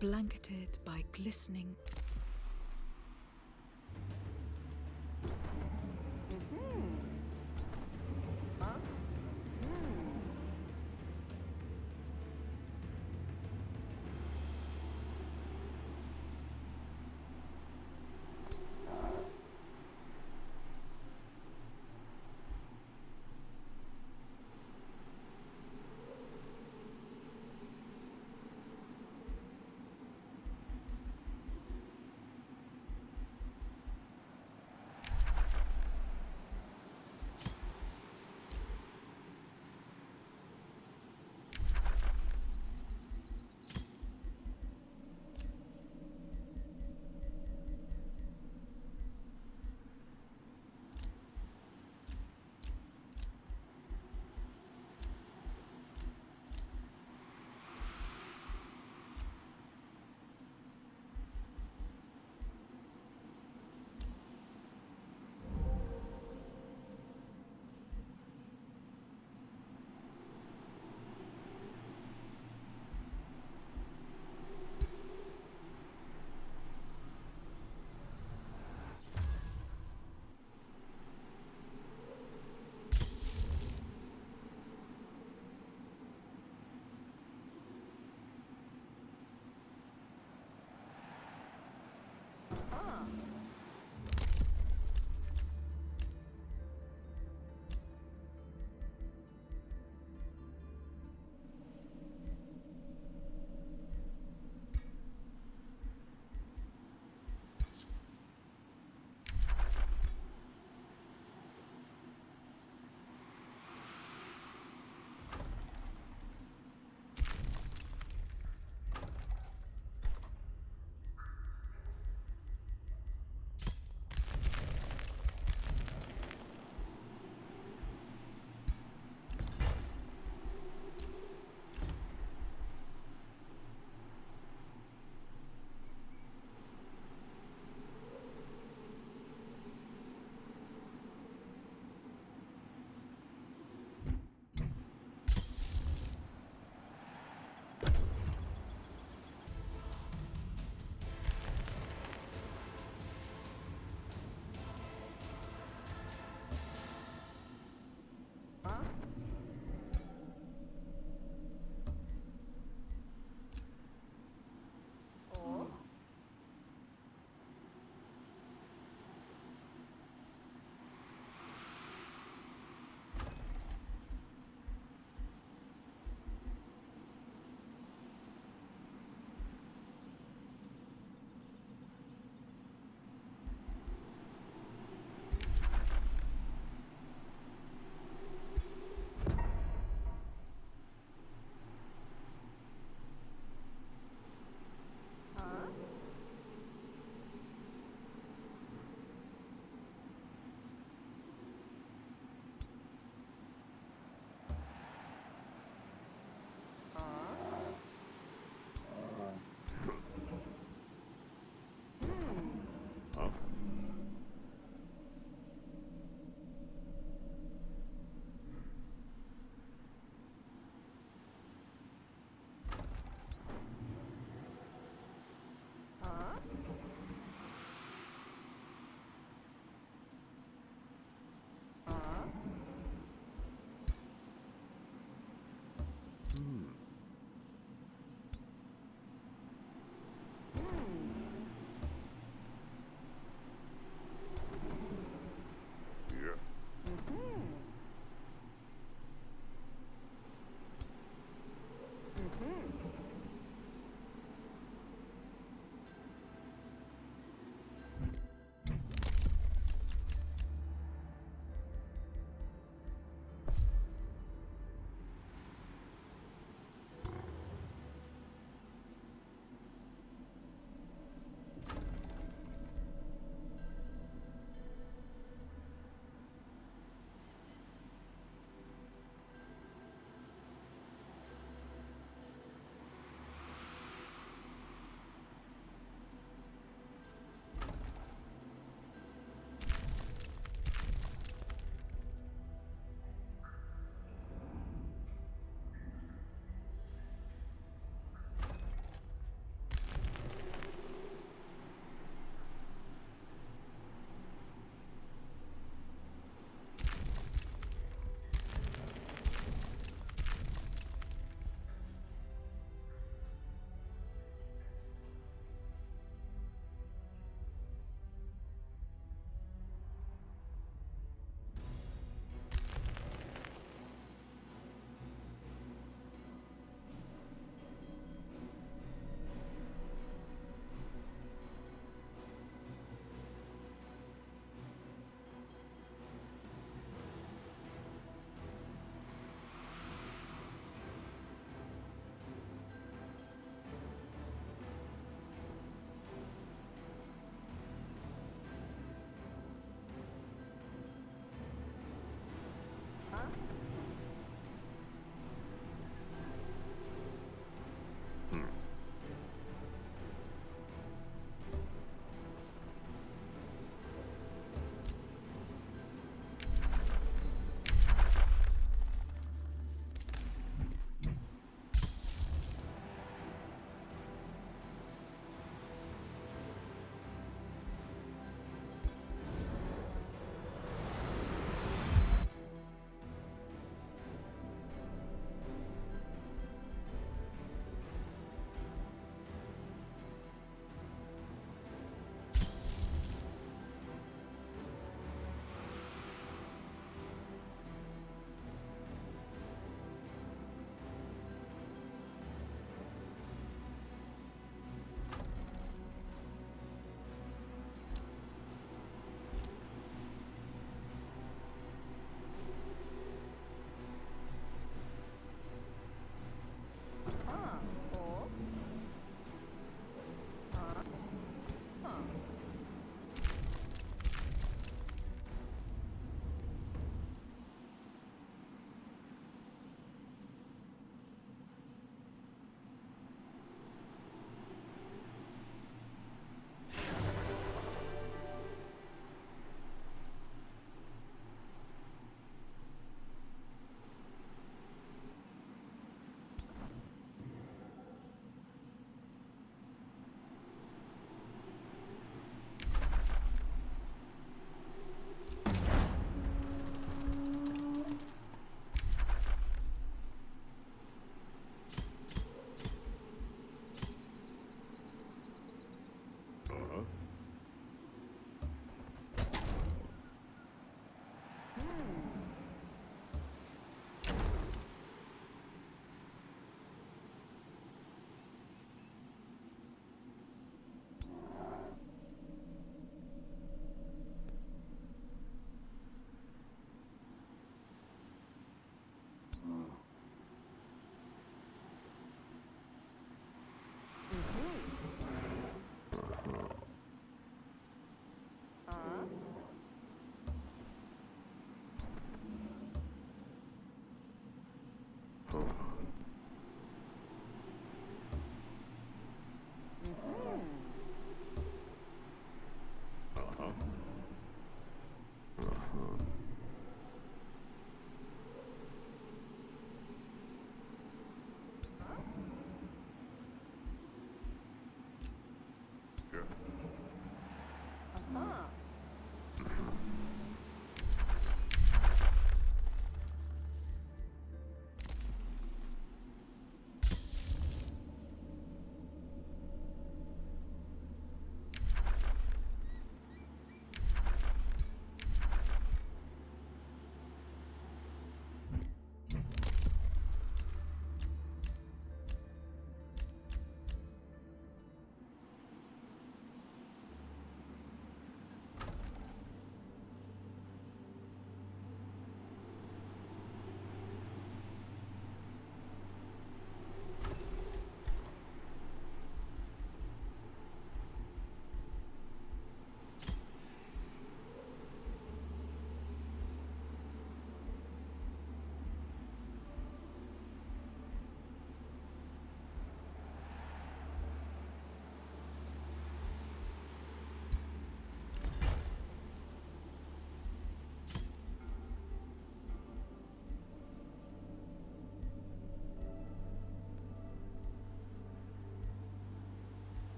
B: blanketed by glistening.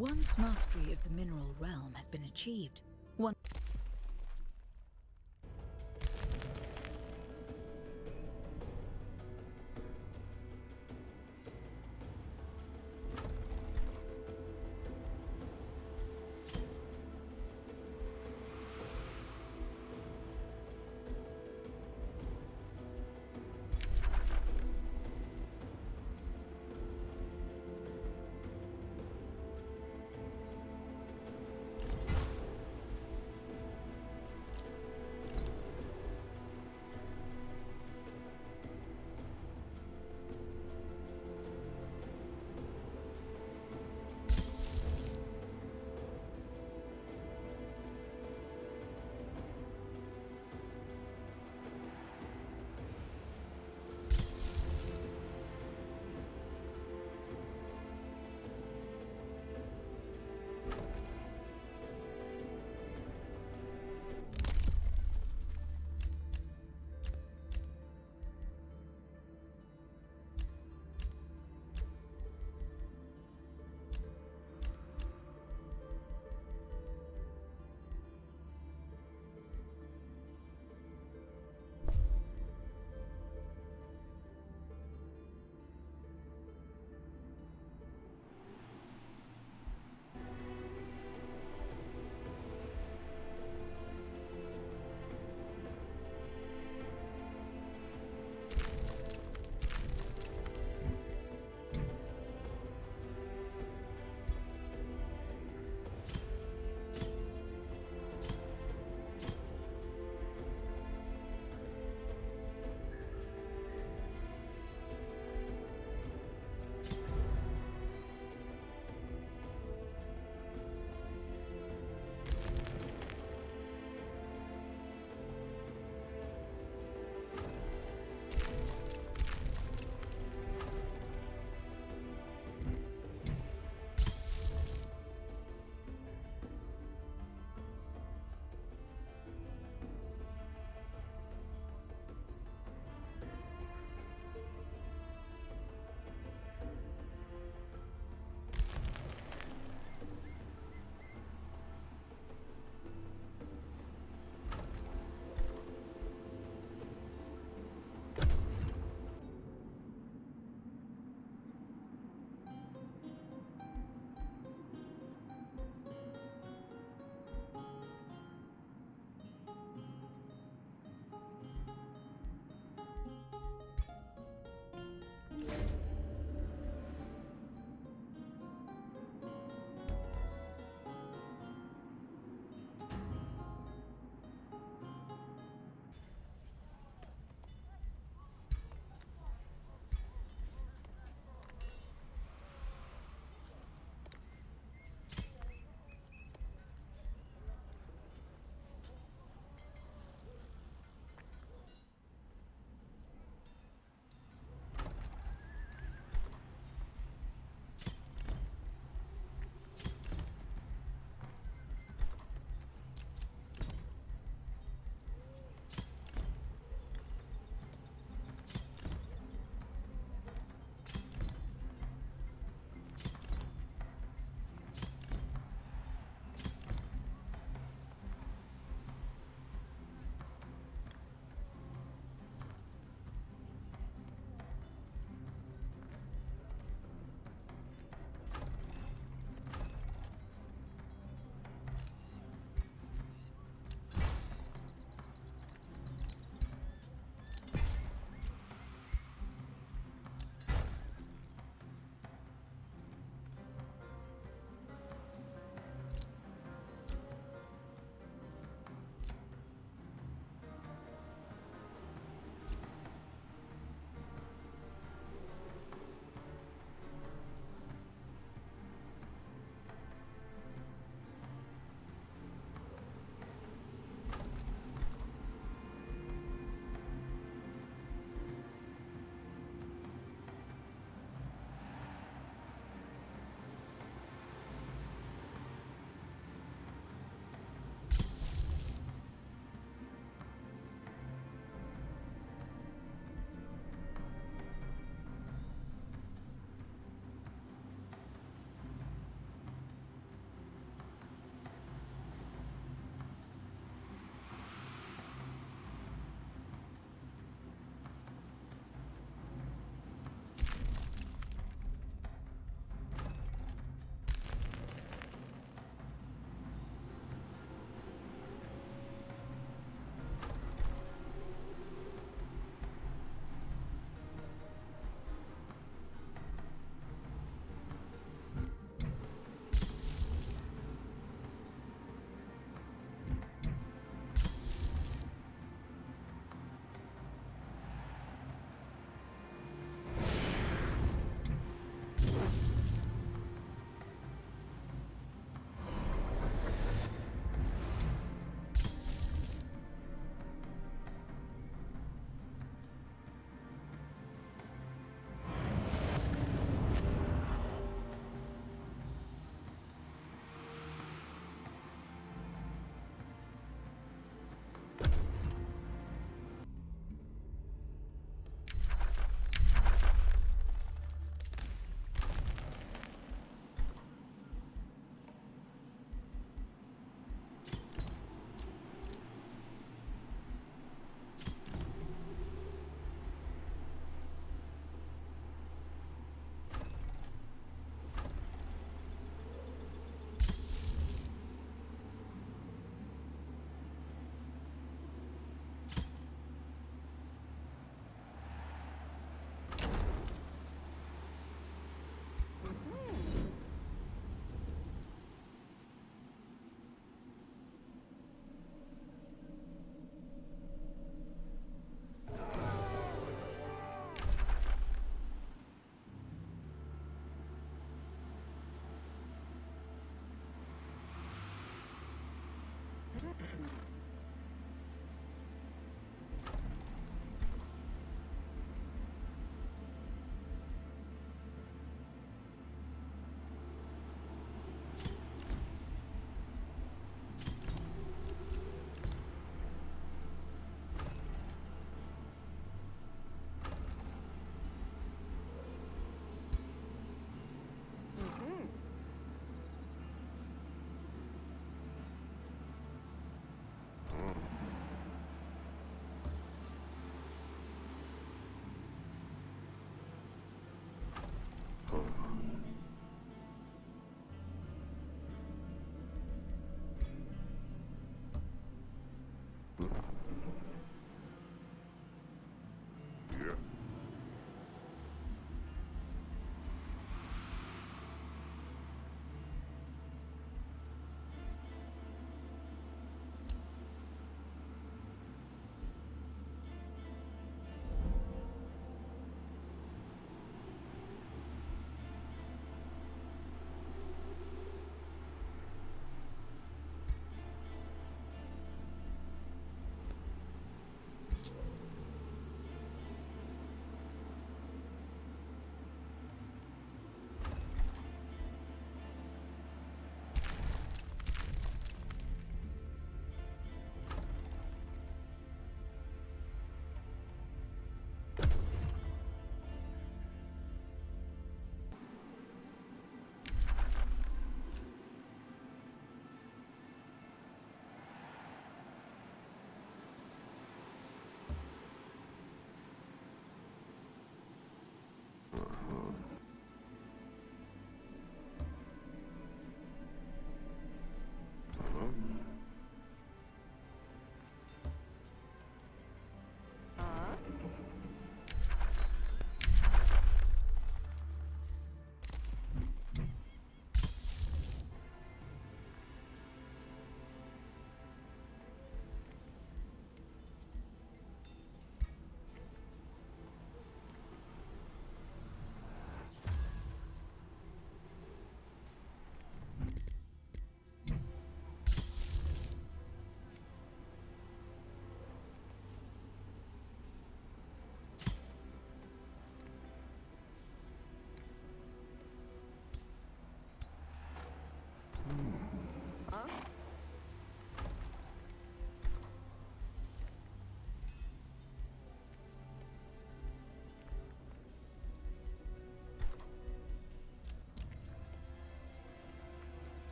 B: Once mastery of the mineral realm has been achieved, one